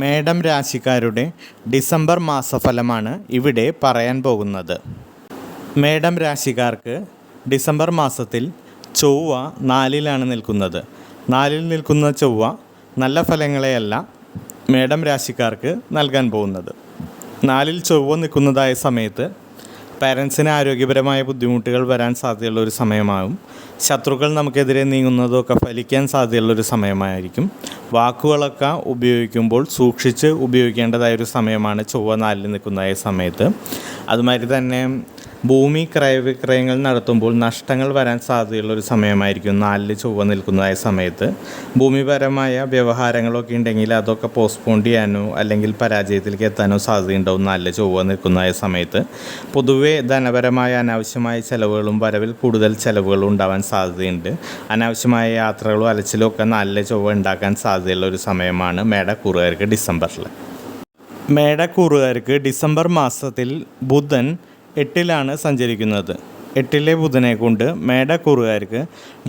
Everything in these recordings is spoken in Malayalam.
മേടം രാശിക്കാരുടെ ഡിസംബർ മാസഫലമാണ് ഇവിടെ പറയാൻ പോകുന്നത്. മേടം രാശിക്കാർക്ക് ഡിസംബർ മാസത്തിൽ ചൊവ്വ 4-ലാണ് നിൽക്കുന്നത്. 4-ൽ നിൽക്കുന്ന ചൊവ്വ നല്ല ഫലങ്ങളെയല്ല മേടം രാശിക്കാർക്ക് നൽകാൻ പോകുന്നത്. 4-ൽ ചൊവ്വ നിൽക്കുന്നതായ സമയത്ത് പാരൻസിന് ആരോഗ്യപരമായ ബുദ്ധിമുട്ടുകൾ വരാൻ സാധ്യതയുള്ള ഒരു സമയമാകും. ശത്രുക്കൾ നമുക്കെതിരെ നീങ്ങുന്നതൊക്കെ ഫലിക്കാൻ സാധ്യതയുള്ളൊരു സമയമായിരിക്കും. വാക്കുകളൊക്കെ ഉപയോഗിക്കുമ്പോൾ സൂക്ഷിച്ച് ഉപയോഗിക്കേണ്ടതായൊരു സമയമാണ് ചൊവ്വ 4-ൽ നിൽക്കുന്നതായ സമയത്ത്. അതുമാതിരി തന്നെ ഭൂമി ക്രയവിക്രയങ്ങൾ നടത്തുമ്പോൾ നഷ്ടങ്ങൾ വരാൻ സാധ്യതയുള്ളൊരു സമയമായിരിക്കും 4-ൽ ചൊവ്വ നിൽക്കുന്നതായ സമയത്ത്. ഭൂമിപരമായ വ്യവഹാരങ്ങളൊക്കെ ഉണ്ടെങ്കിൽ അതൊക്കെ പോസ്റ്റ്പോൺ ചെയ്യാനോ അല്ലെങ്കിൽ പരാജയത്തിലേക്ക് എത്താനോ സാധ്യതയുണ്ടാവും 4-ൽ ചൊവ്വ നിൽക്കുന്നതായ സമയത്ത്. പൊതുവെ ധനപരമായ അനാവശ്യമായ ചിലവുകളും വരവിൽ കൂടുതൽ ചിലവുകളും ഉണ്ടാവാൻ സാധ്യതയുണ്ട്. അനാവശ്യമായ യാത്രകളും അലച്ചിലും ഒക്കെ 4-ൽ ചൊവ്വ ഉണ്ടാക്കാൻ സാധ്യതയുള്ള ഒരു സമയമാണ് മേടക്കൂറുകാർക്ക് ഡിസംബറിൽ. മേടക്കൂറുകാർക്ക് ഡിസംബർ മാസത്തിൽ ബുധൻ 8-ലാണ് സഞ്ചരിക്കുന്നത്. 8-ലെ ബുധനെ കൊണ്ട് മേടക്കൂറുകാർക്ക്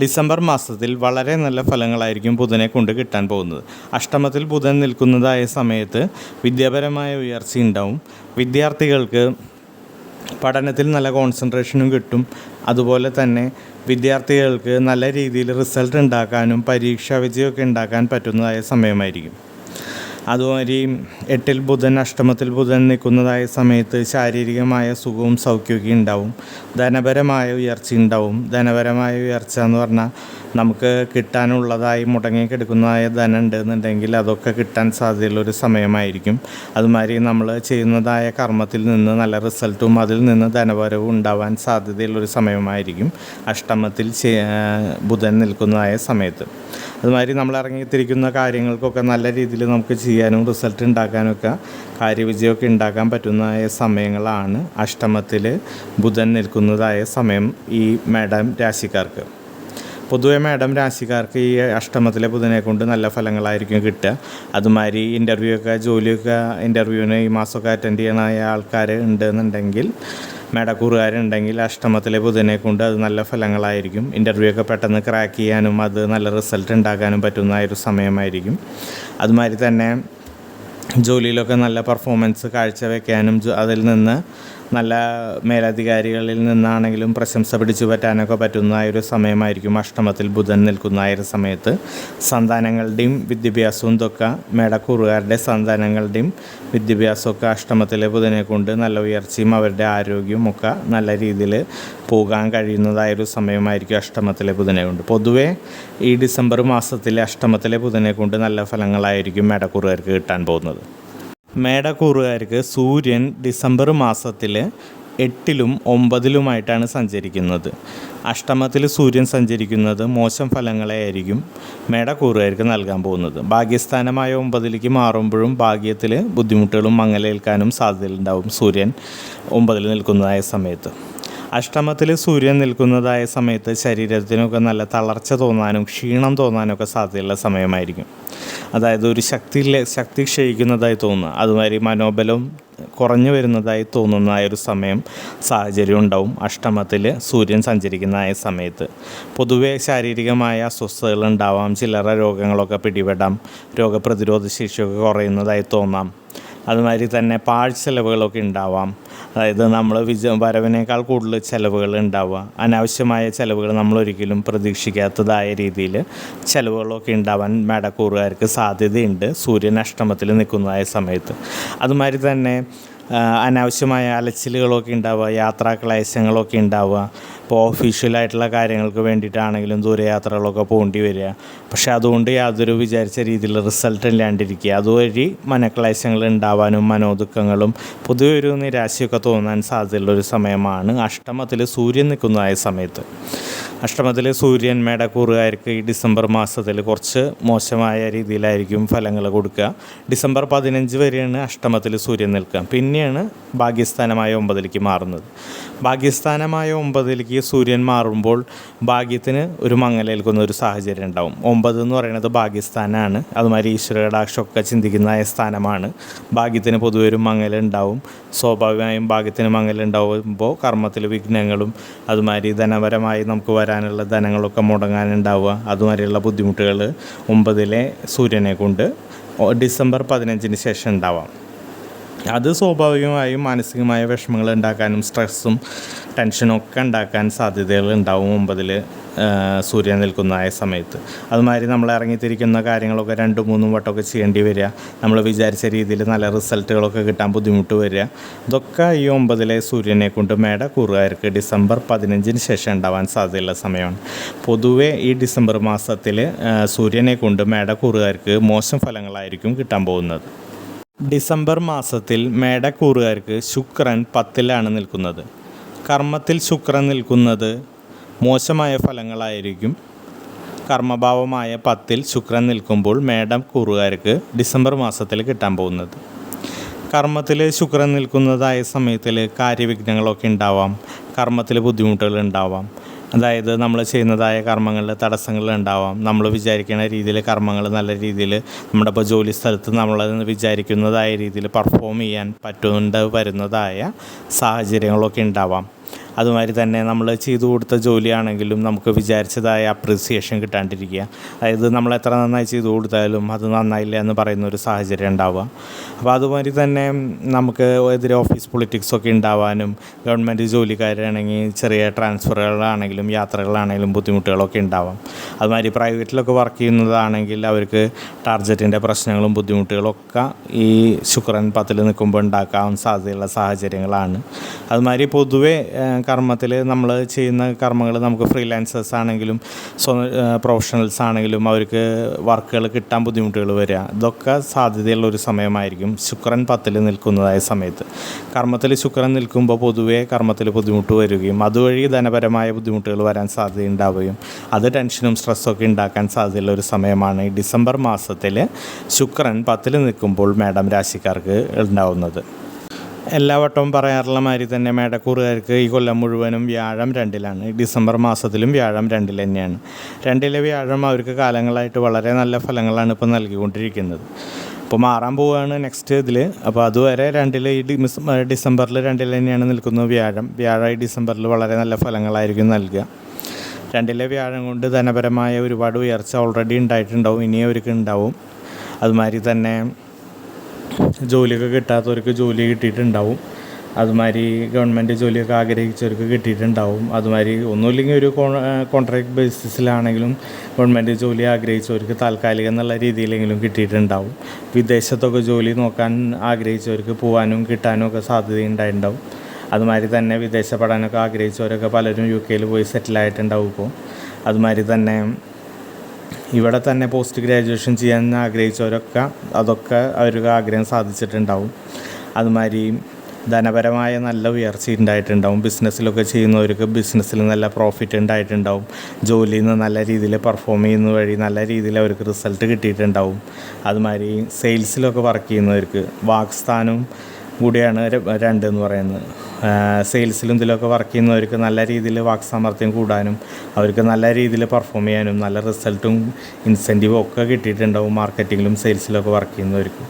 ഡിസംബർ മാസത്തിൽ വളരെ നല്ല ഫലങ്ങളായിരിക്കും ബുധനെ കൊണ്ട് കിട്ടാൻ പോകുന്നത്. അഷ്ടമത്തിൽ ബുധൻ നിൽക്കുന്നതായ സമയത്ത് വിദ്യാപരമായ ഉയർച്ച ഉണ്ടാവും. വിദ്യാർത്ഥികൾക്ക് പഠനത്തിൽ നല്ല കോൺസെൻട്രേഷനും കിട്ടും. അതുപോലെ തന്നെ വിദ്യാർത്ഥികൾക്ക് നല്ല രീതിയിൽ റിസൾട്ട് ഉണ്ടാക്കാനും പരീക്ഷാ വിജയമൊക്കെ ഉണ്ടാക്കാൻ പറ്റുന്നതായ സമയമായിരിക്കും. അതുമാതിരി 8-ൽ ബുധൻ അഷ്ടമത്തിൽ ബുധൻ നിൽക്കുന്നതായ സമയത്ത് ശാരീരികമായ സുഖവും സൗഖ്യമൊക്കെ ഉണ്ടാവും. ധനപരമായ ഉയർച്ച ഉണ്ടാവും. ധനപരമായ ഉയർച്ച എന്ന് പറഞ്ഞാൽ നമുക്ക് കിട്ടാനുള്ളതായി മുടങ്ങിക്കിടക്കുന്നതായ ധനം ഉണ്ടെന്നുണ്ടെങ്കിൽ അതൊക്കെ കിട്ടാൻ സാധ്യതയുള്ളൊരു സമയമായിരിക്കും. അതുമാതിരി നമ്മൾ ചെയ്യുന്നതായ കർമ്മത്തിൽ നിന്ന് നല്ല റിസൾട്ടും അതിൽ നിന്ന് ധനപരവും ഉണ്ടാവാൻ സാധ്യതയുള്ളൊരു സമയമായിരിക്കും അഷ്ടമത്തിൽ ബുധൻ നിൽക്കുന്നതായ സമയത്ത്. അതുമാതിരി നമ്മൾ ഇറങ്ങിത്തിരിക്കുന്ന കാര്യങ്ങൾക്കൊക്കെ നല്ല രീതിയിൽ നമുക്ക് ചെയ്യാനും റിസൾട്ട് ഉണ്ടാക്കാനൊക്കെ കാര്യവിജയമൊക്കെ ഉണ്ടാക്കാൻ പറ്റുന്നതായ സമയങ്ങളാണ് അഷ്ടമത്തിൽ ബുധൻ നിൽക്കുന്നതായ സമയം ഈ മേടം രാശിക്കാർക്ക്. പൊതുവെ മേടം രാശിക്കാർക്ക് ഈ അഷ്ടമത്തിലെ ബുധനെ കൊണ്ട് നല്ല ഫലങ്ങളായിരിക്കും കിട്ടുക. അതുമാതിരി ജോലിയൊക്കെ ഇൻ്റർവ്യൂവിന് ഈ മാസമൊക്കെ അറ്റൻഡ് ചെയ്യണ ആൾക്കാർ ഉണ്ടെന്നുണ്ടെങ്കിൽ മേടക്കൂറുകാരുണ്ടെങ്കിൽ അഷ്ടമത്തിലെ ബുധനെ കൊണ്ട് അത് നല്ല ഫലങ്ങളായിരിക്കും. ഇൻ്റർവ്യൂ ഒക്കെ പെട്ടെന്ന് ക്രാക്ക് ചെയ്യാനും അത് നല്ല റിസൾട്ട് ഉണ്ടാക്കാനും പറ്റുന്നതായൊരു സമയമായിരിക്കും. അതുമാതിരി തന്നെ ജോലിയിലൊക്കെ നല്ല പെർഫോമൻസ് കാഴ്ചവെക്കാനും അതിൽ നിന്ന് നല്ല മേലധികാരികളിൽ നിന്നാണെങ്കിലും പ്രശംസ പിടിച്ചു പറ്റാനൊക്കെ പറ്റുന്നതായൊരു സമയമായിരിക്കും അഷ്ടമത്തിൽ ബുധൻ നിൽക്കുന്നതായൊരു സമയത്ത്. സന്താനങ്ങളുടെയും വിദ്യാഭ്യാസവും ഇതൊക്കെ മേടക്കൂറുകാരുടെ സന്താനങ്ങളുടെയും വിദ്യാഭ്യാസമൊക്കെ അഷ്ടമത്തിലെ ബുധനെ കൊണ്ട് നല്ല ഉയർച്ചയും അവരുടെ ആരോഗ്യവും ഒക്കെ നല്ല രീതിയിൽ പോകാൻ കഴിയുന്നതായൊരു സമയമായിരിക്കും അഷ്ടമത്തിലെ ബുധനെ കൊണ്ട്. പൊതുവേ ഈ ഡിസംബർ മാസത്തിലെ അഷ്ടമത്തിലെ ബുധനെ കൊണ്ട് നല്ല ഫലങ്ങളായിരിക്കും മേടക്കൂറുകാർക്ക് കിട്ടാൻ പോകുന്നത്. മേടക്കൂറുകാർക്ക് സൂര്യൻ ഡിസംബർ മാസത്തിൽ 8-ലും 9-ലുമായിട്ടാണ് സഞ്ചരിക്കുന്നത്. അഷ്ടമത്തിൽ സൂര്യൻ സഞ്ചരിക്കുന്നത് മോശം ഫലങ്ങളെയായിരിക്കും മേടക്കൂറുകാർക്ക് നൽകാൻ പോകുന്നത്. ഭാഗ്യസ്ഥാനമായ 9-ലേക്ക് മാറുമ്പോഴും ഭാഗ്യത്തിൽ ബുദ്ധിമുട്ടുകളും മങ്ങലേൽക്കാനും സാധ്യതയുണ്ടാവും സൂര്യൻ 9-ൽ നിൽക്കുന്നതായ സമയത്ത്. അഷ്ടമത്തിൽ സൂര്യൻ നിൽക്കുന്നതായ സമയത്ത് ശരീരത്തിനൊക്കെ നല്ല തളർച്ച തോന്നാനും ക്ഷീണം തോന്നാനൊക്കെ സാധ്യതയുള്ള സമയമായിരിക്കും. അതായത് ഒരു ശക്തി ക്ഷയിക്കുന്നതായി തോന്നുക, അതുമാതിരി മനോബലം കുറഞ്ഞു വരുന്നതായി തോന്നുന്നതായൊരു സാഹചര്യം ഉണ്ടാവും അഷ്ടമത്തിൽ സൂര്യൻ സഞ്ചരിക്കുന്നതായ സമയത്ത്. പൊതുവെ ശാരീരികമായ അസ്വസ്ഥതകൾ ഉണ്ടാവാം. ചില്ലറ രോഗങ്ങളൊക്കെ പിടിപെടാം. രോഗപ്രതിരോധ ശേഷിയൊക്കെ കുറയുന്നതായി തോന്നാം. അതുമാതിരി തന്നെ പാഴ്ചെലവുകളൊക്കെ ഉണ്ടാവാം. അതായത് നമ്മൾ വരവിനേക്കാൾ കൂടുതൽ ചിലവുകൾ ഉണ്ടാവുക, അനാവശ്യമായ ചിലവുകൾ നമ്മളൊരിക്കലും പ്രതീക്ഷിക്കാത്തതായ രീതിയിൽ ചിലവുകളൊക്കെ ഉണ്ടാവാൻ മേടക്കൂറുകാർക്ക് സാധ്യതയുണ്ട് സൂര്യൻ അഷ്ടമത്തിൽ നിൽക്കുന്നതായ സമയത്ത്. അതുമാതിരി തന്നെ അനാവശ്യമായ അലച്ചിലുകളൊക്കെ ഉണ്ടാവുക, യാത്രാക്ലേശങ്ങളൊക്കെ ഉണ്ടാവുക. ഇപ്പോൾ ഓഫീഷ്യലായിട്ടുള്ള കാര്യങ്ങൾക്ക് വേണ്ടിയിട്ടാണെങ്കിലും ദൂരയാത്രകളൊക്കെ പോകേണ്ടി വരിക. പക്ഷെ അതുകൊണ്ട് യാതൊരു വിചാരിച്ച രീതിയിൽ റിസൾട്ട് ഇല്ലാണ്ടിരിക്കുക. അതുവഴി മനക്ലേശങ്ങൾ ഉണ്ടാവാനും മനോദുഃഖങ്ങളും പൊതുവെ ഒരു നിരാശയൊക്കെ തോന്നാൻ സാധ്യതയുള്ളൊരു സമയമാണ് അഷ്ടമത്തിൽ സൂര്യൻ നിൽക്കുന്നതായ സമയത്ത്. അഷ്ടമത്തിൽ സൂര്യൻ മേടക്കൂറുകാർക്ക് ഈ ഡിസംബർ മാസത്തിൽ കുറച്ച് മോശമായ രീതിയിലായിരിക്കും ഫലങ്ങൾ കൊടുക്കുക. ഡിസംബർ 15 വരെയാണ് അഷ്ടമത്തിൽ സൂര്യൻ നിൽക്കുക. പിന്നെയാണ് ഭാഗ്യസ്ഥാനമായ 9-ലേക്ക് മാറുന്നത്. ഭാഗ്യസ്ഥാനമായ 9-ലേക്ക് സൂര്യൻ മാറുമ്പോൾ ഭാഗ്യത്തിന് ഒരു മങ്ങലേൽക്കുന്ന ഒരു സാഹചര്യം ഉണ്ടാവും. 9 എന്ന് പറയുന്നത് ഭാഗ്യസ്ഥാനമാണ്. അതുമാതിരി ഈശ്വരകടാക്ഷമൊക്കെ ചിന്തിക്കുന്ന സ്ഥാനമാണ്. ഭാഗ്യത്തിന് പൊതുവെ ഒരു മങ്ങലുണ്ടാവും. സ്വാഭാവികമായും ഭാഗ്യത്തിന് മങ്ങലുണ്ടാവുമ്പോൾ കർമ്മത്തിൽ വിഘ്നങ്ങളും അതുമാതിരി ധനപരമായി നമുക്ക് വരാനുള്ള ധനങ്ങളൊക്കെ മുടങ്ങാനുണ്ടാവുക, അതുമാതിരിയുള്ള ബുദ്ധിമുട്ടുകൾ 9-ലെ സൂര്യനെ കൊണ്ട് ഡിസംബർ 15 ശേഷം ഉണ്ടാവാം. അത് സ്വാഭാവികമായും മാനസികമായ വിഷമങ്ങൾ ഉണ്ടാക്കാനും സ്ട്രെസ്സും ടെൻഷനും ഒക്കെ ഉണ്ടാക്കാൻ സാധ്യതകൾ ഉണ്ടാവും 9-ൽ സൂര്യൻ നിൽക്കുന്ന സമയത്ത്. അതുമാതിരി നമ്മൾ ഇറങ്ങിത്തിരിക്കുന്ന കാര്യങ്ങളൊക്കെ 2-3 വട്ടമൊക്കെ ചെയ്യേണ്ടി വരിക, നമ്മൾ വിചാരിച്ച രീതിയിൽ നല്ല റിസൾട്ടുകളൊക്കെ കിട്ടാൻ ബുദ്ധിമുട്ട് വരിക. ഇതൊക്കെ ഈ 9-ലെ സൂര്യനെ കൊണ്ട് മേടക്കൂറുകാർക്ക് ഡിസംബർ 15 ശേഷം ഉണ്ടാവാൻ സാധ്യതയുള്ള സമയമാണ്. പൊതുവേ ഈ ഡിസംബർ മാസത്തിൽ സൂര്യനെ കൊണ്ട് മേടക്കൂറുകാർക്ക് മോശം ഫലങ്ങളായിരിക്കും കിട്ടാൻ പോകുന്നത്. ഡിസംബർ മാസത്തിൽ മേടക്കൂറുകാർക്ക് ശുക്രൻ 10-ലാണ് നിൽക്കുന്നത്. കർമ്മത്തിൽ ശുക്രൻ നിൽക്കുന്നത് മോശമായ ഫലങ്ങളായിരിക്കും. കർമ്മഭാവമായ 10-ൽ ശുക്രൻ നിൽക്കുമ്പോൾ മേടക്കൂറുകാർക്ക് ഡിസംബർ മാസത്തിൽ കിട്ടാൻ പോകുന്നത്. കർമ്മത്തിൽ ശുക്രൻ നിൽക്കുന്നതായ സമയത്തിൽ കാര്യവിഘ്നങ്ങളൊക്കെ ഉണ്ടാവാം, കർമ്മത്തിൽ ബുദ്ധിമുട്ടുകൾ ഉണ്ടാവാം. അതായത് നമ്മൾ ചെയ്യുന്നതായ കർമ്മങ്ങളിൽ തടസ്സങ്ങൾ ഉണ്ടാവാം. നമ്മൾ വിചാരിക്കുന്ന രീതിയിൽ കർമ്മങ്ങൾ നല്ല രീതിയിൽ നമ്മുടെ ഇപ്പോൾ ജോലി സ്ഥലത്ത് നമ്മൾ വിചാരിക്കുന്നതായ രീതിയിൽ പെർഫോം ചെയ്യാൻ വരുന്നതായ സാഹചര്യങ്ങളൊക്കെ ഉണ്ടാവാം. അതുമാതിരി തന്നെ നമ്മൾ ചെയ്തു കൊടുത്ത ജോലിയാണെങ്കിലും നമുക്ക് വിചാരിച്ചതായ അപ്രീസിയേഷൻ കിട്ടാണ്ടിരിക്കുക. അതായത് നമ്മൾ എത്ര നന്നായി ചെയ്തു കൊടുത്താലും അത് നന്നായില്ല എന്ന് പറയുന്ന ഒരു സാഹചര്യം ഉണ്ടാവുക. അപ്പോൾ അതുമാതിരി തന്നെ നമുക്ക് എതിരെ ഓഫീസ് പൊളിറ്റിക്സൊക്കെ ഉണ്ടാവാനും, ഗവൺമെൻറ് ജോലിക്കാരാണെങ്കിൽ ചെറിയ ട്രാൻസ്ഫറുകളാണെങ്കിലും യാത്രകളാണെങ്കിലും ബുദ്ധിമുട്ടുകളൊക്കെ ഉണ്ടാവാം. അതുമാതിരി പ്രൈവറ്റിലൊക്കെ വർക്ക് ചെയ്യുന്നതാണെങ്കിൽ അവർക്ക് ടാർജറ്റിൻ്റെ പ്രശ്നങ്ങളും ബുദ്ധിമുട്ടുകളൊക്കെ ഈ ശുക്രൻ 10-ൽ നിൽക്കുമ്പോൾ ഉണ്ടാക്കാൻ സാധ്യതയുള്ള സാഹചര്യങ്ങളാണ്. അതുമാതിരി പൊതുവേ കർമ്മത്തിൽ നമ്മൾ ചെയ്യുന്ന കർമ്മങ്ങൾ നമുക്ക് ഫ്രീലാൻസേഴ്സ് ആണെങ്കിലും പ്രൊഫഷണൽസ് ആണെങ്കിലും അവർക്ക് വർക്കുകൾ കിട്ടാൻ ബുദ്ധിമുട്ടുകൾ വരിക. ഇതൊക്കെ സാധ്യതയുള്ളൊരു സമയമായിരിക്കും ശുക്രൻ 10-ൽ നിൽക്കുന്നതായ സമയത്ത്. കർമ്മത്തിൽ ശുക്രൻ നിൽക്കുമ്പോൾ പൊതുവേ കർമ്മത്തിൽ ബുദ്ധിമുട്ട് വരികയും അതുവഴി ധനപരമായ ബുദ്ധിമുട്ടുകൾ വരാൻ സാധ്യതയുണ്ടാവുകയും അത് ടെൻഷനും സ്ട്രെസ്സൊക്കെ ഉണ്ടാക്കാൻ സാധ്യതയുള്ള ഒരു സമയമാണ് ഈ ഡിസംബർ മാസത്തിൽ ശുക്രൻ 10-ൽ നിൽക്കുമ്പോൾ മേടം രാശിക്കാർക്ക് ഉണ്ടാവുന്നത്. എല്ലാ വട്ടവും പറയാറുള്ള മാതിരി തന്നെ മേടക്കൂറുകാർക്ക് ഈ കൊല്ലം മുഴുവനും വ്യാഴം 2-ലാണ്. ഡിസംബർ മാസത്തിലും വ്യാഴം 2-ൽ തന്നെയാണ്. 2-ലെ വ്യാഴം അവർക്ക് കാലങ്ങളായിട്ട് വളരെ നല്ല ഫലങ്ങളാണ് ഇപ്പോൾ നൽകിക്കൊണ്ടിരിക്കുന്നത്. ഇപ്പോൾ മാറാൻ പോവുകയാണ് നെക്സ്റ്റ് ഇതിൽ. അപ്പോൾ അതുവരെ 2-ൽ ഈ ഡിസംബറിൽ 2-ൽ തന്നെയാണ് നിൽക്കുന്നത് വ്യാഴം ഈ ഡിസംബറിൽ വളരെ നല്ല ഫലങ്ങളായിരിക്കും നൽകുക. 2-ലെ വ്യാഴം കൊണ്ട് ധനപരമായ ഒരുപാട് ഉയർച്ച ഓൾറെഡി ഉണ്ടായിട്ടുണ്ടാവും, ഇനിയും അവർക്ക് ഉണ്ടാവും. അതുമാതിരി തന്നെ ജോലിയൊക്കെ കിട്ടാത്തവർക്ക് ജോലി കിട്ടിയിട്ടുണ്ടാവും. അതുമാതിരി ഗവൺമെൻറ് ജോലിയൊക്കെ ആഗ്രഹിച്ചവർക്ക് കിട്ടിയിട്ടുണ്ടാവും. അതുമാതിരി ഒന്നുമില്ലെങ്കിൽ ഒരു കോൺട്രാക്ട് ബേസിസിലാണെങ്കിലും ഗവൺമെൻറ് ജോലി ആഗ്രഹിച്ചവർക്ക് താൽക്കാലികം എന്നുള്ള രീതിയിലെങ്കിലും കിട്ടിയിട്ടുണ്ടാവും. വിദേശത്തൊക്കെ ജോലി നോക്കാൻ ആഗ്രഹിച്ചവർക്ക് പോകാനും കിട്ടാനും ഒക്കെ സാധ്യതയുണ്ടായിട്ടുണ്ടാവും. അതുമാതിരി തന്നെ വിദേശ പഠനമൊക്കെ ആഗ്രഹിച്ചവരൊക്കെ പലരും UK-ൽ പോയി സെറ്റിലായിട്ടുണ്ടാവും ഇപ്പോൾ. അതുമാതിരി തന്നെ ഇവിടെ തന്നെ പോസ്റ്റ് ഗ്രാജുവേഷൻ ചെയ്യാൻ ആഗ്രഹിച്ചവരൊക്കെ അതൊക്കെ അവർക്ക് ആഗ്രഹം സാധിച്ചിട്ടുണ്ടാവും. അതുമാതിരി ധനപരമായ നല്ല ഉയർച്ച ഉണ്ടായിട്ടുണ്ടാവും. ബിസിനസ്സിലൊക്കെ ചെയ്യുന്നവർക്ക് ബിസിനസ്സിൽ നല്ല പ്രോഫിറ്റ് ഉണ്ടായിട്ടുണ്ടാവും. ജോലിയിൽ നിന്ന് നല്ല രീതിയിൽ പെർഫോം ചെയ്യുന്ന വഴി നല്ല രീതിയിൽ അവർക്ക് റിസൾട്ട് കിട്ടിയിട്ടുണ്ടാവും. അതുമാതിരി സെയിൽസിലൊക്കെ വർക്ക് ചെയ്യുന്നവർക്ക് വാക്സ്ഥാനവും കൂടിയാണ് 2 എന്ന് പറയുന്നത്. സെയിൽസിലും ഇതിലൊക്കെ വർക്ക് ചെയ്യുന്നവർക്ക് നല്ല രീതിയിൽ വാക്സാമർത്ഥ്യം കൂടാനും അവർക്ക് നല്ല രീതിയിൽ പെർഫോം ചെയ്യാനും നല്ല റിസൾട്ടും ഇൻസെൻറ്റീവും ഒക്കെ കിട്ടിയിട്ടുണ്ടാവും മാർക്കറ്റിങ്ങിലും സെയിൽസിലൊക്കെ വർക്ക് ചെയ്യുന്നവർക്ക്.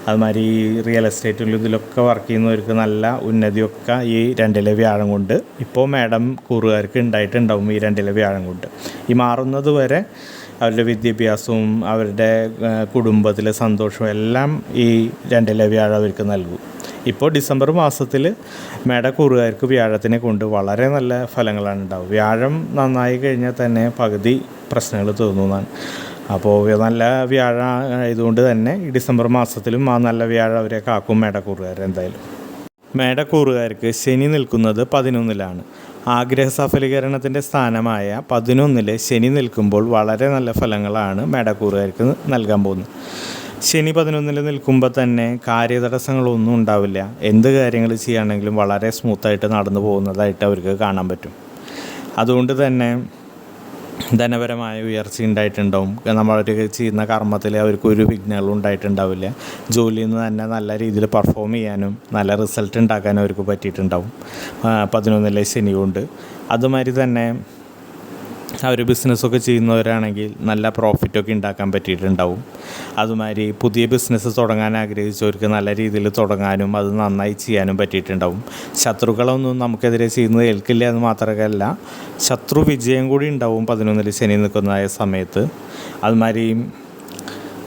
അതുമാതിരി റിയൽ എസ്റ്റേറ്റിലും ഇതിലൊക്കെ വർക്ക് ചെയ്യുന്നവർക്ക് നല്ല ഉന്നതിയൊക്കെ ഈ 2-ലെ വ്യാഴം കൊണ്ട് ഇപ്പോൾ മേടം കൂറുകാർക്ക് ഉണ്ടായിട്ടുണ്ടാവും. ഈ 2-ലെ വ്യാഴം കൊണ്ട് ഈ മാറുന്നത് വരെ അവരുടെ വിദ്യാഭ്യാസവും അവരുടെ കുടുംബത്തിലെ സന്തോഷവും എല്ലാം ഈ 2-ലെ വ്യാഴം അവർക്ക് നൽകും. ഇപ്പോൾ ഡിസംബർ മാസത്തിൽ മേടക്കൂറുകാർക്ക് വ്യാഴത്തിനെ കൊണ്ട് വളരെ നല്ല ഫലങ്ങളാണ് ഉണ്ടാവുക. വ്യാഴം നന്നായി കഴിഞ്ഞാൽ തന്നെ പകുതി പ്രശ്നങ്ങൾ തീർന്നതാണ്. അപ്പോൾ നല്ല വ്യാഴം ആയതുകൊണ്ട് തന്നെ ഈ ഡിസംബർ മാസത്തിലും ആ നല്ല വ്യാഴം അവരെ കാക്കും മേടക്കൂറുകാർ. എന്തായാലും മേടക്കൂറുകാർക്ക് ശനി നിൽക്കുന്നത് 11-ലാണ്. ആഗ്രഹ സഫലീകരണത്തിൻ്റെ സ്ഥാനമായ 11-ൽ ശനി നിൽക്കുമ്പോൾ വളരെ നല്ല ഫലങ്ങളാണ് മേടക്കൂറുകാർക്ക് നൽകാൻ പോകുന്നത്. ശനി 11-ൽ നിൽക്കുമ്പോൾ തന്നെ കാര്യതടസ്സങ്ങളൊന്നും ഉണ്ടാവില്ല. എന്ത് കാര്യങ്ങൾ ചെയ്യുകയാണെങ്കിലും വളരെ സ്മൂത്തായിട്ട് നടന്നു പോകുന്നതായിട്ട് അവർക്ക് കാണാൻ പറ്റും. അതുകൊണ്ട് തന്നെ ധനപരമായ ഉയർച്ച ഉണ്ടായിട്ടുണ്ടാവും. നമ്മളവർക്ക് ചെയ്യുന്ന കർമ്മത്തിൽ അവർക്ക് ഒരു വിഘ്നങ്ങളും ഉണ്ടായിട്ടുണ്ടാവില്ല. ജോലിയിൽ നിന്ന് തന്നെ നല്ല രീതിയിൽ പെർഫോം ചെയ്യാനും നല്ല റിസൾട്ട് ഉണ്ടാക്കാനും അവർക്ക് പറ്റിയിട്ടുണ്ടാവും 11-ലെ ശനി കൊണ്ട്. അതുമാതിരി തന്നെ അവർ ബിസിനസ്സൊക്കെ ചെയ്യുന്നവരാണെങ്കിൽ നല്ല പ്രോഫിറ്റൊക്കെ ഉണ്ടാക്കാൻ പറ്റിയിട്ടുണ്ടാവും. അതുമാതിരി പുതിയ ബിസിനസ് തുടങ്ങാൻ ആഗ്രഹിച്ചവർക്ക് നല്ല രീതിയിൽ തുടങ്ങാനും അത് നന്നായി ചെയ്യാനും പറ്റിയിട്ടുണ്ടാവും. ശത്രുക്കളൊന്നും നമുക്കെതിരെ ചെയ്യുന്നത് ഏൽക്കില്ല എന്ന് മാത്രമല്ല, ശത്രു വിജയം കൂടി ഉണ്ടാവും 11-ൽ ശനി നിൽക്കുന്നതായ സമയത്ത്. അതുമാതിരി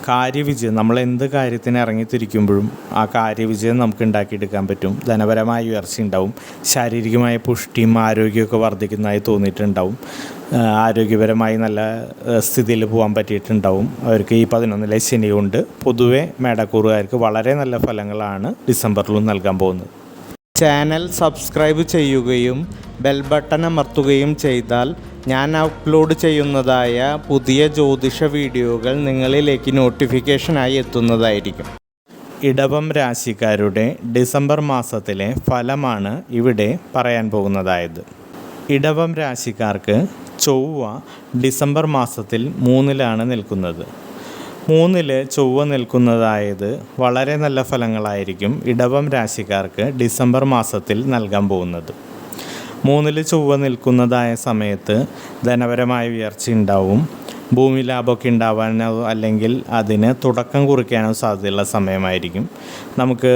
കാര്യവിജയം, നമ്മൾ എന്ത് കാര്യത്തിന് ഇറങ്ങിത്തിരിക്കുമ്പോഴും ആ കാര്യവിജയം നമുക്ക് ഉണ്ടാക്കിയെടുക്കാൻ പറ്റും. ധനപരമായ ഉയർച്ച ഉണ്ടാവും, ശാരീരികമായ പുഷ്ടിയും ആരോഗ്യമൊക്കെ വർദ്ധിക്കുന്നതായി തോന്നിയിട്ടുണ്ടാവും, ആരോഗ്യപരമായി നല്ല സ്ഥിതിയിൽ പോകാൻ പറ്റിയിട്ടുണ്ടാവും. അവർക്ക് ഈ 11-ലെ ശനി കൊണ്ട് പൊതുവെ മേടക്കൂറുകാർക്ക് വളരെ നല്ല ഫലങ്ങളാണ് ഡിസംബറിലും നൽകാൻ പോകുന്നത്. ചാനൽ സബ്സ്ക്രൈബ് ചെയ്യുകയും ബെൽ ബട്ടൺ അമർത്തുകയും ചെയ്താൽ ഞാൻ അപ്ലോഡ് ചെയ്യുന്നതായ പുതിയ ജ്യോതിഷ വീഡിയോകൾ നിങ്ങളിലേക്ക് നോട്ടിഫിക്കേഷനായി എത്തുന്നതായിരിക്കും. ഇടവം രാശിക്കാരുടെ ഡിസംബർ മാസത്തിലെ ഫലമാണ് ഇവിടെ പറയാൻ പോകുന്നതായത്. ഇടവം രാശിക്കാർക്ക് ചൊവ്വ ഡിസംബർ മാസത്തിൽ 3-ലാണ് നിൽക്കുന്നത്. 3-ല് ചൊവ്വ നിൽക്കുന്നതായത് വളരെ നല്ല ഫലങ്ങളായിരിക്കും ഇടവം രാശിക്കാർക്ക് ഡിസംബർ മാസത്തിൽ നൽകാൻ പോകുന്നത്. 3-ല് ചൊവ്വ നിൽക്കുന്നതായ സമയത്ത് ധനപരമായ ഉയർച്ച ഉണ്ടാവും, ഭൂമി ലാഭമൊക്കെ ഉണ്ടാവാനോ അല്ലെങ്കിൽ അതിന് തുടക്കം കുറിക്കാനോ സാധ്യതയുള്ള സമയമായിരിക്കും. നമുക്ക്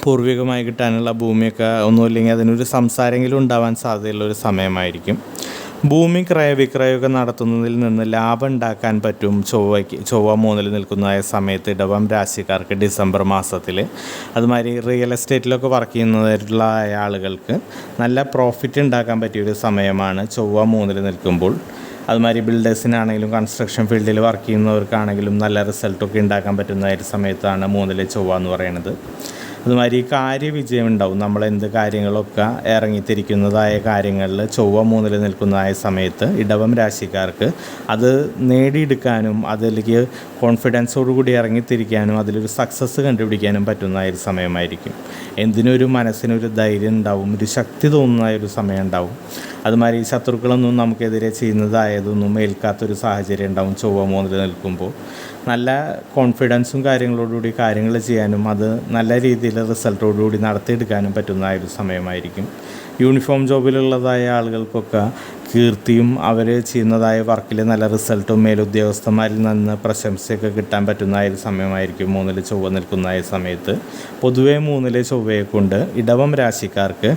പൂർവികമായി കിട്ടാനുള്ള ഭൂമിയൊക്കെ ഒന്നുമില്ലെങ്കിൽ അതിനൊരു സംസാരമെങ്കിലും ഉണ്ടാവാൻ സാധ്യതയുള്ളൊരു സമയമായിരിക്കും. ഭൂമി ക്രയവിക്രയമൊക്കെ നടത്തുന്നതിൽ നിന്ന് ലാഭം ഉണ്ടാക്കാൻ പറ്റും ചൊവ്വ 3-ൽ നിൽക്കുന്നതായ സമയത്ത് ഇടവം രാശിക്കാർക്ക് ഡിസംബർ മാസത്തിൽ. അതുമാതിരി റിയൽ എസ്റ്റേറ്റിലൊക്കെ വർക്ക് ചെയ്യുന്നതായിട്ടുള്ള ആളുകൾക്ക് നല്ല പ്രോഫിറ്റ് ഉണ്ടാക്കാൻ പറ്റിയൊരു സമയമാണ് ചൊവ്വ 3-ൽ നിൽക്കുമ്പോൾ. അതുമാതിരി ബിൽഡേഴ്സിനാണെങ്കിലും കൺസ്ട്രക്ഷൻ ഫീൽഡിൽ വർക്ക് ചെയ്യുന്നവർക്കാണെങ്കിലും നല്ല റിസൾട്ടൊക്കെ ഉണ്ടാക്കാൻ പറ്റുന്ന ഒരു സമയത്താണ് 3-ലെ ചൊവ്വ എന്ന് പറയുന്നത്. അതുമാതിരി കാര്യവിജയം ഉണ്ടാവും. നമ്മളെന്ത് കാര്യങ്ങളൊക്കെ ഇറങ്ങിത്തിരിക്കുന്നതായ കാര്യങ്ങളിൽ ചൊവ്വ 3-ൽ നിൽക്കുന്നതായ സമയത്ത് ഇടവം രാശിക്കാർക്ക് അത് നേടിയെടുക്കാനും അതിലേക്ക് കോൺഫിഡൻസോടുകൂടി ഇറങ്ങിത്തിരിക്കാനും അതിലൊരു സക്സസ് കണ്ടുപിടിക്കാനും പറ്റുന്ന ഒരു സമയമായിരിക്കും. എന്തിനൊരു മനസ്സിനൊരു ധൈര്യം ഉണ്ടാവും, ഒരു ശക്തി തോന്നുന്ന ഒരു സമയം ഉണ്ടാവും. അതുമാതിരി ശത്രുക്കളൊന്നും നമുക്കെതിരെ ചെയ്യുന്നതായതൊന്നും ഏൽക്കാത്തൊരു സാഹചര്യം ഉണ്ടാവും ചൊവ്വ 3-ൽ നിൽക്കുമ്പോൾ. നല്ല കോൺഫിഡൻസും കാര്യങ്ങളോടുകൂടി കാര്യങ്ങൾ ചെയ്യാനും അത് നല്ല രീതിയിൽ റിസൾട്ടോടുകൂടി നടത്തിയെടുക്കാനും പറ്റുന്ന ഒരു സമയമായിരിക്കും. യൂണിഫോം ജോബിലുള്ളതായ ആളുകൾക്കൊക്കെ കീർത്തിയും അവർ ചെയ്യുന്നതായ വർക്കിൽ നല്ല റിസൾട്ടും മേലുദ്യോഗസ്ഥന്മാരിൽ നിന്ന് പ്രശംസയൊക്കെ കിട്ടാൻ പറ്റുന്ന ഒരു സമയമായിരിക്കും 3-ൽ ചൊവ്വ നിൽക്കുന്ന സമയത്ത്. പൊതുവെ 3-ലെ ചൊവ്വയെ കൊണ്ട് ഇടവം രാശിക്കാർക്ക്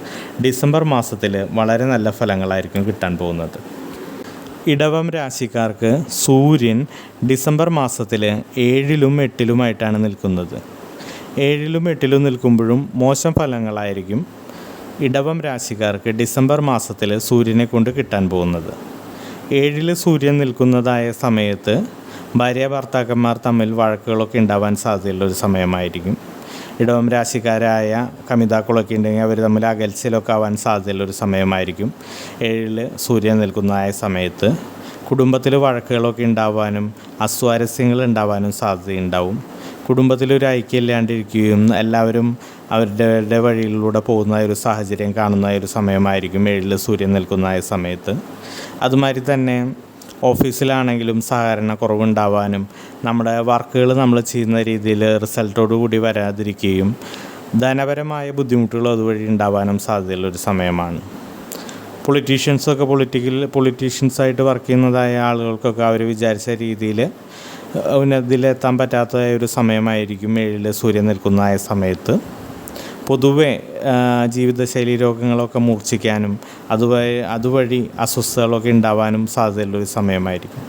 ഡിസംബർ മാസത്തിൽ വളരെ നല്ല ഫലങ്ങളായിരിക്കും കിട്ടാൻ പോകുന്നത്. ഇടവം രാശിക്കാർക്ക് സൂര്യൻ ഡിസംബർ മാസത്തിൽ 7-ലും 8-ലുമായിട്ടാണ് നിൽക്കുന്നത്. 7-ലും 8-ലും നിൽക്കുമ്പോഴും മോശം ഫലങ്ങളായിരിക്കും ഇടവം രാശിക്കാർക്ക് ഡിസംബർ മാസത്തിൽ സൂര്യനെ കൊണ്ട് കിട്ടാൻ പോകുന്നത്. 7-ൽ സൂര്യൻ നിൽക്കുന്നതായ സമയത്ത് ഭാര്യ ഭർത്താക്കന്മാർ തമ്മിൽ വഴക്കുകളൊക്കെ ഉണ്ടാവാൻ സാധ്യതയുള്ളൊരു സമയമായിരിക്കും. ഇടവം രാശിക്കാരായ കമിതാക്കളൊക്കെ ഉണ്ടെങ്കിൽ അവർ തമ്മിൽ അകൽച്ചയിലൊക്കെ ആവാൻ സാധ്യതയുള്ളൊരു സമയമായിരിക്കും 7-ൽ സൂര്യൻ നിൽക്കുന്നതായ സമയത്ത്. കുടുംബത്തിൽ വഴക്കുകളൊക്കെ ഉണ്ടാവാനും അസ്വാരസ്യങ്ങൾ ഉണ്ടാവാനും സാധ്യതയുണ്ടാവും. കുടുംബത്തിലൊരു ഐക്യമില്ലാണ്ടിരിക്കുകയും എല്ലാവരും അവരുടെ വഴിയിലൂടെ പോകുന്ന ഒരു സാഹചര്യം കാണുന്ന ഒരു സമയമായിരിക്കും 7-ൽ സൂര്യൻ നിൽക്കുന്നതായ സമയത്ത്. അതുമാതിരി തന്നെ ഓഫീസിലാണെങ്കിലും സഹകരണ കുറവുണ്ടാവാനും നമ്മുടെ വർക്കുകൾ നമ്മൾ ചെയ്യുന്ന രീതിയിൽ റിസൾട്ടോടു കൂടി വരാതിരിക്കുകയും ധനപരമായ ബുദ്ധിമുട്ടുകൾ അതുവഴി ഉണ്ടാവാനും സാധ്യതയുള്ളൊരു സമയമാണ്. പൊളിറ്റീഷ്യൻസായിട്ട് വർക്ക് ചെയ്യുന്നതായ ആളുകൾക്കൊക്കെ അവർ വിചാരിച്ച രീതിയിൽ ഉന്നതിയിലെത്താൻ പറ്റാത്ത ഒരു സമയമായിരിക്കും 7-ൽ സൂര്യൻ നിൽക്കുന്നതായ സമയത്ത്. പൊതുവെ ജീവിതശൈലി രോഗങ്ങളൊക്കെ മൂർച്ഛിക്കാനും അതുവഴി അസ്വസ്ഥതകളൊക്കെ ഉണ്ടാവാനും സാധ്യതയുള്ളൊരു സമയമായിരിക്കും.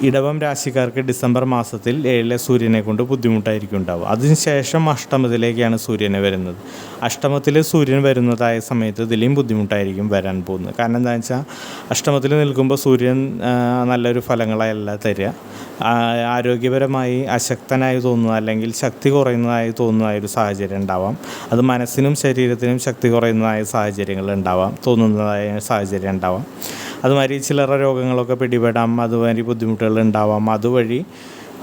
ഇടവം രാശിക്കാർക്ക് ഡിസംബർ മാസത്തിൽ 7-ലെ സൂര്യനെ കൊണ്ട് ബുദ്ധിമുട്ടായിരിക്കും ഉണ്ടാവുക. അതിനുശേഷം അഷ്ടമത്തിലേക്കാണ് സൂര്യനെ വരുന്നത്. അഷ്ടമത്തിൽ സൂര്യൻ വരുന്നതായ സമയത്ത് ഇതിലേയും ബുദ്ധിമുട്ടായിരിക്കും വരാൻ പോകുന്നത്. കാരണം എന്താണെന്ന് വെച്ചാൽ അഷ്ടമത്തിൽ നിൽക്കുമ്പോൾ സൂര്യൻ നല്ലൊരു ഫലങ്ങളല്ല തരിക. ആരോഗ്യപരമായി അശക്തനായി തോന്നുന്ന അല്ലെങ്കിൽ ശക്തി കുറയുന്നതായി തോന്നുന്ന ഒരു സാഹചര്യം ഉണ്ടാവാം. അത് മനസ്സിനും ശരീരത്തിനും ശക്തി കുറയുന്നതായ സാഹചര്യങ്ങൾ ഉണ്ടാവാം, തോന്നുന്നതായ സാഹചര്യം ഉണ്ടാവാം. അതുമാതിരി ചില്ലറ രോഗങ്ങളൊക്കെ പിടിപെടാം, അതുമാതിരി ബുദ്ധിമുട്ടുകൾ ഉണ്ടാവാം. അതുവഴി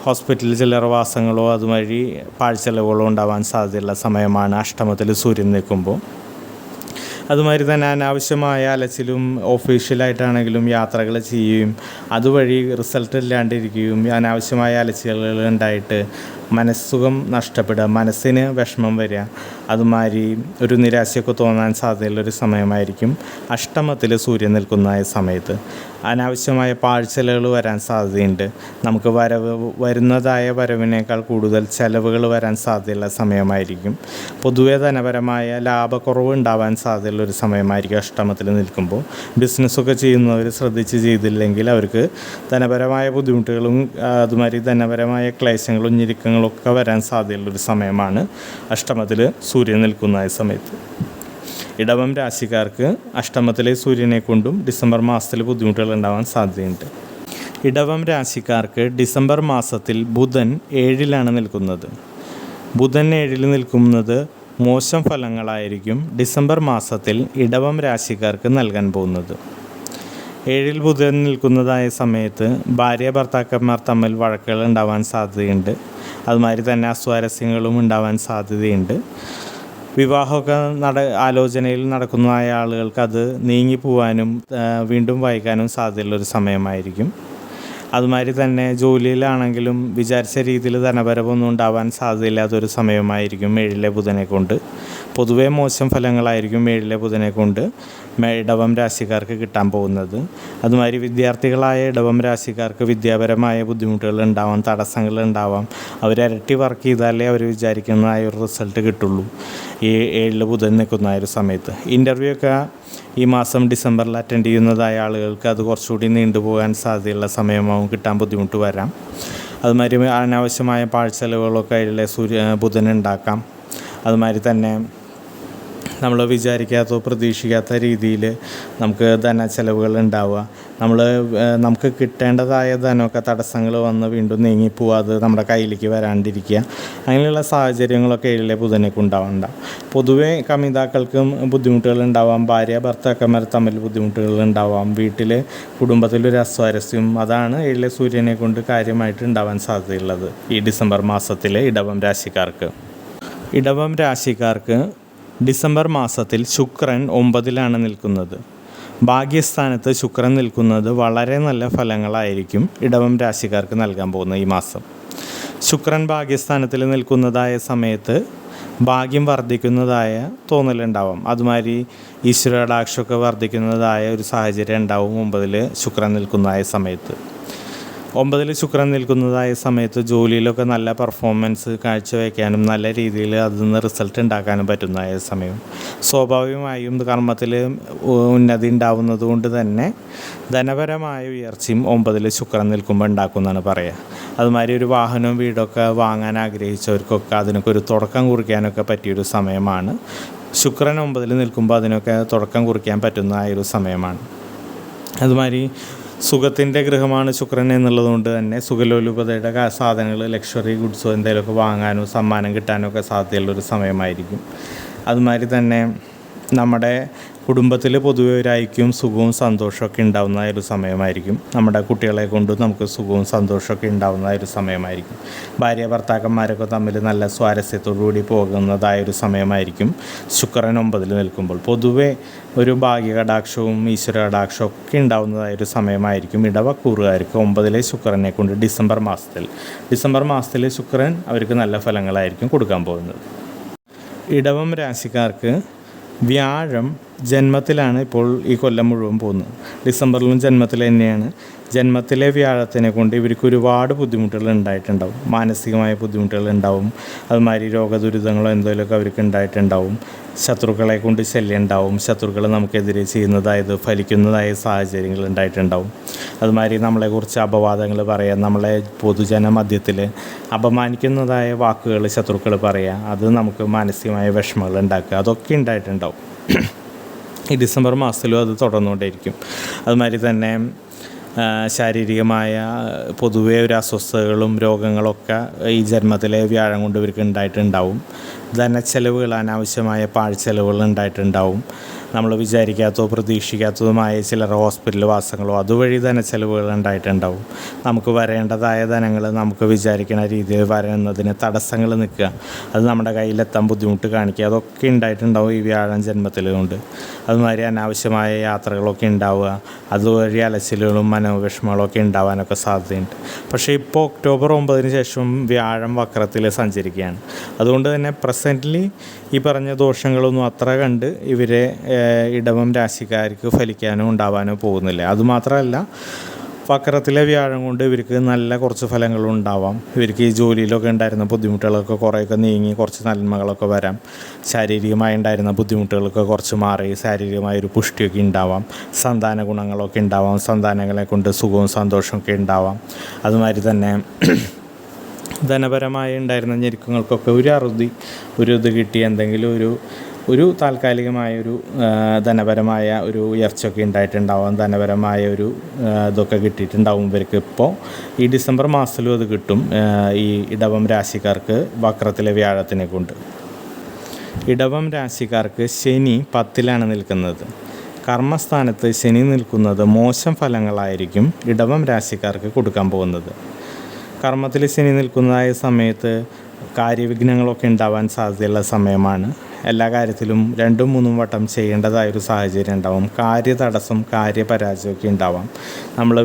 ഹോസ്പിറ്റലിൽ ചില്ലറ വാസങ്ങളോ അതുവഴി പാഴ്ചെലവുകളോ ഉണ്ടാവാൻ സാധ്യതയുള്ള സമയമാണ് അഷ്ടമത്തിൽ സൂര്യൻ നിൽക്കുമ്പോൾ. അതുമാതിരി തന്നെ അനാവശ്യമായ അലച്ചിലും ഒഫീഷ്യലായിട്ടാണെങ്കിലും യാത്രകൾ ചെയ്യുകയും അതുവഴി റിസൾട്ട് ഇല്ലാണ്ടിരിക്കുകയും അനാവശ്യമായ അലച്ചിലുകൾ ഉണ്ടായിട്ട് മനസ്സുഖം നഷ്ടപ്പെടുക, മനസ്സിന് വിഷമം വരിക, അതുമാതിരി ഒരു നിരാശയൊക്കെ തോന്നാൻ സാധ്യതയുള്ളൊരു സമയമായിരിക്കും അഷ്ടമത്തിൽ സൂര്യൻ നിൽക്കുന്ന സമയത്ത്. അനാവശ്യമായ പാഴ്ചെലവുകൾ വരാൻ സാധ്യതയുണ്ട്. നമുക്ക് വരുന്നതായ വരവിനേക്കാൾ കൂടുതൽ ചിലവുകൾ വരാൻ സാധ്യതയുള്ള സമയമായിരിക്കും. പൊതുവെ ധനപരമായ ലാഭക്കുറവ് ഉണ്ടാവാൻ സാധ്യതയുള്ളൊരു സമയമായിരിക്കും അഷ്ടമത്തിൽ നിൽക്കുമ്പോൾ. ബിസിനസ്സൊക്കെ ചെയ്യുന്നവർ ശ്രദ്ധിച്ച് ചെയ്തില്ലെങ്കിൽ അവർക്ക് ധനപരമായ ബുദ്ധിമുട്ടുകളും അതുമാതിരി ധനപരമായ ക്ലേശങ്ങളും ഞെരുക്കങ്ങളൊക്കെ വരാൻ സാധ്യതയുള്ളൊരു സമയമാണ് അഷ്ടമത്തിൽ സൂര്യൻ നിൽക്കുന്ന സമയത്ത്. ഇടവം രാശിക്കാർക്ക് അഷ്ടമത്തിലെ സൂര്യനെ കൊണ്ടും ഡിസംബർ മാസത്തിൽ ബുദ്ധിമുട്ടുകൾ ഉണ്ടാവാൻ സാധ്യതയുണ്ട്. ഇടവം രാശിക്കാർക്ക് ഡിസംബർ മാസത്തിൽ ബുധൻ 7-ലാണ് നിൽക്കുന്നത്. ബുധൻ 7-ൽ നിൽക്കുന്നത് മോശം ഫലങ്ങളായിരിക്കും ഡിസംബർ മാസത്തിൽ ഇടവം രാശിക്കാർക്ക് നൽകാൻ പോകുന്നത്. 7-ൽ ബുധൻ നിൽക്കുന്നതായ സമയത്ത് ഭാര്യ ഭർത്താക്കന്മാർ തമ്മിൽ വഴക്കുകൾ ഉണ്ടാവാൻ സാധ്യതയുണ്ട്. അതുമാതിരി തന്നെ അസ്വാരസ്യങ്ങളും ഉണ്ടാവാൻ സാധ്യതയുണ്ട്. വിവാഹമൊക്കെ ആലോചനയിൽ നടക്കുന്നതായ ആളുകൾക്ക് അത് നീങ്ങിപ്പോവാനും വീണ്ടും വൈകാനും സാധ്യതയുള്ളൊരു സമയമായിരിക്കും. അതുമാതിരി തന്നെ ജോലിയിലാണെങ്കിലും വിചാരിച്ച രീതിയിൽ ധനപരമൊന്നും ഉണ്ടാവാൻ സാധ്യതയില്ലാത്തൊരു സമയമായിരിക്കും 7-ലെ ബുധനെ കൊണ്ട്. പൊതുവേ മോശം ഫലങ്ങളായിരിക്കും 7-ലെ ബുധനെ കൊണ്ട് ഇടവം രാശിക്കാർക്ക് കിട്ടാൻ പോകുന്നത്. അതുമാതിരി വിദ്യാർത്ഥികളായ ഇടവം രാശിക്കാർക്ക് വിദ്യാപരമായ ബുദ്ധിമുട്ടുകൾ ഉണ്ടാവാം, തടസ്സങ്ങൾ ഉണ്ടാവാം. അവർ ഇരട്ടി വർക്ക് ചെയ്താലേ അവർ വിചാരിക്കുന്നതായ ഒരു റിസൾട്ട് കിട്ടുള്ളൂ ഈ 7-ൽ ബുധൻ നിൽക്കുന്ന ഒരു സമയത്ത്. ഇൻ്റർവ്യൂ ഒക്കെ ഈ മാസം ഡിസംബറിൽ അറ്റൻഡ് ചെയ്യുന്നതായ ആളുകൾക്ക് അത് കുറച്ചുകൂടി നീണ്ടുപോകാൻ സാധ്യതയുള്ള സമയമാവും, കിട്ടാൻ ബുദ്ധിമുട്ട് വരാം. അതുമാതിരി അനാവശ്യമായ പാഴ്ചെലവുകളൊക്കെ അതിലെ ബുധൻ ഉണ്ടാക്കാം. അതുമാതിരി തന്നെ നമ്മൾ വിചാരിക്കാത്ത പ്രതീക്ഷിക്കാത്ത രീതിയിൽ നമുക്ക് ധനച്ചെലവുകൾ ഉണ്ടാവുക, നമുക്ക് കിട്ടേണ്ടതായ ധനമൊക്കെ തടസ്സങ്ങൾ വന്ന് വീണ്ടും നീങ്ങിപ്പോവാതെ നമ്മുടെ കയ്യിലേക്ക് വരാണ്ടിരിക്കുക, അങ്ങനെയുള്ള സാഹചര്യങ്ങളൊക്കെ 7-ലെ ബുധനൊക്കെ ഉണ്ടാവണ്ട. പൊതുവേ കമിതാക്കൾക്കും ബുദ്ധിമുട്ടുകൾ ഉണ്ടാവാം, ഭാര്യ ഭർത്താക്കന്മാർ തമ്മിൽ ബുദ്ധിമുട്ടുകൾ ഉണ്ടാവാം, വീട്ടിൽ കുടുംബത്തിലൊരു അസ്വാരസ്യം, അതാണ് 7-ലെ സൂര്യനെ കൊണ്ട് കാര്യമായിട്ട് ഉണ്ടാവാൻ സാധ്യതയുള്ളത് ഈ ഡിസംബർ മാസത്തിലെ ഇടവം രാശിക്കാർക്ക്. ഇടവം രാശിക്കാർക്ക് ഡിസംബർ മാസത്തിൽ ശുക്രൻ 9-ലാണ് നിൽക്കുന്നത്. ഭാഗ്യസ്ഥാനത്ത് ശുക്രൻ നിൽക്കുന്നത് വളരെ നല്ല ഫലങ്ങളായിരിക്കും ഇടവം രാശിക്കാർക്ക് നൽകാൻ പോകുന്ന ഈ മാസം. ശുക്രൻ ഭാഗ്യസ്ഥാനത്തിൽ നിൽക്കുന്നതായ സമയത്ത് ഭാഗ്യം വർദ്ധിക്കുന്നതായ തോന്നലുണ്ടാവും. അതുമാതിരി ഈശ്വരകടാക്ഷമൊക്കെ വർദ്ധിക്കുന്നതായ ഒരു സാഹചര്യം ഉണ്ടാവും 9-ൽ ശുക്രൻ നിൽക്കുന്നതായ സമയത്ത്. 9-ൽ ശുക്രൻ നിൽക്കുന്നതായ സമയത്ത് ജോലിയിലൊക്കെ നല്ല പെർഫോമൻസ് കാഴ്ചവെക്കാനും നല്ല രീതിയിൽ അതിൽ നിന്ന് റിസൾട്ട് ഉണ്ടാക്കാനും പറ്റുന്നതായ സമയം. സ്വാഭാവികമായും കർമ്മത്തിൽ ഉന്നതി ഉണ്ടാവുന്നത് കൊണ്ട് തന്നെ ധനപരമായ ഉയർച്ചയും 9-ൽ ശുക്രൻ നിൽക്കുമ്പോൾ ഉണ്ടാക്കുമെന്നാണ് പറയുക. അതുമാതിരി ഒരു വാഹനവും വീടൊക്കെ വാങ്ങാൻ ആഗ്രഹിച്ചവർക്കൊക്കെ അതിനൊക്കെ ഒരു തുടക്കം കുറിക്കാനൊക്കെ പറ്റിയൊരു സമയമാണ്. ശുക്രൻ 9-ൽ നിൽക്കുമ്പോൾ അതിനൊക്കെ തുടക്കം കുറിക്കാൻ പറ്റുന്ന ഒരു സമയമാണ്. അതുമാതിരി സുഖത്തിൻ്റെ ഗൃഹമാണ് ശുക്രൻ എന്നുള്ളതുകൊണ്ട് തന്നെ സുഖലോലുപതയുടെ സാധനങ്ങൾ, ലക്ഷറി ഗുഡ്സോ എന്തെങ്കിലുമൊക്കെ വാങ്ങാനോ സമ്മാനം കിട്ടാനോ ഒക്കെ സാധ്യതയുള്ളൊരു സമയമായിരിക്കും. അതുമാതിരി തന്നെ നമ്മുടെ കുടുംബത്തിൽ പൊതുവെ ഒരു ഐക്യവും സുഖവും സന്തോഷമൊക്കെ ഉണ്ടാകുന്ന ഒരു സമയമായിരിക്കും. നമ്മുടെ കുട്ടികളെ കൊണ്ട് നമുക്ക് സുഖവും സന്തോഷമൊക്കെ ഉണ്ടാകുന്ന ഒരു സമയമായിരിക്കും. ഭാര്യ ഭർത്താക്കന്മാരൊക്കെ തമ്മിൽ നല്ല സ്വാരസ്യത്തോടുകൂടി പോകുന്നതായൊരു സമയമായിരിക്കും ശുക്രൻ 9-ൽ നിൽക്കുമ്പോൾ. പൊതുവെ ഒരു ഭാഗ്യകടാക്ഷവും ഈശ്വര കടാക്ഷവും ഒക്കെ ഉണ്ടാകുന്നതായൊരു സമയമായിരിക്കും ഇടവക്കൂറുകാർക്ക് 9-ലെ ശുക്രനെ കൊണ്ട് ഡിസംബർ മാസത്തിൽ ശുക്രൻ അവർക്ക് നല്ല ഫലങ്ങളായിരിക്കും കൊടുക്കാൻ പോകുന്നത്. ഇടവം രാശിക്കാർക്ക് വ്യാഴം ജന്മത്തിലാണ് ഇപ്പോൾ ഈ കൊല്ലം മുഴുവൻ പോകുന്നത്. ഡിസംബറിലും ജന്മത്തിൽ തന്നെയാണ്. ജന്മത്തിലെ വ്യാഴത്തിനെ കൊണ്ട് ഇവർക്ക് ഒരുപാട് ബുദ്ധിമുട്ടുകൾ ഉണ്ടായിട്ടുണ്ടാവും. മാനസികമായ ബുദ്ധിമുട്ടുകൾ ഉണ്ടാവും. അതുമാതിരി രോഗദുരിതങ്ങളോ എന്തെങ്കിലുമൊക്കെ അവർക്ക് ഉണ്ടായിട്ടുണ്ടാവും. ശത്രുക്കളെ കൊണ്ട് ശല്യം ഉണ്ടാവും. ശത്രുക്കൾ നമുക്കെതിരെ ചെയ്യുന്നതായത് ഫലിക്കുന്നതായ സാഹചര്യങ്ങൾ ഉണ്ടായിട്ടുണ്ടാവും. അതുമാതിരി നമ്മളെക്കുറിച്ച് അപവാദങ്ങൾ പറയുക, നമ്മളെ പൊതുജന മധ്യത്തിൽ അപമാനിക്കുന്നതായ വാക്കുകൾ ശത്രുക്കൾ പറയുക, അത് നമുക്ക് മാനസികമായ വിഷമങ്ങൾ ഉണ്ടാക്കുക, അതൊക്കെ ഉണ്ടായിട്ടുണ്ടാവും. ഈ ഡിസംബർ മാസത്തിലും അത് തുടർന്നുകൊണ്ടേയിരിക്കും. അതുമാതിരി തന്നെ ശാരീരികമായ പൊതുവേ ഒരു അസ്വസ്ഥതകളും രോഗങ്ങളൊക്കെ ഈ ജന്മത്തിലെ വ്യാഴം കൊണ്ട് ഇവർക്ക് ഉണ്ടായിട്ടുണ്ടാവും. ധനച്ചെലവുകൾ, അനാവശ്യമായ പാഴ്ചെലവുകൾ ഉണ്ടായിട്ടുണ്ടാവും. നമ്മൾ വിചാരിക്കാത്തതോ പ്രതീക്ഷിക്കാത്തതുമായ ചിലർ ഹോസ്പിറ്റൽ വാസങ്ങളോ അതുവഴി ധനച്ചെലവുകൾ ഉണ്ടായിട്ടുണ്ടാവും. നമുക്ക് വരേണ്ടതായ ധനങ്ങൾ നമുക്ക് വിചാരിക്കുന്ന രീതിയിൽ വരുന്നതിന് തടസ്സങ്ങൾ നിൽക്കുക, അത് നമ്മുടെ കയ്യിലെത്താൻ ബുദ്ധിമുട്ട് കാണിക്കുക, അതൊക്കെ ഉണ്ടായിട്ടുണ്ടാവും ഈ വ്യാഴം ജന്മത്തിൽ കൊണ്ട്. അതുമാതിരി അനാവശ്യമായ യാത്രകളൊക്കെ ഉണ്ടാവുക, അതുവഴി അലച്ചിലുകളും മനോവിഷമങ്ങളൊക്കെ ഉണ്ടാവാനൊക്കെ സാധ്യതയുണ്ട്. പക്ഷേ ഇപ്പോൾ ഒക്ടോബർ 9 ശേഷം വ്യാഴം വക്രത്തിൽ സഞ്ചരിക്കുകയാണ്. അതുകൊണ്ട് തന്നെ പ്രസൻ്റ്ലി ഈ പറഞ്ഞ ദോഷങ്ങളൊന്നും അത്ര കണ്ട് ഇവരെ ഇടവം രാശിക്കാർക്ക് ഫലിക്കാനോ ഉണ്ടാവാനോ പോകുന്നില്ല. അതുമാത്രമല്ല, വക്രത്തിലെ വ്യാഴം കൊണ്ട് ഇവർക്ക് നല്ല കുറച്ച് ഫലങ്ങളും ഉണ്ടാവാം. ഇവർക്ക് ഈ ജോലിയിലൊക്കെ ഉണ്ടായിരുന്ന ബുദ്ധിമുട്ടുകളൊക്കെ കുറേയൊക്കെ നീങ്ങി കുറച്ച് നന്മകളൊക്കെ വരാം. ശാരീരികമായി ഉണ്ടായിരുന്ന ബുദ്ധിമുട്ടുകളൊക്കെ കുറച്ച് മാറി ശാരീരികമായൊരു പുഷ്ടിയൊക്കെ ഉണ്ടാവാം. സന്താന ഗുണങ്ങളൊക്കെ ഉണ്ടാവാം. സന്താനങ്ങളെ കൊണ്ട് സുഖവും സന്തോഷമൊക്കെ ഉണ്ടാവാം. അതുമാതിരി തന്നെ ധനപരമായി ഉണ്ടായിരുന്ന ഞെരുക്കങ്ങൾക്കൊക്കെ ഒരു ഇത് കിട്ടി എന്തെങ്കിലും ഒരു താൽക്കാലികമായൊരു ധനപരമായ ഒരു ഉയർച്ചയൊക്കെ ഉണ്ടായിട്ടുണ്ടാവാം. ധനപരമായ ഒരു ഇതൊക്കെ കിട്ടിയിട്ടുണ്ടാവും ഇവർക്ക്. ഇപ്പോൾ ഈ ഡിസംബർ മാസത്തിലും അത് കിട്ടും ഈ ഇടവം രാശിക്കാർക്ക് വക്രത്തിലെ വ്യാഴത്തിനെ കൊണ്ട്. ഇടവം രാശിക്കാർക്ക് ശനി 10ലാണ് നിൽക്കുന്നത്. കർമ്മസ്ഥാനത്ത് ശനി നിൽക്കുന്നത് മോശം ഫലങ്ങളായിരിക്കും ഇടവം രാശിക്കാർക്ക് കൊടുക്കാൻ പോകുന്നത്. കർമ്മത്തിൽ ശനി നിൽക്കുന്നതായ സമയത്ത് കാര്യവിഘ്നങ്ങളൊക്കെ ഉണ്ടാവാൻ സാധ്യതയുള്ള സമയമാണ്. എല്ലാ കാര്യത്തിലും 2-3 വട്ടം ചെയ്യേണ്ടതായൊരു സാഹചര്യം ഉണ്ടാവും. കാര്യതടസ്സം, കാര്യപരാജയമൊക്കെ ഉണ്ടാവാം. നമ്മൾ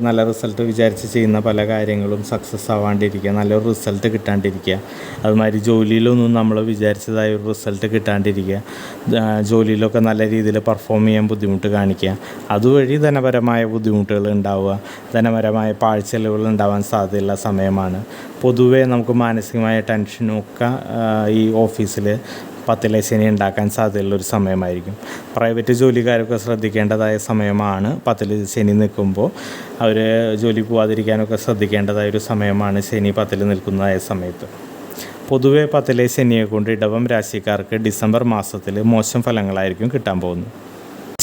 നല്ല റിസൾട്ട് വിചാരിച്ച് ചെയ്യുന്ന പല കാര്യങ്ങളും സക്സസ് ആവാണ്ടിരിക്കുക, നല്ലൊരു റിസൾട്ട് കിട്ടാണ്ടിരിക്കുക. അതുമാതിരി ജോലിയിലൊന്നും നമ്മൾ വിചാരിച്ചതായ ഒരു റിസൾട്ട് കിട്ടാണ്ടിരിക്കുക, ജോലിയിലൊക്കെ നല്ല രീതിയിൽ പെർഫോം ചെയ്യാൻ ബുദ്ധിമുട്ട് കാണിക്കുക. അതുവഴി ധനപരമായ ബുദ്ധിമുട്ടുകൾ ഉണ്ടാവുക, ധനപരമായ പാഴ്ചെലവുകൾ ഉണ്ടാവാൻ സാധ്യതയുള്ള സമയമാണ്. പൊതുവേ നമുക്ക് മാനസികമായ ടെൻഷനും ഒക്കെ ഈ ഓഫീസിൽ 10ലെ ശനി ഉണ്ടാക്കാൻ സാധ്യതയുള്ളൊരു സമയമായിരിക്കും. പ്രൈവറ്റ് ജോലിക്കാരൊക്കെ ശ്രദ്ധിക്കേണ്ടതായ സമയമാണ്. 10ൽ ശനി നിൽക്കുമ്പോൾ അവർ ജോലി പോകാതിരിക്കാനൊക്കെ ശ്രദ്ധിക്കേണ്ടതായൊരു സമയമാണ് ശനി 10ൽ നിൽക്കുന്നതായ സമയത്ത്. പൊതുവേ 10ലെ ശനിയെ കൊണ്ട് ഇടവം രാശിക്കാർക്ക് ഡിസംബർ മാസത്തിൽ മോശം ഫലങ്ങളായിരിക്കും കിട്ടാൻ പോകുന്നത്.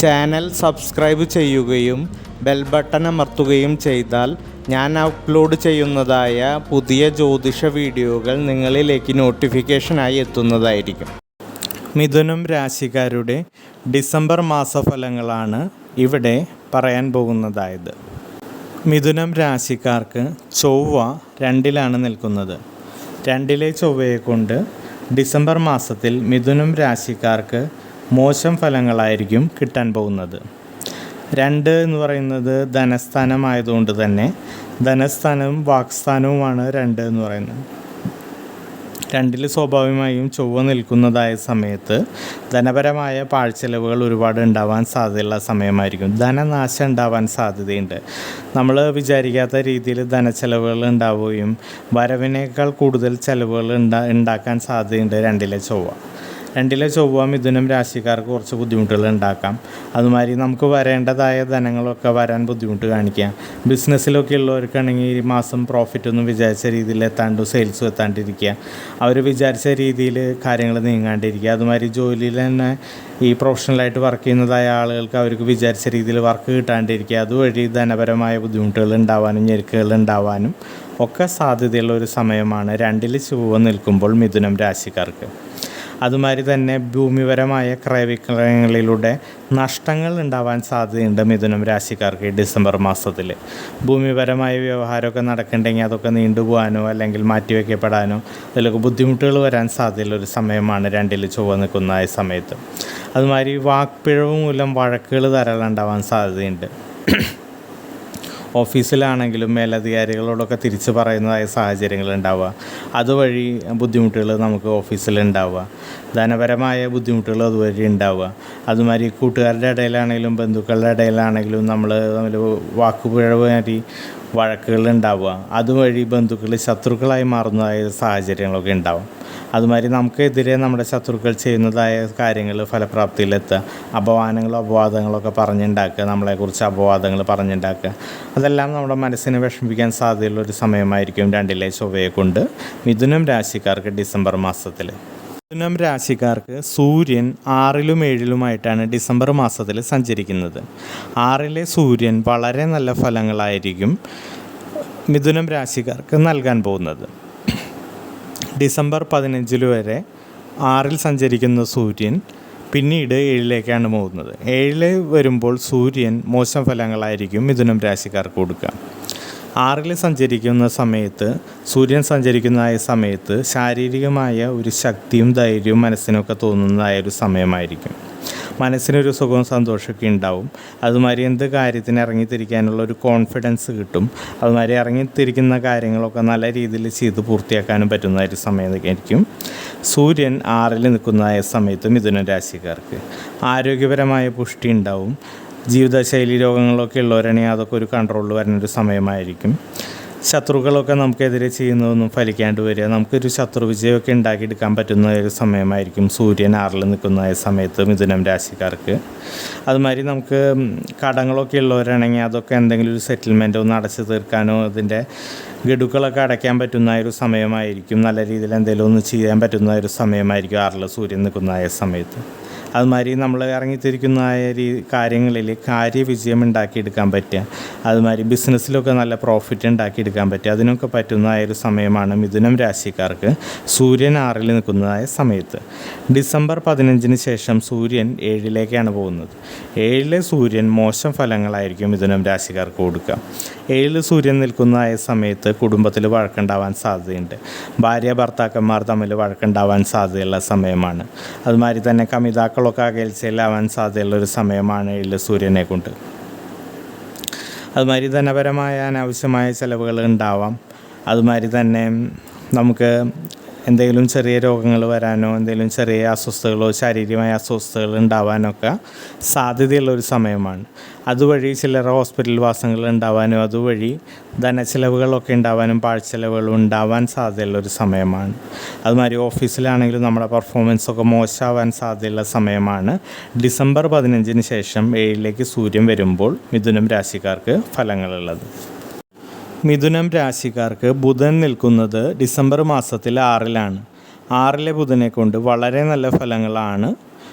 ചാനൽ സബ്സ്ക്രൈബ് ചെയ്യുകയും ബെൽ ബട്ടൺ അമർത്തുകയും ചെയ്താൽ ഞാൻ അപ്ലോഡ് ചെയ്യുന്നതായ പുതിയ ജ്യോതിഷ വീഡിയോകൾ നിങ്ങളിലേക്ക് നോട്ടിഫിക്കേഷനായി എത്തുന്നതായിരിക്കും. മിഥുനം രാശിക്കാരുടെ ഡിസംബർ മാസഫലങ്ങളാണ് ഇവിടെ പറയാൻ പോകുന്നതായത്. മിഥുനം രാശിക്കാർക്ക് ചൊവ്വ 2ലാണ് നിൽക്കുന്നത്. 2ലെ ചൊവ്വയെ കൊണ്ട് ഡിസംബർ മാസത്തിൽ മിഥുനം രാശിക്കാർക്ക് മോശം ഫലങ്ങളായിരിക്കും കിട്ടാൻ പോകുന്നത്. 2 എന്ന് പറയുന്നത് ധനസ്ഥാനമായതുകൊണ്ട് തന്നെ ധനസ്ഥാനവും വാക്സ്ഥാനവുമാണ് 2 എന്ന് പറയുന്നത്. 2ൽ സ്വാഭാവികമായും ചൊവ്വ നിൽക്കുന്നതായ സമയത്ത് ധനപരമായ പാഴ്ചെലവുകൾ ഒരുപാട് ഉണ്ടാവാൻ സാധ്യതയുള്ള സമയമായിരിക്കും. ധനനാശം ഉണ്ടാവാൻ സാധ്യതയുണ്ട്. നമ്മൾ വിചാരിക്കാത്ത രീതിയിൽ ധനച്ചെലവുകൾ ഉണ്ടാവുകയും വരവിനേക്കാൾ കൂടുതൽ ചെലവുകൾ ഉണ്ടാക്കാൻ സാധ്യതയുണ്ട് 2ലെ ചൊവ്വ. 2ലെ ചൊവ്വ മിഥുനം രാശിക്കാർക്ക് കുറച്ച് ബുദ്ധിമുട്ടുകൾ ഉണ്ടാക്കാം. അതുമാതിരി നമുക്ക് വരേണ്ടതായ ധനങ്ങളൊക്കെ വരാൻ ബുദ്ധിമുട്ട് കാണിക്കാം. ബിസിനസ്സിലൊക്കെ ഉള്ളവർക്കാണെങ്കിൽ ഈ മാസം പ്രോഫിറ്റൊന്നും വിചാരിച്ച രീതിയിൽ സെയിൽസും എത്താണ്ടിരിക്കുക, അവർ വിചാരിച്ച രീതിയിൽ കാര്യങ്ങൾ നീങ്ങാണ്ടിരിക്കുക. അതുമാതിരി ജോലിയിൽ തന്നെ ഈ പ്രൊഫഷണലായിട്ട് വർക്ക് ചെയ്യുന്നതായ ആളുകൾക്ക് അവർക്ക് വിചാരിച്ച രീതിയിൽ വർക്ക് കിട്ടാണ്ടിരിക്കുക, അതുവഴി ധനപരമായ ബുദ്ധിമുട്ടുകൾ ഉണ്ടാവാനും ഞെരുക്കുകൾ ഉണ്ടാവാനും ഒക്കെ സാധ്യതയുള്ള ഒരു സമയമാണ് 2ൽ ചൊവ്വ നിൽക്കുമ്പോൾ മിഥുനം രാശിക്കാർക്ക്. അതുമാതിരി തന്നെ ഭൂമിപരമായ ക്രയവിക്രയങ്ങളിലൂടെ നഷ്ടങ്ങൾ ഉണ്ടാവാൻ സാധ്യതയുണ്ട് മിഥുനം രാശിക്കാർക്ക് ഈ ഡിസംബർ മാസത്തിൽ. ഭൂമിപരമായ വ്യവഹാരമൊക്കെ നടക്കുന്നുണ്ടെങ്കിൽ അതൊക്കെ നീണ്ടുപോകാനോ അല്ലെങ്കിൽ മാറ്റിവെക്കപ്പെടാനോ അതിലൊക്കെ ബുദ്ധിമുട്ടുകൾ വരാൻ സാധ്യതയുള്ളൊരു സമയമാണ് 2ൽ ചൊവ്വ നിൽക്കുന്ന ഈ സമയത്ത്. അതുമാതിരി വാക്പിഴവ് മൂലം വഴക്കുകൾ ധാരാളം ഉണ്ടാവാൻ സാധ്യതയുണ്ട്. ഓഫീസിലാണെങ്കിലും മേലധികാരികളോടൊക്കെ തിരിച്ച് പറയുന്നതായ സാഹചര്യങ്ങൾ ഉണ്ടാവുക, അതുവഴി ബുദ്ധിമുട്ടുകൾ നമുക്ക് ഓഫീസിലുണ്ടാവുക, ധനപരമായ ബുദ്ധിമുട്ടുകൾ അതുവഴി ഉണ്ടാവുക. അതുമാതിരി കൂട്ടുകാരുടെ ഇടയിലാണെങ്കിലും ബന്ധുക്കളുടെ ഇടയിലാണെങ്കിലും നമ്മൾ തമ്മിൽ വാക്കുപിഴവ് മാറ്റി വഴക്കുകൾ ഉണ്ടാവുക, അതുവഴി ബന്ധുക്കൾ ശത്രുക്കളായി മാറുന്നതായ സാഹചര്യങ്ങളൊക്കെ ഉണ്ടാവും. അതുമാതിരി നമുക്കെതിരെ നമ്മുടെ ശത്രുക്കൾ ചെയ്യുന്നതായ കാര്യങ്ങൾ ഫലപ്രാപ്തിയിലെത്തുക, അപവാദങ്ങളൊക്കെ പറഞ്ഞുണ്ടാക്കുക, നമ്മളെക്കുറിച്ച് അപവാദങ്ങൾ പറഞ്ഞുണ്ടാക്കുക, അതെല്ലാം നമ്മുടെ മനസ്സിനെ വിഷമിപ്പിക്കാൻ സാധ്യതയുള്ളൊരു സമയമായിരിക്കും 2ലെ ചൊവ്വയെ കൊണ്ട് മിഥുനം രാശിക്കാർക്ക് ഡിസംബർ മാസത്തിൽ. മിഥുനം രാശിക്കാർക്ക് സൂര്യൻ 6ലും 7ലുമായിട്ടാണ് ഡിസംബർ മാസത്തിൽ സഞ്ചരിക്കുന്നത്. 6ലെ സൂര്യൻ വളരെ നല്ല ഫലങ്ങളായിരിക്കും മിഥുനം രാശിക്കാർക്ക് നൽകാൻ പോകുന്നത്. ഡിസംബർ 15 വരെ 6 സഞ്ചരിക്കുന്ന സൂര്യൻ പിന്നീട് 7 പോകുന്നത്. 7 വരുമ്പോൾ സൂര്യൻ മോശം ഫലങ്ങളായിരിക്കും മിഥുനം രാശിക്കാർക്ക് കൊടുക്കുക. 6 സഞ്ചരിക്കുന്ന സമയത്ത് സൂര്യൻ സഞ്ചരിക്കുന്നതായ സമയത്ത് ശാരീരികമായ ഒരു ശക്തിയും ധൈര്യവും മനസ്സിനൊക്കെ തോന്നുന്നതായ ഒരു സമയമായിരിക്കും. മനസ്സിനൊരു സുഖവും സന്തോഷമൊക്കെ ഉണ്ടാവും. അതുമാതിരി എന്ത് കാര്യത്തിന് ഇറങ്ങിത്തിരിക്കാനുള്ള ഒരു കോൺഫിഡൻസ് കിട്ടും. അതുമാതിരി ഇറങ്ങിത്തിരിക്കുന്ന കാര്യങ്ങളൊക്കെ നല്ല രീതിയിൽ ചെയ്ത് പൂർത്തിയാക്കാനും പറ്റുന്ന ഒരു സമയമായിരിക്കും സൂര്യൻ 6 നിൽക്കുന്നതായ സമയത്ത് മിഥുന രാശിക്കാർക്ക്. ആരോഗ്യപരമായ പുഷ്ടി ഉണ്ടാവും. ജീവിതശൈലി രോഗങ്ങളൊക്കെ ഉള്ളവരാണെങ്കിൽ അതൊക്കെ ഒരു കൺട്രോളിൽ വരുന്നൊരു സമയമായിരിക്കും. ശത്രുക്കളൊക്കെ നമുക്കെതിരെ ചെയ്യുന്നതൊന്നും ഫലിക്കാണ്ട് വരിക, നമുക്കൊരു ശത്രു വിജയമൊക്കെ ഉണ്ടാക്കിയെടുക്കാൻ പറ്റുന്ന ഒരു സമയമായിരിക്കും സൂര്യൻ 6 നിൽക്കുന്ന സമയത്ത് മിഥുനം രാശിക്കാർക്ക്. അതുമാതിരി നമുക്ക് കടങ്ങളൊക്കെ ഉള്ളവരാണെങ്കിൽ അതൊക്കെ എന്തെങ്കിലും ഒരു സെറ്റിൽമെൻറ്റോ ഒന്ന് അടച്ചു തീർക്കാനോ അതിൻ്റെ ഗഡുക്കളൊക്കെ അടയ്ക്കാൻ പറ്റുന്ന ഒരു സമയമായിരിക്കും. നല്ല രീതിയിൽ എന്തെങ്കിലും ഒന്ന് ചെയ്യാൻ പറ്റുന്ന ഒരു സമയമായിരിക്കും 6 സൂര്യൻ നിൽക്കുന്ന സമയത്ത്. അതുമാതിരി നമ്മൾ ഇറങ്ങിത്തിരിക്കുന്ന കാര്യങ്ങളിൽ കാര്യവിജയം ഉണ്ടാക്കിയെടുക്കാൻ പറ്റുക, അതുമാതിരി ബിസിനസ്സിലൊക്കെ നല്ല പ്രോഫിറ്റ് ഉണ്ടാക്കിയെടുക്കാൻ പറ്റുക, അതിനൊക്കെ പറ്റുന്നതായ ഒരു സമയമാണ് മിഥുനം രാശിക്കാർക്ക് സൂര്യൻ 6 നിൽക്കുന്നതായ സമയത്ത്. ഡിസംബർ 15 ശേഷം സൂര്യൻ 7 പോകുന്നത്. 7 സൂര്യൻ മോശം ഫലങ്ങളായിരിക്കും മിഥുനം രാശിക്കാർക്ക് കൊടുക്കുക. 7 സൂര്യൻ നിൽക്കുന്നതായ സമയത്ത് കുടുംബത്തിൽ വഴക്കുണ്ടാവാൻ സാധ്യതയുണ്ട്. ഭാര്യ ഭർത്താക്കന്മാർ തമ്മിൽ വഴക്കുണ്ടാവാൻ സാധ്യതയുള്ള സമയമാണ്. അതുമാതിരി തന്നെ കമിതാക്കളൊക്കെ അകൽച്ചയിലാവാൻ സാധ്യതയുള്ളൊരു സമയമാണ് 7 സൂര്യനെ കൊണ്ട്. അതുമാതിരി ധനപരമായ അനാവശ്യമായ ചിലവുകൾ ഉണ്ടാവാം. അതുമാതിരി തന്നെ നമുക്ക് എന്തെങ്കിലും ചെറിയ രോഗങ്ങൾ വരാനോ എന്തെങ്കിലും ചെറിയ അസ്വസ്ഥതകളോ ശാരീരികമായ അസ്വസ്ഥതകൾ ഉണ്ടാവാനൊക്കെ സാധ്യതയുള്ളൊരു സമയമാണ്. അതുവഴി ചിലർ ഹോസ്പിറ്റൽ വാസങ്ങൾ ഉണ്ടാവാനും അതുവഴി ധനച്ചിലവുകളൊക്കെ ഉണ്ടാവാനും പാഴ്ചിലവുകളും ഉണ്ടാവാൻ സാധ്യതയുള്ളൊരു സമയമാണ്. അതുമാതിരി ഓഫീസിലാണെങ്കിലും നമ്മുടെ പെർഫോമൻസൊക്കെ മോശമാവാൻ സാധ്യതയുള്ള സമയമാണ് ഡിസംബർ 15 ശേഷം 7 സൂര്യൻ വരുമ്പോൾ മിഥുനം രാശിക്കാർക്ക് ഫലങ്ങളുള്ളത്. മിഥുനം രാശിക്കാർക്ക് ബുധൻ നിൽക്കുന്നത് ഡിസംബർ മാസത്തിൽ 6 6 ബുധനെ കൊണ്ട് വളരെ നല്ല ഫലങ്ങളാണ്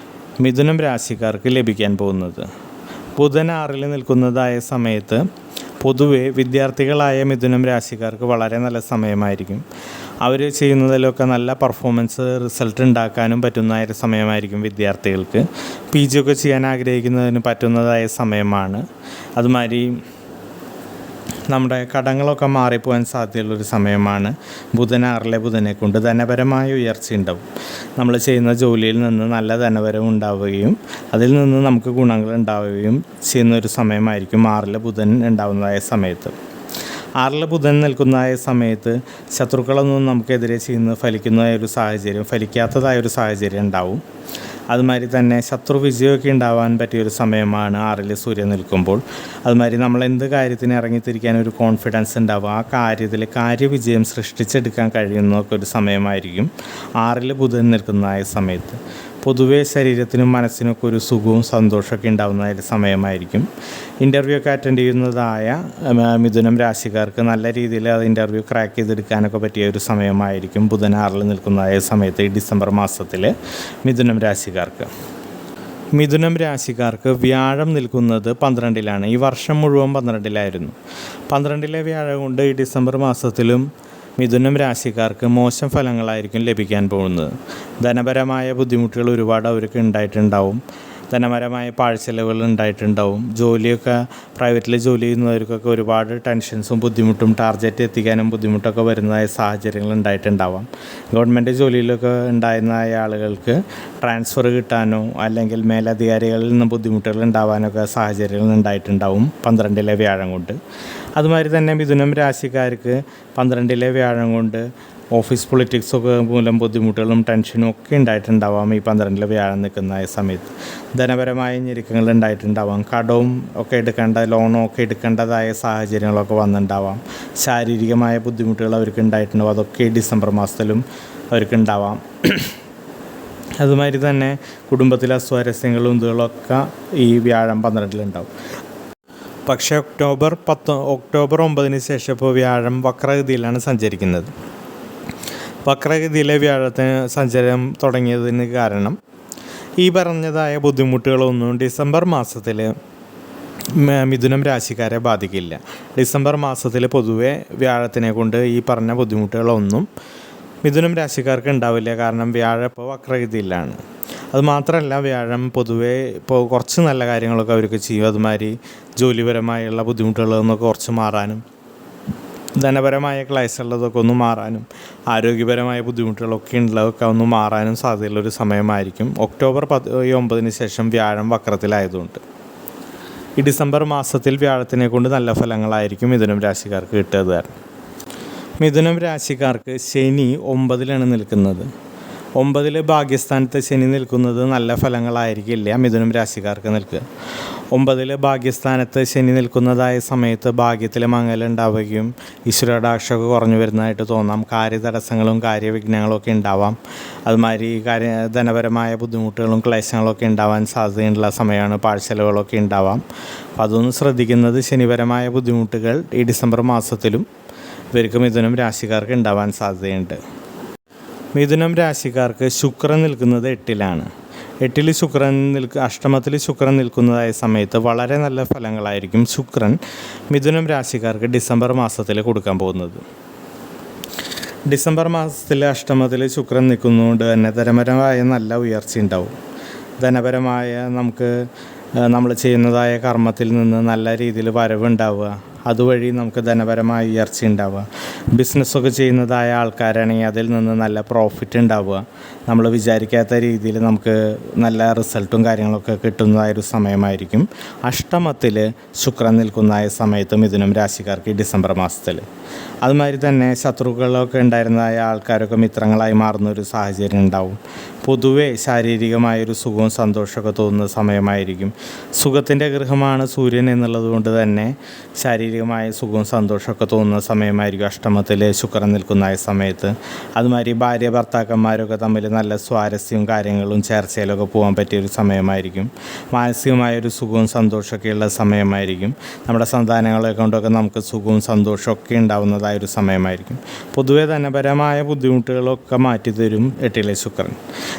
മിഥുനം രാശിക്കാർക്ക് ലഭിക്കാൻ പോകുന്നത്. ബുധൻ 6 നിൽക്കുന്നതായ സമയത്ത് പൊതുവെ വിദ്യാർത്ഥികളായ മിഥുനം രാശിക്കാർക്ക് വളരെ നല്ല സമയമായിരിക്കും. അവർ ചെയ്യുന്നതിലൊക്കെ നല്ല പെർഫോമൻസ് റിസൾട്ട് ഉണ്ടാക്കാനും പറ്റുന്നതായ സമയമായിരിക്കും. വിദ്യാർത്ഥികൾക്ക് PG ഒക്കെ ചെയ്യാൻ ആഗ്രഹിക്കുന്നതിന് പറ്റുന്നതായ സമയമാണ്. അതുമാതിരി നമ്മുടെ കടങ്ങളൊക്കെ മാറിപ്പോകാൻ സാധ്യതയുള്ളൊരു സമയമാണ്. ബുധൻ 6 ബുധനെ കൊണ്ട് ധനപരമായ ഉയർച്ച ഉണ്ടാവും. നമ്മൾ ചെയ്യുന്ന ജോലിയിൽ നിന്ന് നല്ല ധനപരം ഉണ്ടാവുകയും അതിൽ നിന്ന് നമുക്ക് ഗുണങ്ങൾ ഉണ്ടാവുകയും ചെയ്യുന്ന ഒരു സമയമായിരിക്കും 6 ബുധൻ ഉണ്ടാവുന്നതായ സമയത്ത്. 6 ബുധൻ നിൽക്കുന്നതായ സമയത്ത് ശത്രുക്കളൊന്നും നമുക്കെതിരെ ചെയ്യുന്ന ഫലിക്കാത്തതായൊരു സാഹചര്യം ഉണ്ടാവും. അതുമാതിരി തന്നെ ശത്രു വിജയമൊക്കെ ഉണ്ടാവാൻ പറ്റിയൊരു സമയമാണ് 6 സൂര്യൻ നിൽക്കുമ്പോൾ. അതുമാതിരി നമ്മൾ എന്ത് കാര്യത്തിന് ഇറങ്ങിത്തിരിക്കാൻ ഒരു കോൺഫിഡൻസ് ഉണ്ടാവും, ആ കാര്യത്തിൽ കാര്യവിജയം സൃഷ്ടിച്ചെടുക്കാൻ കഴിയുന്നതൊക്കെ ഒരു സമയമായിരിക്കും 6 ബുധൻ നിൽക്കുന്നതായ സമയത്ത്. പൊതുവേ ശരീരത്തിനും മനസ്സിനൊക്കെ ഒരു സുഖവും സന്തോഷമൊക്കെ ഉണ്ടാകുന്ന ഒരു സമയമായിരിക്കും. ഇൻ്റർവ്യൂ ഒക്കെ അറ്റൻഡ് ചെയ്യുന്നതായ മിഥുനം രാശിക്കാർക്ക് നല്ല രീതിയിൽ അത് ഇൻ്റർവ്യൂ ക്രാക്ക് ചെയ്തെടുക്കാനൊക്കെ പറ്റിയ ഒരു സമയമായിരിക്കും ബുധൻ 6 നിൽക്കുന്നതായ സമയത്ത് ഈ ഡിസംബർ മാസത്തിൽ മിഥുനം രാശിക്കാർക്ക്. മിഥുനം രാശിക്കാർക്ക് വ്യാഴം നിൽക്കുന്നത് 12 ഈ വർഷം മുഴുവൻ 12 12 വ്യാഴം കൊണ്ട് ഈ ഡിസംബർ മാസത്തിലും മിഥുനം രാശിക്കാർക്ക് മോശം ഫലങ്ങളായിരിക്കും ലഭിക്കാൻ പോകുന്നത്. ധനപരമായ ബുദ്ധിമുട്ടുകൾ ഒരുപാട് അവർക്ക് ഉണ്ടായിട്ടുണ്ടാവും. ധനപരമായ പാഴ്ചെലവുകൾ ഉണ്ടായിട്ടുണ്ടാവും. ജോലിയൊക്കെ പ്രൈവറ്റിൽ ജോലി ചെയ്യുന്നവർക്കൊക്കെ ഒരുപാട് ടെൻഷൻസും ബുദ്ധിമുട്ടും ടാർഗറ്റ് എത്തിക്കാനും ബുദ്ധിമുട്ടൊക്കെ വരുന്നതായ സാഹചര്യങ്ങൾ ഉണ്ടായിട്ടുണ്ടാവാം. ഗവൺമെൻറ് ജോലിയിലൊക്കെ ഉണ്ടായിരുന്നതായ ആളുകൾക്ക് ട്രാൻസ്ഫർ കിട്ടാനോ അല്ലെങ്കിൽ മേലധികാരികളിൽ നിന്ന് ബുദ്ധിമുട്ടുകൾ ഉണ്ടാവാനൊക്കെ സാഹചര്യങ്ങൾ ഉണ്ടായിട്ടുണ്ടാവും 12 വ്യാഴം കൊണ്ട്. അതുമാതിരി തന്നെ മിഥുനം രാശിക്കാർക്ക് 12 വ്യാഴം കൊണ്ട് ഓഫീസ് പൊളിറ്റിക്സൊക്കെ മൂലം ബുദ്ധിമുട്ടുകളും ടെൻഷനും ഒക്കെ ഉണ്ടായിട്ടുണ്ടാവാം ഈ 12 വ്യാഴം നിൽക്കുന്ന സമയത്ത്. ധനപരമായ ഞെരുക്കങ്ങൾ ഉണ്ടായിട്ടുണ്ടാവാം. കടവും ഒക്കെ ലോണും ഒക്കെ എടുക്കേണ്ടതായ സാഹചര്യങ്ങളൊക്കെ വന്നിട്ടുണ്ടാവാം. ശാരീരികമായ ബുദ്ധിമുട്ടുകൾ അവർക്ക് ഉണ്ടായിട്ടുണ്ടാവും. അതൊക്കെ ഡിസംബർ മാസത്തിലും അവർക്കുണ്ടാവാം. അതുമാതിരി തന്നെ കുടുംബത്തിലെ അസ്വാരസ്യങ്ങളും ഇതുകളൊക്കെ ഈ വ്യാഴം 12 ഉണ്ടാവും. പക്ഷേ ഒക്ടോബർ 9 ശേഷം ഇപ്പോൾ വ്യാഴം വക്രഗതിയിലാണ് സഞ്ചരിക്കുന്നത്. വക്രഗതിയിലെ വ്യാഴത്തിന് സഞ്ചാരം തുടങ്ങിയതിന് കാരണം ഈ പറഞ്ഞതായ ബുദ്ധിമുട്ടുകളൊന്നും ഡിസംബർ മാസത്തിൽ മിഥുനം രാശിക്കാരെ ബാധിക്കില്ല. ഡിസംബർ മാസത്തിൽ പൊതുവെ വ്യാഴത്തിനെ കൊണ്ട് ഈ പറഞ്ഞ ബുദ്ധിമുട്ടുകളൊന്നും മിഥുനം രാശിക്കാർക്ക് ഉണ്ടാവില്ല, കാരണം വ്യാഴം ഇപ്പോൾ വക്രഗതിയിലാണ്. അതുമാത്രമല്ല, വ്യാഴം പൊതുവേ ഇപ്പോൾ കുറച്ച് നല്ല കാര്യങ്ങളൊക്കെ അവർക്ക് ചെയ്യും. അതുമാതിരി ജോലിപരമായുള്ള ബുദ്ധിമുട്ടുകളിൽ നിന്നൊക്കെ കുറച്ച് മാറാനും, ധനപരമായ ക്ലേശമുള്ളതൊക്കെ ഒന്ന് മാറാനും, ആരോഗ്യപരമായ ബുദ്ധിമുട്ടുകളൊക്കെ ഉള്ളതൊക്കെ ഒന്ന് മാറാനും സാധ്യതയുള്ളൊരു സമയമായിരിക്കും ഒക്ടോബർ 9 ശേഷം വ്യാഴം വക്രത്തിലായതുകൊണ്ട്. ഈ ഡിസംബർ മാസത്തിൽ വ്യാഴത്തിനെ കൊണ്ട് നല്ല ഫലങ്ങളായിരിക്കും മിഥുനം രാശിക്കാർക്ക് കിട്ടുക. മിഥുനം രാശിക്കാർക്ക് ശനി 9-ലാണ് നിൽക്കുന്നത്. 9 ഭാഗ്യസ്ഥാനത്ത് ശനി നിൽക്കുന്നത് നല്ല ഫലങ്ങളായിരിക്കില്ല മിഥുനം രാശിക്കാർക്ക് നിൽക്കുക. 9 ഭാഗ്യസ്ഥാനത്ത് ശനി നിൽക്കുന്നതായ സമയത്ത് ഭാഗ്യത്തിൽ മങ്ങലുണ്ടാവുകയും ഈശ്വരകടാക്ഷമൊക്കെ കുറഞ്ഞു വരുന്നതായിട്ട് തോന്നാം. കാര്യതടസ്സങ്ങളും കാര്യവിഘ്നങ്ങളും ഒക്കെ ഉണ്ടാവാം. അതുമാതിരി ധനപരമായ ബുദ്ധിമുട്ടുകളും ക്ലേശങ്ങളൊക്കെ ഉണ്ടാവാൻ സാധ്യതയുള്ള സമയമാണ്. പാഴ്ചെലവുകളൊക്കെ ഉണ്ടാവാം. അപ്പോൾ അതൊന്ന് ശ്രദ്ധിക്കുന്നത്. ശനിപരമായ ബുദ്ധിമുട്ടുകൾ ഈ ഡിസംബർ മാസത്തിലും ഇവർക്ക് മിഥുനം രാശിക്കാർക്ക് ഉണ്ടാവാൻ സാധ്യതയുണ്ട്. മിഥുനം രാശിക്കാർക്ക് ശുക്രൻ നിൽക്കുന്നത് 8-ലാണ്. 8-ൽ ശുക്രൻ അഷ്ടമത്തിൽ ശുക്രൻ നിൽക്കുന്നതായ സമയത്ത് വളരെ നല്ല ഫലങ്ങളായിരിക്കും ശുക്രൻ മിഥുനം രാശിക്കാർക്ക് ഡിസംബർ മാസത്തിൽ കൊടുക്കാൻ പോകുന്നത്. ഡിസംബർ മാസത്തിൽ അഷ്ടമത്തിൽ ശുക്രൻ നിൽക്കുന്നതുകൊണ്ട് തന്നെ ധനപരമായ നല്ല ഉയർച്ച ഉണ്ടാവും. ധനപരമായ നമ്മൾ ചെയ്യുന്നതായ കർമ്മത്തിൽ നിന്ന് നല്ല രീതിയിൽ വരവുണ്ടാവുക, അതുവഴി നമുക്ക് ധനപരമായ ഉയർച്ച ഉണ്ടാവുക. ബിസിനസ്സൊക്കെ ചെയ്യുന്നതായ ആൾക്കാരാണെങ്കിൽ അതിൽ നിന്ന് നല്ല പ്രോഫിറ്റ് ഉണ്ടാവുക. നമ്മൾ വിചാരിക്കാത്ത രീതിയിൽ നമുക്ക് നല്ല റിസൾട്ടും കാര്യങ്ങളൊക്കെ കിട്ടുന്നതായൊരു സമയമായിരിക്കും അഷ്ടമത്തിൽ ശുക്രൻ നിൽക്കുന്നതായ സമയത്ത് മിഥുനം രാശിക്കാർക്ക് ഈ ഡിസംബർ മാസത്തിൽ. അതുമാതിരി തന്നെ ശത്രുക്കളൊക്കെ ഉണ്ടായിരുന്നതായ ആൾക്കാരൊക്കെ മിത്രങ്ങളായി മാറുന്നൊരു സാഹചര്യം ഉണ്ടാവും. പൊതുവേ ശാരീരികമായൊരു സുഖവും സന്തോഷമൊക്കെ തോന്നുന്ന സമയമായിരിക്കും. സുഖത്തിൻ്റെ ഗൃഹമാണ് സൂര്യൻ എന്നുള്ളത് കൊണ്ട് തന്നെ ശാരീരികമായ സുഖവും സന്തോഷമൊക്കെ തോന്നുന്ന സമയമായിരിക്കും അഷ്ടമത്തിൽ ശുക്രൻ നിൽക്കുന്ന സമയത്ത്. അതുമാതിരി ഭാര്യ ഭർത്താക്കന്മാരൊക്കെ തമ്മിൽ നല്ല സ്വാരസ്യവും കാര്യങ്ങളും ചേർച്ചയിലൊക്കെ പോകാൻ പറ്റിയൊരു സമയമായിരിക്കും. മാനസികമായൊരു സുഖവും സന്തോഷമൊക്കെയുള്ള സമയമായിരിക്കും. നമ്മുടെ സന്താനങ്ങളെ കൊണ്ടൊക്കെ നമുക്ക് സുഖവും സന്തോഷമൊക്കെ ഉണ്ടാവുന്നതായൊരു സമയമായിരിക്കും. പൊതുവേ ധനപരമായ ബുദ്ധിമുട്ടുകളൊക്കെ മാറ്റിത്തരും 8-ലെ ശുക്രൻ.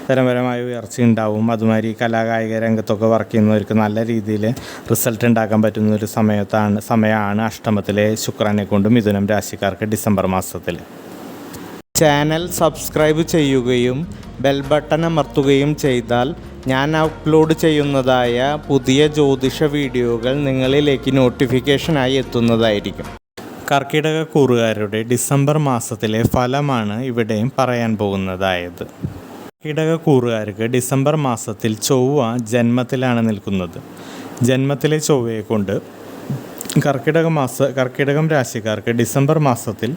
ധനപരമായ ഉയർച്ച ഉണ്ടാവും. അതുമാതിരി കലാകായിക രംഗത്തൊക്കെ വർക്ക് ചെയ്യുന്നവർക്ക് നല്ല രീതിയിൽ റിസൾട്ട് ഉണ്ടാക്കാൻ പറ്റുന്നൊരു സമയമാണ് അഷ്ടമത്തിലെ ശുക്രനെ കൊണ്ട് മിഥുനം രാശിക്കാർക്ക് ഡിസംബർ മാസത്തിൽ. ചാനൽ സബ്സ്ക്രൈബ് ചെയ്യുകയും ബെൽ ബട്ടൺ അമർത്തുകയും ചെയ്താൽ ഞാൻ അപ്ലോഡ് ചെയ്യുന്നതായ പുതിയ ജ്യോതിഷ വീഡിയോകൾ നിങ്ങളിലേക്ക് നോട്ടിഫിക്കേഷനായി എത്തുന്നതായിരിക്കും. കർക്കിടക കൂറുകാരുടെ ഡിസംബർ മാസത്തിലെ ഫലമാണ് ഇവിടെയും പറയാൻ പോകുന്നതായത്. കർക്കിടക കൂറുകാർക്ക് ഡിസംബർ മാസത്തിൽ ചൊവ്വ ജന്മത്തിലാണ് നിൽക്കുന്നത്. ജന്മത്തിലെ ചൊവ്വയെ കൊണ്ട് കർക്കിടകം രാശിക്കാർക്ക് ഡിസംബർ മാസത്തിൽ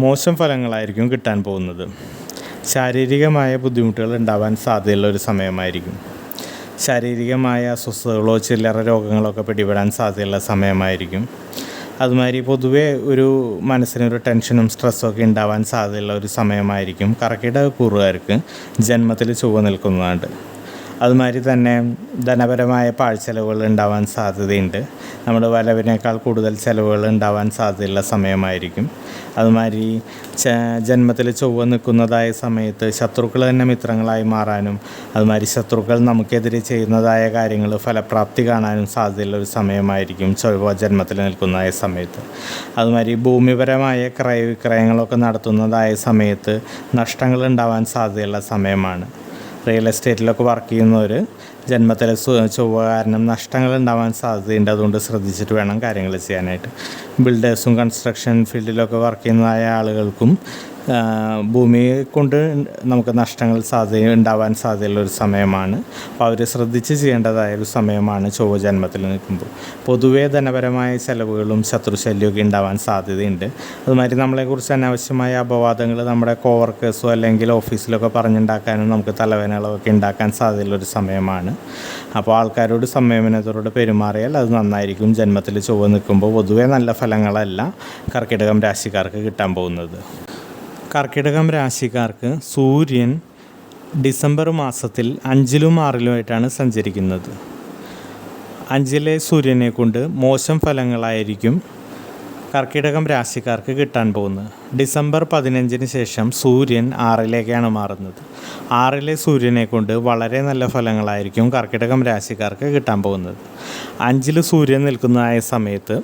മോശം ഫലങ്ങളായിരിക്കും കിട്ടാൻ പോകുന്നത്. ശാരീരികമായ ബുദ്ധിമുട്ടുകൾ ഉണ്ടാവാൻ സാധ്യതയുള്ള ഒരു സമയമായിരിക്കും. ശാരീരികമായ അസ്വസ്ഥതകളോ ചില്ലറ രോഗങ്ങളൊക്കെ പിടിപെടാൻ സാധ്യതയുള്ള സമയമായിരിക്കും. അതുമാതിരി പൊതുവേ ഒരു മനസ്സിനൊരു ടെൻഷനും സ്ട്രെസ്സൊക്കെ ഉണ്ടാവാൻ സാധ്യതയുള്ള ഒരു സമയമായിരിക്കും കർക്കിടക കൂറുകാർക്ക് ജന്മത്തിൽ ചൊവ്വ നിൽക്കുന്നതുകൊണ്ട്. അതുമാതിരി തന്നെ ധനപരമായ പാഴ്ചെലവുകൾ ഉണ്ടാവാൻ സാധ്യതയുണ്ട്. നമ്മുടെ വരവിനേക്കാൾ കൂടുതൽ ചിലവുകൾ ഉണ്ടാവാൻ സാധ്യതയുള്ള സമയമായിരിക്കും. അതുമാതിരി ജന്മത്തിൽ ചൊവ്വ നിൽക്കുന്നതായ സമയത്ത് ശത്രുക്കൾ തന്നെ മിത്രങ്ങളായി മാറാനും, അതുമാതിരി ശത്രുക്കൾ നമുക്കെതിരെ ചെയ്യുന്നതായ കാര്യങ്ങൾ ഫലപ്രാപ്തി കാണാനും സാധ്യതയുള്ള ഒരു സമയമായിരിക്കും ചൊവ്വ ജന്മത്തിൽ നിൽക്കുന്നതായ സമയത്ത്. അതുമാതിരി ഭൂമിപരമായ ക്രയവിക്രയങ്ങളൊക്കെ നടത്തുന്നതായ സമയത്ത് നഷ്ടങ്ങൾ ഉണ്ടാവാൻ സാധ്യതയുള്ള സമയമാണ്. റിയൽ എസ്റ്റേറ്റിലൊക്കെ വർക്ക് ചെയ്യുന്നവർ ജന്മത്തിലെ ചൊവ്വ കാരണം നഷ്ടങ്ങൾ ഉണ്ടാവാൻ സാധ്യതയുണ്ട്. അതുകൊണ്ട് ശ്രദ്ധിച്ചിട്ട് വേണം കാര്യങ്ങൾ ചെയ്യാനായിട്ട്. ബിൽഡേഴ്സും കൺസ്ട്രക്ഷൻ ഫീൽഡിലൊക്കെ വർക്ക് ചെയ്യുന്നതായ ആളുകൾക്കും ഭൂമിയെ കൊണ്ട് നമുക്ക് നഷ്ടങ്ങൾ ഉണ്ടാവാൻ സാധ്യതയുള്ള ഒരു സമയമാണ്. അപ്പോൾ അവർ ശ്രദ്ധിച്ച് ചെയ്യേണ്ടതായ ഒരു സമയമാണ് ചൊവ്വ ജന്മത്തിൽ നിൽക്കുമ്പോൾ. പൊതുവേ ധനപരമായ ചിലവുകളും ശത്രുശല്യമൊക്കെ ഉണ്ടാവാൻ സാധ്യതയുണ്ട്. അതുമാതിരി നമ്മളെക്കുറിച്ച് അനാവശ്യമായ അപവാദങ്ങൾ നമ്മുടെ കോവർക്കേഴ്സോ അല്ലെങ്കിൽ ഓഫീസിലൊക്കെ പറഞ്ഞുണ്ടാക്കാനും നമുക്ക് തലവേദനകളൊക്കെ ഉണ്ടാക്കാൻ സാധ്യതയുള്ളൊരു സമയമാണ്. അപ്പോൾ ആൾക്കാരോട് സംയമനത്തോടെ പെരുമാറിയാൽ അത് നന്നായിരിക്കും. ജന്മത്തിൽ ചൊവ്വ നിൽക്കുമ്പോൾ പൊതുവേ നല്ല ഫലങ്ങളല്ല കർക്കിടകം രാശിക്കാർക്ക് കിട്ടാൻ പോകുന്നത്. കർക്കിടകം രാശിക്കാർക്ക് സൂര്യൻ ഡിസംബർ മാസത്തിൽ 5-ലും 6-ലുമായിട്ടാണ് സഞ്ചരിക്കുന്നത്. 5-ലെ സൂര്യനെ കൊണ്ട് മോശം ഫലങ്ങളായിരിക്കും കർക്കിടകം രാശിക്കാർക്ക് കിട്ടാൻ പോകുന്നത്. ഡിസംബർ 15-ന് ശേഷം സൂര്യൻ 6-ലേക്കാണ് മാറുന്നത്. 6-ലെ സൂര്യനെ കൊണ്ട് വളരെ നല്ല ഫലങ്ങളായിരിക്കും കർക്കിടകം രാശിക്കാർക്ക് കിട്ടാൻ പോകുന്നത്. 5-ൽ സൂര്യൻ നിൽക്കുന്നതായ സമയത്ത്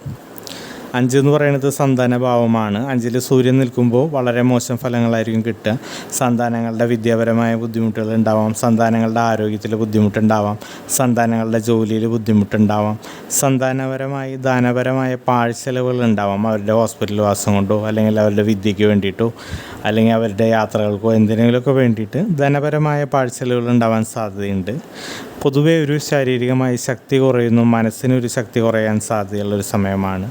5 എന്ന് പറയുന്നത് സന്താന ഭാവമാണ്. 5-ൽ സൂര്യൻ നിൽക്കുമ്പോൾ വളരെ മോശം ഫലങ്ങളായിരിക്കും കിട്ടുക. സന്താനങ്ങളുടെ വിദ്യാപരമായ ബുദ്ധിമുട്ടുകൾ ഉണ്ടാവാം, സന്താനങ്ങളുടെ ആരോഗ്യത്തിൽ ബുദ്ധിമുട്ടുണ്ടാവാം, സന്താനങ്ങളുടെ ജോലിയിൽ ബുദ്ധിമുട്ടുണ്ടാവാം, സന്താനപരമായി ധനപരമായ പാഴ്ചെലവുകൾ ഉണ്ടാവാം. അവരുടെ ഹോസ്പിറ്റൽ വാസം കൊണ്ടോ അല്ലെങ്കിൽ അവരുടെ വിദ്യയ്ക്ക് വേണ്ടിയിട്ടോ അല്ലെങ്കിൽ അവരുടെ യാത്രകൾക്കോ എന്തിനെങ്കിലുമൊക്കെ വേണ്ടിയിട്ട് ധനപരമായ പാഴ്ചെലവുകൾ ഉണ്ടാവാൻ സാധ്യതയുണ്ട്. പൊതുവേ ഒരു ശാരീരികമായി ശക്തി കുറയുന്നു, മനസ്സിനൊരു ശക്തി കുറയാൻ സാധ്യതയുള്ളൊരു സമയമാണ്.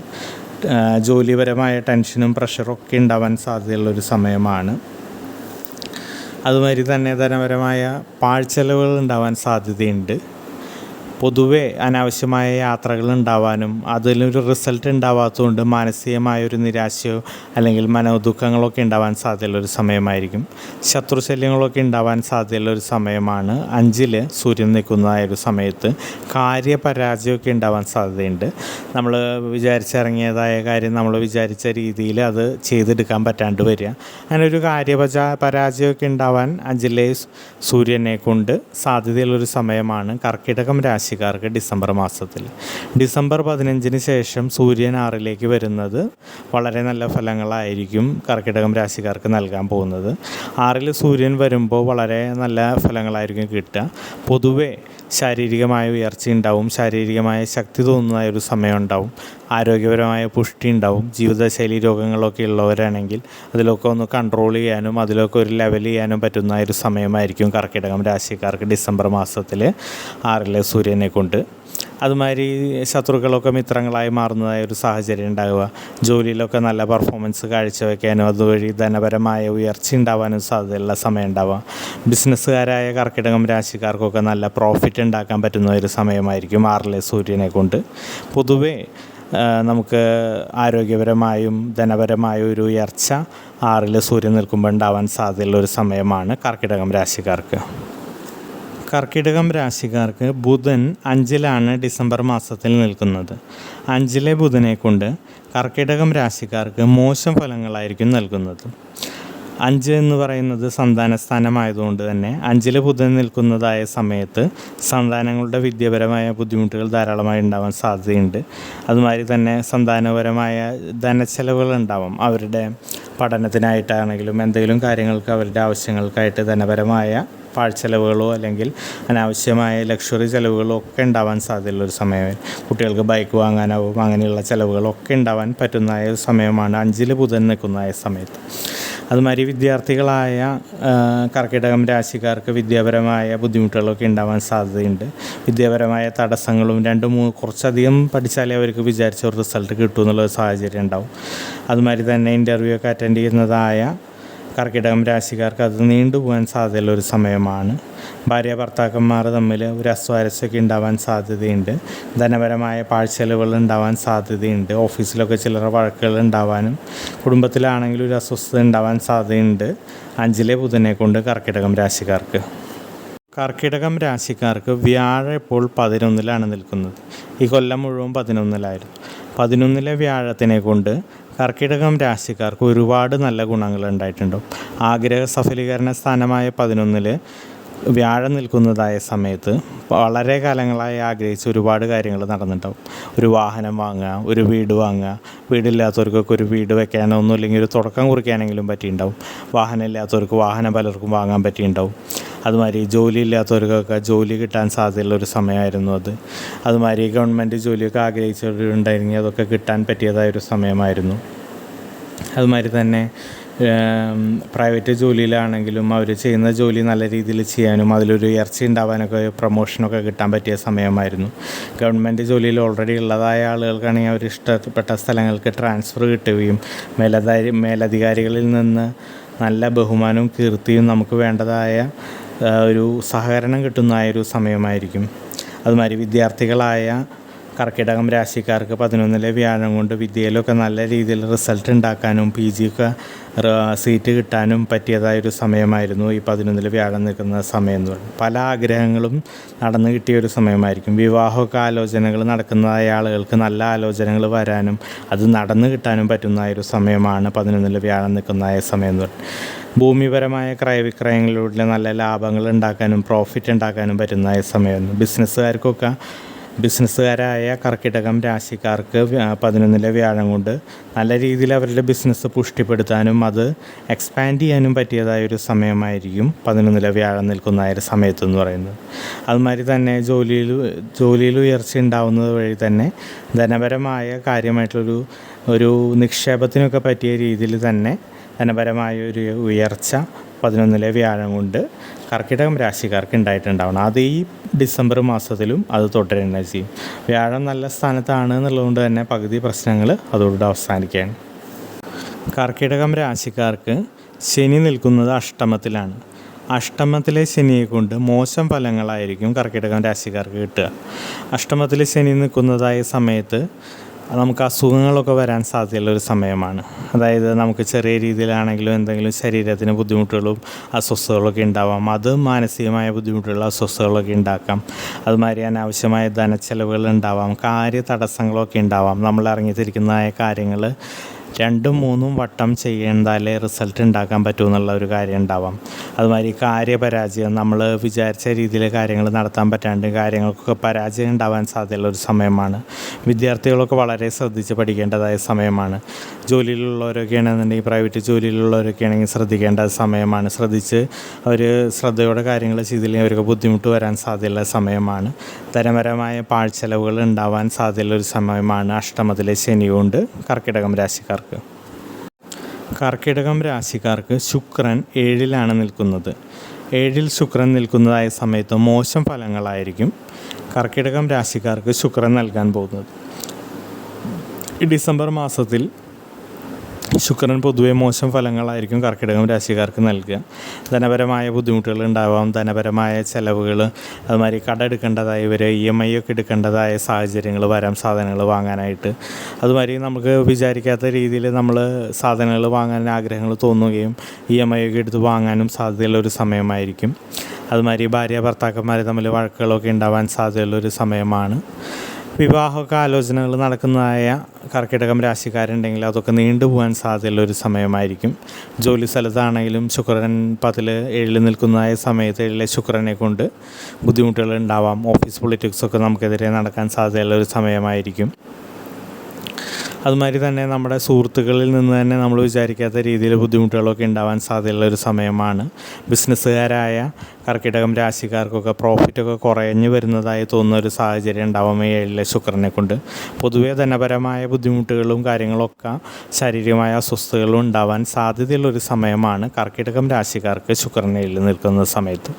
ജോലിപരമായ ടെൻഷനും പ്രഷറും ഒക്കെ ഉണ്ടാവാൻ സാധ്യതയുള്ളൊരു സമയമാണ്. അതുമാതിരി തന്നെ ധനപരമായ പാഴ്ചെലവുകൾ ഉണ്ടാവാൻ സാധ്യതയുണ്ട്. പൊതുവെ അനാവശ്യമായ യാത്രകൾ ഉണ്ടാവാനും അതിലൊരു റിസൾട്ട് ഉണ്ടാവാത്തതുകൊണ്ട് മാനസികമായൊരു നിരാശയോ അല്ലെങ്കിൽ മനോദുഃഖങ്ങളൊക്കെ ഉണ്ടാവാൻ സാധ്യതയുള്ളൊരു സമയമായിരിക്കും. ശത്രുശല്യങ്ങളൊക്കെ ഉണ്ടാവാൻ സാധ്യതയുള്ളൊരു സമയമാണ്. 5-ൽ സൂര്യൻ നിൽക്കുന്നതായൊരു സമയത്ത് കാര്യപരാജയമൊക്കെ ഉണ്ടാവാൻ സാധ്യതയുണ്ട്. നമ്മൾ വിചാരിച്ചിറങ്ങിയതായ കാര്യം നമ്മൾ വിചാരിച്ച രീതിയിൽ അത് ചെയ്തെടുക്കാൻ പറ്റാണ്ട് വരിക, അങ്ങനെ ഒരു പരാജയമൊക്കെ ഉണ്ടാവാൻ 5-ലെ സൂര്യനെ കൊണ്ട് സാധ്യതയുള്ളൊരു സമയമാണ് കർക്കിടകം രാശിക്കാർക്ക് ഡിസംബർ മാസത്തിൽ. ഡിസംബർ 15-ന് ശേഷം സൂര്യൻ 6-ലേക്ക് വരുന്നത് വളരെ നല്ല ഫലങ്ങളായിരിക്കും കർക്കിടകം രാശിക്കാർക്ക് നൽകാൻ പോകുന്നത്. 6-ൽ സൂര്യൻ വരുമ്പോൾ വളരെ നല്ല ഫലങ്ങളായിരിക്കും കിട്ടുക. പൊതുവെ ശാരീരികമായ ഉയർച്ച ഉണ്ടാവും, ശാരീരികമായ ശക്തി തോന്നുന്ന ഒരു സമയം ഉണ്ടാവും, ആരോഗ്യപരമായ പുഷ്ടി ഉണ്ടാവും. ജീവിതശൈലി രോഗങ്ങളൊക്കെ ഉള്ളവരാണെങ്കിൽ അതിലൊക്കെ ഒന്ന് കൺട്രോൾ ചെയ്യാനും അതിലൊക്കെ ഒരു ലെവൽ ചെയ്യാനും പറ്റുന്ന ഒരു സമയമായിരിക്കും കർക്കിടകം രാശിക്കാർക്ക് ഡിസംബർ മാസത്തിൽ 6-ലെ സൂര്യനെ കൊണ്ട്. അതുമാതിരി ശത്രുക്കളൊക്കെ മിത്രങ്ങളായി മാറുന്നതായ ഒരു സാഹചര്യം ഉണ്ടാവുക, ജോലിയിലൊക്കെ നല്ല പെർഫോമൻസ് കാഴ്ചവെക്കാനും അതുവഴി ധനപരമായ ഉയർച്ച ഉണ്ടാവാനും സാധ്യതയുള്ള സമയം ഉണ്ടാവുക. ബിസിനസ്സുകാരായ കർക്കിടകം രാശിക്കാർക്കൊക്കെ നല്ല പ്രോഫിറ്റ് ഉണ്ടാക്കാൻ പറ്റുന്ന ഒരു സമയമായിരിക്കും 6-ലെ സൂര്യനെ കൊണ്ട്. പൊതുവേ നമുക്ക് ആരോഗ്യപരമായും ധനപരമായും ഒരു ഉയർച്ച 6-ൽ സൂര്യൻ നിൽക്കുമ്പോൾ ഉണ്ടാവാൻ സാധ്യതയുള്ളൊരു സമയമാണ് കർക്കിടകം രാശിക്കാർക്ക്. കർക്കിടകം രാശിക്കാർക്ക് ബുധൻ 5-ലാണ് ഡിസംബർ മാസത്തിൽ നിൽക്കുന്നത്. 5-ലെ ബുധനെ കൊണ്ട് കർക്കിടകം രാശിക്കാർക്ക് മോശം ഫലങ്ങളായിരിക്കും നൽകുന്നത്. 5 എന്ന് പറയുന്നത് സന്താന സ്ഥാനമായതുകൊണ്ട് തന്നെ 5-ൽ ബുധൻ നിൽക്കുന്നതായ സമയത്ത് സന്താനങ്ങളുടെ വിദ്യാപരമായ ബുദ്ധിമുട്ടുകൾ ധാരാളമായി ഉണ്ടാവാൻ സാധ്യതയുണ്ട്. അതുമാതിരി തന്നെ സന്താനപരമായ ധനച്ചെലവുകൾ ഉണ്ടാവും. അവരുടെ പഠനത്തിനായിട്ടാണെങ്കിലും എന്തെങ്കിലും കാര്യങ്ങൾക്ക് അവരുടെ ആവശ്യങ്ങൾക്കായിട്ട് ധനപരമായ പാഴ്ചെലവുകളോ അല്ലെങ്കിൽ അനാവശ്യമായ ലക്ഷറി ചിലവുകളോ ഒക്കെ ഉണ്ടാവാൻ സാധ്യതയുള്ളൊരു സമയം. കുട്ടികൾക്ക് ബൈക്ക് വാങ്ങാനാവും, അങ്ങനെയുള്ള ചിലവുകളൊക്കെ ഉണ്ടാവാൻ പറ്റുന്ന ഒരു സമയമാണ് 5-ൽ ബുധൻ നിൽക്കുന്നതായ സമയത്ത്. അതുമാതിരി വിദ്യാർത്ഥികളായ കർക്കിടകം രാശിക്കാർക്ക് വിദ്യാപരമായ ബുദ്ധിമുട്ടുകളൊക്കെ ഉണ്ടാവാൻ സാധ്യതയുണ്ട്. വിദ്യാപരമായ തടസ്സങ്ങളും 2-3 കുറച്ചധികം പഠിച്ചാലേ അവർക്ക് വിചാരിച്ച ഒരു റിസൾട്ട് കിട്ടും എന്നുള്ളൊരു സാഹചര്യം ഉണ്ടാവും. അതുമാതിരി തന്നെ ഇൻ്റർവ്യൂ ഒക്കെ അറ്റൻഡ് ചെയ്യുന്നതായ കർക്കിടകം രാശിക്കാർക്ക് അത് നീണ്ടുപോകാൻ സാധ്യതയുള്ളൊരു സമയമാണ്. ഭാര്യ ഭർത്താക്കന്മാർ തമ്മിൽ ഒരു അസ്വാരസ്യമൊക്കെ ഉണ്ടാവാൻ സാധ്യതയുണ്ട്. ധനപരമായ പാഴ്ചെലവുകൾ ഉണ്ടാവാൻ സാധ്യതയുണ്ട്. ഓഫീസിലൊക്കെ ചില്ലറ വഴക്കുകൾ ഉണ്ടാവാനും കുടുംബത്തിലാണെങ്കിലും ഒരു അസ്വസ്ഥത ഉണ്ടാവാൻ സാധ്യതയുണ്ട് 5-ലെ ബുധനെ കൊണ്ട് കർക്കിടകം രാശിക്കാർക്ക്. കർക്കിടകം രാശിക്കാർക്ക് വ്യാഴം ഇപ്പോൾ 11-ലാണ് നിൽക്കുന്നത്. ഈ കൊല്ലം മുഴുവൻ 11-ലായിരുന്നു. 11-ലെ വ്യാഴത്തിനെ കൊണ്ട് കർക്കിടകം രാശിക്കാർക്ക് ഒരുപാട് നല്ല ഗുണങ്ങൾ ഉണ്ടായിട്ടുണ്ടാവും. ആഗ്രഹ സഫലീകരണ സ്ഥാനമായ 11-ൽ വ്യാഴം നിൽക്കുന്നതായ സമയത്ത് വളരെ കാലങ്ങളായി ആഗ്രഹിച്ച ഒരുപാട് കാര്യങ്ങൾ നടന്നിട്ടുണ്ടാവും. ഒരു വാഹനം വാങ്ങുക, ഒരു വീട് വാങ്ങുക, വീടില്ലാത്തവർക്കൊക്കെ ഒരു വീട് വെക്കാനോ ഒന്നും ഇല്ലെങ്കിൽ ഒരു തുടക്കം കുറിക്കാനെങ്കിലും പറ്റിയിട്ടുണ്ടാവും. വാഹനം ഇല്ലാത്തവർക്ക് വാഹനം പലർക്കും വാങ്ങാൻ പറ്റിയിട്ടുണ്ടാവും. അതുമാതിരി ജോലി ഇല്ലാത്തവർക്കൊക്കെ ജോലി കിട്ടാൻ സാധ്യതയുള്ളൊരു സമയമായിരുന്നു അത്. അതുമാതിരി ഗവൺമെൻറ് ജോലിയൊക്കെ ആഗ്രഹിച്ചവരുണ്ടായിരുന്നെങ്കിൽ അതൊക്കെ കിട്ടാൻ പറ്റിയതായൊരു സമയമായിരുന്നു. അതുമാതിരി തന്നെ പ്രൈവറ്റ് ജോലിയിലാണെങ്കിലും അവർ ചെയ്യുന്ന ജോലി നല്ല രീതിയിൽ ചെയ്യാനും അതിലൊരു ഉയർച്ച ഉണ്ടാവാനൊക്കെ പ്രൊമോഷനൊക്കെ കിട്ടാൻ പറ്റിയ സമയമായിരുന്നു. ഗവൺമെൻറ് ജോലിയിൽ ഓൾറെഡി ഉള്ളതായ ആളുകൾക്കാണെങ്കിൽ അവർ ഇഷ്ടപ്പെട്ട സ്ഥലങ്ങൾക്ക് ട്രാൻസ്ഫർ കിട്ടുകയും മേലധികാരികളിൽ നിന്ന് നല്ല ബഹുമാനവും കീർത്തിയും നമുക്ക് വേണ്ടതായ ഒരു സഹകരണം കിട്ടുന്നതായൊരു സമയമായിരിക്കും. അതുമാതിരി വിദ്യാർത്ഥികളായ കർക്കിടകം രാശിക്കാർക്ക് 11-ലെ വ്യാഴം കൊണ്ട് വിദ്യയിലൊക്കെ നല്ല രീതിയിൽ റിസൾട്ട് ഉണ്ടാക്കാനും PG ഒക്കെ സീറ്റ് കിട്ടാനും പറ്റിയതായൊരു സമയമായിരുന്നു ഈ 11-ൽ വ്യാഴം നിൽക്കുന്ന സമയം എന്ന് പറയുന്നത്. പല ആഗ്രഹങ്ങളും നടന്നു കിട്ടിയൊരു സമയമായിരിക്കും. വിവാഹമൊക്കെ ആലോചനകൾ നടക്കുന്നതായ ആളുകൾക്ക് നല്ല ആലോചനകൾ വരാനും അത് നടന്നു കിട്ടാനും പറ്റുന്നതായൊരു സമയമാണ് 11-ൽ വ്യാഴം നിൽക്കുന്നതായ സമയം എന്ന് പറയുന്നത്. ഭൂമിപരമായ ക്രയവിക്രയങ്ങളിലൂടെ നല്ല ലാഭങ്ങൾ ഉണ്ടാക്കാനും പ്രോഫിറ്റ് ഉണ്ടാക്കാനും പറ്റുന്നതായ സമയമായിരുന്നു. ബിസിനസ്സുകാർക്കൊക്കെ ബിസിനസ്സുകാരായ കർക്കിടകം രാശിക്കാർക്ക് 11-ലെ വ്യാഴം കൊണ്ട് നല്ല രീതിയിൽ അവരുടെ ബിസിനസ് പുഷ്ടിപ്പെടുത്താനും അത് എക്സ്പാൻഡ് ചെയ്യാനും പറ്റിയതായൊരു സമയമായിരിക്കും 11-ലെ വ്യാഴം നിൽക്കുന്ന ഒരു സമയത്തെന്ന് പറയുന്നത്. അതുമാതിരി തന്നെ ജോലിയിൽ ഉയർച്ച ഉണ്ടാവുന്നത് വഴി തന്നെ ധനപരമായ കാര്യമായിട്ടുള്ളൊരു നിക്ഷേപത്തിനൊക്കെ പറ്റിയ രീതിയിൽ തന്നെ ധനപരമായ ഒരു ഉയർച്ച 11-ലെ വ്യാഴം കൊണ്ട് കർക്കിടകം രാശിക്കാർക്ക് ഉണ്ടായിട്ടുണ്ടാവണം. അത് ഈ ഡിസംബർ മാസത്തിലും അത് തുടരുക ചെയ്യും. വ്യാഴം നല്ല സ്ഥാനത്താണ് എന്നുള്ളതുകൊണ്ട് തന്നെ പകുതി പ്രശ്നങ്ങൾ അതോടുകൂടി അവസാനിക്കുകയാണ്. കർക്കിടകം രാശിക്കാർക്ക് ശനി നിൽക്കുന്നത് അഷ്ടമത്തിലാണ്. അഷ്ടമത്തിലെ ശനിയെ കൊണ്ട് മോശം ഫലങ്ങളായിരിക്കും കർക്കിടകം രാശിക്കാർക്ക് കിട്ടുക. അഷ്ടമത്തിലെ ശനി നിൽക്കുന്നതായ സമയത്ത് നമുക്ക് അസുഖങ്ങളൊക്കെ വരാൻ സാധ്യതയുള്ളൊരു സമയമാണ്. അതായത് നമുക്ക് ചെറിയ രീതിയിലാണെങ്കിലും എന്തെങ്കിലും ശരീരത്തിന് ബുദ്ധിമുട്ടുകളും അസ്വസ്ഥതകളൊക്കെ ഉണ്ടാവാം. അത് മാനസികമായ ബുദ്ധിമുട്ടുള്ള അസ്വസ്ഥതകളൊക്കെ ഉണ്ടാക്കാം. അതുമാതിരി അനാവശ്യമായ ധനച്ചെലവുകൾ ഉണ്ടാവാം. തടസ്സങ്ങളൊക്കെ ഉണ്ടാവാം. നമ്മൾ ഇറങ്ങിത്തിരിക്കുന്നതായ കാര്യങ്ങൾ 2-3 വട്ടം ചെയ്യേണ്ടാലേ റിസൾട്ട് ഉണ്ടാക്കാൻ പറ്റുമെന്നുള്ള ഒരു കാര്യം ഉണ്ടാവാം. അതുമാതിരി കാര്യപരാജയം, നമ്മൾ വിചാരിച്ച രീതിയിൽ കാര്യങ്ങൾ നടത്താൻ പറ്റാണ്ട് കാര്യങ്ങൾക്കൊക്കെ പരാജയം ഉണ്ടാവാൻ സാധ്യതയുള്ള ഒരു സമയമാണ്. വിദ്യാർത്ഥികളൊക്കെ വളരെ ശ്രദ്ധിച്ച് പഠിക്കേണ്ടതായ സമയമാണ്. ജോലിയിലുള്ളവരൊക്കെ ആണെന്നുണ്ടെങ്കിൽ പ്രൈവറ്റ് ജോലിയിലുള്ളവരൊക്കെ ആണെങ്കിൽ ശ്രദ്ധിക്കേണ്ട സമയമാണ്. അവർ ശ്രദ്ധയോടെ കാര്യങ്ങൾ ചെയ്തില്ലെങ്കിൽ അവർക്ക് ബുദ്ധിമുട്ട് വരാൻ സാധ്യതയുള്ള സമയമാണ്. ധനപരമായ പാഴ്ചെലവുകൾ ഉണ്ടാവാൻ സാധ്യതയുള്ളൊരു സമയമാണ് അഷ്ടമത്തിലെ ശനി കൊണ്ട് കർക്കിടകം രാശിക്കാർക്ക്. കർക്കിടകം രാശിക്കാർക്ക് ശുക്രൻ 7-ലാണ് നിൽക്കുന്നത്. 7-ൽ ശുക്രൻ നിൽക്കുന്നതായ സമയത്ത് മോശം ഫലങ്ങളായിരിക്കും കർക്കിടകം രാശിക്കാർക്ക് ശുക്രൻ നൽകാൻ പോകുന്നത്. ഈ ഡിസംബർ മാസത്തിൽ ശുക്രൻ പൊതുവെ മോശം ഫലങ്ങളായിരിക്കും കർക്കിടകം രാശിക്കാർക്ക് നൽകുക. ധനപരമായ ബുദ്ധിമുട്ടുകൾ ഉണ്ടാവാം. ധനപരമായ ചിലവുകൾ, അതുമാതിരി കടമെടുക്കേണ്ടതായവർ EMI ഒക്കെ എടുക്കേണ്ടതായ സാഹചര്യങ്ങൾ വരാം സാധനങ്ങൾ വാങ്ങാനായിട്ട്. അതുമാതിരി നമുക്ക് വിചാരിക്കാത്ത രീതിയിൽ നമ്മൾ സാധനങ്ങൾ വാങ്ങാൻ ആഗ്രഹങ്ങൾ തോന്നുകയും EMI ഒക്കെ എടുത്ത് വാങ്ങാനും സാധ്യതയുള്ളൊരു സമയമായിരിക്കും. അതുമാതിരി ഭാര്യ ഭർത്താക്കന്മാർ തമ്മിൽ വഴക്കുകളൊക്കെ ഉണ്ടാവാൻ സാധ്യതയുള്ളൊരു സമയമാണ്. വിവാഹമൊക്കെ ആലോചനകൾ നടക്കുന്നതായ കർക്കിടകം രാശിക്കാരുണ്ടെങ്കിൽ അതൊക്കെ നീണ്ടുപോകാൻ സാധ്യതയുള്ളൊരു സമയമായിരിക്കും. ജോലി സ്ഥലത്താണെങ്കിലും ശുക്രൻ 10-7 നിൽക്കുന്നതായ സമയത്ത് 7-ലെ ശുക്രനെ കൊണ്ട് ബുദ്ധിമുട്ടുകൾ ഉണ്ടാവാം. ഓഫീസ് പൊളിറ്റിക്സൊക്കെ നമുക്കെതിരെ നടക്കാൻ സാധ്യതയുള്ളൊരു സമയമായിരിക്കും. അതുമാതിരി തന്നെ നമ്മുടെ സുഹൃത്തുക്കളിൽ നിന്ന് തന്നെ നമ്മൾ വിചാരിക്കാത്ത രീതിയിൽ ബുദ്ധിമുട്ടുകളൊക്കെ ഉണ്ടാവാൻ സാധ്യതയുള്ള ഒരു സമയമാണ്. ബിസിനസ്സുകാരായ കർക്കിടകം രാശിക്കാർക്കൊക്കെ പ്രോഫിറ്റൊക്കെ കുറഞ്ഞു വരുന്നതായി തോന്നുന്ന ഒരു സാഹചര്യം ഉണ്ടാവാം 7-ലെ ശുക്രനെ കൊണ്ട്. പൊതുവേ ധനപരമായ ബുദ്ധിമുട്ടുകളും കാര്യങ്ങളൊക്കെ ശാരീരികമായ അസ്വസ്ഥതകളും ഉണ്ടാവാൻ സാധ്യതയുള്ളൊരു സമയമാണ് കർക്കിടകം രാശിക്കാർക്ക് ശുക്രൻ 7-ൽ നിൽക്കുന്ന സമയത്ത്.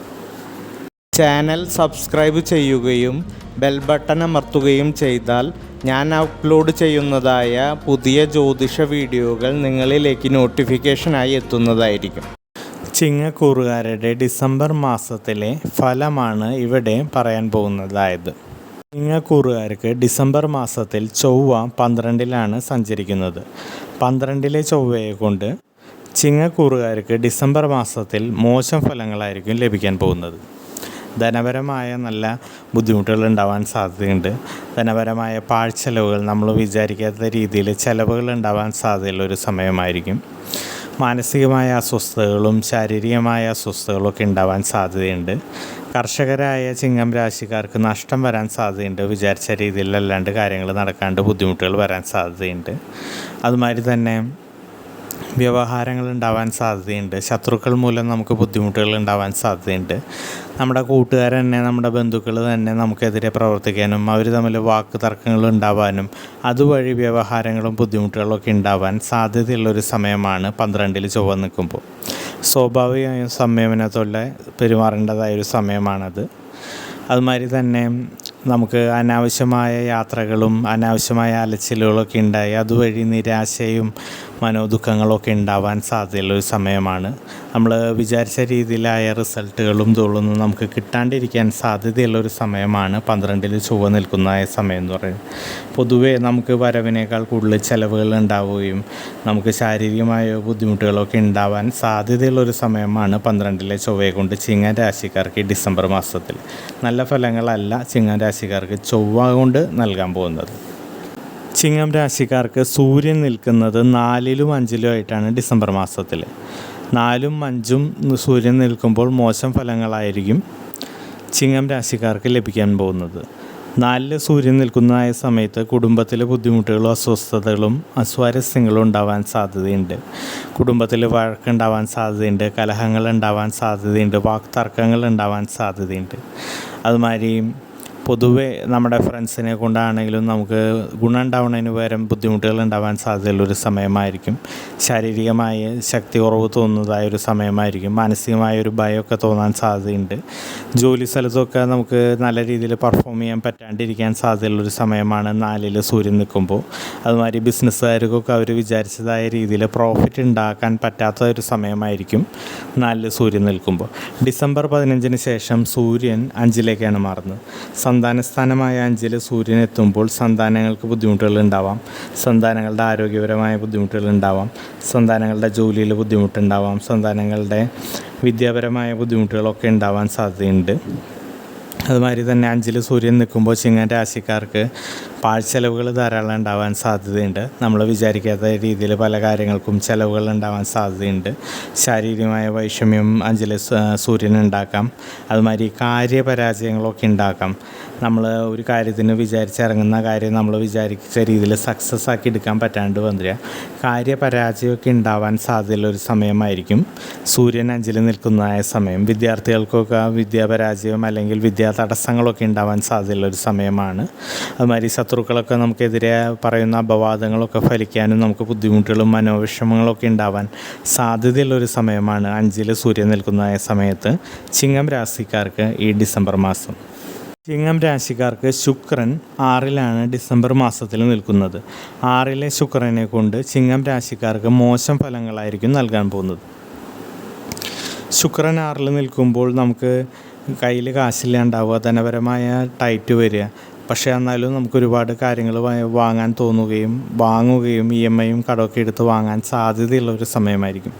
ചാനൽ സബ്സ്ക്രൈബ് ചെയ്യുകയും ബെൽ ബട്ടൺ അമർത്തുകയും ചെയ്താൽ ഞാൻ അപ്ലോഡ് ചെയ്യുന്നതായ പുതിയ ജ്യോതിഷ വീഡിയോകൾ നിങ്ങളിലേക്ക് നോട്ടിഫിക്കേഷനായി എത്തുന്നതായിരിക്കും. ചിങ്ങക്കൂറുകാരുടെ ഡിസംബർ മാസത്തിലെ ഫലമാണ് ഇവിടെ പറയാൻ പോകുന്നതായത്. ചിങ്ങക്കൂറുകാർക്ക് ഡിസംബർ മാസത്തിൽ ചൊവ്വ 12-ലാണ് സഞ്ചരിക്കുന്നത്. 12-ലെ ചൊവ്വയെ കൊണ്ട് ചിങ്ങക്കൂറുകാർക്ക് ഡിസംബർ മാസത്തിൽ മോശം ഫലങ്ങളായിരിക്കും ലഭിക്കാൻ പോകുന്നത്. ധനപരമായ നല്ല ബുദ്ധിമുട്ടുകൾ ഉണ്ടാവാൻ സാധ്യതയുണ്ട്. ധനപരമായ പാഴ്ചെലവുകൾ, നമ്മൾ വിചാരിക്കാത്ത രീതിയിൽ ചിലവുകൾ ഉണ്ടാവാൻ സാധ്യതയുള്ളൊരു സമയമായിരിക്കും. മാനസികമായ അസ്വസ്ഥതകളും ശാരീരികമായ അസ്വസ്ഥതകളൊക്കെ ഉണ്ടാവാൻ സാധ്യതയുണ്ട്. കർഷകരായ ചിങ്ങം രാശിക്കാർക്ക് നഷ്ടം വരാൻ സാധ്യതയുണ്ട്. വിചാരിച്ച രീതിയിലല്ലാണ്ട് കാര്യങ്ങൾ നടക്കാണ്ട് ബുദ്ധിമുട്ടുകൾ വരാൻ സാധ്യതയുണ്ട്. അതുമാതിരി തന്നെ വ്യവഹാരങ്ങൾ ഉണ്ടാവാൻ സാധ്യതയുണ്ട്. ശത്രുക്കൾ മൂലം നമുക്ക് ബുദ്ധിമുട്ടുകൾ ഉണ്ടാവാൻ സാധ്യതയുണ്ട്. നമ്മുടെ കൂട്ടുകാർ തന്നെ, നമ്മുടെ ബന്ധുക്കൾ തന്നെ നമുക്കെതിരെ പ്രവർത്തിക്കാനും അവർ തമ്മിൽ വാക്ക് തർക്കങ്ങൾ ഉണ്ടാവാനും അതുവഴി വ്യവഹാരങ്ങളും ബുദ്ധിമുട്ടുകളൊക്കെ ഉണ്ടാവാൻ സാധ്യതയുള്ളൊരു സമയമാണ് 12-ൽ ചൊവ്വ നിൽക്കുമ്പോൾ. സ്വാഭാവികമായും സംയമനത്തോടെ പെരുമാറേണ്ടതായൊരു സമയമാണത്. അതുമാതിരി തന്നെ നമുക്ക് അനാവശ്യമായ യാത്രകളും അനാവശ്യമായ അലച്ചിലുകളൊക്കെ ഉണ്ടായി അതുവഴി നിരാശയും മനോദുഃഖങ്ങളൊക്കെ ഉണ്ടാവാൻ സാധ്യതയുള്ളൊരു സമയമാണ്. നമ്മൾ വിചാരിച്ച രീതിയിലായ റിസൾട്ടുകളും തോളും നമുക്ക് കിട്ടാണ്ടിരിക്കാൻ സാധ്യതയുള്ളൊരു സമയമാണ് 12-ൽ ചൊവ്വ നിൽക്കുന്ന സമയം എന്ന് പറയുന്നത്. പൊതുവേ നമുക്ക് വരവിനേക്കാൾ കൂടുതൽ ചിലവുകൾ ഉണ്ടാവുകയും നമുക്ക് ശാരീരികമായ ബുദ്ധിമുട്ടുകളൊക്കെ ഉണ്ടാവാൻ സാധ്യതയുള്ളൊരു സമയമാണ് 12-ലെ ചൊവ്വയെ കൊണ്ട് ചിങ്ങൻ രാശിക്കാർക്ക് ഈ ഡിസംബർ മാസത്തിൽ. നല്ല ഫലങ്ങളല്ല ചിങ്ങൻ രാശിക്കാർക്ക് ചൊവ്വ കൊണ്ട് നൽകാൻ പോകുന്നത്. ചിങ്ങം രാശിക്കാർക്ക് സൂര്യൻ നിൽക്കുന്നത് 4-ലും 5-ലും ആയിട്ടാണ് ഡിസംബർ മാസത്തിൽ. 4-ഉം 5-ഉം സൂര്യൻ നിൽക്കുമ്പോൾ മോശം ഫലങ്ങളായിരിക്കും ചിങ്ങം രാശിക്കാർക്ക് ലഭിക്കാൻ പോകുന്നത്. നാലിൽ സൂര്യൻ നിൽക്കുന്നതായ സമയത്ത് കുടുംബത്തിലെ ബുദ്ധിമുട്ടുകളും അസ്വസ്ഥതകളും അസ്വാരസ്യങ്ങളും ഉണ്ടാവാൻ സാധ്യതയുണ്ട്. കുടുംബത്തിൽ വഴക്കുണ്ടാവാൻ സാധ്യതയുണ്ട്, കലഹങ്ങൾ ഉണ്ടാവാൻ സാധ്യതയുണ്ട്, വാക്തർക്കങ്ങൾ ഉണ്ടാവാൻ സാധ്യതയുണ്ട്. അതുമാതിരി പൊതുവെ നമ്മുടെ ഫ്രണ്ട്സിനെ കൊണ്ടാണെങ്കിലും നമുക്ക് ഗുണം ഉണ്ടാവുന്നതിന് പകരം ബുദ്ധിമുട്ടുകൾ ഉണ്ടാവാൻ സാധ്യതയുള്ളൊരു സമയമായിരിക്കും. ശാരീരികമായ ശക്തി കുറവ് തോന്നുന്നതായൊരു സമയമായിരിക്കും. മാനസികമായൊരു ഭയമൊക്കെ തോന്നാൻ സാധ്യതയുണ്ട്. ജോലി സ്ഥലത്തൊക്കെ നമുക്ക് നല്ല രീതിയിൽ പെർഫോം ചെയ്യാൻ പറ്റാണ്ടിരിക്കാൻ സാധ്യതയുള്ളൊരു സമയമാണ് 4-ൽ സൂര്യൻ നിൽക്കുമ്പോൾ. അതുമാതിരി ബിസിനസ്സുകാർക്കൊക്കെ അവർ വിചാരിച്ചതായ രീതിയിൽ പ്രോഫിറ്റ് ഉണ്ടാക്കാൻ പറ്റാത്ത ഒരു സമയമായിരിക്കും 4-ൽ സൂര്യൻ നിൽക്കുമ്പോൾ. ഡിസംബർ 15-ന് ശേഷം സൂര്യൻ 5-ലേക്കാണ് മാറുന്നത്. സന്താനസ്ഥാനമായ 5-ൽ സൂര്യൻ എത്തുമ്പോൾ സന്താനങ്ങൾക്ക് ബുദ്ധിമുട്ടുകൾ ഉണ്ടാവാം, സന്താനങ്ങളുടെ ആരോഗ്യപരമായ ബുദ്ധിമുട്ടുകൾ ഉണ്ടാവാം, സന്താനങ്ങളുടെ ജോലിയിൽ ബുദ്ധിമുട്ടുണ്ടാവാം, സന്താനങ്ങളുടെ വിദ്യാപരമായ ബുദ്ധിമുട്ടുകളൊക്കെ ഉണ്ടാവാൻ സാധ്യതയുണ്ട്. അതുമാതിരി തന്നെ 5-ൽ സൂര്യൻ നിൽക്കുമ്പോൾ ചിങ്ങൻ രാശിക്കാർക്ക് പാഴ്ചെലവുകൾ ധാരാളം ഉണ്ടാവാൻ സാധ്യതയുണ്ട്. നമ്മൾ വിചാരിക്കാത്ത രീതിയിൽ പല കാര്യങ്ങൾക്കും ചിലവുകൾ ഉണ്ടാവാൻ സാധ്യതയുണ്ട്. ശാരീരികമായ വൈഷമ്യം 5-ൽ സൂര്യൻ ഉണ്ടാക്കാം. അതുമാതിരി കാര്യപരാജയങ്ങളൊക്കെ ഉണ്ടാക്കാം. നമ്മൾ ഒരു കാര്യത്തിന് വിചാരിച്ചിറങ്ങുന്ന കാര്യം നമ്മൾ വിചാരിച്ച രീതിയിൽ സക്സസ് ആക്കി എടുക്കാൻ പറ്റാണ്ട് വന്നില്ല. കാര്യപരാജയമൊക്കെ ഉണ്ടാവാൻ സാധ്യതയുള്ളൊരു സമയമായിരിക്കും സൂര്യൻ 5-ൽ നിൽക്കുന്നതായ സമയം. വിദ്യാർത്ഥികൾക്കൊക്കെ വിദ്യാപരാജയം അല്ലെങ്കിൽ തടസ്സങ്ങളൊക്കെ ഉണ്ടാവാൻ സാധ്യതയുള്ളൊരു സമയമാണ്. അതുമാതിരി ശത്രുക്കളൊക്കെ നമുക്കെതിരെ പറയുന്ന അപവാദങ്ങളൊക്കെ ഫലിക്കാനും നമുക്ക് ബുദ്ധിമുട്ടുകളും മനോവിഷമങ്ങളൊക്കെ ഉണ്ടാവാൻ സാധ്യതയുള്ളൊരു സമയമാണ് 5-ൽ സൂര്യൻ നിൽക്കുന്നതായ സമയത്ത് ചിങ്ങം രാശിക്കാർക്ക് ഈ ഡിസംബർ മാസം. ചിങ്ങം രാശിക്കാർക്ക് ശുക്രൻ 6-ലാണ് ഡിസംബർ മാസത്തിൽ നിൽക്കുന്നത്. 6-ലെ ശുക്രനെ കൊണ്ട് ചിങ്ങം രാശിക്കാർക്ക് മോശം ഫലങ്ങളായിരിക്കും നൽകാൻ പോകുന്നത്. ശുക്രൻ 6-ൽ നിൽക്കുമ്പോൾ നമുക്ക് കയ്യിൽ കാശില്ലാണ്ടാവുക, ധനപരമായ ടൈറ്റ് വരിക. പക്ഷേ എന്നാലും നമുക്ക് ഒരുപാട് കാര്യങ്ങൾ വാങ്ങാൻ തോന്നുകയും വാങ്ങുകയും EMIയും കടമൊക്കെ എടുത്ത് വാങ്ങാൻ സാധ്യതയുള്ള ഒരു സമയമായിരിക്കും.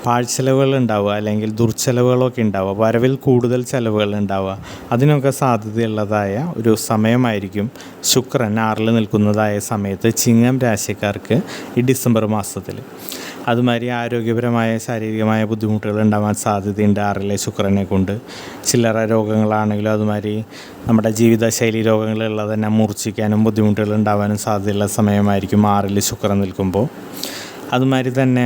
പാഴ്ചെലവുകൾ ഉണ്ടാവുക അല്ലെങ്കിൽ ദുർച്ചെലവുകളൊക്കെ ഉണ്ടാവുക, വരവിൽ കൂടുതൽ ചിലവുകൾ ഉണ്ടാവുക, അതിനൊക്കെ സാധ്യതയുള്ളതായ ഒരു സമയമായിരിക്കും ശുക്രൻ 6-ൽ നിൽക്കുന്നതായ സമയത്ത് ചിങ്ങം രാശിക്കാർക്ക് ഈ ഡിസംബർ മാസത്തിൽ. അതുമാതിരി ആരോഗ്യപരമായ ശാരീരികമായ ബുദ്ധിമുട്ടുകൾ ഉണ്ടാവാൻ സാധ്യതയുണ്ട് 6-ലെ ശുക്രനെ കൊണ്ട്. ചില്ലറ രോഗങ്ങളാണെങ്കിലും അതുമാതിരി നമ്മുടെ ജീവിതശൈലി രോഗങ്ങളുള്ളത് തന്നെ മൂർച്ഛിക്കാനും ബുദ്ധിമുട്ടുകൾ ഉണ്ടാവാനും സാധ്യതയുള്ള സമയമായിരിക്കും 6-ൽ ശുക്രൻ നിൽക്കുമ്പോൾ. അതുമാതിരി തന്നെ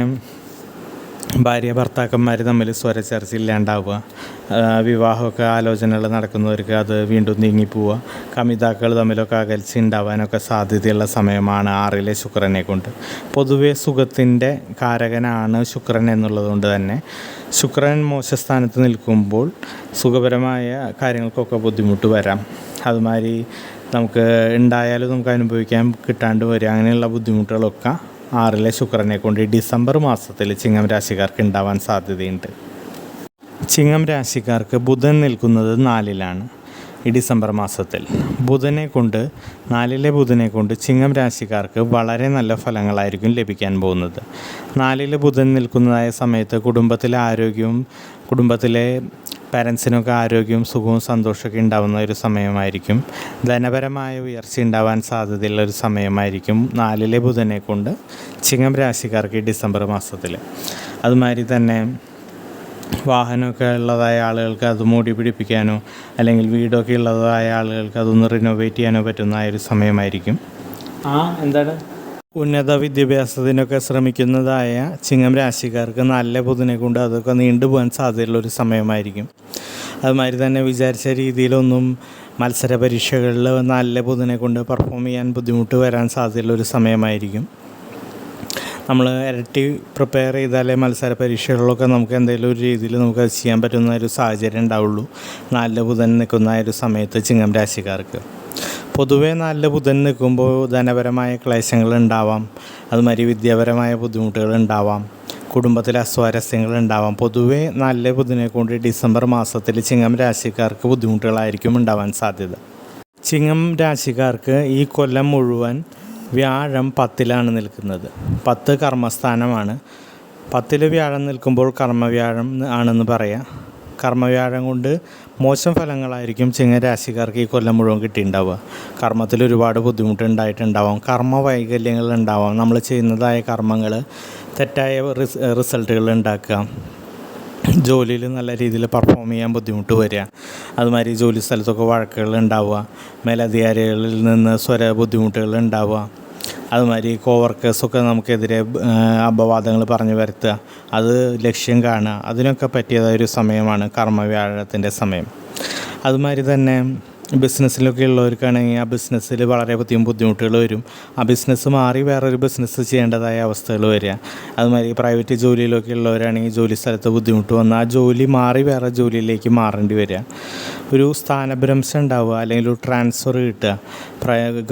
ഭാര്യ ഭർത്താക്കന്മാർ തമ്മിൽ സ്വരച്ചേർച്ചയില്ലാണ്ടാവുക, വിവാഹമൊക്കെ ആലോചനകൾ നടക്കുന്നവർക്ക് അത് വീണ്ടും നീങ്ങിപ്പോവുക, കമിതാക്കൾ തമ്മിലൊക്കെ അകൽച്ച ഉണ്ടാവാനൊക്കെ സാധ്യതയുള്ള സമയമാണ് 6-ലെ ശുക്രനെ കൊണ്ട്. പൊതുവെ സുഖത്തിൻ്റെ കാരകനാണ് ശുക്രൻ എന്നുള്ളതുകൊണ്ട് തന്നെ ശുക്രൻ മോശസ്ഥാനത്ത് നിൽക്കുമ്പോൾ സുഖപരമായ കാര്യങ്ങൾക്കൊക്കെ ബുദ്ധിമുട്ട് വരാം. അതുമാതിരി നമുക്ക് ഉണ്ടായാലും നമുക്ക് അനുഭവിക്കാൻ കിട്ടാണ്ട് വരിക, അങ്ങനെയുള്ള ബുദ്ധിമുട്ടുകളൊക്കെ 6-ലെ ശുക്രനെ കൊണ്ട് ഡിസംബർ മാസത്തിൽ ചിങ്ങം രാശിക്കാർക്ക് ഉണ്ടാവാൻ സാധ്യതയുണ്ട്. ചിങ്ങം രാശിക്കാർക്ക് ബുധൻ നിൽക്കുന്നത് 4-ലാണ് ഈ ഡിസംബർ മാസത്തിൽ. 4-ലെ ബുധനെ കൊണ്ട് ചിങ്ങം രാശിക്കാർക്ക് വളരെ നല്ല ഫലങ്ങളായിരിക്കും ലഭിക്കാൻ പോകുന്നത്. 4-ൽ ബുധൻ നിൽക്കുന്നതായ സമയത്ത് കുടുംബത്തിലെ ആരോഗ്യവും കുടുംബത്തിലെ പാരൻസിനൊക്കെ ആരോഗ്യവും സുഖവും സന്തോഷമൊക്കെ ഉണ്ടാകുന്ന ഒരു സമയമായിരിക്കും. ധനപരമായ ഉയർച്ച ഉണ്ടാവാൻ സാധ്യതയുള്ള ഒരു സമയമായിരിക്കും 4-ലെ ബുധനെ കൊണ്ട് ചിങ്ങം രാശിക്കാർക്ക് ഈ ഡിസംബർ മാസത്തിൽ. അതുമാതിരി തന്നെ വാഹനമൊക്കെ ഉള്ളതായ ആളുകൾക്ക് അത് മൂടി പിടിപ്പിക്കാനോ അല്ലെങ്കിൽ വീടൊക്കെ ഉള്ളതായ ആളുകൾക്ക് അതൊന്ന് റിനോവേറ്റ് ചെയ്യാനോ പറ്റുന്ന ഒരു സമയമായിരിക്കും. എന്താണ് ഉന്നത വിദ്യാഭ്യാസത്തിനൊക്കെ ശ്രമിക്കുന്നതായ ചിങ്ങം രാശിക്കാർക്ക് നല്ല ബുധനെ കൊണ്ട് അതൊക്കെ നീണ്ടുപോകാൻ സാധ്യതയുള്ളൊരു സമയമായിരിക്കും. അതുമാതിരി തന്നെ വിചാരിച്ച രീതിയിലൊന്നും മത്സര പരീക്ഷകളിൽ നല്ല ബുധനെ കൊണ്ട് പെർഫോം ചെയ്യാൻ ബുദ്ധിമുട്ട് വരാൻ സാധ്യതയുള്ളൊരു സമയമായിരിക്കും. നമ്മൾ ഇരട്ടി പ്രിപ്പയർ ചെയ്താലേ മത്സര പരീക്ഷകളിലൊക്കെ നമുക്ക് എന്തെങ്കിലും ഒരു രീതിയിൽ നമുക്ക് അത് ചെയ്യാൻ പറ്റുന്ന ഒരു സാഹചര്യം ഉണ്ടാവുള്ളൂ 4-ൽ ബുധൻ നിൽക്കുന്ന ഒരു സമയത്ത് ചിങ്ങം രാശിക്കാർക്ക്. പൊതുവേ 4-ൽ ബുധൻ നിൽക്കുമ്പോൾ ധനപരമായ ക്ലേശങ്ങൾ ഉണ്ടാവാം, അതുമാതിരി വിദ്യാപരമായ ബുദ്ധിമുട്ടുകൾ ഉണ്ടാവാം, കുടുംബത്തിലെ അസ്വാരസ്യങ്ങൾ ഉണ്ടാവാം. പൊതുവേ 4-ലെ ബുധനെ കൊണ്ട് ഡിസംബർ മാസത്തിൽ ചിങ്ങം രാശിക്കാർക്ക് ബുദ്ധിമുട്ടുകളായിരിക്കും ഉണ്ടാവാൻ സാധ്യത. ചിങ്ങം രാശിക്കാർക്ക് ഈ കൊല്ലം മുഴുവൻ വ്യാഴം 10-ലാണ് നിൽക്കുന്നത്. 10 കർമ്മസ്ഥാനമാണ്. 10-ൽ വ്യാഴം നിൽക്കുമ്പോൾ കർമ്മവ്യാഴം ആണെന്ന് പറയാം. കർമ്മവ്യാഴം കൊണ്ട് മോശം ഫലങ്ങളായിരിക്കും ചിങ്ങം രാശിക്കാർക്ക് ഈ കൊല്ലം മുഴുവൻ കിട്ടിയിട്ടുണ്ടാവുക. കർമ്മത്തിൽ ഒരുപാട് ബുദ്ധിമുട്ടുണ്ടായിട്ടുണ്ടാവാം, കർമ്മ വൈകല്യങ്ങൾ ഉണ്ടാവാം, നമ്മൾ ചെയ്യുന്നതായ കർമ്മങ്ങൾ തെറ്റായ റിസൾട്ടുകൾ ഉണ്ടാക്കുക, ജോലിയിൽ നല്ല രീതിയിൽ പെർഫോം ചെയ്യാൻ ബുദ്ധിമുട്ട് വരിക, അതുമാതിരി ജോലി സ്ഥലത്തൊക്കെ വഴക്കുകൾ ഉണ്ടാവുക, മേലധികാരികളിൽ നിന്ന് ബുദ്ധിമുട്ടുകൾ ഉണ്ടാവുക, അതുമാതിരി കോവർക്കേഴ്സൊക്കെ നമുക്കെതിരെ അപവാദങ്ങൾ പറഞ്ഞു വരുത്തുക, അത് ലക്ഷ്യം കാണുക, അതിനൊക്കെ പറ്റിയതായൊരു സമയമാണ് കർമ്മവ്യാഴത്തിൻ്റെ സമയം. അതുമാതിരി തന്നെ ബിസിനസ്സിലൊക്കെ ഉള്ളവർക്കാണെങ്കിൽ ആ ബിസിനസ്സിൽ വളരെ ബുദ്ധിമുട്ടുകൾ വരും. ആ ബിസിനസ് മാറി വേറൊരു ബിസിനസ് ചെയ്യേണ്ടതായ അവസ്ഥകൾ വരിക. അതുമാതിരി പ്രൈവറ്റ് ജോലിയിലൊക്കെ ഉള്ളവരാണെങ്കിൽ ജോലി സ്ഥലത്ത് ബുദ്ധിമുട്ട് വന്ന് ആ ജോലി മാറി വേറെ ജോലിയിലേക്ക് മാറേണ്ടി വരിക, ഒരു സ്ഥാനഭ്രംശം ഉണ്ടാവുക, അല്ലെങ്കിൽ ഒരു ട്രാൻസ്ഫർ കിട്ടുക.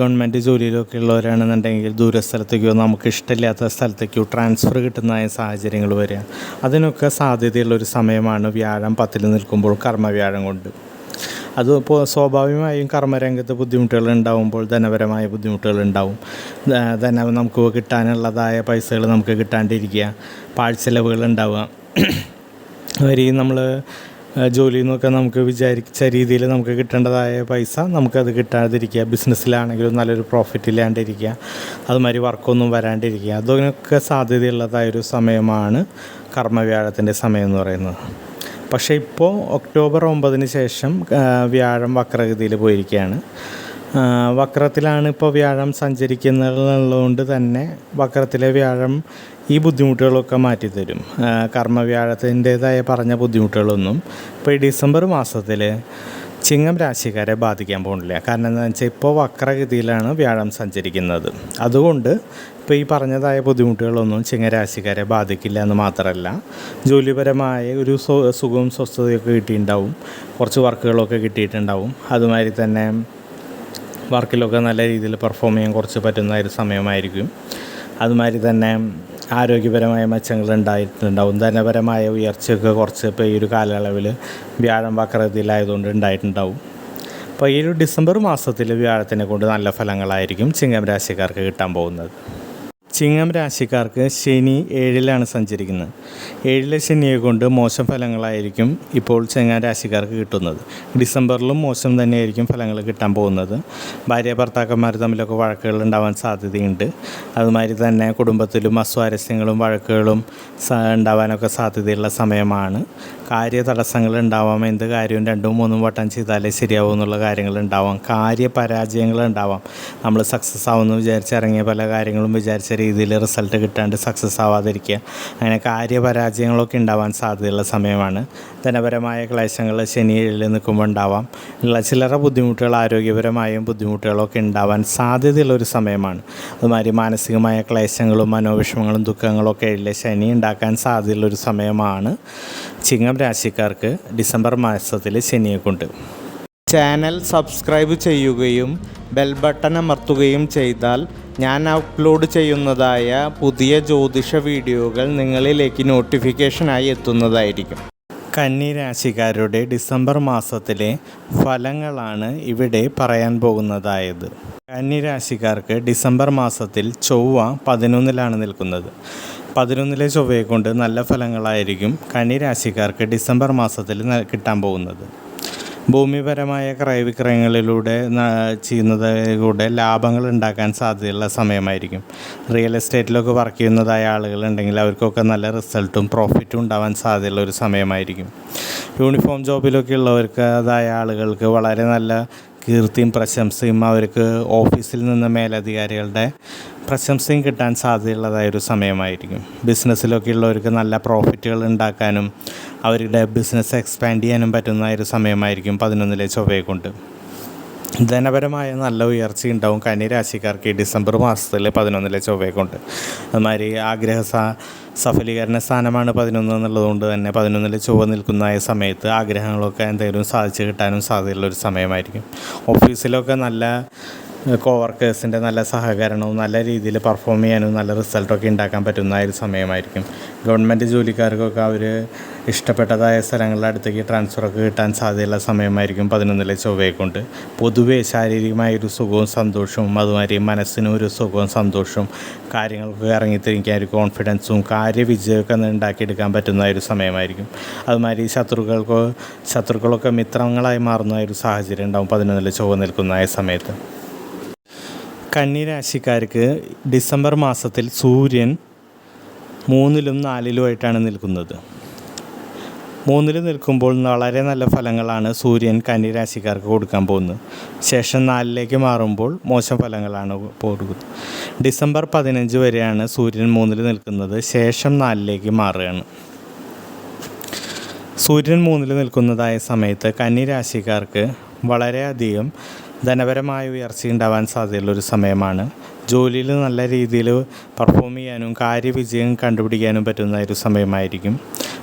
ഗവൺമെൻറ് ജോലിയിലൊക്കെ ഉള്ളവരാണെന്നുണ്ടെങ്കിൽ ദൂരസ്ഥലത്തേക്കോ നമുക്ക് ഇഷ്ടമില്ലാത്ത സ്ഥലത്തേക്കോ ട്രാൻസ്ഫർ കിട്ടുന്നതായ സാഹചര്യങ്ങൾ വരിക. അതിനൊക്കെ സാധ്യതയുള്ളൊരു സമയമാണ് വ്യാഴം 10ൽ നിൽക്കുമ്പോൾ കർമ്മവ്യാഴം കൊണ്ട്. അതിപ്പോൾ സ്വാഭാവികമായും കർമ്മരംഗത്ത് ബുദ്ധിമുട്ടുകൾ ഉണ്ടാകുമ്പോൾ ധനപരമായ ബുദ്ധിമുട്ടുകൾ ഉണ്ടാവും. നമുക്ക് കിട്ടാനുള്ളതായ പൈസകൾ നമുക്ക് കിട്ടാണ്ടിരിക്കുക, പാഴ്ചെലവുകൾ ഉണ്ടാവുക. നമ്മൾ ജോലിയിൽ നിന്നൊക്കെ നമുക്ക് വിചാരിച്ച രീതിയിൽ നമുക്ക് കിട്ടേണ്ടതായ പൈസ നമുക്കത് കിട്ടാതിരിക്കുക, ബിസിനസ്സിലാണെങ്കിലും നല്ലൊരു പ്രോഫിറ്റ് ഇല്ലാണ്ടിരിക്കുക, അതുമാതിരി വർക്കൊന്നും വരാണ്ടിരിക്കുക, അതിനൊക്കെ സാധ്യതയുള്ളതായൊരു സമയമാണ് കർമ്മവ്യാഴത്തിൻ്റെ സമയം എന്ന് പറയുന്നത്. പക്ഷേ ഇപ്പോൾ ഒക്ടോബർ 9 ശേഷം വ്യാഴം വക്രഗതിയിൽ പോയിരിക്കുകയാണ്. വക്രത്തിലാണ് ഇപ്പോൾ വ്യാഴം സഞ്ചരിക്കുന്നതുകൊണ്ട് തന്നെ വക്രത്തിലെ വ്യാഴം ഈ ബുദ്ധിമുട്ടുകളൊക്കെ മാറ്റിത്തരും. കർമ്മവ്യാഴത്തിൻ്റേതായ പറഞ്ഞ ബുദ്ധിമുട്ടുകളൊന്നും ഇപ്പോൾ ഈ ഡിസംബർ മാസത്തിൽ ചിങ്ങം രാശിക്കാരെ ബാധിക്കാൻ പോകുന്നില്ല. കാരണം എന്താണെന്ന് വെച്ചാൽ ഇപ്പോൾ വക്രഗതിയിലാണ് വ്യാഴം സഞ്ചരിക്കുന്നത്. അതുകൊണ്ട് ഇപ്പോൾ ഈ പറഞ്ഞതായ ബുദ്ധിമുട്ടുകളൊന്നും ചിങ്ങരാശിക്കാരെ ബാധിക്കില്ല എന്ന് മാത്രമല്ല, ജോലിപരമായ ഒരു സുഖവും സ്വസ്ഥതയൊക്കെ കിട്ടിയിട്ടുണ്ടാവും, കുറച്ച് വർക്കുകളൊക്കെ കിട്ടിയിട്ടുണ്ടാവും. അതുമാതിരി തന്നെ വർക്കിലൊക്കെ നല്ല രീതിയിൽ പെർഫോം ചെയ്യാൻ കുറച്ച് പറ്റുന്ന ഒരു സമയമായിരിക്കും. അതുമാതിരി തന്നെ ആരോഗ്യപരമായ മെച്ചങ്ങൾ ഉണ്ടായിട്ടുണ്ടാവും. ധനപരമായ ഉയർച്ചയൊക്കെ കുറച്ച് ഇപ്പോൾ ഈ ഒരു കാലയളവിൽ വ്യാഴം വക്രതയിലായതുകൊണ്ട് ഉണ്ടായിട്ടുണ്ടാവും. അപ്പോൾ ഈ ഒരു ഡിസംബർ മാസത്തിൽ വ്യാഴത്തിനെ കൊണ്ട് നല്ല ഫലങ്ങളായിരിക്കും ചിങ്ങം രാശിക്കാർക്ക് കിട്ടാൻ പോകുന്നത്. ചിങ്ങം രാശിക്കാർക്ക് ശനി 7ലാണ് സഞ്ചരിക്കുന്നത്. 7ലെ ശനിയെ കൊണ്ട് മോശം ഫലങ്ങളായിരിക്കും ഇപ്പോൾ ചിങ്ങം രാശിക്കാർക്ക് കിട്ടുന്നത്. ഡിസംബറിലും മോശം തന്നെയായിരിക്കും ഫലങ്ങൾ കിട്ടാൻ പോകുന്നത്. ഭാര്യ ഭർത്താക്കന്മാർ തമ്മിലൊക്കെ വഴക്കുകൾ ഉണ്ടാവാൻ സാധ്യതയുണ്ട്. അതുമാതിരി തന്നെ കുടുംബത്തിലും അസ്വാരസ്യങ്ങളും വഴക്കുകളും ഉണ്ടാവാനൊക്കെ സാധ്യതയുള്ള സമയമാണ്. കാര്യതടസ്സങ്ങൾ ഉണ്ടാവാം. എന്ത് കാര്യവും 2-3 വട്ടം ചെയ്താലേ ശരിയാവും എന്നുള്ള കാര്യങ്ങളുണ്ടാവാം. കാര്യപരാജയങ്ങളുണ്ടാവാം. നമ്മൾ സക്സസ് ആവുമെന്ന് വിചാരിച്ചിറങ്ങിയ പല കാര്യങ്ങളും വിചാരിച്ച രീതിയിൽ റിസൾട്ട് കിട്ടാണ്ട് സക്സസ് ആവാതിരിക്കുക, അങ്ങനെ കാര്യപരാജയങ്ങളൊക്കെ ഉണ്ടാവാൻ സാധ്യതയുള്ള സമയമാണ്. ധനപരമായ ക്ലേശങ്ങൾ ശനി 7ൽ നിൽക്കുമ്പോൾ ഉണ്ടാവാം. ചില്ലറ ബുദ്ധിമുട്ടുകൾ, ആരോഗ്യപരമായും ബുദ്ധിമുട്ടുകളൊക്കെ ഉണ്ടാവാൻ സാധ്യതയുള്ളൊരു സമയമാണ്. അതുമാതിരി മാനസികമായ ക്ലേശങ്ങളും മനോവിഷമങ്ങളും ദുഃഖങ്ങളൊക്കെ 7ലെ ശനി ഉണ്ടാക്കാൻ സാധ്യതയുള്ളൊരു സമയമാണ് ചിങ്ങം രാശിക്കാർക്ക് ഡിസംബർ മാസത്തിൽ ശനിയെ കൊണ്ട്. ചാനൽ സബ്സ്ക്രൈബ് ചെയ്യുകയും ബെൽ ബട്ടൺ അമർത്തുകയും ചെയ്താൽ ഞാൻ അപ്ലോഡ് ചെയ്യുന്നതായ പുതിയ ജ്യോതിഷ വീഡിയോകൾ നിങ്ങളിലേക്ക് നോട്ടിഫിക്കേഷനായി എത്തുന്നതായിരിക്കും. കന്നി രാശിക്കാരുടെ ഡിസംബർ മാസത്തിലെ ഫലങ്ങളാണ് ഇവിടെ പറയാൻ പോകുന്നതായത്. കന്നി രാശിക്കാർക്ക് ഡിസംബർ മാസത്തിൽ ചൊവ്വ 11ലാണ് നിൽക്കുന്നത്. 11ലെ ചൊവ്വയെ കൊണ്ട് നല്ല ഫലങ്ങളായിരിക്കും കന്നി രാശിക്കാർക്ക് ഡിസംബർ മാസത്തിൽ കിട്ടാൻ പോകുന്നത്. ഭൂമിപരമായ ക്രയവിക്രയങ്ങളിലൂടെ ചെയ്യുന്നതിലൂടെ ലാഭങ്ങൾ ഉണ്ടാക്കാൻ സാധ്യതയുള്ള സമയമായിരിക്കും. റിയൽ എസ്റ്റേറ്റിലൊക്കെ വർക്ക് ചെയ്യുന്നതായ ആളുകളുണ്ടെങ്കിൽ അവർക്കൊക്കെ നല്ല റിസൾട്ടും പ്രോഫിറ്റും ഉണ്ടാവാൻ സാധ്യതയുള്ള ഒരു സമയമായിരിക്കും. യൂണിഫോം ജോബിലൊക്കെ ഉള്ളവർക്ക് അതായ ആളുകൾക്ക് വളരെ നല്ല കീർത്തിയും പ്രശംസയും അവർക്ക് ഓഫീസിൽ നിന്ന് മേലധികാരികളുടെ പ്രശംസയും കിട്ടാൻ സാധ്യതയുള്ളതായൊരു സമയമായിരിക്കും. ബിസിനസ്സിലൊക്കെ ഉള്ളവർക്ക് നല്ല പ്രോഫിറ്റുകൾ ഉണ്ടാക്കാനും അവരുടെ ബിസിനസ് എക്സ്പാൻഡ് ചെയ്യാനും പറ്റുന്ന ഒരു സമയമായിരിക്കും 11ലെ ചൊവ്വയെ കൊണ്ട്. ധനപരമായ നല്ല ഉയർച്ച ഉണ്ടാവും കന്നി രാശിക്കാർക്ക് ഈ ഡിസംബർ മാസത്തിൽ 11ലെ ചൊവ്വയെ കൊണ്ട്. അതുമാതിരി സഫലീകരണ സ്ഥാനമാണ് 11 എന്നുള്ളതുകൊണ്ട് തന്നെ 11ലെ ചൊവ്വ നിൽക്കുന്ന സമയത്ത് ആഗ്രഹങ്ങളൊക്കെ എന്തെങ്കിലും സാധിച്ചു കിട്ടാനും സാധ്യതയുള്ളൊരു സമയമായിരിക്കും. ഓഫീസിലൊക്കെ നല്ല കോവർക്കേഴ്സിൻ്റെ നല്ല സഹകരണവും നല്ല രീതിയിൽ പെർഫോം ചെയ്യാനും നല്ല റിസൾട്ടൊക്കെ ഉണ്ടാക്കാൻ പറ്റുന്ന ഒരു സമയമായിരിക്കും. ഗവൺമെൻറ് ജോലിക്കാർക്കൊക്കെ അവർ ഇഷ്ടപ്പെട്ടതായ സ്ഥലങ്ങളുടെ അടുത്തേക്ക് ട്രാൻസ്ഫറൊക്കെ കിട്ടാൻ സാധ്യതയുള്ള സമയമായിരിക്കും 11ലെ ചൊവ്വയെ കൊണ്ട്. പൊതുവേ ശാരീരികമായൊരു സുഖവും സന്തോഷവും അതുമാതിരി മനസ്സിനും ഒരു സുഖവും സന്തോഷവും കാര്യങ്ങൾക്ക് ഇറങ്ങിത്തിരിക്കാൻ ഒരു കോൺഫിഡൻസും കാര്യവിജയമൊക്കെ ഉണ്ടാക്കിയെടുക്കാൻ പറ്റുന്ന ഒരു സമയമായിരിക്കും. അതുമാതിരി ശത്രുക്കളൊക്കെ മിത്രങ്ങളായി മാറുന്ന ഒരു സാഹചര്യം ഉണ്ടാവും 11ലെ ചൊവ്വ നിൽക്കുന്ന സമയത്ത്. കന്നി രാശിക്കാർക്ക് ഡിസംബർ മാസത്തിൽ സൂര്യൻ 3ലും 4ലുമായിട്ടാണ് നിൽക്കുന്നത്. മൂന്നിൽ നിൽക്കുമ്പോൾ വളരെ നല്ല ഫലങ്ങളാണ് സൂര്യൻ കന്നി രാശിക്കാർക്ക് കൊടുക്കാൻ പോകുന്നത്. ശേഷം 4ലേക്ക് മാറുമ്പോൾ മോശം ഫലങ്ങളാണ് കൊടുക്കുന്നത്. ഡിസംബർ 15 വരെയാണ് സൂര്യൻ 3ൽ നിൽക്കുന്നത്. ശേഷം 4ലേക്ക് മാറുകയാണ്. സൂര്യൻ 3ൽ നിൽക്കുന്നതായ സമയത്ത് കന്നി രാശിക്കാർക്ക് വളരെയധികം ധനപരമായ ഉയർച്ച ഉണ്ടാവാൻ സാധ്യതയുള്ളൊരു സമയമാണ്. ജോലിയിൽ നല്ല രീതിയിൽ പെർഫോം ചെയ്യാനും കാര്യവിജയം കണ്ടുപിടിക്കാനും പറ്റുന്ന ഒരു സമയമായിരിക്കും.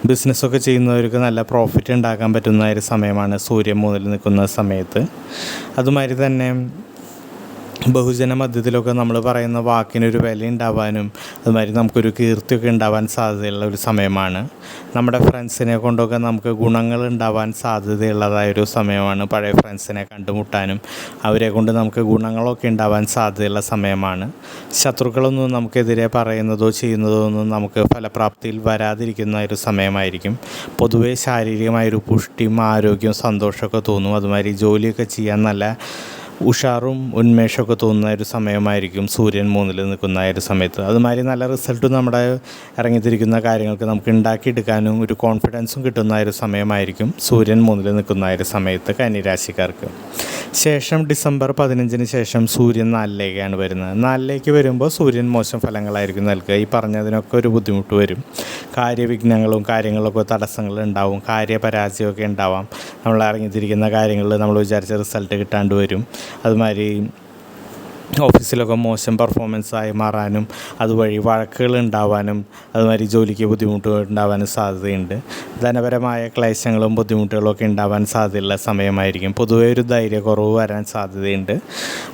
ബിസിനസ്സൊക്കെ ചെയ്യുന്നവർക്ക് നല്ല പ്രോഫിറ്റ് ഉണ്ടാക്കാൻ പറ്റുന്ന ഒരു സമയമാണ് സൂര്യൻ 3ൽ നിൽക്കുന്ന സമയത്ത്. അതുമാതിരി തന്നെ ബഹുജന മധ്യത്തിലൊക്കെ നമ്മൾ പറയുന്ന വാക്കിനൊരു വില ഉണ്ടാവാനും അതുമാതിരി നമുക്കൊരു കീർത്തിയൊക്കെ ഉണ്ടാവാൻ സാധ്യതയുള്ള ഒരു സമയമാണ്. നമ്മുടെ ഫ്രണ്ട്സിനെ കൊണ്ടൊക്കെ നമുക്ക് ഗുണങ്ങൾ ഉണ്ടാവാൻ സാധ്യതയുള്ളതായൊരു സമയമാണ്. പഴയ ഫ്രണ്ട്സിനെ കണ്ടുമുട്ടാനും അവരെ കൊണ്ട് നമുക്ക് ഗുണങ്ങളൊക്കെ ഉണ്ടാവാൻ സാധ്യതയുള്ള സമയമാണ്. ശത്രുക്കളൊന്നും നമുക്കെതിരെ പറയുന്നതോ ചെയ്യുന്നതോ ഒന്നും നമുക്ക് ഫലപ്രാപ്തിയിൽ വരാതിരിക്കുന്ന ഒരു സമയമായിരിക്കും. പൊതുവേ ശാരീരികമായൊരു പുഷ്ടിയും ആരോഗ്യവും സന്തോഷമൊക്കെ തോന്നും. അതുമാതിരി ജോലിയൊക്കെ ചെയ്യാൻ നല്ല ഉഷാറും ഉന്മേഷമൊക്കെ തോന്നുന്ന ഒരു സമയമായിരിക്കും സൂര്യൻ 3ൽ നിൽക്കുന്ന ഒരു സമയത്ത്. അതുമാതിരി നല്ല റിസൾട്ടും നമ്മുടെ ഇറങ്ങിത്തിരിക്കുന്ന കാര്യങ്ങൾക്ക് നമുക്ക് ഉണ്ടാക്കിയെടുക്കാനും ഒരു കോൺഫിഡൻസും കിട്ടുന്ന ഒരു സമയമായിരിക്കും സൂര്യൻ 3ൽ നിൽക്കുന്ന ഒരു സമയത്ത് കന്നി-രാശിക്കാർക്ക്. ശേഷം ഡിസംബർ 15 ശേഷം സൂര്യൻ 4ലേക്കാണ് വരുന്നത്. 4ലേക്ക് വരുമ്പോൾ സൂര്യൻ മോശം ഫലങ്ങളായിരിക്കും നൽകുക. ഈ പറഞ്ഞതിനൊക്കെ ഒരു ബുദ്ധിമുട്ട് വരും. കാര്യവിഘ്നങ്ങളും കാര്യങ്ങളൊക്കെ തടസ്സങ്ങളുണ്ടാവും. കാര്യപരാജയമൊക്കെ ഉണ്ടാവാം. നമ്മൾ ഇറങ്ങിത്തിരിക്കുന്ന കാര്യങ്ങളിൽ നമ്മൾ വിചാരിച്ച റിസൾട്ട് കിട്ടാണ്ട് വരും. അതുമാതിരി ഓഫീസിലൊക്കെ മോശം പെർഫോമൻസായി മാറാനും അതുവഴി വഴക്കുകൾ ഉണ്ടാവാനും അതുമാതിരി ജോലിക്ക് ബുദ്ധിമുട്ട് ഉണ്ടാവാനും സാധ്യതയുണ്ട്. ധനപരമായ ക്ലേശങ്ങളും ബുദ്ധിമുട്ടുകളും ഒക്കെ ഉണ്ടാവാൻ സാധ്യതയുള്ള സമയമായിരിക്കും. പൊതുവേ ഒരു ധൈര്യക്കുറവ് വരാൻ സാധ്യതയുണ്ട്.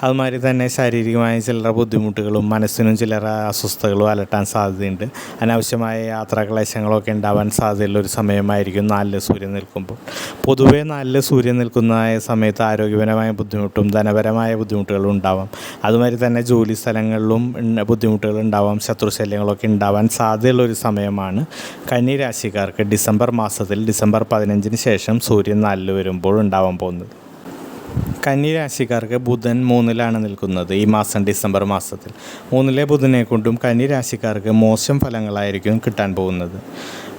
അതുമാതിരി തന്നെ ശാരീരികമായ ചില്ലറ ബുദ്ധിമുട്ടുകളും മനസ്സിനും ചില്ലറ അസ്വസ്ഥതകളും അലട്ടാൻ സാധ്യതയുണ്ട്. അനാവശ്യമായ യാത്രാ ക്ലേശങ്ങളൊക്കെ ഉണ്ടാവാൻ സാധ്യതയുള്ള ഒരു സമയമായിരിക്കും 4ൽ സൂര്യൻ നിൽക്കുമ്പോൾ. പൊതുവേ 4ൽ സൂര്യൻ നിൽക്കുന്ന സമയത്ത് ആരോഗ്യപരമായ ബുദ്ധിമുട്ടും ധനപരമായ ബുദ്ധിമുട്ടുകളും ഉണ്ടാവാം. അതുമാതിരി തന്നെ ജോലി സ്ഥലങ്ങളിലും ബുദ്ധിമുട്ടുകൾ ഉണ്ടാവാം. ശത്രുശല്യങ്ങളൊക്കെ ഉണ്ടാവാൻ സാധ്യതയുള്ളൊരു സമയമാണ് കന്നി രാശിക്കാർക്ക് ഡിസംബർ മാസത്തിൽ ഡിസംബർ 15 ശേഷം സൂര്യൻ 4ൽ വരുമ്പോൾ ഉണ്ടാവാൻ പോകുന്നത്. കന്നി രാശിക്കാർക്ക് ബുധൻ 3ലാണ് നിൽക്കുന്നത്. ഈ മാസം ഡിസംബർ മാസത്തിൽ 3ലെ ബുധനെ കൊണ്ടും കന്നി രാശിക്കാർക്ക് മോശം ഫലങ്ങളായിരിക്കും കിട്ടാൻ പോകുന്നത്.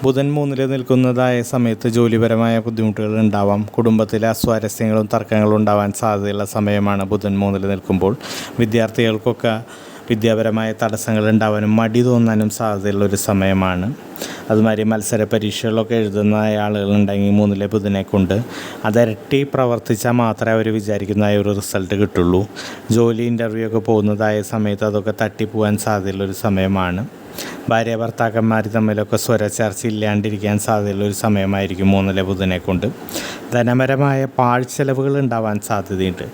ബുധൻ 3ൽ നിൽക്കുന്നതായ സമയത്ത് ജോലിപരമായ ബുദ്ധിമുട്ടുകൾ ഉണ്ടാവാം. കുടുംബത്തിലെ അസ്വാരസ്യങ്ങളും തർക്കങ്ങളും ഉണ്ടാവാൻ സാധ്യതയുള്ള സമയമാണ് ബുധൻ 3ൽ നിൽക്കുമ്പോൾ. വിദ്യാർത്ഥികൾക്കൊക്കെ വിദ്യാപരമായ തടസ്സങ്ങൾ ഉണ്ടാവാനും മടി തോന്നാനും സാധ്യതയുള്ളൊരു സമയമാണ്. അതുമാതിരി മത്സര പരീക്ഷകളൊക്കെ എഴുതുന്ന ആളുകളുണ്ടെങ്കിൽ 3ലെ ബുധനെ കൊണ്ട് അതിരട്ടി പ്രവർത്തിച്ചാൽ മാത്രമേ അവർ വിചാരിക്കുന്ന ഒരു റിസൾട്ട് കിട്ടുള്ളൂ. ജോലി ഇൻ്റർവ്യൂ ഒക്കെ പോകുന്നതായ സമയത്ത് അതൊക്കെ തട്ടിപ്പോവാൻ സാധ്യതയുള്ളൊരു സമയമാണ്. ഭാര്യ ഭർത്താക്കന്മാർ തമ്മിലൊക്കെ സ്വരച്ചേർച്ച ഇല്ലാണ്ടിരിക്കാൻ സാധ്യതയുള്ളൊരു സമയമായിരിക്കും 3ലെ ബുധനെ കൊണ്ട്. ധനപരമായ പാഴ്ചെലവുകൾ ഉണ്ടാവാൻ സാധ്യതയുണ്ട്.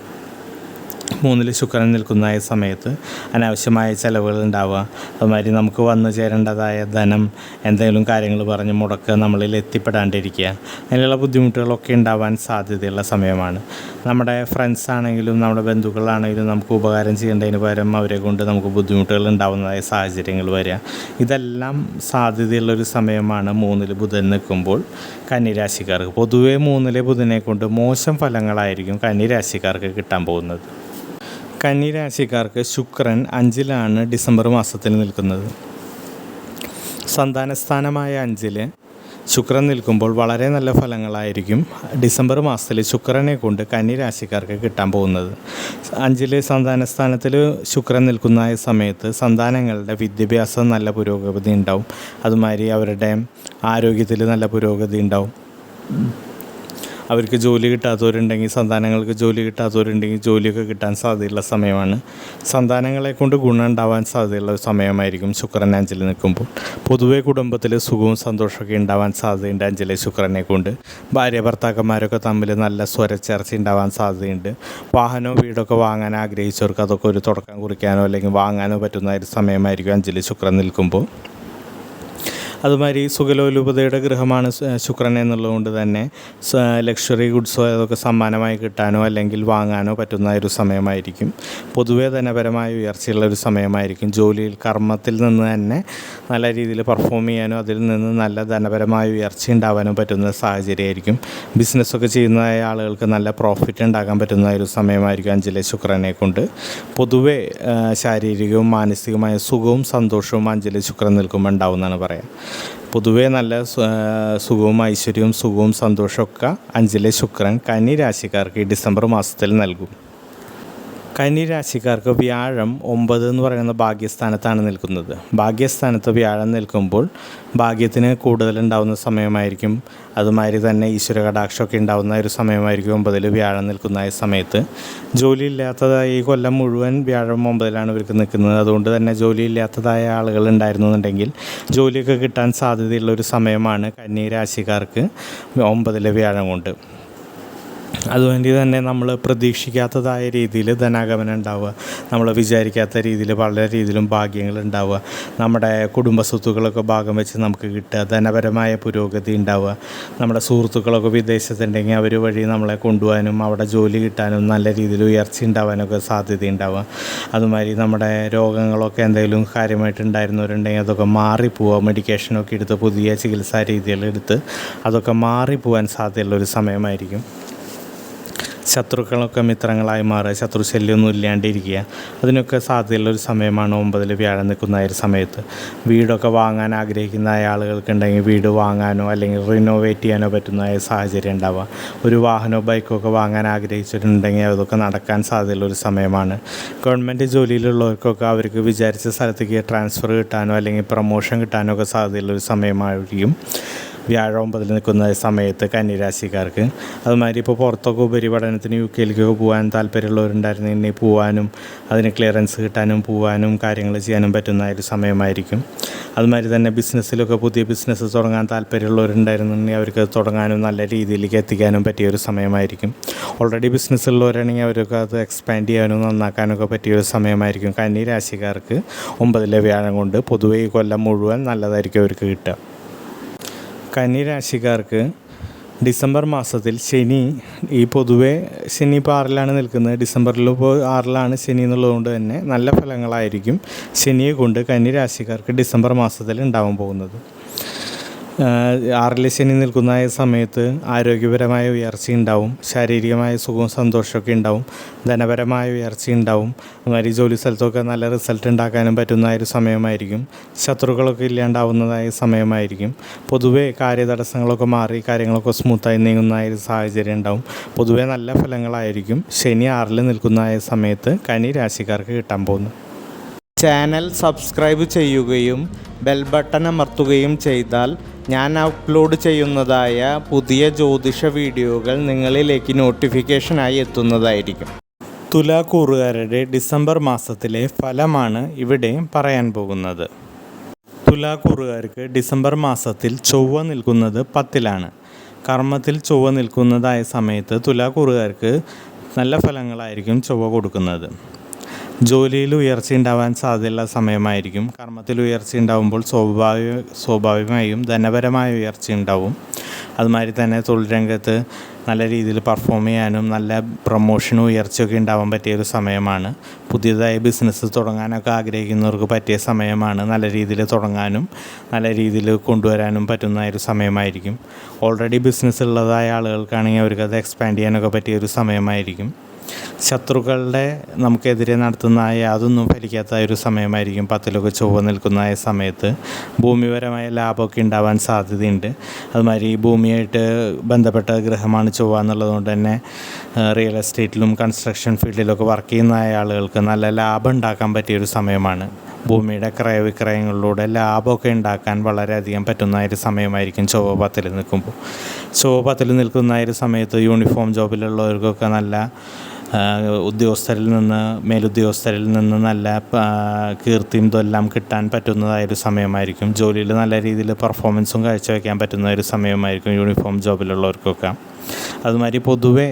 3ൽ ശുക്രൻ നിൽക്കുന്ന സമയത്ത് അനാവശ്യമായ ചിലവുകൾ ഉണ്ടാവുക. അതുമാതിരി നമുക്ക് വന്നു ചേരേണ്ടതായ ധനം എന്തെങ്കിലും കാര്യങ്ങൾ പറഞ്ഞ് മുടക്കുക, നമ്മളിൽ എത്തിപ്പെടാണ്ടിരിക്കുക, അങ്ങനെയുള്ള ബുദ്ധിമുട്ടുകളൊക്കെ ഉണ്ടാവാൻ സാധ്യതയുള്ള സമയമാണ്. നമ്മുടെ ഫ്രണ്ട്സ് ആണെങ്കിലും നമ്മുടെ ബന്ധുക്കളാണെങ്കിലും നമുക്ക് ഉപകാരം ചെയ്യേണ്ടതിന് പകരം അവരെ കൊണ്ട് നമുക്ക് ബുദ്ധിമുട്ടുകൾ ഉണ്ടാവുന്നതായ സാഹചര്യങ്ങൾ വരിക. ഇതെല്ലാം സാധ്യതയുള്ളൊരു സമയമാണ് 3ൽ ബുധൻ നിൽക്കുമ്പോൾ കന്നി-രാശിക്കാർക്ക്. പൊതുവേ 3ലെ ബുധനെ കൊണ്ട് മോശം ഫലങ്ങളായിരിക്കും കന്നി-രാശിക്കാർക്ക് കിട്ടാൻ പോകുന്നത്. കന്നി-രാശിക്കാർക്ക് ശുക്രൻ 5ലാണ് ഡിസംബർ മാസത്തിൽ നിൽക്കുന്നത്. സന്താനസ്ഥാനമായ 5ൽ ശുക്രൻ നിൽക്കുമ്പോൾ വളരെ നല്ല ഫലങ്ങളായിരിക്കും ഡിസംബർ മാസത്തിൽ ശുക്രനെ കൊണ്ട് കന്നി-രാശിക്കാർക്ക് കിട്ടാൻ പോകുന്നത്. 5ൽ സന്താനസ്ഥാനത്തിൽ ശുക്രൻ നിൽക്കുന്ന സമയത്ത് സന്താനങ്ങളുടെ വിദ്യാഭ്യാസം നല്ല പുരോഗതി ഉണ്ടാവും. അതുമാതിരി അവരുടെ ആരോഗ്യത്തിൽ നല്ല പുരോഗതി ഉണ്ടാവും. അവർക്ക് ജോലി കിട്ടാത്തവരുണ്ടെങ്കിൽ സന്താനങ്ങൾക്ക് ജോലി കിട്ടാത്തവരുണ്ടെങ്കിൽ ജോലിയൊക്കെ കിട്ടാൻ സാധ്യതയുള്ള സമയമാണ്. സന്താനങ്ങളെ കൊണ്ട് ഗുണം ഉണ്ടാവാൻ സാധ്യതയുള്ള സമയമായിരിക്കും ശുക്രൻ 5ൽ നിൽക്കുമ്പോൾ. പൊതുവെ കുടുംബത്തിൽ സുഖവും സന്തോഷമൊക്കെ ഉണ്ടാവാൻ സാധ്യതയുണ്ട് 5ലെ ശുക്രനെ കൊണ്ട്. ഭാര്യ ഭർത്താക്കന്മാരൊക്കെ തമ്മിൽ നല്ല സ്വരച്ചേർച്ച ഉണ്ടാവാൻ സാധ്യതയുണ്ട്. വാഹനമോ വീടൊക്കെ വാങ്ങാൻ ആഗ്രഹിച്ചവർക്ക് അതൊക്കെ ഒരു തുടക്കം കുറിക്കാനോ അല്ലെങ്കിൽ വാങ്ങാനോ പറ്റുന്ന ഒരു സമയമായിരിക്കും 5ൽ ശുക്രൻ നിൽക്കുമ്പോൾ. അതുമാതിരി സുഖലോലുപതയുടെ ഗൃഹമാണ് ശുക്രൻ എന്നുള്ളതുകൊണ്ട് തന്നെ ലക്ഷറി ഗുഡ്സോ അതൊക്കെ സമ്മാനമായി കിട്ടാനോ അല്ലെങ്കിൽ വാങ്ങാനോ പറ്റുന്ന ഒരു സമയമായിരിക്കും. പൊതുവേ ധനപരമായ ഉയർച്ചയുള്ള ഒരു സമയമായിരിക്കും. ജോലിയിൽ കർമ്മത്തിൽ നിന്ന് തന്നെ നല്ല രീതിയിൽ പെർഫോം ചെയ്യാനോ അതിൽ നിന്ന് നല്ല ധനപരമായ ഉയർച്ച ഉണ്ടാവാനും പറ്റുന്ന സാഹചര്യമായിരിക്കും. ബിസിനസ്സൊക്കെ ചെയ്യുന്ന ആളുകൾക്ക് നല്ല പ്രോഫിറ്റ് ഉണ്ടാക്കാൻ പറ്റുന്ന ഒരു സമയമായിരിക്കും 5ലെ ശുക്രനെ കൊണ്ട്. പൊതുവേ ശാരീരികവും മാനസികമായ സുഖവും സന്തോഷവും 5ലെ ശുക്രൻ നിൽക്കുമ്പോൾ ഉണ്ടാവുമെന്നാണ് പറയാം. പൊതുവേ നല്ല സുഖവും ഐശ്വര്യവും സുഖവും സന്തോഷമൊക്കെ 5-ലെ ശുക്രൻ കന്നി രാശിക്കാർക്ക് ഈ ഡിസംബർ മാസത്തിൽ നൽകും. കന്നി രാശിക്കാർക്ക് വ്യാഴം 9 എന്ന് പറയുന്ന ഭാഗ്യസ്ഥാനത്താണ് നിൽക്കുന്നത്. ഭാഗ്യസ്ഥാനത്ത് വ്യാഴം നിൽക്കുമ്പോൾ ഭാഗ്യത്തിന് കൂടുതലുണ്ടാവുന്ന സമയമായിരിക്കും. അതുമാതിരി തന്നെ ഈശ്വര കടാക്ഷമൊക്കെ ഉണ്ടാവുന്ന ഒരു സമയമായിരിക്കും 9-ൽ വ്യാഴം നിൽക്കുന്ന സമയത്ത്. ജോലി ഇല്ലാത്തതായി ഈ കൊല്ലം മുഴുവൻ വ്യാഴം 9-ലാണ് ഇവർക്ക് നിൽക്കുന്നത്. അതുകൊണ്ട് തന്നെ ജോലി ഇല്ലാത്തതായ ആളുകൾ ഉണ്ടായിരുന്നുണ്ടെങ്കിൽ ജോലിയൊക്കെ കിട്ടാൻ സാധ്യതയുള്ളൊരു സമയമാണ് കന്നി രാശിക്കാർക്ക് 9-ലെ വ്യാഴം കൊണ്ട്. അതുവേണ്ടി തന്നെ നമ്മൾ പ്രതീക്ഷിക്കാത്തതായ രീതിയിൽ ധനാഗമനം ഉണ്ടാവുക, നമ്മൾ വിചാരിക്കാത്ത രീതിയിൽ പല രീതിയിലും ഭാഗ്യങ്ങൾ ഉണ്ടാവുക, നമ്മുടെ കുടുംബ സ്വത്തുക്കളൊക്കെ ഭാഗം വെച്ച് നമുക്ക് കിട്ടുക, ധനപരമായ പുരോഗതി ഉണ്ടാവുക, നമ്മുടെ സുഹൃത്തുക്കളൊക്കെ വിദേശത്തുണ്ടെങ്കിൽ അവർ വഴി നമ്മളെ കൊണ്ടുപോകാനും അവിടെ ജോലി കിട്ടാനും നല്ല രീതിയിൽ ഉയർച്ച ഉണ്ടാവാനൊക്കെ സാധ്യതയുണ്ടാവുക. അതുമാതിരി നമ്മുടെ രോഗങ്ങളൊക്കെ എന്തെങ്കിലും കാര്യമായിട്ട് ഉണ്ടായിരുന്നവരുണ്ടെങ്കിൽ അതൊക്കെ മാറിപ്പോവുക, മെഡിക്കേഷനൊക്കെ എടുത്ത് പുതിയ ചികിത്സാ രീതികളെടുത്ത് അതൊക്കെ മാറിപ്പോവാൻ സാധ്യതയുള്ളൊരു സമയമായിരിക്കും. ശത്രുക്കളൊക്കെ മിത്രങ്ങളായി മാറുക, ശത്രുശല്യമൊന്നും ഇല്ലാണ്ടിരിക്കുക, അതിനൊക്കെ സാധ്യതയുള്ളൊരു സമയമാണ് 9-ൽ വ്യാഴം നിൽക്കുന്ന ഒരു സമയത്ത്. വീടൊക്കെ വാങ്ങാൻ ആഗ്രഹിക്കുന്ന ആളുകൾക്കുണ്ടെങ്കിൽ വീട് വാങ്ങാനോ അല്ലെങ്കിൽ റിനോവേറ്റ് ചെയ്യാനോ പറ്റുന്ന സാഹചര്യം ഉണ്ടാവുക. ഒരു വാഹനമോ ബൈക്കൊക്കെ വാങ്ങാൻ ആഗ്രഹിച്ചിട്ടുണ്ടെങ്കിൽ അതൊക്കെ നടക്കാൻ സാധ്യതയുള്ളൊരു സമയമാണ്. ഗവൺമെൻറ് ജോലിയിലുള്ളവർക്കൊക്കെ അവർക്ക് വിചാരിച്ച സ്ഥലത്തേക്ക് ട്രാൻസ്ഫർ കിട്ടാനോ അല്ലെങ്കിൽ പ്രൊമോഷൻ കിട്ടാനോ ഒക്കെ സാധ്യതയുള്ളൊരു സമയമായിരിക്കും വ്യാഴം 9-ൽ നിൽക്കുന്ന സമയത്ത് കന്നി രാശിക്കാർക്ക്. അതുമാതിരി ഇപ്പോൾ പുറത്തൊക്കെ ഉപരിപഠനത്തിന് UK-ലേക്കൊക്കെ പോകാൻ താല്പര്യമുള്ളവരുണ്ടായിരുന്നെങ്കിൽ പോകാനും അതിന് ക്ലിയറൻസ് കിട്ടാനും പോകാനും കാര്യങ്ങൾ ചെയ്യാനും പറ്റുന്ന ഒരു സമയമായിരിക്കും. അതുമാതിരി തന്നെ ബിസിനസ്സിലൊക്കെ പുതിയ ബിസിനസ് തുടങ്ങാൻ താല്പര്യമുള്ളവരുണ്ടായിരുന്നെങ്കിൽ അവർക്ക് തുടങ്ങാനും നല്ല രീതിയിലേക്ക് എത്തിക്കാനും പറ്റിയൊരു സമയമായിരിക്കും. ഓൾറെഡി ബിസിനസ് ഉള്ളവരാണെങ്കിൽ അവർക്ക് അത് എക്സ്പാൻഡ് ചെയ്യാനും നന്നാക്കാനൊക്കെ പറ്റിയൊരു സമയമായിരിക്കും. കന്നി രാശിക്കാർക്ക് 9-ലെ വ്യാഴം കൊണ്ട് പൊതുവേ ഈ കൊല്ലം മുഴുവൻ നല്ലതായിരിക്കും അവർക്ക് കിട്ടുക. കന്നി രാശിക്കാർക്ക് ഡിസംബർ മാസത്തിൽ ശനി പൊതുവേ ശനി ഇപ്പോൾ 6-ലാണ് നിൽക്കുന്നത്. ഡിസംബറിൽ ഇപ്പോൾ 6-ലാണ് ശനി എന്നുള്ളതുകൊണ്ട് തന്നെ നല്ല ഫലങ്ങളായിരിക്കും ശനിയെ കൊണ്ട് കന്നി രാശിക്കാർക്ക് ഡിസംബർ മാസത്തിൽ ഉണ്ടാവാൻ പോകുന്നത്. 6-ൽ ശനി നിൽക്കുന്ന സമയത്ത് ആരോഗ്യപരമായ ഉയർച്ച ഉണ്ടാവും, ശാരീരികമായ സുഖവും സന്തോഷമൊക്കെ ഉണ്ടാവും, ധനപരമായ ഉയർച്ച ഉണ്ടാവും. അതുമാതിരി ജോലി സ്ഥലത്തൊക്കെ നല്ല റിസൾട്ട് ഉണ്ടാക്കാനും പറ്റുന്ന ഒരു സമയമായിരിക്കും. ശത്രുക്കളൊക്കെ ഇല്ലാണ്ടാവുന്നതായ സമയമായിരിക്കും. പൊതുവേ കാര്യതടസ്സങ്ങളൊക്കെ മാറി കാര്യങ്ങളൊക്കെ സ്മൂത്തായി നീങ്ങുന്ന ഒരു സാഹചര്യം ഉണ്ടാവും. പൊതുവേ നല്ല ഫലങ്ങളായിരിക്കും ശനി 6-ൽ നിൽക്കുന്ന സമയത്ത് കന്നി രാശിക്കാർക്ക് കിട്ടാൻ പോകുന്നു. ചാനൽ സബ്സ്ക്രൈബ് ചെയ്യുകയും ബെൽ ബട്ടൺ അമർത്തുകയും ചെയ്താൽ ഞാൻ അപ്ലോഡ് ചെയ്യുന്നതായ പുതിയ ജ്യോതിഷ വീഡിയോകൾ നിങ്ങളിലേക്ക് നോട്ടിഫിക്കേഷനായി എത്തുന്നതായിരിക്കും. തുലാക്കൂറുകാരുടെ ഡിസംബർ മാസത്തിലെ ഫലമാണ് ഇവിടെ പറയാൻ പോകുന്നത്. തുലാക്കൂറുകാർക്ക് ഡിസംബർ മാസത്തിൽ ചൊവ്വ നിൽക്കുന്നത് 10-ലാണ്. കർമ്മത്തിൽ ചൊവ്വ നിൽക്കുന്നതായ സമയത്ത് തുലാക്കൂറുകാർക്ക് നല്ല ഫലങ്ങളായിരിക്കും ചൊവ്വ കൊടുക്കുന്നത്. ജോലിയിൽ ഉയർച്ച ഉണ്ടാവാൻ സാധ്യതയുള്ള സമയമായിരിക്കും. കർമ്മത്തിൽ ഉയർച്ച ഉണ്ടാവുമ്പോൾ സ്വാഭാവികമായും ധനപരമായ ഉയർച്ച ഉണ്ടാവും. അതുമാതിരി തന്നെ തൊഴിൽ രംഗത്ത് നല്ല രീതിയിൽ പെർഫോം ചെയ്യാനും നല്ല പ്രൊമോഷനും ഉയർച്ചയൊക്കെ ഉണ്ടാവാൻ പറ്റിയൊരു സമയമാണ്. പുതിയതായി ബിസിനസ് തുടങ്ങാനൊക്കെ ആഗ്രഹിക്കുന്നവർക്ക് പറ്റിയ സമയമാണ്. നല്ല രീതിയിൽ തുടങ്ങാനും നല്ല രീതിയിൽ കൊണ്ടുവരാനും പറ്റുന്ന ഒരു സമയമായിരിക്കും. ഓൾറെഡി ബിസിനസ് ഉള്ളതായ ആളുകൾക്കാണെങ്കിൽ അവർക്കത് എക്സ്പാൻഡ് ചെയ്യാനൊക്കെ പറ്റിയൊരു സമയമായിരിക്കും. ശത്രുക്കളുടെ നമുക്കെതിരെ നടത്തുന്ന യാതൊന്നും ഫലിക്കാത്ത ഒരു സമയമായിരിക്കും 10-ലൊക്കെ ചൊവ്വ നിൽക്കുന്ന സമയത്ത്. ഭൂമിപരമായ ലാഭമൊക്കെ ഉണ്ടാവാൻ സാധ്യതയുണ്ട്. അതുമാതിരി ഭൂമിയായിട്ട് ബന്ധപ്പെട്ട ഗ്രഹമാണ് ചൊവ്വ എന്നുള്ളതുകൊണ്ട് തന്നെ റിയൽ എസ്റ്റേറ്റിലും കൺസ്ട്രക്ഷൻ ഫീൽഡിലൊക്കെ വർക്ക് ചെയ്യുന്ന ആളുകൾക്ക് നല്ല ലാഭം ഉണ്ടാക്കാൻ പറ്റിയൊരു സമയമാണ്. ഭൂമിയുടെ ക്രയവിക്രയങ്ങളിലൂടെ ലാഭമൊക്കെ ഉണ്ടാക്കാൻ വളരെയധികം പറ്റുന്ന ഒരു സമയമായിരിക്കും ചൊവ്വ 10-ൽ നിൽക്കുമ്പോൾ. ചൊവ്വ 10-ൽ നിൽക്കുന്ന ഒരു സമയത്ത് യൂണിഫോം ജോബിലുള്ളവർക്കൊക്കെ നല്ല ഉദ്യോഗസ്ഥരിൽ നിന്ന് മേലുദ്യോഗസ്ഥരിൽ നിന്ന് നല്ല കീർത്തിയും ഇതെല്ലാം കിട്ടാൻ പറ്റുന്നതായൊരു സമയമായിരിക്കും. ജോലിയിൽ നല്ല രീതിയിൽ പെർഫോമൻസും കാഴ്ചവെക്കാൻ പറ്റുന്ന ഒരു സമയമായിരിക്കും യൂണിഫോം ജോബിലുള്ളവർക്കൊക്കെ. അതുമാതിരി പൊതുവെ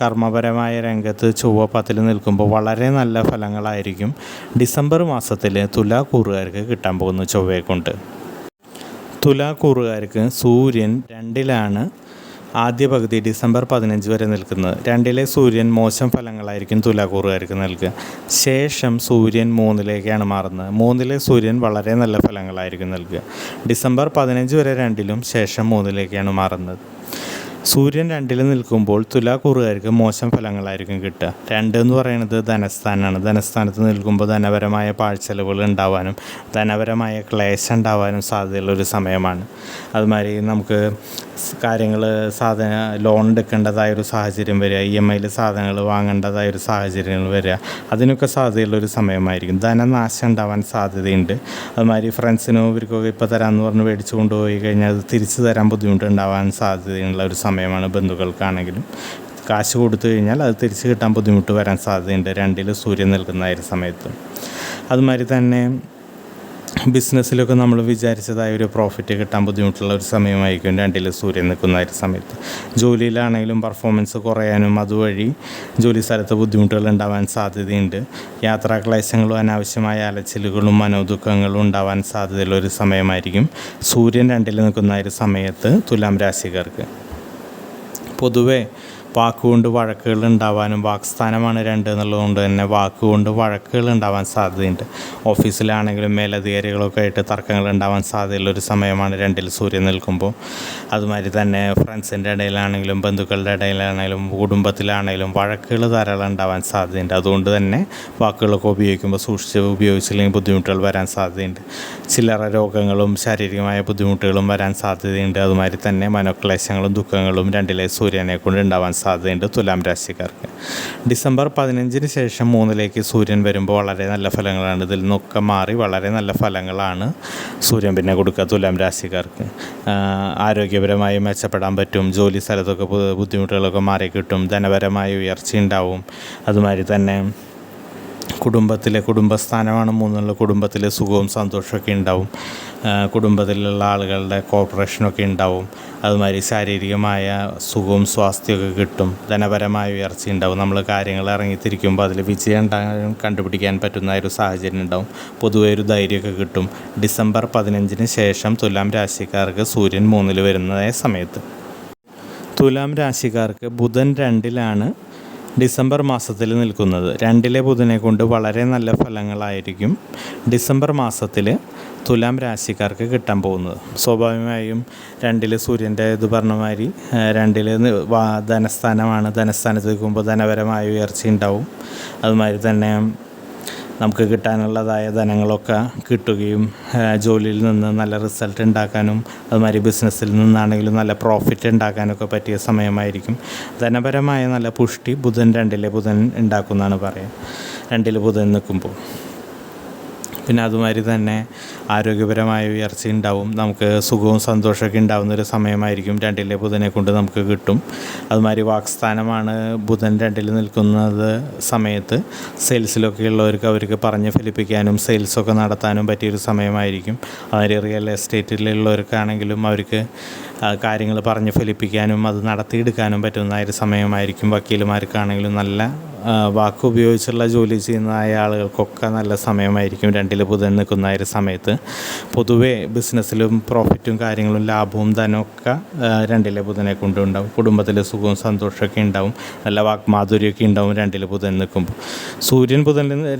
കർമ്മപരമായ രംഗത്ത് ചൊവ്വ 10-ൽ നിൽക്കുമ്പോൾ വളരെ നല്ല ഫലങ്ങളായിരിക്കും ഡിസംബർ മാസത്തിൽ തുലാക്കൂറുകാർക്ക് കിട്ടാൻ പോകുന്നു ചൊവ്വയെ കൊണ്ട്. തുലാക്കൂറുകാർക്ക് സൂര്യൻ 2-ലാണ് ആദ്യ പകുതി ഡിസംബർ 15 വരെ നിൽക്കുന്നത്. 2-ലെ സൂര്യൻ മോശം ഫലങ്ങളായിരിക്കും തുലാക്കൂറുകാർക്ക് നൽകുക. ശേഷം സൂര്യൻ 3-ലേക്കാണ് മാറുന്നത്. 3-ലെ സൂര്യൻ വളരെ നല്ല ഫലങ്ങളായിരിക്കും നൽകുക. ഡിസംബർ 15 വരെ 2-ലും ശേഷം 3-ലേക്കാണ് മാറുന്നത്. സൂര്യൻ 2-ൽ നിൽക്കുമ്പോൾ തുലാക്കൂറുകാർക്ക് മോശം ഫലങ്ങളായിരിക്കും കിട്ടുക. 2 എന്ന് പറയുന്നത് ധനസ്ഥാനമാണ്. ധനസ്ഥാനത്ത് നിൽക്കുമ്പോൾ ധനപരമായ പാഴ്ചെലവുകൾ ഉണ്ടാവാനും ധനപരമായ ക്ലേശം ഉണ്ടാവാനും സാധ്യതയുള്ളൊരു സമയമാണ്. അതുമാതിരി നമുക്ക് കാര്യങ്ങൾ ലോൺ എടുക്കേണ്ടതായൊരു സാഹചര്യം വരിക, EMIയിൽ സാധനങ്ങൾ വാങ്ങേണ്ടതായൊരു സാഹചര്യങ്ങൾ വരിക, അതിനൊക്കെ സാധ്യതയുള്ളൊരു സമയമായിരിക്കും. ധനനാശം ഉണ്ടാവാൻ സാധ്യതയുണ്ട്. അതുമാതിരി ഫ്രണ്ട്സിനോ ഇവർക്കൊക്കെ ഇപ്പോൾ തരാമെന്ന് പറഞ്ഞ് മേടിച്ച് കൊണ്ടുപോയി കഴിഞ്ഞാൽ അത് തിരിച്ചു തരാൻ ബുദ്ധിമുട്ടുണ്ടാവാൻ സാധ്യതയുള്ള ഒരു സമയമാണ്. ബന്ധുക്കൾക്കാണെങ്കിലും കാശ് കൊടുത്തു കഴിഞ്ഞാൽ അത് തിരിച്ച് കിട്ടാൻ ബുദ്ധിമുട്ട് വരാൻ സാധ്യതയുണ്ട് 2-ൽ സൂര്യൻ നിൽക്കുന്ന ഒരു സമയത്ത്. അതുമാതിരി തന്നെ ബിസിനസ്സിലൊക്കെ നമ്മൾ വിചാരിച്ചതായ ഒരു പ്രോഫിറ്റ് കിട്ടാൻ ബുദ്ധിമുട്ടുള്ള ഒരു സമയമായിരിക്കും 2-ൽ സൂര്യൻ നിൽക്കുന്ന ഒരു സമയത്ത്. ജോലിയിലാണെങ്കിലും പെർഫോമൻസ് കുറയാനും അതുവഴി ജോലി സ്ഥലത്ത് ബുദ്ധിമുട്ടുകൾ ഉണ്ടാവാൻ സാധ്യതയുണ്ട്. യാത്രാ ക്ലേശങ്ങളും അനാവശ്യമായ അലച്ചിലുകളും മനോദുഃഖങ്ങളും ഉണ്ടാവാൻ സാധ്യതയുള്ള ഒരു സമയമായിരിക്കും സൂര്യൻ 2-ൽ നിൽക്കുന്ന ഒരു സമയത്ത് തുലാം രാശിക്കാർക്ക്. പൊതുവേ വാക്കുകൊണ്ട് വഴക്കുകൾ ഉണ്ടാവാനും, വാക്സ്ഥാനമാണ് 2 എന്നുള്ളതുകൊണ്ട് തന്നെ വാക്കുകൊണ്ട് വഴക്കുകൾ ഉണ്ടാവാൻ സാധ്യതയുണ്ട്. ഓഫീസിലാണെങ്കിലും മേലധികാരികളൊക്കെ ആയിട്ട് തർക്കങ്ങൾ ഉണ്ടാവാൻ സാധ്യതയുള്ളൊരു സമയമാണ് 2-ൽ സൂര്യൻ നിൽക്കുമ്പോൾ. അതുമാതിരി തന്നെ ഫ്രണ്ട്സിൻ്റെ ഇടയിലാണെങ്കിലും ബന്ധുക്കളുടെ ഇടയിലാണെങ്കിലും കുടുംബത്തിലാണെങ്കിലും വഴക്കുകൾ ധാരാളം ഉണ്ടാവാൻ സാധ്യതയുണ്ട്. അതുകൊണ്ട് തന്നെ വാക്കുകളൊക്കെ ഉപയോഗിക്കുമ്പോൾ സൂക്ഷിച്ച് ഉപയോഗിച്ചില്ലെങ്കിൽ ബുദ്ധിമുട്ടുകൾ വരാൻ സാധ്യതയുണ്ട്. ചില്ലറ രോഗങ്ങളും ശാരീരികമായ ബുദ്ധിമുട്ടുകളും വരാൻ സാധ്യതയുണ്ട്. അതുമാതിരി തന്നെ മനോക്ലേശങ്ങളും ദുഃഖങ്ങളും 2-ലെ സൂര്യനെ കൊണ്ട് ഉണ്ടാവാൻ സാധ്യതയുണ്ട് തുലാം രാശിക്കാർക്ക്. ഡിസംബർ 15-ന് ശേഷം 3-ലേക്ക് സൂര്യൻ വരുമ്പോൾ വളരെ നല്ല ഫലങ്ങളാണ്. ഇതിൽ നിന്നൊക്കെ മാറി വളരെ നല്ല ഫലങ്ങളാണ് സൂര്യൻ പിന്നെ കൊടുക്കുക തുലാം രാശിക്കാർക്ക്. ആരോഗ്യപരമായി മെച്ചപ്പെടാൻ പറ്റും. ജോലി സ്ഥലത്തൊക്കെ ബുദ്ധിമുട്ടുകളൊക്കെ മാറി കിട്ടും. ധനപരമായ ഉയർച്ച ഉണ്ടാവും. അതുമാതിരി തന്നെ കുടുംബസ്ഥാനമാണ് 3-ലുള്ള കുടുംബത്തിൽ സുഖവും സന്തോഷമൊക്കെ ഉണ്ടാവും. കുടുംബത്തിലുള്ള ആളുകളുടെ കോപ്പറേഷനൊക്കെ ഉണ്ടാവും. അതുമാതിരി ശാരീരികമായ സുഖവും സ്വാസ്ഥ്യമൊക്കെ കിട്ടും. ധനപരമായ ഉയർച്ച ഉണ്ടാവും. നമ്മൾ കാര്യങ്ങൾ ഇറങ്ങിത്തിരിക്കുമ്പോൾ അതിൽ വിജയം കണ്ടുപിടിക്കാൻ പറ്റുന്ന ഒരു സാഹചര്യം ഉണ്ടാവും. പൊതുവെ ഒരു ധൈര്യമൊക്കെ കിട്ടും. ഡിസംബർ 15-ന് ശേഷം തുലാം രാശിക്കാർക്ക് സൂര്യൻ 3-ൽ വരുന്ന സമയത്ത്. തുലാം രാശിക്കാർക്ക് ബുധൻ 2-ലാണ് ഡിസംബർ മാസത്തിൽ നിൽക്കുന്നത്. 2-ലെ ബുധനെ കൊണ്ട് വളരെ നല്ല ഫലങ്ങളായിരിക്കും ഡിസംബർ മാസത്തിൽ തുലാം രാശിക്കാർക്ക് കിട്ടാൻ പോകുന്നത്. സ്വാഭാവികമായും 2-ൽ സൂര്യൻ്റെ ഇത് പറഞ്ഞ മാതിരി 2-ൽ ധനസ്ഥാനമാണ്. ധനസ്ഥാനത്ത് നിൽക്കുമ്പോൾ ധനപരമായ ഉയർച്ച ഉണ്ടാവും. അതുമാതിരി തന്നെ നമുക്ക് കിട്ടാനുള്ളതായ ധനങ്ങളൊക്കെ കിട്ടുകയും ജോലിയിൽ നിന്ന് നല്ല റിസൾട്ട് ഉണ്ടാക്കാനും അതുമാതിരി ബിസിനസ്സിൽ നിന്നാണെങ്കിലും നല്ല പ്രോഫിറ്റ് ഉണ്ടാക്കാനൊക്കെ പറ്റിയ സമയമായിരിക്കും. ധനപരമായ നല്ല പുഷ്ടി ബുധൻ 2-ലെ ബുധൻ ഉണ്ടാക്കുമെന്നാണ് പറയുക 2-ൽ ബുധൻ നിൽക്കുമ്പോൾ. പിന്നെ അതുമാതിരി തന്നെ ആരോഗ്യപരമായ ഉയർച്ച ഉണ്ടാവും. നമുക്ക് സുഖവും സന്തോഷമൊക്കെ ഉണ്ടാകുന്നൊരു സമയമായിരിക്കും 2-ലെ ബുധനെ കൊണ്ട് നമുക്ക് കിട്ടും. അതുമാതിരി വാക്സ്ഥാനമാണ് ബുധൻ 2-ൽ നിൽക്കുന്നത് സമയത്ത് സെയിൽസിലൊക്കെ ഉള്ളവർക്ക് അവർക്ക് പറഞ്ഞ് ഫലിപ്പിക്കാനും സെയിൽസൊക്കെ നടത്താനും പറ്റിയൊരു സമയമായിരിക്കും. അതുമാതിരി റിയൽ എസ്റ്റേറ്റിലുള്ളവർക്കാണെങ്കിലും അവർക്ക് കാര്യങ്ങൾ പറഞ്ഞ് ഫലിപ്പിക്കാനും അത് നടത്തിയെടുക്കാനും പറ്റുന്ന ഒരു സമയമായിരിക്കും. വക്കീലുമാർക്കാണെങ്കിലും നല്ല വാക്ക് ഉപയോഗിച്ചുള്ള ജോലി ചെയ്യുന്നതായ ആളുകൾക്കൊക്കെ നല്ല സമയമായിരിക്കും 2-ൽ ബുധൻ നിൽക്കുന്ന ഒരു സമയത്ത്. പൊതുവേ ബിസിനസ്സിലും പ്രോഫിറ്റും കാര്യങ്ങളും ലാഭവും ധനമൊക്കെ 2-ലെ ബുധനെ കൊണ്ടുണ്ടാവും. കുടുംബത്തിൽ സുഖവും സന്തോഷമൊക്കെ ഉണ്ടാവും. നല്ല വാക്മാധുര്യമൊക്കെ ഉണ്ടാവും 2-ൽ ബുധൻ നിൽക്കുമ്പോൾ. സൂര്യൻ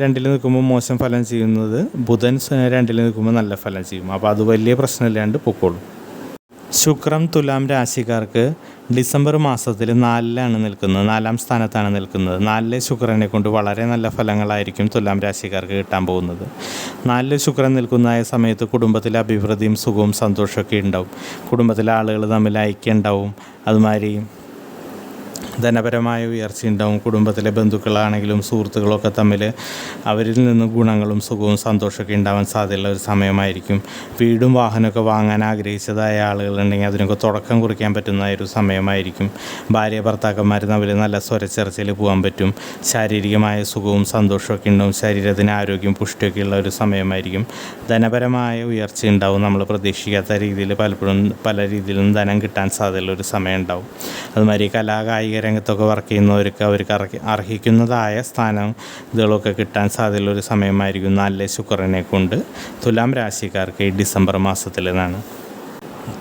2-ൽ നിൽക്കുമ്പോൾ മോശം ഫലം ചെയ്യുന്നത് ബുധൻ 2-ൽ നിൽക്കുമ്പോൾ നല്ല ഫലം ചെയ്യും. അപ്പോൾ അത് വലിയ പ്രശ്നമില്ലാണ്ട് പൊക്കോളും. ശുക്രൻ തുലാം രാശിക്കാർക്ക് ഡിസംബർ മാസത്തിൽ 4-ലാണ് നിൽക്കുന്നത്. 4-ാം സ്ഥാനത്താണ് നിൽക്കുന്നത്. 4-ലെ ശുക്രനെ കൊണ്ട് വളരെ നല്ല ഫലങ്ങളായിരിക്കും തുലാം രാശിക്കാർക്ക് കിട്ടാൻ പോകുന്നത്. 4-ൽ ശുക്രൻ നിൽക്കുന്ന സമയത്ത് കുടുംബത്തിലെ അഭിവൃദ്ധിയും സുഖവും സന്തോഷമൊക്കെ ഉണ്ടാവും. കുടുംബത്തിലെ ആളുകൾ തമ്മിൽ ഐക്യം ഉണ്ടാവും. അതുമാതിരി ധനപരമായ ഉയർച്ച ഉണ്ടാവും. കുടുംബത്തിലെ ബന്ധുക്കളാണെങ്കിലും സുഹൃത്തുക്കളൊക്കെ തമ്മിൽ അവരിൽ നിന്ന് ഗുണങ്ങളും സുഖവും സന്തോഷമൊക്കെ ഉണ്ടാവാൻ സാധ്യതയുള്ള ഒരു സമയമായിരിക്കും. വീടും വാഹനമൊക്കെ വാങ്ങാൻ ആഗ്രഹിച്ചതായ ആളുകളുണ്ടെങ്കിൽ അതിനൊക്കെ തുടക്കം കുറിക്കാൻ പറ്റുന്ന ഒരു സമയമായിരിക്കും. ഭാര്യ ഭർത്താക്കന്മാർ തമ്മിൽ നല്ല സ്വരച്ചേർച്ചയിൽ പോകാൻ പറ്റും. ശാരീരികമായ സുഖവും സന്തോഷമൊക്കെ ഉണ്ടാവും. ശരീരത്തിന് ആരോഗ്യം പുഷ്ടിയൊക്കെ ഉള്ള ഒരു സമയമായിരിക്കും. ധനപരമായ ഉയർച്ച ഉണ്ടാവും. നമ്മൾ പ്രതീക്ഷിക്കാത്ത രീതിയിൽ പലപ്പോഴും പല രീതിയിലും ധനം കിട്ടാൻ സാധ്യതയുള്ള ഒരു സമയം ഉണ്ടാവും. അതുമാതിരി കലാകായിക രംഗത്തൊക്കെ വർക്ക് ചെയ്യുന്നവർക്ക് അവർക്ക് അർഹിക്കുന്നതായ സ്ഥാനം ഇതുകളൊക്കെ കിട്ടാൻ സാധ്യതയുള്ളൊരു സമയമായിരിക്കും 4-ലെ ശുക്രനെ കൊണ്ട് തുലാം രാശിക്കാർക്ക് ഈ ഡിസംബർ മാസത്തിൽ നിന്നാണ്.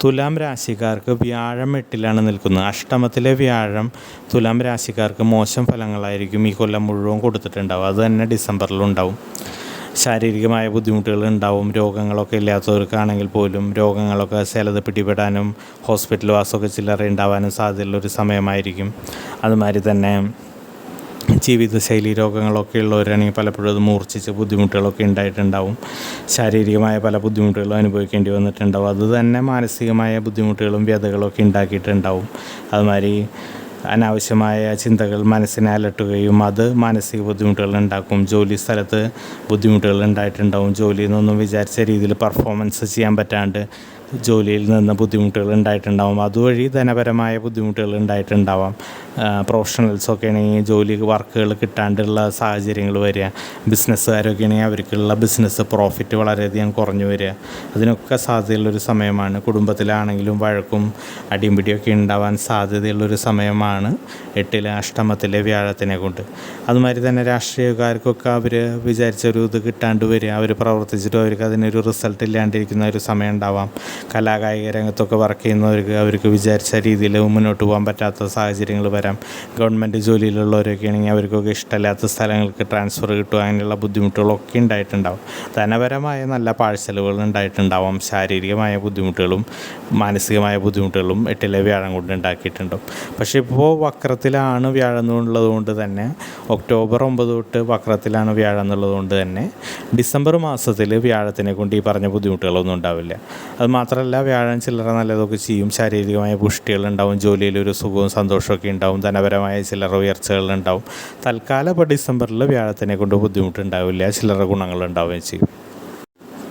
തുലാം രാശിക്കാർക്ക് വ്യാഴം 8-ലാണ് നിൽക്കുന്നത്. അഷ്ടമത്തിലെ വ്യാഴം തുലാം രാശിക്കാർക്ക് മോശം ഫലങ്ങളായിരിക്കും ഈ കൊല്ലം മുഴുവൻ കൊടുത്തിട്ടുണ്ടാവും. അത് തന്നെ ഡിസംബറിലുണ്ടാവും. ശാരീരികമായ ബുദ്ധിമുട്ടുകൾ ഉണ്ടാവും. രോഗങ്ങളൊക്കെ ഇല്ലാത്തവർക്കാണെങ്കിൽ പോലും രോഗങ്ങളൊക്കെ ചിലത് പിടിപെടാനും ഹോസ്പിറ്റൽ വാസമൊക്കെ ചില്ലറ ഉണ്ടാവാനും സാധ്യതയുള്ളൊരു സമയമായിരിക്കും. അതുമാതിരി തന്നെ ജീവിതശൈലി രോഗങ്ങളൊക്കെ ഉള്ളവരാണെങ്കിൽ പലപ്പോഴും അത് മൂർച്ഛിച്ച് ബുദ്ധിമുട്ടുകളൊക്കെ ഉണ്ടായിട്ടുണ്ടാവും. ശാരീരികമായ പല ബുദ്ധിമുട്ടുകളും അനുഭവിക്കേണ്ടി വന്നിട്ടുണ്ടാവും. അത് തന്നെ മാനസികമായ ബുദ്ധിമുട്ടുകളും വ്യതകളൊക്കെ ഉണ്ടാക്കിയിട്ടുണ്ടാവും. അതുമാതിരി അനാവശ്യമായ ചിന്തകൾ മനസ്സിനെ അലട്ടുകയും അത് മാനസിക ബുദ്ധിമുട്ടുകൾ ഉണ്ടാക്കും. ജോലി സ്ഥലത്ത് ബുദ്ധിമുട്ടുകൾ ഉണ്ടായിട്ടുണ്ടാവും. ജോലിയിൽ നിന്നൊന്നും വിചാരിച്ച രീതിയിൽ പെർഫോമൻസ് ചെയ്യാൻ പറ്റാണ്ട് ജോലിയിൽ നിന്ന് ബുദ്ധിമുട്ടുകൾ ഉണ്ടായിട്ടുണ്ടാവും. അതുവഴി ധനപരമായ ബുദ്ധിമുട്ടുകൾ ഉണ്ടായിട്ടുണ്ടാവാം. പ്രൊഫഷണൽസൊക്കെ ആണെങ്കിൽ ജോലി വർക്കുകൾ കിട്ടാണ്ടുള്ള സാഹചര്യങ്ങൾ വരിക. ബിസിനസ്സുകാരൊക്കെ ആണെങ്കിൽ അവർക്കുള്ള ബിസിനസ് പ്രോഫിറ്റ് വളരെയധികം കുറഞ്ഞു വരിക. അതിനൊക്കെ സാധ്യതയുള്ളൊരു സമയമാണ്. കുടുംബത്തിലാണെങ്കിലും വഴക്കും അടിയും പിടിയൊക്കെ ഉണ്ടാവാൻ സാധ്യതയുള്ളൊരു സമയമാണ് 8-ലെ അഷ്ടമത്തിലെ വ്യാഴത്തിനെ കൊണ്ട്. അതുമാതിരി തന്നെ രാഷ്ട്രീയക്കാർക്കൊക്കെ അവർ വിചാരിച്ചൊരു ഇത് കിട്ടാണ്ട് വരിക. അവർ പ്രവർത്തിച്ചിട്ടും അവർക്ക് അതിനൊരു റിസൾട്ട് ഇല്ലാണ്ടിരിക്കുന്ന ഒരു സമയം ഉണ്ടാവാം. കലാകായിക രംഗത്തൊക്കെ വർക്ക് ചെയ്യുന്നവർക്ക് വിചാരിച്ച രീതിയിൽ മുന്നോട്ട് പോകാൻ പറ്റാത്ത സാഹചര്യങ്ങൾ വരാം. ഗവൺമെൻറ് ജോലിയിലുള്ളവരൊക്കെ ആണെങ്കിൽ അവർക്കൊക്കെ ഇഷ്ടമില്ലാത്ത സ്ഥലങ്ങൾക്ക് ട്രാൻസ്ഫർ കിട്ടുക, അങ്ങനെയുള്ള ബുദ്ധിമുട്ടുകളൊക്കെ ഉണ്ടായിട്ടുണ്ടാവും. ധനപരമായ നല്ല പാഴ്ചലുകൾ ഉണ്ടായിട്ടുണ്ടാവാം. ശാരീരികമായ ബുദ്ധിമുട്ടുകളും മാനസികമായ ബുദ്ധിമുട്ടുകളും 8-ലെ വ്യാഴം കൊണ്ട് ഉണ്ടാക്കിയിട്ടുണ്ടാവും. പക്ഷേ ഇപ്പോൾ വക്രത്തിലാണ് വ്യാഴം എന്നുള്ളത് കൊണ്ട് തന്നെ ഒക്ടോബർ 9 തൊട്ട് വക്രത്തിലാണ് വ്യാഴം എന്നുള്ളത് കൊണ്ട് തന്നെ ഡിസംബർ മാസത്തിൽ വ്യാഴത്തിനെ കൊണ്ട് ഈ പറഞ്ഞ ബുദ്ധിമുട്ടുകളൊന്നും ഉണ്ടാവില്ല. അത് മാത്രമല്ല വ്യാഴം ചില്ലറ നല്ലതൊക്കെ ചെയ്യും. ശാരീരികമായ പുഷ്ടികളുണ്ടാവും. ജോലിയിലൊരു സുഖവും സന്തോഷമൊക്കെ ഉണ്ടാവും. ധനപരമായ ചില്ലറ ഉയർച്ചകളുണ്ടാവും. തൽക്കാലം ഇപ്പോൾ ഡിസംബറിൽ വ്യാഴത്തിനെ കൊണ്ട് ബുദ്ധിമുട്ടുണ്ടാവില്ല. ചില്ലറ ഗുണങ്ങളുണ്ടാവുകയും ചെയ്യും.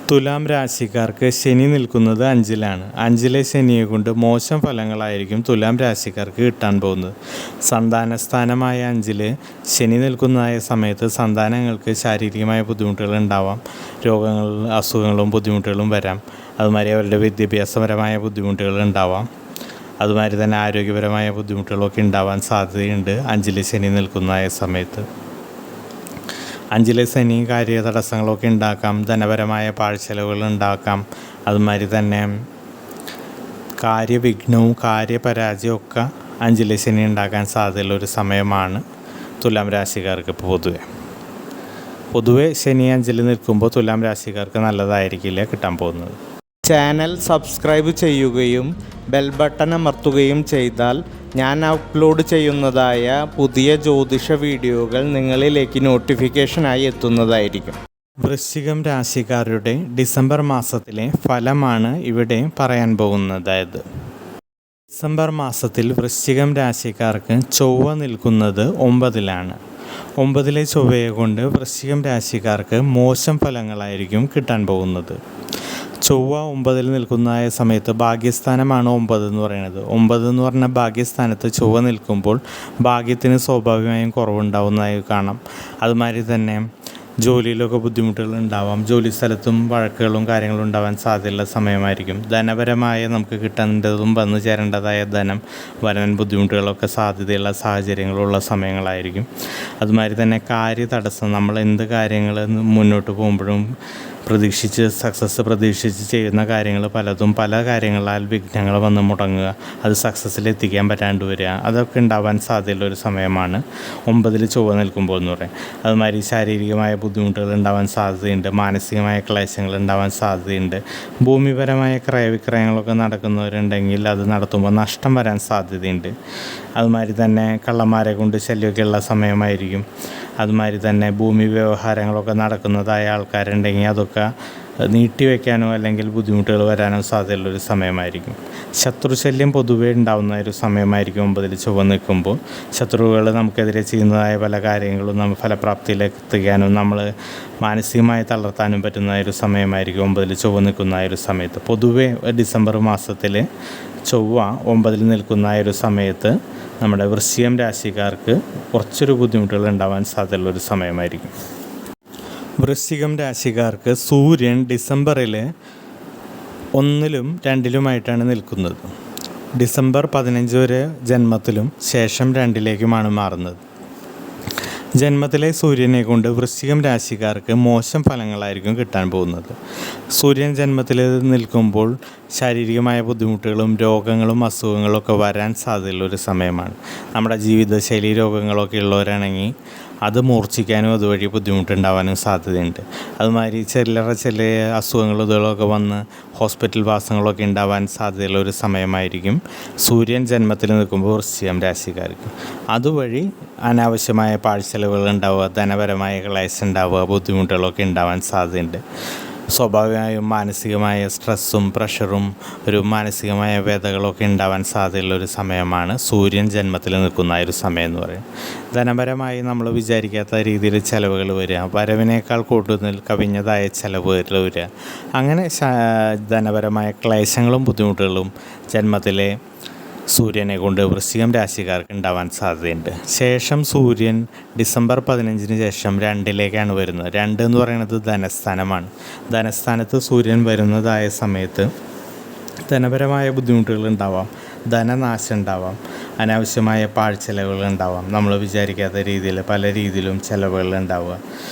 തുലാം രാശിക്കാർക്ക് ശനി നിൽക്കുന്നത് 5-ലാണ്. 5-ലെ ശനിയെ കൊണ്ട് മോശം ഫലങ്ങളായിരിക്കും തുലാം രാശിക്കാർക്ക് കിട്ടാൻ പോകുന്നത്. സന്താനസ്ഥാനമായ 5-ൽ ശനി നിൽക്കുന്നതായ സമയത്ത് സന്താനങ്ങൾക്ക് ശാരീരികമായ ബുദ്ധിമുട്ടുകൾ ഉണ്ടാവാം. രോഗങ്ങൾ, അസുഖങ്ങളും ബുദ്ധിമുട്ടുകളും വരാം. അതുമാതിരി അവരുടെ വിദ്യാഭ്യാസപരമായ ബുദ്ധിമുട്ടുകൾ ഉണ്ടാവാം. അതുമാതിരി തന്നെ ആരോഗ്യപരമായ ബുദ്ധിമുട്ടുകളൊക്കെ ഉണ്ടാവാൻ സാധ്യതയുണ്ട് 5-ൽ ശനി നിൽക്കുന്നതായ സമയത്ത്. 5-ലെ ശനി കാര്യ തടസ്സങ്ങളൊക്കെ ഉണ്ടാക്കാം. ധനപരമായ പാഴ്ചെലവുകൾ ഉണ്ടാക്കാം. അതുമാതിരി തന്നെ കാര്യവിഘ്നവും കാര്യപരാജയവും ഒക്കെ 5-ലെ ശനി ഉണ്ടാക്കാൻ സാധ്യതയുള്ളൊരു സമയമാണ് തുലാം രാശിക്കാർക്ക് പൊതുവെ ശനി 5-ൽ നിൽക്കുമ്പോൾ തുലാം രാശിക്കാർക്ക് നല്ലതായിരിക്കില്ല കിട്ടാൻ പോകുന്നത്. ചാനൽ സബ്സ്ക്രൈബ് ചെയ്യുകയും ബെൽ ബട്ടൺ അമർത്തുകയും ചെയ്താൽ ഞാൻ അപ്ലോഡ് ചെയ്യുന്നതായ പുതിയ ജ്യോതിഷ വീഡിയോകൾ നിങ്ങളിലേക്ക് നോട്ടിഫിക്കേഷനായി എത്തുന്നതായിരിക്കും. വൃശ്ചികം രാശിക്കാരുടെ ഡിസംബർ മാസത്തിലെ ഫലമാണ് ഇവിടെ പറയാൻ പോകുന്നത്. ഡിസംബർ മാസത്തിൽ വൃശ്ചികം രാശിക്കാർക്ക് ചൊവ്വ നിൽക്കുന്നത് 9-ലാണ്. 9-ലെ ചൊവ്വയെ കൊണ്ട് വൃശ്ചികം രാശിക്കാർക്ക് മോശം ഫലങ്ങളായിരിക്കും കിട്ടാൻ പോകുന്നത്. ചൊവ്വ 9-ൽ നിൽക്കുന്നതായ സമയത്ത് ഭാഗ്യസ്ഥാനമാണ് 9 എന്ന് പറയുന്നത്. 9 എന്ന് പറഞ്ഞാൽ ഭാഗ്യസ്ഥാനത്ത് ചൊവ്വ നിൽക്കുമ്പോൾ ഭാഗ്യത്തിന് സ്വാഭാവികമായും കുറവുണ്ടാവുന്നതായി കാണാം. അതുമാതിരി തന്നെ ജോലിയിലൊക്കെ ബുദ്ധിമുട്ടുകൾ ഉണ്ടാവാം. ജോലി സ്ഥലത്തും വഴക്കുകളും കാര്യങ്ങളും ഉണ്ടാവാൻ സാധ്യതയുള്ള സമയമായിരിക്കും. ധനപരമായ നമുക്ക് കിട്ടേണ്ടതും വന്നു ചേരേണ്ടതായ ധനം വരാൻ ബുദ്ധിമുട്ടുകളൊക്കെ സാധ്യതയുള്ള സാഹചര്യങ്ങളുള്ള സമയങ്ങളായിരിക്കും. അതുമാതിരി തന്നെ കാര്യതടസ്സം, നമ്മൾ എന്ത് കാര്യങ്ങൾ മുന്നോട്ട് പോകുമ്പോഴും പ്രതീക്ഷിച്ച് ചെയ്യുന്ന കാര്യങ്ങൾ പലതും പല കാര്യങ്ങളാൽ വിഘ്നങ്ങൾ വന്ന് മുടങ്ങുക, അത് സക്സസ്സിലെത്തിക്കാൻ പറ്റാണ്ട് വരിക, അതൊക്കെ ഉണ്ടാവാൻ സാധ്യതയുള്ളൊരു സമയമാണ് 9-ൽ ചൊവ്വ നിൽക്കുമ്പോൾ എന്ന് പറയും. അതുമാതിരി ശാരീരികമായ ബുദ്ധിമുട്ടുകൾ ഉണ്ടാവാൻ സാധ്യതയുണ്ട്. മാനസികമായ ക്ലേശങ്ങൾ ഉണ്ടാവാൻ സാധ്യതയുണ്ട്. ഭൂമിപരമായ ക്രയവിക്രയങ്ങളൊക്കെ നടക്കുന്നവരുണ്ടെങ്കിൽ അത് നടത്തുമ്പോൾ നഷ്ടം വരാൻ സാധ്യതയുണ്ട്. അതുമാതിരി തന്നെ കള്ളന്മാരെ കൊണ്ട് ശല്യമൊക്കെ ഉള്ള സമയമായിരിക്കും. അതുമാതിരി തന്നെ ഭൂമി വ്യവഹാരങ്ങളൊക്കെ നടക്കുന്നതായ ആൾക്കാരുണ്ടെങ്കിൽ അതൊക്കെ നീട്ടിവെക്കാനോ അല്ലെങ്കിൽ ബുദ്ധിമുട്ടുകൾ വരാനോ സാധ്യതയുള്ളൊരു സമയമായിരിക്കും. ശത്രുശല്യം പൊതുവേ ഉണ്ടാകുന്ന ഒരു സമയമായിരിക്കും 9-ൽ ചൊവ്വ നിൽക്കുമ്പോൾ. ശത്രുക്കൾ നമുക്കെതിരെ ചെയ്യുന്നതായ പല കാര്യങ്ങളും നമ്മൾ ഫലപ്രാപ്തിയിലേക്ക് എത്തിക്കാനും നമ്മൾ മാനസികമായി തളർത്താനും പറ്റുന്ന ഒരു സമയമായിരിക്കും 9-ൽ ചൊവ്വ നിൽക്കുന്ന ഒരു സമയത്ത്. പൊതുവേ ഡിസംബർ മാസത്തിൽ ചൊവ്വ 9-ൽ നിൽക്കുന്ന ഒരു സമയത്ത് നമ്മുടെ വൃശ്ചികം രാശിക്കാർക്ക് കുറച്ചൊരു ബുദ്ധിമുട്ടുകൾ ഉണ്ടാവാൻ സാധ്യതയുള്ളൊരു സമയമായിരിക്കും. വൃശ്ചികം രാശിക്കാർക്ക് സൂര്യൻ ഡിസംബറിൽ 1-ലും 2-ലുമായിട്ടാണ് നിൽക്കുന്നത്. ഡിസംബർ 15 വരെ ജന്മത്തിലും ശേഷം 2-ലേക്കുമാണ് മാറുന്നത്. ജന്മത്തിലെ സൂര്യനെ കൊണ്ട് വൃശ്ചികം രാശിക്കാർക്ക് മോശം ഫലങ്ങളായിരിക്കും കിട്ടാൻ പോകുന്നത്. സൂര്യൻ ജന്മത്തിൽ നിൽക്കുമ്പോൾ ശാരീരികമായ ബുദ്ധിമുട്ടുകളും രോഗങ്ങളും അസുഖങ്ങളൊക്കെ വരാൻ സാധ്യതയുള്ളൊരു സമയമാണ്. നമ്മുടെ ജീവിതശൈലി രോഗങ്ങളൊക്കെ ഉള്ളവരാണെങ്കിൽ അത് മൂർച്ഛിക്കാനും അതുവഴി ബുദ്ധിമുട്ടുണ്ടാവാനും സാധ്യതയുണ്ട്. അതുമാതിരി ചില അസുഖങ്ങളും ഇതുകളൊക്കെ വന്ന് ഹോസ്പിറ്റൽ വാസങ്ങളൊക്കെ ഉണ്ടാവാൻ സാധ്യതയുള്ള ഒരു സമയമായിരിക്കും സൂര്യൻ ജന്മത്തിൽ നിൽക്കുമ്പോൾ വൃശ്ചികം രാശിക്കാർക്ക്. അതുവഴി അനാവശ്യമായ പാഴ്ചെലവുകൾ ഉണ്ടാവുക, ധനപരമായ ക്ലേശം ഉണ്ടാവുക, ബുദ്ധിമുട്ടുകളൊക്കെ ഉണ്ടാവാൻ സാധ്യതയുണ്ട്. സ്വാഭാവികമായും മാനസികമായ സ്ട്രെസ്സും പ്രഷറും ഒരു മാനസികമായ വ്യതകളൊക്കെ ഉണ്ടാവാൻ സാധ്യതയുള്ള ഒരു സമയമാണ് സൂര്യൻ ജന്മത്തിൽ നിൽക്കുന്ന ഒരു സമയം എന്ന് പറയും. ധനപരമായി നമ്മൾ വിചാരിക്കാത്ത രീതിയിൽ ചിലവുകൾ വരിക, വരവിനേക്കാൾ കൂടുതൽ കവിഞ്ഞതായ ചിലവുകൾ വരിക, അങ്ങനെ ധനപരമായ ക്ലേശങ്ങളും ബുദ്ധിമുട്ടുകളും ജന്മത്തിലെ സൂര്യനെ കൊണ്ട് വൃശ്ചികം രാശിക്കാർക്ക് ഉണ്ടാവാൻ സാധ്യതയുണ്ട്. ശേഷം സൂര്യൻ ഡിസംബർ 15 ശേഷം 2 വരുന്നത്. 2 എന്ന് പറയുന്നത് ധനസ്ഥാനമാണ്. ധനസ്ഥാനത്ത് സൂര്യൻ വരുന്നതായ സമയത്ത് ധനപരമായ ബുദ്ധിമുട്ടുകൾ ഉണ്ടാവാം, ധനനാശം ഉണ്ടാവാം, അനാവശ്യമായ പാഴ്ചെലവുകൾ ഉണ്ടാവാം, നമ്മൾ വിചാരിക്കാത്ത രീതിയിൽ പല രീതിയിലും ചിലവുകൾ ഉണ്ടാവുക.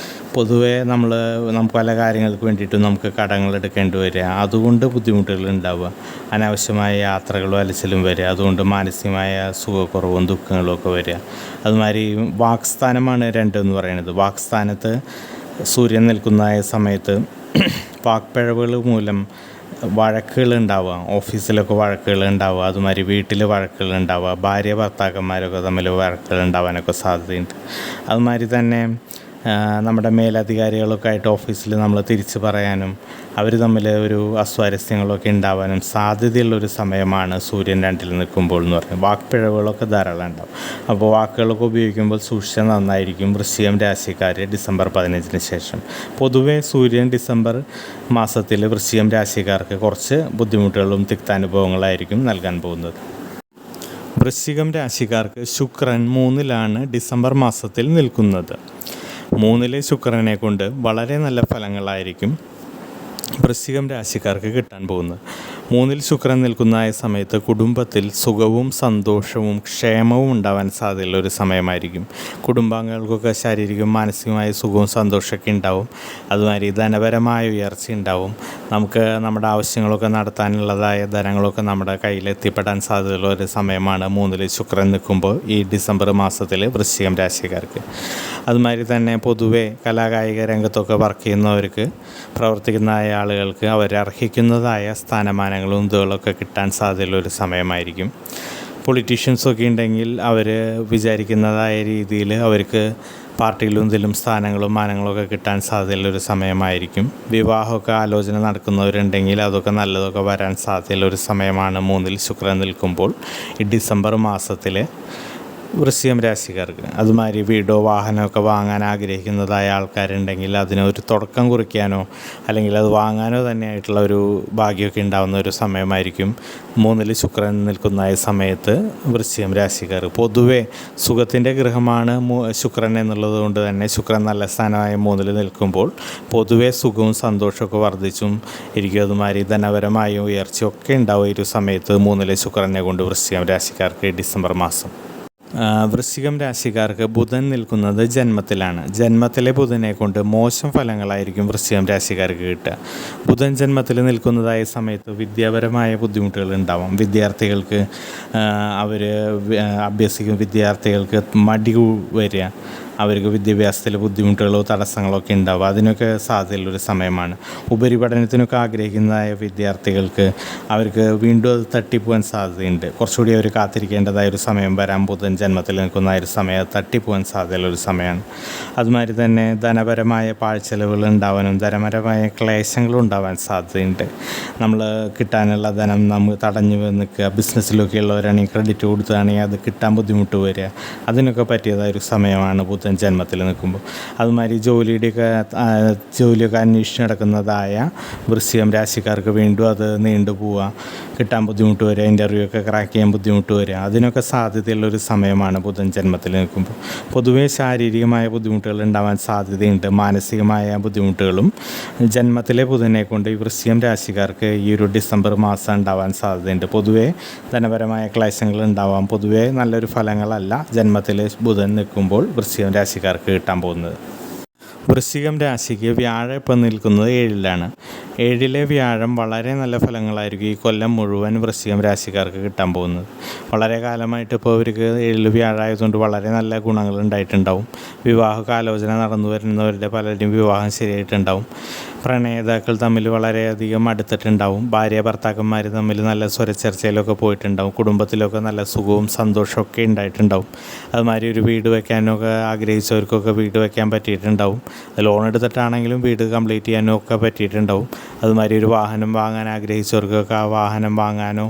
പൊതുവേ നമുക്ക് പല കാര്യങ്ങൾക്ക് വേണ്ടിയിട്ടും നമുക്ക് കടങ്ങൾ എടുക്കേണ്ടി വരിക, അതുകൊണ്ട് ബുദ്ധിമുട്ടുകൾ ഉണ്ടാവുക. അനാവശ്യമായ യാത്രകളും അലച്ചിലും വരിക, അതുകൊണ്ട് മാനസികമായ സുഖക്കുറവും ദുഃഖങ്ങളും ഒക്കെ വരിക. അതുമാതിരി വാക്സ്ഥാനമാണ് 2 എന്ന് പറയുന്നത്. വാക്സ്ഥാനത്ത് സൂര്യൻ നിൽക്കുന്ന സമയത്ത് വാക്പിഴവുകൾ മൂലം വഴക്കുകൾ ഉണ്ടാവുക, ഓഫീസിലൊക്കെ വഴക്കുകൾ ഉണ്ടാവുക, അതുമാതിരി വീട്ടിൽ വഴക്കുകൾ ഉണ്ടാവുക, ഭാര്യ ഭർത്താക്കന്മാരൊക്കെ തമ്മിൽ വഴക്കുകൾ ഉണ്ടാവാനൊക്കെ സാധ്യതയുണ്ട്. അതുമാതിരി തന്നെ നമ്മുടെ മേലധികാരികളൊക്കെ ആയിട്ട് ഓഫീസിൽ നമ്മൾ തിരിച്ചു പറയാനും അവർ തമ്മിൽ ഒരു അസ്വാരസ്യങ്ങളൊക്കെ ഉണ്ടാവാനും സാധ്യതയുള്ളൊരു സമയമാണ് സൂര്യൻ 2 നിൽക്കുമ്പോൾ എന്ന് പറയുന്നത്. വാക്പിഴവുകളൊക്കെ ധാരാളം ഉണ്ടാവും. അപ്പോൾ വാക്കുകളൊക്കെ ഉപയോഗിക്കുമ്പോൾ സൂക്ഷിച്ചാൽ നന്നായിരിക്കും വൃശ്ചികം രാശിക്കാർ ഡിസംബർ 15 ശേഷം. പൊതുവേ സൂര്യൻ ഡിസംബർ മാസത്തിൽ വൃശ്ചികം രാശിക്കാർക്ക് കുറച്ച് ബുദ്ധിമുട്ടുകളും തിക്താനുഭവങ്ങളായിരിക്കും നൽകാൻ പോകുന്നത്. വൃശ്ചികം രാശിക്കാർക്ക് ശുക്രൻ 3 ഡിസംബർ മാസത്തിൽ നിൽക്കുന്നത്. 3 ശുക്രനെ കൊണ്ട് വളരെ നല്ല ഫലങ്ങളായിരിക്കും വൃശ്ചികം രാശിക്കാർക്ക് കിട്ടാൻ പോകുന്നത്. 3 ശുക്രൻ നിൽക്കുന്ന സമയത്ത് കുടുംബത്തിൽ സുഖവും സന്തോഷവും ക്ഷേമവും ഉണ്ടാവാൻ സാധ്യതയുള്ള ഒരു സമയമായിരിക്കും. കുടുംബാംഗങ്ങൾക്കൊക്കെ ശാരീരികവും മാനസികമായ സുഖവും സന്തോഷമൊക്കെ ഉണ്ടാവും. അതുമാതിരി ധനപരമായ ഉയർച്ച ഉണ്ടാവും. നമുക്ക് നമ്മുടെ ആവശ്യങ്ങളൊക്കെ നടത്താനുള്ളതായ ധനങ്ങളൊക്കെ നമ്മുടെ കയ്യിലെത്തിപ്പെടാൻ സാധ്യതയുള്ള ഒരു സമയമാണ് 3 ശുക്രൻ നിൽക്കുമ്പോൾ ഈ ഡിസംബർ മാസത്തിൽ വൃശ്ചികം രാശിക്കാർക്ക്. അതുമാതിരി തന്നെ പൊതുവെ കലാകായിക രംഗത്തൊക്കെ വർക്ക് ചെയ്യുന്നവർക്ക്, പ്രവർത്തിക്കുന്ന ആളുകൾക്ക് അവരർഹിക്കുന്നതായ സ്ഥാനമാനങ്ങളും ഇതുകളൊക്കെ കിട്ടാൻ സാധ്യതയുള്ള ഒരു സമയമായിരിക്കും. പൊളിറ്റീഷ്യൻസൊക്കെ ഉണ്ടെങ്കിൽ അവർ വിചാരിക്കുന്നതായ രീതിയിൽ അവർക്ക് പാർട്ടിയിലും ഇതിലും സ്ഥാനങ്ങളും മാനങ്ങളൊക്കെ കിട്ടാൻ സാധ്യതയുള്ളൊരു സമയമായിരിക്കും. വിവാഹമൊക്കെ ആലോചന നടക്കുന്നവരുണ്ടെങ്കിൽ അതൊക്കെ നല്ലതൊക്കെ വരാൻ സാധ്യതയുള്ളൊരു സമയമാണ് 3 ശുക്രൻ നിൽക്കുമ്പോൾ ഈ ഡിസംബർ മാസത്തിൽ വൃശ്ചികം രാശിക്കാർക്ക്. അതുമാതിരി വീടോ വാഹനമൊക്കെ വാങ്ങാൻ ആഗ്രഹിക്കുന്നതായ ആൾക്കാരുണ്ടെങ്കിൽ അതിനൊരു തുടക്കം കുറിക്കാനോ അല്ലെങ്കിൽ അത് വാങ്ങാനോ തന്നെയായിട്ടുള്ള ഒരു ഭാഗ്യമൊക്കെ ഉണ്ടാകുന്ന ഒരു സമയമായിരിക്കും 3 ശുക്രൻ നിൽക്കുന്ന സമയത്ത് വൃശ്ചികം രാശിക്കാർ. പൊതുവെ സുഖത്തിൻ്റെ ഗൃഹമാണ് ശുക്രൻ എന്നുള്ളത് കൊണ്ട് തന്നെ ശുക്രൻ നല്ല സ്ഥാനമായ 3 നിൽക്കുമ്പോൾ പൊതുവെ സുഖവും സന്തോഷമൊക്കെ വർദ്ധിച്ചും ഇരിക്കും. അതുമാതിരി ധനപരമായും ഉയർച്ചയൊക്കെ ഉണ്ടാവും ഈ ഒരു സമയത്ത് 3 ശുക്രനെ കൊണ്ട് വൃശ്ചികം രാശിക്കാർക്ക് ഡിസംബർ മാസം. വൃശ്ചികം രാശിക്കാർക്ക് ബുധൻ നിൽക്കുന്നത് ജന്മത്തിലാണ്. ജന്മത്തിലെ ബുധനെ കൊണ്ട് മോശം ഫലങ്ങളായിരിക്കും വൃശ്ചികം രാശിക്കാർക്ക് കിട്ടുക. ബുധൻ ജന്മത്തിൽ നിൽക്കുന്നതായ സമയത്ത് വിദ്യാപരമായ ബുദ്ധിമുട്ടുകൾ ഉണ്ടാവും. വിദ്യാർത്ഥികൾക്ക് അവർ അഭ്യസിക്കുന്ന വിദ്യാർത്ഥികൾക്ക് മടി വരിക, അവർക്ക് വിദ്യാഭ്യാസത്തിൽ ബുദ്ധിമുട്ടുകളോ തടസ്സങ്ങളോ ഒക്കെ ഉണ്ടാവുക, അതിനൊക്കെ സാധ്യതയുള്ളൊരു സമയമാണ്. ഉപരിപഠനത്തിനൊക്കെ ആഗ്രഹിക്കുന്നതായ വിദ്യാർത്ഥികൾക്ക് അവർക്ക് വീണ്ടും അത് തട്ടിപ്പോകാൻ സാധ്യതയുണ്ട്. കുറച്ചുകൂടി അവർ കാത്തിരിക്കേണ്ടതായ ഒരു സമയം വരാൻ ബുധൻ ജന്മത്തിൽ നിൽക്കുന്ന ഒരു സമയം തട്ടിപ്പോകാൻ സാധ്യതയുള്ളൊരു സമയമാണ്. അതുമാതിരി തന്നെ ധനപരമായ പാഴ്ചെലവുകൾ ഉണ്ടാവാനും ധനപരമായ ക്ലേശങ്ങളും ഉണ്ടാവാൻ സാധ്യതയുണ്ട്. നമ്മൾ കിട്ടാനുള്ള ധനം നമ്മൾ തടഞ്ഞു നിൽക്കുക, ബിസിനസ്സിലൊക്കെ ഉള്ളവരാണെങ്കിൽ ക്രെഡിറ്റ് കൊടുക്കുകയാണെങ്കിൽ അത് കിട്ടാൻ ബുദ്ധിമുട്ട് വരിക, അതിനൊക്കെ പറ്റിയതായ ഒരു സമയമാണ് ബുധൻ ജന്മത്തിൽ നിൽക്കുമ്പോൾ. അതുമാതിരി ജോലിയൊക്കെ അന്വേഷിച്ച് നടക്കുന്നതായ വൃശ്ചികം രാശിക്കാർക്ക് വീണ്ടും അത് നീണ്ടു പോവുക, കിട്ടാൻ ബുദ്ധിമുട്ട് വരിക, ഇൻ്റർവ്യൂ ഒക്കെ ക്രാക്ക് ചെയ്യാൻ ബുദ്ധിമുട്ട് വരിക, അതിനൊക്കെ സാധ്യതയുള്ളൊരു സമയമാണ് ബുധൻ ജന്മത്തിൽ നിൽക്കുമ്പോൾ. പൊതുവേ ശാരീരികമായ ബുദ്ധിമുട്ടുകൾ ഉണ്ടാവാൻ സാധ്യതയുണ്ട്. മാനസികമായ ബുദ്ധിമുട്ടുകളും ജന്മത്തിലെ ബുധനെ കൊണ്ട് ഈ വൃശ്ചികം രാശിക്കാർക്ക് ഈ ഒരു ഡിസംബർ മാസം ഉണ്ടാവാൻ സാധ്യതയുണ്ട്. പൊതുവേ ധനപരമായ ക്ലേശങ്ങൾ ഉണ്ടാവാം. പൊതുവേ നല്ലൊരു ഫലങ്ങളല്ല ജന്മത്തിൽ ബുധൻ നിൽക്കുമ്പോൾ വൃശ്ചികം രാശിക്കാർക്ക് കിട്ടാൻ പോകുന്നത്. വൃശ്ചികം രാശിക്ക് വ്യാഴം ഇപ്പം നിൽക്കുന്നത് 7. ഏഴിലെ വ്യാഴം വളരെ നല്ല ഫലങ്ങളായിരിക്കും ഈ കൊല്ലം മുഴുവൻ വൃശ്ചികം രാശിക്കാർക്ക് കിട്ടാൻ പോകുന്നത്. വളരെ കാലമായിട്ട് ഇപ്പോൾ അവർക്ക് ഏഴിൽ വ്യാഴമായതുകൊണ്ട് വളരെ നല്ല ഗുണങ്ങൾ ഉണ്ടായിട്ടുണ്ടാവും. വിവാഹകാലോചന നടന്നു വരുന്നവരുടെ പലരുടെയും വിവാഹം ശരിയായിട്ടുണ്ടാവും. പ്രണയിതാക്കൾ തമ്മിൽ വളരെയധികം അടുത്തിട്ടുണ്ടാവും. ഭാര്യ ഭർത്താക്കന്മാർ തമ്മിൽ നല്ല സ്വരച്ചേർച്ചയിലൊക്കെ പോയിട്ടുണ്ടാവും. കുടുംബത്തിലൊക്കെ നല്ല സുഖവും സന്തോഷമൊക്കെ ഉണ്ടായിട്ടുണ്ടാവും. അതുമാതിരി ഒരു വീട് വയ്ക്കാനൊക്കെ ആഗ്രഹിച്ചവർക്കൊക്കെ വീട് വയ്ക്കാൻ പറ്റിയിട്ടുണ്ടാവും. ലോൺ എടുത്തിട്ടാണെങ്കിലും വീട് കംപ്ലീറ്റ് ചെയ്യാനോ ഒക്കെ പറ്റിയിട്ടുണ്ടാവും. അതുമാതിരി ഒരു വാഹനം വാങ്ങാൻ ആഗ്രഹിച്ചവർക്കൊക്കെ ആ വാഹനം വാങ്ങാനോ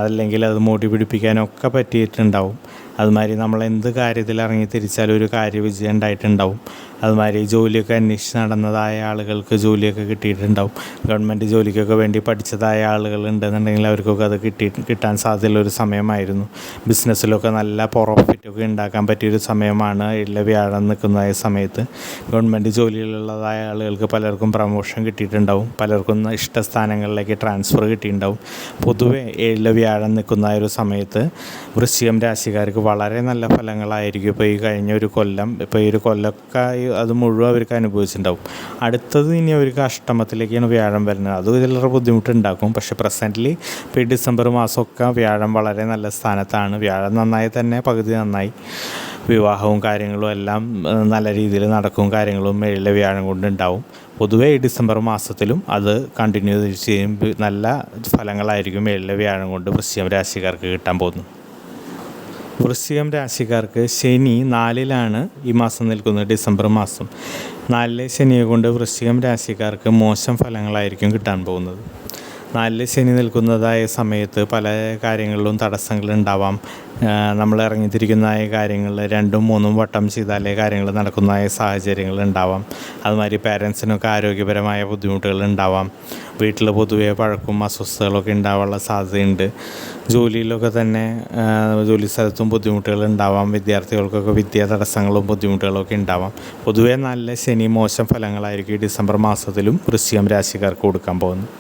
അല്ലെങ്കിൽ അത് മോടി പിടിപ്പിക്കാനോ ഒക്കെ പറ്റിയിട്ടുണ്ടാവും. അതുമാതിരി നമ്മൾ എന്ത് കാര്യത്തിൽ ഇറങ്ങി തിരിച്ചാലും ഒരു കാര്യവിജയം ഉണ്ടായിട്ടുണ്ടാവും. അതുമാതിരി ജോലിയൊക്കെ അന്വേഷിച്ച് നടന്നതായ ആളുകൾക്ക് ജോലിയൊക്കെ കിട്ടിയിട്ടുണ്ടാവും. ഗവൺമെൻറ് ജോലിക്കൊക്കെ വേണ്ടി പഠിച്ചതായ ആളുകൾ ഉണ്ടെന്നുണ്ടെങ്കിൽ അവർക്കൊക്കെ അത് കിട്ടാൻ സാധ്യതയുള്ളൊരു സമയമായിരുന്നു. ബിസിനസ്സിലൊക്കെ നല്ല പ്രോഫിറ്റൊക്കെ ഉണ്ടാക്കാൻ പറ്റിയൊരു സമയമാണ് ഏഴിലെ വ്യാഴം നിൽക്കുന്നതായ സമയത്ത്. ഗവൺമെൻറ് ജോലിയിലുള്ളതായ ആളുകൾക്ക് പലർക്കും പ്രമോഷൻ കിട്ടിയിട്ടുണ്ടാവും. പലർക്കും ഇഷ്ട സ്ഥാനങ്ങളിലേക്ക് ട്രാൻസ്ഫർ കിട്ടിയിട്ടുണ്ടാവും. പൊതുവെ ഏഴിലെ വ്യാഴം നിൽക്കുന്ന ഒരു സമയത്ത് വൃശ്ചികം രാശിക്കാർക്ക് വളരെ നല്ല ഫലങ്ങളായിരിക്കും. ഇപ്പോൾ ഈ കഴിഞ്ഞ ഒരു കൊല്ലം, ഇപ്പോൾ ഈ ഒരു കൊല്ലമൊക്കെ അത് മുഴുവൻ അവർക്ക് അനുഭവിച്ചിട്ടുണ്ടാവും. അടുത്തത് ഇനി അവർക്ക് അഷ്ടമത്തിലേക്കാണ് വ്യാഴം വരുന്നത്. അത് ഇതിലേറെ ബുദ്ധിമുട്ടുണ്ടാക്കും. പക്ഷേ പ്രസൻ്റ്ലി ഇപ്പോൾ ഈ ഡിസംബർ മാസമൊക്കെ വ്യാഴം വളരെ നല്ല സ്ഥാനത്താണ്. വ്യാഴം നന്നായി തന്നെ പകുതി നന്നായി. വിവാഹവും കാര്യങ്ങളും എല്ലാം നല്ല രീതിയിൽ നടക്കും. കാര്യങ്ങളും ഏഴിലെ വ്യാഴം കൊണ്ടുണ്ടാവും. പൊതുവേ ഈ ഡിസംബർ മാസത്തിലും അത് കണ്ടിന്യൂ ചെയ്യുമ്പോൾ നല്ല ഫലങ്ങളായിരിക്കും ഏഴിലെ വ്യാഴം കൊണ്ട് വൃശ്ചികം രാശിക്കാർക്ക് കിട്ടാൻ പോകുന്നത്. വൃശ്ചികം രാശിക്കാർക്ക് ശനി 4-ലാണ് ഈ മാസം നിൽക്കുന്നത്. ഡിസംബർ മാസം 4-ലെ ശനിയെ കൊണ്ട് വൃശ്ചികം രാശിക്കാർക്ക് മോശം ഫലങ്ങളായിരിക്കും കിട്ടാൻ പോകുന്നത്. 4-ലെ ശനി നിൽക്കുന്നതായ സമയത്ത് പല കാര്യങ്ങളിലും തടസ്സങ്ങളുണ്ടാവാം. നമ്മൾ ഇറങ്ങിത്തിരിക്കുന്നതായ കാര്യങ്ങൾ 2-3 വട്ടം ചെയ്താലേ കാര്യങ്ങൾ നടക്കുന്നതായ സാഹചര്യങ്ങളുണ്ടാവാം. അതുമാതിരി പേരൻസിനൊക്കെ ആരോഗ്യപരമായ ബുദ്ധിമുട്ടുകൾ ഉണ്ടാവാം. വീട്ടിൽ പൊതുവെ പഴക്കും അസ്വസ്ഥതകളൊക്കെ ഉണ്ടാവാനുള്ള സാധ്യതയുണ്ട്. ജോലിയിലൊക്കെ തന്നെ ജോലി സ്ഥലത്തും ബുദ്ധിമുട്ടുകൾ ഉണ്ടാവാം. വിദ്യാർത്ഥികൾക്കൊക്കെ വിദ്യാ തടസ്സങ്ങളും ബുദ്ധിമുട്ടുകളൊക്കെ ഉണ്ടാവാം. പൊതുവെ 4-ലെ ശനി മോശം ഫലങ്ങളായിരിക്കും ഈ ഡിസംബർ മാസത്തിലും വൃശ്ചികം രാശിക്കാർക്ക് കൊടുക്കാൻ പോകുന്നത്.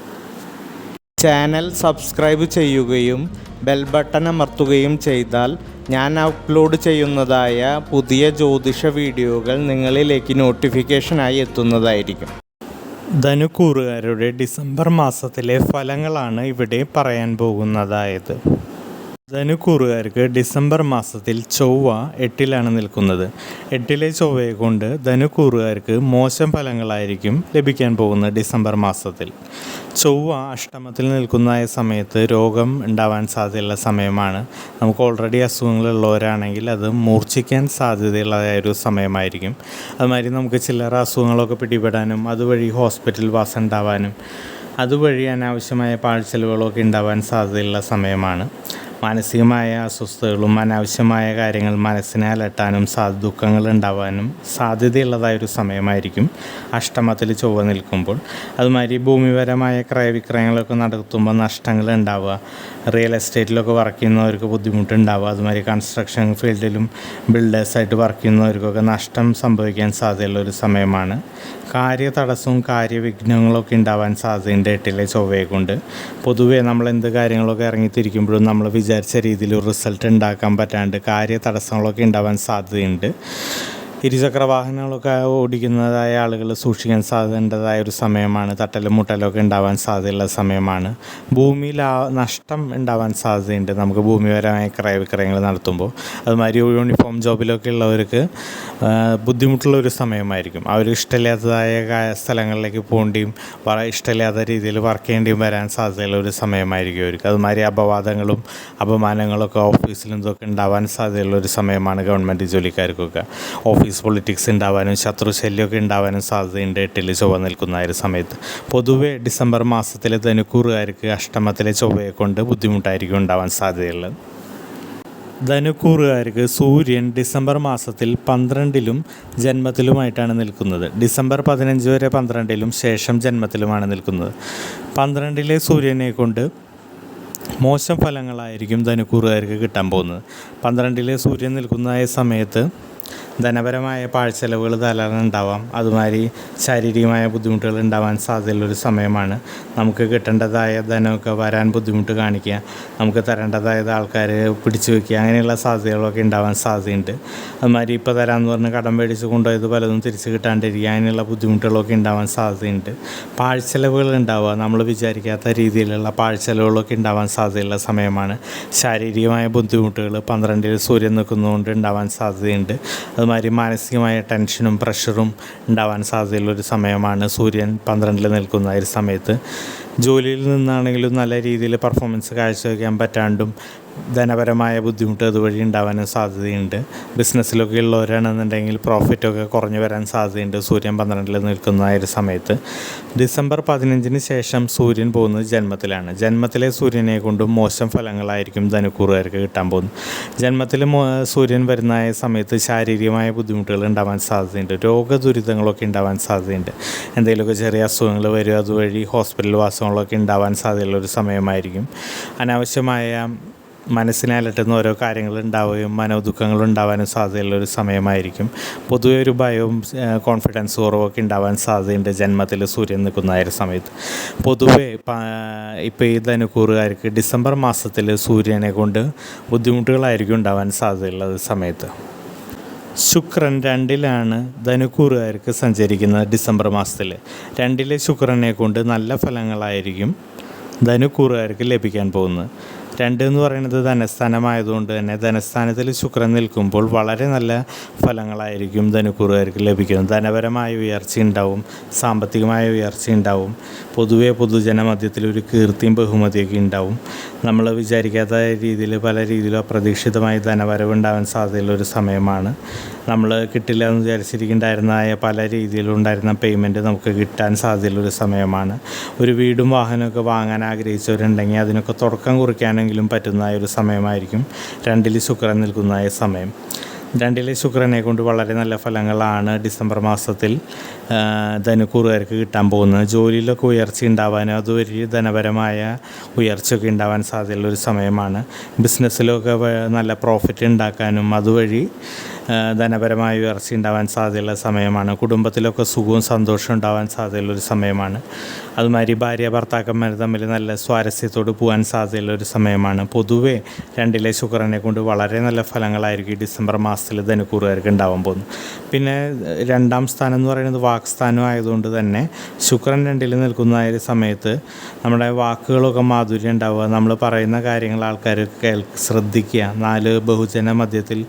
ചാനൽ സബ്സ്ക്രൈബ് ചെയ്യുകയും ബെൽ ബട്ടൺ അമർത്തുകയും ചെയ്താൽ ഞാൻ അപ്ലോഡ് ചെയ്യുന്നതായ പുതിയ ജ്യോതിഷ വീഡിയോകൾ നിങ്ങളിലേക്ക് നോട്ടിഫിക്കേഷനായി എത്തുന്നതായിരിക്കും. ധനുക്കൂറുകാരുടെ ഡിസംബർ മാസത്തിലെ ഫലങ്ങളാണ് ഇവിടെ പറയാൻ പോകുന്നതായത്. ധനുക്കൂറുകാർക്ക് ഡിസംബർ മാസത്തിൽ ചൊവ്വ 8-ലാണ് നിൽക്കുന്നത്. 8-ലെ ചൊവ്വയെ കൊണ്ട് ധനുക്കൂറുകാർക്ക് മോശം ഫലങ്ങളായിരിക്കും ലഭിക്കാൻ പോകുന്നത്. ഡിസംബർ മാസത്തിൽ ചൊവ്വ അഷ്ടമത്തിൽ നിൽക്കുന്ന സമയത്ത് രോഗം ഉണ്ടാവാൻ സാധ്യതയുള്ള സമയമാണ്. നമുക്ക് ഓൾറെഡി അസുഖങ്ങളുള്ളവരാണെങ്കിൽ അത് മൂർച്ഛിക്കാൻ സാധ്യതയുള്ളതായൊരു സമയമായിരിക്കും. അതുമാതിരി നമുക്ക് ചില്ലറ അസുഖങ്ങളൊക്കെ പിടിപെടാനും അതുവഴി ഹോസ്പിറ്റൽ വാസം ഉണ്ടാവാനും അതുവഴി അനാവശ്യമായ പാഴ്ചെലവുകളൊക്കെ ഉണ്ടാവാൻ സാധ്യതയുള്ള സമയമാണ്. മാനസികമായ അസ്വസ്ഥതകളും അനാവശ്യമായ കാര്യങ്ങൾ മനസ്സിനെ അലട്ടാനും ദുഃഖങ്ങൾ ഉണ്ടാവാനും സാധ്യതയുള്ളതായൊരു സമയമായിരിക്കും അഷ്ടമത്തിൽ ചൊവ്വ നിൽക്കുമ്പോൾ. അതുമാതിരി ഭൂമിപരമായ ക്രയവിക്രയങ്ങളൊക്കെ നടത്തുമ്പോൾ നഷ്ടങ്ങൾ ഉണ്ടാവുക, റിയൽ എസ്റ്റേറ്റിലൊക്കെ വർക്ക് ചെയ്യുന്നവർക്ക് ബുദ്ധിമുട്ടുണ്ടാവുക, അതുമാതിരി കൺസ്ട്രക്ഷൻ ഫീൽഡിലും ബിൽഡേഴ്സായിട്ട് വർക്ക് ചെയ്യുന്നവർക്കൊക്കെ നഷ്ടം സംഭവിക്കാൻ സാധ്യതയുള്ളൊരു സമയമാണ്. കാര്യതടസ്സവും കാര്യവിഘ്നങ്ങളൊക്കെ ഉണ്ടാവാൻ സാധ്യതയുണ്ട് 8-ലെ ചൊവ്വയെ കൊണ്ട്. പൊതുവേ നമ്മൾ എന്ത് കാര്യങ്ങളൊക്കെ ഇറങ്ങിത്തിരിക്കുമ്പോഴും നമ്മൾ വിചാരിച്ച രീതിയിൽ ഒരു റിസൾട്ട് ഉണ്ടാക്കാൻ പറ്റാണ്ട് കാര്യതടസ്സങ്ങളൊക്കെ ഉണ്ടാവാൻ സാധ്യതയുണ്ട്. ഇരുചക്ര വാഹനങ്ങളൊക്കെ ഓടിക്കുന്നതായ ആളുകൾ സൂക്ഷിക്കാൻ സാധ്യതയുള്ളതായ ഒരു സമയമാണ്. തട്ടലും മുട്ടലൊക്കെ ഉണ്ടാവാൻ സാധ്യതയുള്ള സമയമാണ്. ഭൂമിയിൽ നഷ്ടം ഉണ്ടാവാൻ സാധ്യതയുണ്ട് നമുക്ക് ഭൂമിപരമായ ക്രയവിക്രയങ്ങൾ നടത്തുമ്പോൾ. അതുമാതിരി യൂണിഫോം ജോബിലൊക്കെ ഉള്ളവർക്ക് ബുദ്ധിമുട്ടുള്ളൊരു സമയമായിരിക്കും. അവർ ഇഷ്ടമില്ലാത്തതായ സ്ഥലങ്ങളിലേക്ക് പോകേണ്ടിയും ഇഷ്ടമില്ലാത്ത രീതിയിൽ വർക്ക് ചെയ്യേണ്ടിയും വരാൻ സാധ്യതയുള്ള ഒരു സമയമായിരിക്കും അവർക്ക്. അതുമാതിരി അപവാദങ്ങളും അപമാനങ്ങളൊക്കെ ഓഫീസിലും ഇതൊക്കെ ഉണ്ടാവാൻ സാധ്യതയുള്ളൊരു സമയമാണ് ഗവൺമെൻറ് ജോലിക്കാർക്കൊക്കെ. ഓഫീസ് പൊളിറ്റിക്സ് ഉണ്ടാവാനും ശത്രുശല്യമൊക്കെ ഉണ്ടാവാനും സാധ്യതയുണ്ട് 8-ൽ ചൊവ്വ നിൽക്കുന്ന ഒരു സമയത്ത്. പൊതുവെ ഡിസംബർ മാസത്തിലെ ധനുക്കൂറുകാർക്ക് അഷ്ടമത്തിലെ ചൊവ്വയെ കൊണ്ട് ബുദ്ധിമുട്ടായിരിക്കും ഉണ്ടാവാൻ സാധ്യതയുള്ളത്. ധനുക്കൂറുകാർക്ക് സൂര്യൻ ഡിസംബർ മാസത്തിൽ 12-ലും ജന്മത്തിലുമായിട്ടാണ് നിൽക്കുന്നത്. ഡിസംബർ 15 വരെ 12-ലും ശേഷം ജന്മത്തിലുമാണ് നിൽക്കുന്നത്. 12-ലെ സൂര്യനെ കൊണ്ട് മോശം ഫലങ്ങളായിരിക്കും ധനുക്കൂറുകാർക്ക് കിട്ടാൻ പോകുന്നത്. 12-ലെ സൂര്യൻ നിൽക്കുന്ന സമയത്ത് ധനപരമായ പാഴ്ചെലവുകൾ ധാരാളം ഉണ്ടാവാം. അതുമാതിരി ശാരീരികമായ ബുദ്ധിമുട്ടുകൾ ഉണ്ടാവാൻ സാധ്യതയുള്ളൊരു സമയമാണ്. നമുക്ക് കിട്ടേണ്ടതായ ധനമൊക്കെ വരാൻ ബുദ്ധിമുട്ട് കാണിക്കുക, നമുക്ക് തരേണ്ടതായത് ആൾക്കാർ പിടിച്ചു വയ്ക്കുക, അങ്ങനെയുള്ള സാധ്യതകളൊക്കെ ഉണ്ടാവാൻ സാധ്യതയുണ്ട്. അതുമാതിരി ഇപ്പോൾ തരാമെന്ന് പറഞ്ഞ് കടം മേടിച്ച് കൊണ്ടുപോയത് പലതും തിരിച്ച് കിട്ടാണ്ടിരിക്കുക, അങ്ങനെയുള്ള ബുദ്ധിമുട്ടുകളൊക്കെ ഉണ്ടാവാൻ സാധ്യതയുണ്ട്. പാഴ്ചെലവുകൾ ഉണ്ടാവുക, നമ്മൾ വിചാരിക്കാത്ത രീതിയിലുള്ള പാഴ്ചെലവുകളൊക്കെ ഉണ്ടാവാൻ സാധ്യതയുള്ള സമയമാണ്. ശാരീരികമായ ബുദ്ധിമുട്ടുകൾ 12-ൽ സൂര്യൻ നിൽക്കുന്നതുകൊണ്ട് ഉണ്ടാവാൻ സാധ്യതയുണ്ട്. അതുമാതിരി മാനസികമായ ടെൻഷനും പ്രഷറും ഉണ്ടാവാൻ സാധ്യതയുള്ളൊരു സമയമാണ് സൂര്യൻ 12-ൽ നിൽക്കുന്ന ഒരു സമയത്ത്. ജോലിയിൽ നിന്നാണെങ്കിലും നല്ല രീതിയിൽ പെർഫോമൻസ് കാഴ്ചവെക്കാൻ പറ്റാണ്ടും ധനപരമായ ബുദ്ധിമുട്ട് അതുവഴി ഉണ്ടാവാനും സാധ്യതയുണ്ട്. ബിസിനസ്സിലൊക്കെ ഉള്ളവരാണെന്നുണ്ടെങ്കിൽ പ്രോഫിറ്റൊക്കെ കുറഞ്ഞു വരാൻ സാധ്യതയുണ്ട് സൂര്യൻ 12-ൽ നിൽക്കുന്ന ഒരു സമയത്ത്. ഡിസംബർ 15-ന് ശേഷം സൂര്യൻ പോകുന്നത് ജന്മത്തിലാണ്. ജന്മത്തിലെ സൂര്യനെ കൊണ്ടും മോശം ഫലങ്ങളായിരിക്കും ധനുക്കൂറുകാർക്ക് കിട്ടാൻ പോകുന്നത്. ജന്മത്തിൽ സൂര്യൻ വരുന്ന സമയത്ത് ശാരീരികമായ ബുദ്ധിമുട്ടുകൾ ഉണ്ടാവാൻ സാധ്യതയുണ്ട്. രോഗദുരിതങ്ങളൊക്കെ ഉണ്ടാവാൻ സാധ്യതയുണ്ട്. എന്തെങ്കിലുമൊക്കെ ചെറിയ അസുഖങ്ങൾ വരും, അതുവഴി ഹോസ്പിറ്റൽ വാസങ്ങളൊക്കെ ഉണ്ടാവാൻ സാധ്യതയുള്ളൊരു സമയമായിരിക്കും. അനാവശ്യമായ മനസ്സിനെ അലട്ടുന്ന ഓരോ കാര്യങ്ങൾ ഉണ്ടാവുകയും മനോദുഃഖങ്ങൾ ഉണ്ടാവാനും സാധ്യതയുള്ളൊരു സമയമായിരിക്കും. പൊതുവെ ഒരു ഭയവും കോൺഫിഡൻസ് കുറവൊക്കെ ഉണ്ടാവാൻ സാധ്യതയുണ്ട് ജന്മത്തിൽ സൂര്യൻ നിൽക്കുന്ന ഒരു സമയത്ത്. പൊതുവെ ഇപ്പോൾ ഈ ധനുക്കൂറുകാർക്ക് ഡിസംബർ മാസത്തിൽ സൂര്യനെ കൊണ്ട് ബുദ്ധിമുട്ടുകളായിരിക്കും ഉണ്ടാവാൻ സാധ്യതയുള്ള സമയത്ത്. ശുക്രൻ 2-ലാണ് ധനുക്കൂറുകാർക്ക് സഞ്ചരിക്കുന്നത് ഡിസംബർ മാസത്തിൽ. 2-ലെ ശുക്രനെ കൊണ്ട് നല്ല ഫലങ്ങളായിരിക്കും ധനുക്കൂറുകാർക്ക് ലഭിക്കാൻ പോകുന്നത്. 2 എന്ന് പറയുന്നത് ധനസ്ഥാനമായതുകൊണ്ട് തന്നെ ധനസ്ഥാനത്തിൽ ശുക്രൻ നിൽക്കുമ്പോൾ വളരെ നല്ല ഫലങ്ങളായിരിക്കും ധനുക്കൂറുകാർക്ക് ലഭിക്കുന്നത്. ധനപരമായ ഉയർച്ച ഉണ്ടാവും, സാമ്പത്തികമായ ഉയർച്ച ഉണ്ടാവും, പൊതുവെ പൊതുജനമധ്യത്തിൽ ഒരു കീർത്തിയും ബഹുമതിയൊക്കെ ഉണ്ടാവും. നമ്മൾ വിചാരിക്കാത്ത രീതിയിൽ പല രീതിയിലും അപ്രതീക്ഷിതമായി ധനവരവ് ഉണ്ടാവാൻ സാധ്യതയുള്ളൊരു സമയമാണ്. നമ്മൾ കിട്ടില്ല എന്ന് വിചാരിച്ചിരിക്കുന്നുണ്ടായിരുന്ന പല രീതിയിലുണ്ടായിരുന്ന പേയ്മെൻറ്റ് നമുക്ക് കിട്ടാൻ സാധ്യതയുള്ളൊരു സമയമാണ്. ഒരു വീടും വാഹനമൊക്കെ വാങ്ങാൻ ആഗ്രഹിച്ചവരുണ്ടെങ്കിൽ അതിനൊക്കെ തുടക്കം കുറിക്കാനെങ്കിലും പറ്റുന്ന ഒരു സമയമായിരിക്കും 2-ൽ ശുക്രൻ നിൽക്കുന്ന സമയം. 2-ലെ ശുക്രനെ കൊണ്ട് വളരെ നല്ല ഫലങ്ങളാണ് ഡിസംബർ മാസത്തിൽ ധനുക്കൂറുകാർക്ക് കിട്ടാൻ പോകുന്നത്. ജോലിയിലൊക്കെ ഉയർച്ച ഉണ്ടാവാനും അതുവഴി ധനപരമായ ഉയർച്ചയൊക്കെ ഉണ്ടാവാൻ സാധ്യതയുള്ളൊരു സമയമാണ്. ബിസിനസ്സിലൊക്കെ നല്ല പ്രോഫിറ്റ് ഉണ്ടാക്കാനും അതുവഴി ധനപരമായ ഉയർച്ച ഉണ്ടാവാൻ സാധ്യതയുള്ള സമയമാണ്. കുടുംബത്തിലൊക്കെ സുഖവും സന്തോഷവും ഉണ്ടാവാൻ സാധ്യതയുള്ളൊരു സമയമാണ്. അതുമാതിരി ഭാര്യ ഭർത്താക്കന്മാർ തമ്മിൽ നല്ല സ്വാരസ്യത്തോട് പോകാൻ സാധ്യതയുള്ളൊരു സമയമാണ്. പൊതുവെ 2-ലെ ശുക്രനെ കൊണ്ട് വളരെ നല്ല ഫലങ്ങളായിരിക്കും ഈ ഡിസംബർ മാസത്തിൽ ധനുക്കൂറുകാർക്ക് ഉണ്ടാവാൻ പോകുന്നു. പിന്നെ 2-ാം സ്ഥാനം എന്ന് പറയുന്നത് വാക്സ്ഥാനം ആയതുകൊണ്ട് തന്നെ ശുക്രൻ 2-ൽ നിൽക്കുന്ന ഒരു സമയത്ത് നമ്മുടെ വാക്കുകളൊക്കെ മാധുര്യം ഉണ്ടാവുക, നമ്മൾ പറയുന്ന കാര്യങ്ങൾ ആൾക്കാർ ശ്രദ്ധിക്കുക, 4 ബഹുജന മധ്യത്തിൽ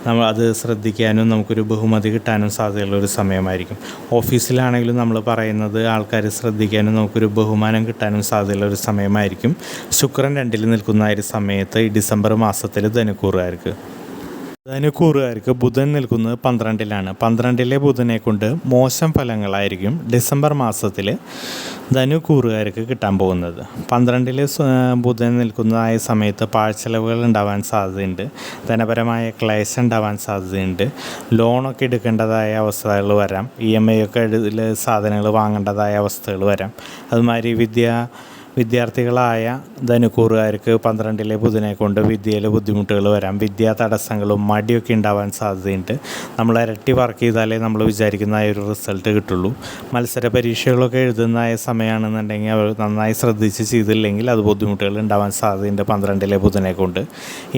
നമ്മൾ അത് ശ്രദ്ധിക്കാനും നമുക്കൊരു ബഹുമതി കിട്ടാനും സാധ്യതയുള്ളൊരു സമയമായിരിക്കും. ഓഫീസിലാണെങ്കിലും നമ്മൾ പറയുന്നത് ആൾക്കാർ ശ്രദ്ധിക്കാനും നമുക്കൊരു ബഹുമാനം കിട്ടാനും സാധ്യതയുള്ളൊരു സമയമായിരിക്കും ശുക്രൻ 2-ൽ നിൽക്കുന്ന ഒരു സമയത്ത് ഈ ഡിസംബർ മാസത്തിൽ ധനുക്കൂറുകാർക്ക്. ധനുക്കൂറുകാർക്ക് ബുധൻ നിൽക്കുന്നത് 12-ലാണ്. 12-ലെ ബുധനെ കൊണ്ട് മോശം ഫലങ്ങളായിരിക്കും ഡിസംബർ മാസത്തിൽ ധനുക്കൂറുകാർക്ക് കിട്ടാൻ പോകുന്നത്. 12-ലെ ബുധൻ നിൽക്കുന്ന സമയത്ത് പാഴ്ചെലവുകൾ ഉണ്ടാവാൻ സാധ്യതയുണ്ട്, ധനപരമായ ക്ലേശം ഉണ്ടാവാൻ സാധ്യതയുണ്ട്, ലോണൊക്കെ എടുക്കേണ്ടതായ അവസ്ഥകൾ വരാം, EMI ഒക്കെ സാധനങ്ങൾ വാങ്ങേണ്ടതായ അവസ്ഥകൾ വരാം. അതുമാതിരി വിദ്യാർത്ഥികളായ ധനുക്കൂറുകാർക്ക് 12-ലെ ബുധനെ കൊണ്ട് വിദ്യയിലെ ബുദ്ധിമുട്ടുകൾ വരാം, വിദ്യാ തടസ്സങ്ങളും മടിയൊക്കെ ഉണ്ടാവാൻ സാധ്യതയുണ്ട്. നമ്മൾ ഇരട്ടി വർക്ക് ചെയ്താലേ നമ്മൾ വിചാരിക്കുന്ന ഒരു റിസൾട്ട് കിട്ടുള്ളൂ. മത്സര പരീക്ഷകളൊക്കെ എഴുതുന്ന സമയമാണെന്നുണ്ടെങ്കിൽ അവർ നന്നായി ശ്രദ്ധിച്ച് ചെയ്തില്ലെങ്കിൽ അത് ബുദ്ധിമുട്ടുകൾ ഉണ്ടാവാൻ സാധ്യതയുണ്ട് 12-ലെ ബുധനെ കൊണ്ട്.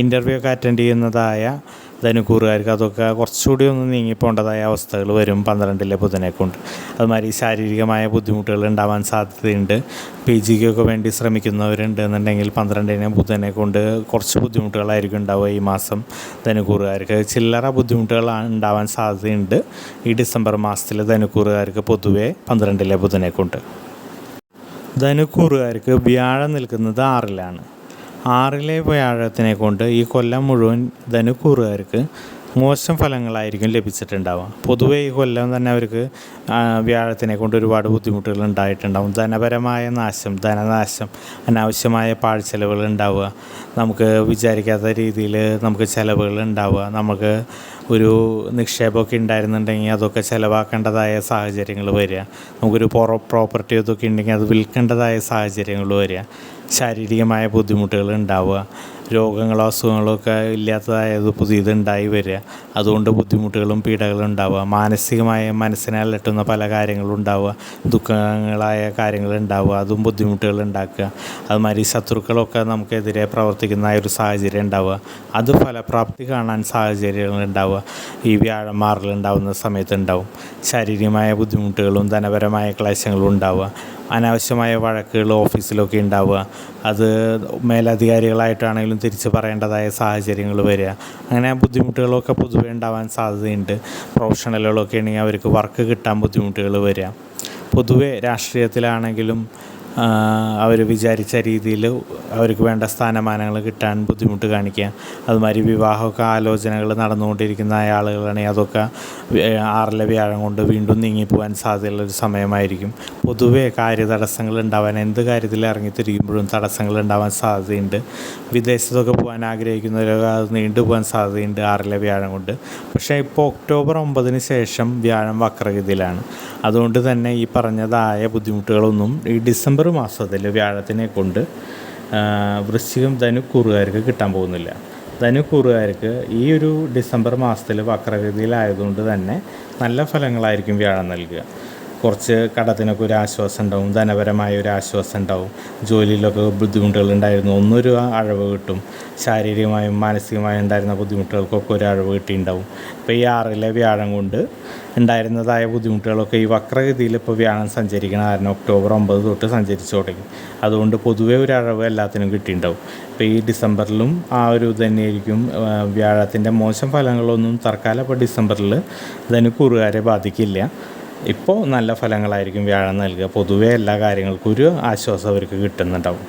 ഇൻ്റർവ്യൂ ഒക്കെ അറ്റൻഡ് ചെയ്യുന്നതായ ധനുക്കൂറുകാർക്ക് അതൊക്കെ കുറച്ചുകൂടി ഒന്ന് നീങ്ങിപ്പോണ്ടതായ അവസ്ഥകൾ വരും 12-ലെ ബുധനെ കൊണ്ട്. അതുമാതിരി ശാരീരികമായ ബുദ്ധിമുട്ടുകൾ ഉണ്ടാവാൻ സാധ്യതയുണ്ട്. PGക്കൊക്കെ വേണ്ടി ശ്രമിക്കുന്നവരുണ്ട് എന്നുണ്ടെങ്കിൽ 12-നെ ബുധനെ കൊണ്ട് കുറച്ച് ബുദ്ധിമുട്ടുകളായിരിക്കും ഉണ്ടാവുക ഈ മാസം ധനുക്കൂറുകാർക്ക്. ചില്ലറ ബുദ്ധിമുട്ടുകൾ ഉണ്ടാവാൻ സാധ്യതയുണ്ട് ഈ ഡിസംബർ മാസത്തിൽ ധനുക്കൂറുകാർക്ക് പൊതുവെ 12-ലെ ബുധനെ കൊണ്ട്. ധനുക്കൂറുകാർക്ക് വ്യാഴം നിൽക്കുന്നത് 6-ലാണ്. 6-ലെ വ്യാഴത്തിനെ കൊണ്ട് ഈ കൊല്ലം മുഴുവൻ ധനുക്കൂറുകാർക്ക് മോശം ഫലങ്ങളായിരിക്കും ലഭിച്ചിട്ടുണ്ടാവുക. പൊതുവേ ഈ കൊല്ലം തന്നെ അവർക്ക് വ്യാഴത്തിനെ കൊണ്ട് ഒരുപാട് ബുദ്ധിമുട്ടുകൾ ഉണ്ടായിട്ടുണ്ടാവും. ധനപരമായ നാശം, ധനനാശം, അനാവശ്യമായ പാഴ്ചെലവുകൾ ഉണ്ടാവുക, നമുക്ക് വിചാരിക്കാത്ത രീതിയിൽ നമുക്ക് ചിലവുകൾ ഉണ്ടാവുക, നമുക്ക് ഒരു നിക്ഷേപമൊക്കെ ഉണ്ടായിരുന്നുണ്ടെങ്കിൽ അതൊക്കെ ചിലവാക്കേണ്ടതായ സാഹചര്യങ്ങൾ വരിക, നമുക്കൊരു പ്രോപ്പർട്ടി ഇതൊക്കെ ഉണ്ടെങ്കിൽ അത് വിൽക്കേണ്ടതായ സാഹചര്യങ്ങൾ വരിക, ശാരീരികമായ ബുദ്ധിമുട്ടുകൾ ഉണ്ടാവുക, രോഗങ്ങളോ അസുഖങ്ങളോ ഒക്കെ ഇല്ലാത്തതായത് പുതിയതുണ്ടായി വരിക. അതുകൊണ്ട് ബുദ്ധിമുട്ടുകളും പീഡകളും ഉണ്ടാവുക. മാനസികമായ മനസ്സിനെ അലട്ടുന്ന പല കാര്യങ്ങളും ഉണ്ടാവുക. ദുഃഖങ്ങളായ കാര്യങ്ങളുണ്ടാവുക, അതും ബുദ്ധിമുട്ടുകൾ ഉണ്ടാക്കുക. അതുമാതിരി ശത്രുക്കളൊക്കെ നമുക്കെതിരെ പ്രവർത്തിക്കുന്ന ഒരു സാഹചര്യം ഉണ്ടാവുക. അത് ഫലപ്രാപ്തി കാണാൻ സാഹചര്യങ്ങൾ ഉണ്ടാവുക ഈ വ്യാഴം മാറലുണ്ടാവുന്ന സമയത്ത് ഉണ്ടാവും. ശാരീരികമായ ബുദ്ധിമുട്ടുകളും ധനപരമായ ക്ലേശങ്ങളും ഉണ്ടാവുക. അനാവശ്യമായ വഴക്കുകൾ ഓഫീസിലൊക്കെ ഉണ്ടാവുക. അത് മേലധികാരികളായിട്ടാണെങ്കിലും തിരിച്ച് പറയേണ്ടതായ സാഹചര്യങ്ങൾ വരിക. അങ്ങനെ ബുദ്ധിമുട്ടുകളൊക്കെ പൊതുവേ ഉണ്ടാവാൻ സാധ്യതയുണ്ട്. പ്രൊഫഷണലുകളൊക്കെ ആണെങ്കിൽ അവർക്ക് വർക്ക് കിട്ടാൻ ബുദ്ധിമുട്ടുകൾ വരിക. പൊതുവേ രാഷ്ട്രീയത്തിലാണെങ്കിലും അവർ വിചാരിച്ച രീതിയിൽ അവർക്ക് വേണ്ട സ്ഥാനമാനങ്ങൾ കിട്ടാൻ ബുദ്ധിമുട്ട് കാണിക്കുക. അതുമാതിരി വിവാഹമൊക്കെ ആലോചനകൾ നടന്നുകൊണ്ടിരിക്കുന്ന ആളുകളാണെങ്കിൽ അതൊക്കെ 6 വ്യാഴം കൊണ്ട് വീണ്ടും നീങ്ങിപ്പോകാൻ സാധ്യതയുള്ളൊരു സമയമായിരിക്കും. പൊതുവേ കാര്യതടസ്സങ്ങൾ ഉണ്ടാവാൻ, എന്ത് കാര്യത്തിൽ ഇറങ്ങിത്തിരിക്കുമ്പോഴും തടസ്സങ്ങൾ ഉണ്ടാവാൻ സാധ്യതയുണ്ട്. വിദേശത്തൊക്കെ പോകാൻ ആഗ്രഹിക്കുന്നവരൊക്കെ അത് നീണ്ടുപോകാൻ സാധ്യതയുണ്ട് 6 വ്യാഴം കൊണ്ട്. പക്ഷേ ഇപ്പോൾ ഒക്ടോബർ 9 ശേഷം വ്യാഴം വക്രഗതിയിലാണ്. അതുകൊണ്ട് തന്നെ ഈ പറഞ്ഞതായ ബുദ്ധിമുട്ടുകളൊന്നും ഈ ഡിസംബർ മാസത്തിൽ വ്യാഴത്തിനെ കൊണ്ട് വൃശ്ചികം ധനുക്കൂറുകാർക്ക് കിട്ടാൻ പോകുന്നില്ല. ധനുക്കൂറുകാർക്ക് ഈ ഒരു ഡിസംബർ മാസത്തിൽ വക്രഗതിയിലായതുകൊണ്ട് തന്നെ നല്ല ഫലങ്ങളായിരിക്കും വ്യാഴം നൽകുക. കുറച്ച് കടത്തിനൊക്കെ ഒരു ആശ്വാസം ഉണ്ടാവും, ധനപരമായ ഒരു ആശ്വാസം ഉണ്ടാവും. ജോലിയിലൊക്കെ ബുദ്ധിമുട്ടുകളുണ്ടായിരുന്നു, ഒന്നൊരു അഴവ് കിട്ടും. ശാരീരികമായും മാനസികമായും ഉണ്ടായിരുന്ന ബുദ്ധിമുട്ടുകൾക്കൊക്കെ ഒരു അഴവ് കിട്ടിയിട്ടുണ്ടാവും. ഇപ്പോൾ ഈ 6 വ്യാഴം കൊണ്ട് ഉണ്ടായിരുന്നതായ ബുദ്ധിമുട്ടുകളൊക്കെ ഈ വക്രഗതിയിൽ ഇപ്പോൾ വ്യാഴം സഞ്ചരിക്കണം കാരണം ഒക്ടോബർ 9 തൊട്ട് സഞ്ചരിച്ചു തുടങ്ങി. അതുകൊണ്ട് പൊതുവേ ഒരു അഴവ് എല്ലാത്തിനും കിട്ടിയിട്ടുണ്ടാവും. ഇപ്പോൾ ഈ ഡിസംബറിലും ആ ഒരു തന്നെയായിരിക്കും. വ്യാഴത്തിൻ്റെ മോശം ഫലങ്ങളൊന്നും തൽക്കാലം ഇപ്പോൾ ഡിസംബറിൽ ധനുക്കൂറുകാരെ ബാധിക്കില്ല. ഇപ്പോൾ നല്ല ഫലങ്ങളായിരിക്കും വ്യാഴം നൽകുക. പൊതുവേ എല്ലാ കാര്യങ്ങൾക്കും ഒരു ആശ്വാസം അവർക്ക് കിട്ടുന്നുണ്ടാവും.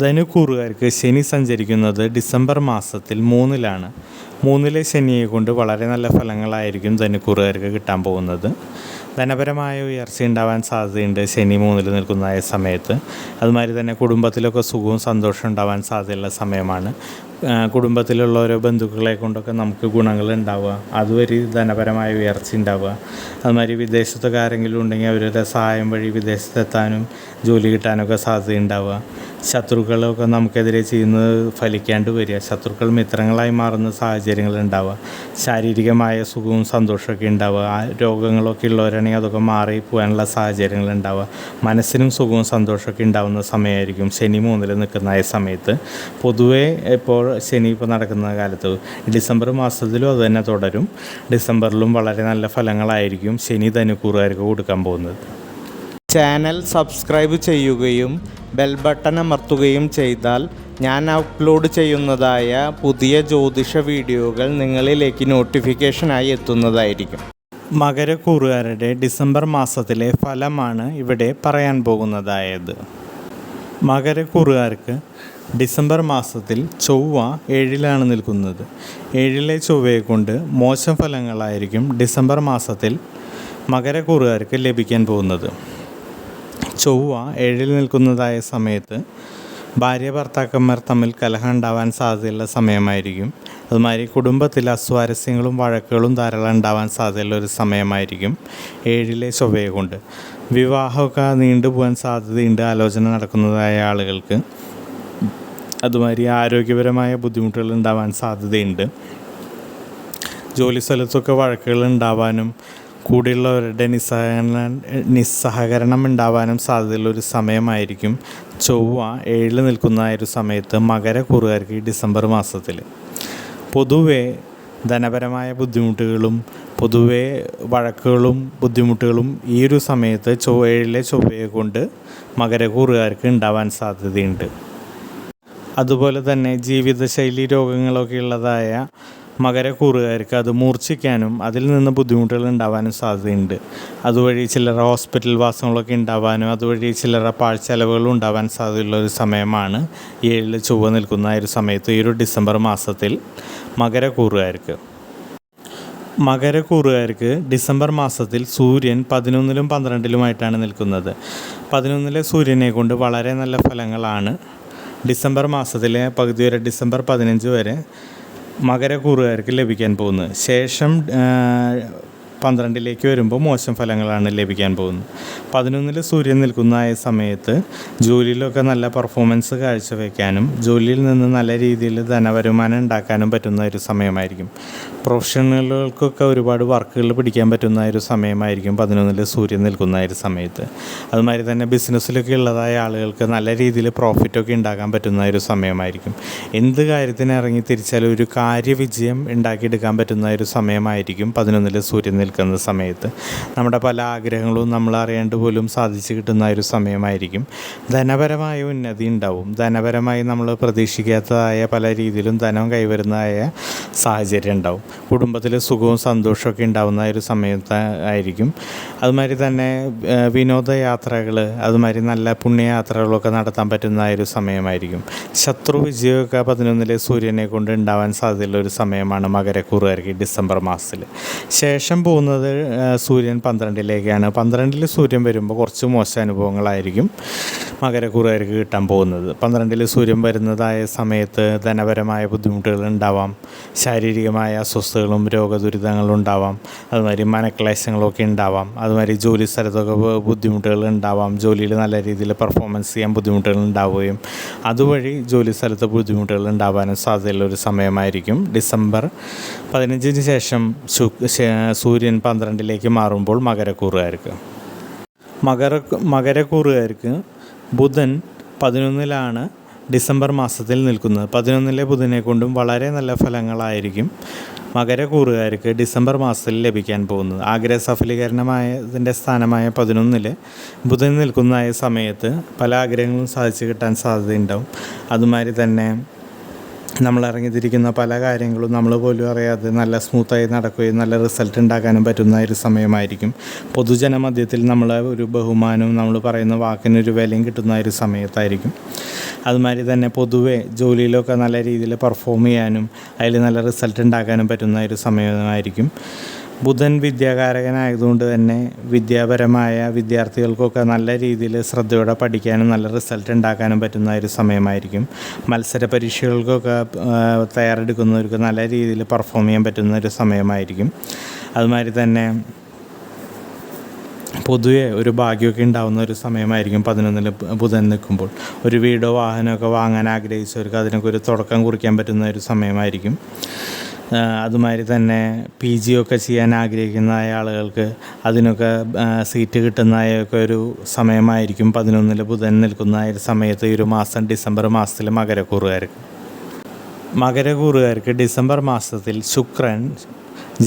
ധനുക്കൂറുകാർക്ക് ശനി സഞ്ചരിക്കുന്നത് ഡിസംബർ മാസത്തിൽ 3-ലാണ്. 3-ലെ ശനിയെ കൊണ്ട് വളരെ നല്ല ഫലങ്ങളായിരിക്കും ധനുക്കൂറുകാർക്ക് കിട്ടാൻ പോകുന്നത്. ധനപരമായ ഉയർച്ച ഉണ്ടാവാൻ സാധ്യതയുണ്ട് ശനി 3-ൽ നിൽക്കുന്നതായ സമയത്ത്. അതുമാതിരി തന്നെ കുടുംബത്തിലൊക്കെ സുഖവും സന്തോഷവും ഉണ്ടാവാൻ സാധ്യതയുള്ള സമയമാണ്. കുടുംബത്തിലുള്ളവരോ ബന്ധുക്കളെ കൊണ്ടൊക്കെ നമുക്ക് ഗുണങ്ങൾ ഉണ്ടാവുക. അതുവഴി ധനപരമായ ഉയർച്ച ഉണ്ടാവുക. അതുമാതിരി വിദേശത്തൊക്കെ ആരെങ്കിലും ഉണ്ടെങ്കിൽ അവരുടെ സഹായം വഴി വിദേശത്തെത്താനും ജോലി കിട്ടാനൊക്കെ സാധ്യത ഉണ്ടാവുക. ശത്രുക്കളൊക്കെ നമുക്കെതിരെ ചെയ്യുന്നത് ഫലിക്കാണ്ട് വരിക. ശത്രുക്കൾ മിത്രങ്ങളായി മാറുന്ന സാഹചര്യങ്ങൾ ഉണ്ടാവുക. ശാരീരികമായ സുഖവും സന്തോഷമൊക്കെ ഉണ്ടാവുക. രോഗങ്ങളൊക്കെ ഉള്ളവരാണെങ്കിൽ അതൊക്കെ മാറി പോകാനുള്ള സാഹചര്യങ്ങൾ ഉണ്ടാവുക. മനസ്സിനും സുഖവും സന്തോഷമൊക്കെ ഉണ്ടാവുന്ന സമയമായിരിക്കും ശനി 3-ൽ നിൽക്കുന്ന സമയത്ത്. പൊതുവേ ഇപ്പോൾ ശനി ഇപ്പോൾ നടക്കുന്ന കാലത്ത് ഡിസംബർ മാസത്തിലും അത് തന്നെ തുടരും. ഡിസംബറിലും വളരെ നല്ല ഫലങ്ങളായിരിക്കും ശനി ധനുക്കൂറുകാർക്ക് കൊടുക്കാൻ പോകുന്നത്. ചാനൽ സബ്സ്ക്രൈബ് ചെയ്യുകയും ബെൽ ബട്ടൺ അമർത്തുകയും ചെയ്താൽ ഞാൻ അപ്ലോഡ് ചെയ്യുന്നതായ പുതിയ ജ്യോതിഷ വീഡിയോകൾ നിങ്ങളിലേക്ക് നോട്ടിഫിക്കേഷനായി എത്തുന്നതായിരിക്കും. മകരക്കൂറുകാരുടെ ഡിസംബർ മാസത്തിലെ ഫലമാണ് ഇവിടെ പറയാൻ പോകുന്നതായത്. മകരക്കൂറുകാർക്ക് ഡിസംബർ മാസത്തിൽ ചൊവ്വ 7-ലാണ് നിൽക്കുന്നത്. 7-ലെ ചൊവ്വയെ കൊണ്ട് മോശം ഫലങ്ങളായിരിക്കും ഡിസംബർ മാസത്തിൽ മകരക്കൂറുകാർക്ക് ലഭിക്കാൻ പോകുന്നത്. ചൊവ്വ 7-ൽ നിൽക്കുന്നതായ സമയത്ത് ഭാര്യ ഭർത്താക്കന്മാർ തമ്മിൽ കലഹം ഉണ്ടാവാൻ സാധ്യതയുള്ള സമയമായിരിക്കും. അതുമാതിരി കുടുംബത്തിൽ അസ്വാരസ്യങ്ങളും വഴക്കുകളും ധാരാളം ഉണ്ടാവാൻ സാധ്യതയുള്ള ഒരു സമയമായിരിക്കും 7-ലെ ചൊവ്വയെ കൊണ്ട്. വിവാഹമൊക്കെ നീണ്ടുപോകാൻ സാധ്യതയുണ്ട് ആലോചന നടക്കുന്നതായ ആളുകൾക്ക്. അതുമാതിരി ആരോഗ്യപരമായ ബുദ്ധിമുട്ടുകൾ ഉണ്ടാവാൻ സാധ്യതയുണ്ട്. ജോലി സ്ഥലത്തൊക്കെ വഴക്കുകൾ ഉണ്ടാവാനും കൂടെയുള്ളവരുടെ നിസ്സഹകരണം ഉണ്ടാവാനും സാധ്യതയുള്ളൊരു സമയമായിരിക്കും ചൊവ്വ 7-ൽ നിൽക്കുന്ന ഒരു സമയത്ത് മകരക്കൂറുകാർക്ക് ഈ ഡിസംബർ മാസത്തിൽ. പൊതുവേ ധനപരമായ ബുദ്ധിമുട്ടുകളും പൊതുവേ വഴക്കുകളും ബുദ്ധിമുട്ടുകളും ഈ ഒരു സമയത്ത് 7-ലെ ചൊവ്വയെ കൊണ്ട് മകരക്കൂറുകാർക്ക് ഉണ്ടാവാൻ സാധ്യതയുണ്ട്. അതുപോലെ തന്നെ ജീവിതശൈലി രോഗങ്ങളൊക്കെ ഉള്ളതായ മകരക്കൂറുകാർക്ക് അത് മൂർച്ഛിക്കാനും അതിൽ നിന്ന് ബുദ്ധിമുട്ടുകൾ ഉണ്ടാവാനും സാധ്യതയുണ്ട്. അതുവഴി ചില്ലറ ഹോസ്പിറ്റൽ വാസങ്ങളൊക്കെ ഉണ്ടാവാനും അതുവഴി ചില്ലറ പാഴ്ചെലവുകളും ഉണ്ടാവാൻ സാധ്യതയുള്ള ഒരു സമയമാണ് 7-ൽ ചൊവ്വ നിൽക്കുന്ന ഒരു സമയത്ത് ഈ ഒരു ഡിസംബർ മാസത്തിൽ മകരക്കൂറുകാർക്ക്. മകരക്കൂറുകാർക്ക് ഡിസംബർ മാസത്തിൽ സൂര്യൻ 11-ലും 12-ലുമായിട്ടാണ് നിൽക്കുന്നത്. 11-ലെ സൂര്യനെ കൊണ്ട് വളരെ നല്ല ഫലങ്ങളാണ് ഡിസംബർ മാസത്തിലെ പകുതി വരെ ഡിസംബർ 15 വരെ മകരക്കൂറുകാർക്ക് ലഭിക്കാൻ പോകുന്നത്. ശേഷം 12ലേക്ക് വരുമ്പോൾ മോശം ഫലങ്ങളാണ് ലഭിക്കാൻ പോകുന്നത്. 11 സൂര്യൻ നിൽക്കുന്ന സമയത്ത് ജോലിയിലൊക്കെ നല്ല പെർഫോമൻസ് കാഴ്ചവെക്കാനും ജോലിയിൽ നിന്ന് നല്ല രീതിയിൽ ധനവരുമാനം ഉണ്ടാക്കാനും പറ്റുന്ന ഒരു സമയമായിരിക്കും. പ്രൊഫഷണലുകൾക്കൊക്കെ ഒരുപാട് വർക്കുകൾ പിടിക്കാൻ പറ്റുന്ന ഒരു സമയമായിരിക്കും 11 സൂര്യൻ നിൽക്കുന്ന ഒരു സമയത്ത്. അതുമാതിരി തന്നെ ബിസിനസ്സിലൊക്കെ ഉള്ളതായ ആളുകൾക്ക് നല്ല രീതിയിൽ പ്രോഫിറ്റൊക്കെ ഉണ്ടാക്കാൻ പറ്റുന്ന ഒരു സമയമായിരിക്കും. എന്ത് കാര്യത്തിന് ഇറങ്ങി തിരിച്ചാലും ഒരു കാര്യവിജയം ഉണ്ടാക്കിയെടുക്കാൻ പറ്റുന്ന ഒരു സമയമായിരിക്കും 11 സൂര്യൻ നിൽക്കുന്ന സമയത്ത്. നമ്മുടെ പല ആഗ്രഹങ്ങളും നമ്മൾ അറിയാണ്ട് പോലും സാധിച്ചു കിട്ടുന്ന ഒരു സമയമായിരിക്കും. ധനപരമായ ഉന്നതി ഉണ്ടാവും. ധനപരമായി നമ്മൾ പ്രതീക്ഷിക്കാത്തതായ പല രീതിയിലും ധനം കൈവരുന്നതായ സാഹചര്യം ഉണ്ടാവും. കുടുംബത്തിൽ സുഖവും സന്തോഷമൊക്കെ ഉണ്ടാവുന്ന ഒരു സമയത്തായിരിക്കും. അതുമാതിരി തന്നെ വിനോദയാത്രകൾ, അതുമാതിരി നല്ല പുണ്യയാത്രകളൊക്കെ നടത്താൻ പറ്റുന്ന ഒരു സമയമായിരിക്കും. ശത്രു വിജയമൊക്കെ 11 സൂര്യനെ കൊണ്ട് ഉണ്ടാവാൻ സാധ്യതയുള്ള ഒരു സമയമാണ് മകരക്കൂറുകാർക്ക് ഡിസംബർ മാസത്തിൽ. ശേഷം പോകുന്നത് സൂര്യൻ 12ലേക്കാണ്. 12 സൂര്യൻ വരുമ്പോൾ കുറച്ച് മോശം അനുഭവങ്ങളായിരിക്കും മകരക്കൂറുകാർക്ക് കിട്ടാൻ പോകുന്നത്. 12 സൂര്യൻ വരുന്നതായ സമയത്ത് ധനപരമായ ബുദ്ധിമുട്ടുകൾ ഉണ്ടാവാം, ശാരീരികമായ അസ്വസ്ഥതകളും രോഗദുരിതങ്ങളും ഉണ്ടാവാം, അതുമാതിരി മനക്ലേശങ്ങളൊക്കെ ഉണ്ടാവാം, അതുമാതിരി ജോലി സ്ഥലത്തൊക്കെ ബുദ്ധിമുട്ടുകൾ ഉണ്ടാവാം, ജോലിയിൽ നല്ല രീതിയിൽ പെർഫോമൻസ് ചെയ്യാൻ ബുദ്ധിമുട്ടുകൾ ഉണ്ടാവുകയും അതുവഴി ജോലി സ്ഥലത്ത് ബുദ്ധിമുട്ടുകൾ ഉണ്ടാവാനും സാധ്യതയുള്ള ഒരു സമയമായിരിക്കും ഡിസംബർ 15 ശേഷം സൂര്യൻ 12ലേക്ക് മാറുമ്പോൾ മകരക്കൂറുകാർക്ക്. മകരക്കൂറുകാർക്ക് ബുധൻ 11ലാണ് ഡിസംബർ മാസത്തിൽ നിൽക്കുന്നത്. 11 ബുധനെ കൊണ്ടും വളരെ നല്ല ഫലങ്ങളായിരിക്കും മകരക്കൂറുകാർക്ക് ഡിസംബർ മാസത്തിൽ ലഭിക്കാൻ പോകുന്നത്. ആഗ്രഹ സഫലീകരണമായതിൻ്റെ സ്ഥാനമായ 11 ബുധൻ നിൽക്കുന്ന സമയത്ത് പല ആഗ്രഹങ്ങളും സാധിച്ചു കിട്ടാൻ സാധ്യതയുണ്ടാവും. അതുമാതിരി തന്നെ നമ്മൾ ഇറങ്ങിത്തിരിക്കുന്ന പല കാര്യങ്ങളും നമ്മൾ പോലും അറിയാതെ നല്ല സ്മൂത്തായി നടക്കുകയും നല്ല റിസൾട്ട് ഉണ്ടാക്കാനും പറ്റുന്ന ഒരു സമയമായിരിക്കും. പൊതുജനമധ്യത്തിൽ നമ്മളെ ഒരു ബഹുമാനവും നമ്മൾ പറയുന്ന വാക്കിനൊരു വിലയും കിട്ടുന്ന ഒരു സമയത്തായിരിക്കും. അതുമാതിരി തന്നെ പൊതുവെ ജോലിയിലൊക്കെ നല്ല രീതിയിൽ പെർഫോം ചെയ്യാനും അതിൽ നല്ല റിസൾട്ട് ഉണ്ടാക്കാനും പറ്റുന്ന ഒരു സമയമായിരിക്കും. ബുധൻ വിദ്യാകാരകനായതുകൊണ്ട് തന്നെ വിദ്യാപരമായ വിദ്യാർത്ഥികൾക്കൊക്കെ നല്ല രീതിയിൽ ശ്രദ്ധയോടെ പഠിക്കാനും നല്ല റിസൾട്ട് ഉണ്ടാക്കാനും പറ്റുന്ന ഒരു സമയമായിരിക്കും. മത്സര പരീക്ഷകൾക്കൊക്കെ തയ്യാറെടുക്കുന്നവർക്ക് നല്ല രീതിയിൽ പെർഫോം ചെയ്യാൻ പറ്റുന്ന ഒരു സമയമായിരിക്കും. അതുമാതിരി തന്നെ പൊതുവെ ഒരു ഭാഗ്യമൊക്കെ ഉണ്ടാകുന്ന ഒരു സമയമായിരിക്കും 11 ബുധൻ നിൽക്കുമ്പോൾ. ഒരു വീടോ വാഹനമൊക്കെ വാങ്ങാൻ ആഗ്രഹിച്ചവർക്ക് അതിനൊക്കെ ഒരു തുടക്കം കുറിക്കാൻ പറ്റുന്ന ഒരു സമയമായിരിക്കും. അതുമാതിരി തന്നെ PG ഒക്കെ ചെയ്യാൻ ആഗ്രഹിക്കുന്ന ആളുകൾക്ക് അതിനൊക്കെ സീറ്റ് കിട്ടുന്നതൊക്കെ ഒരു സമയമായിരിക്കും 11 ബുധൻ നിൽക്കുന്ന ഒരു സമയത്ത്. ഈ ഒരു മാസം ഡിസംബർ മാസത്തിൽ മകരക്കൂറുകാർക്ക് ഡിസംബർ മാസത്തിൽ ശുക്രൻ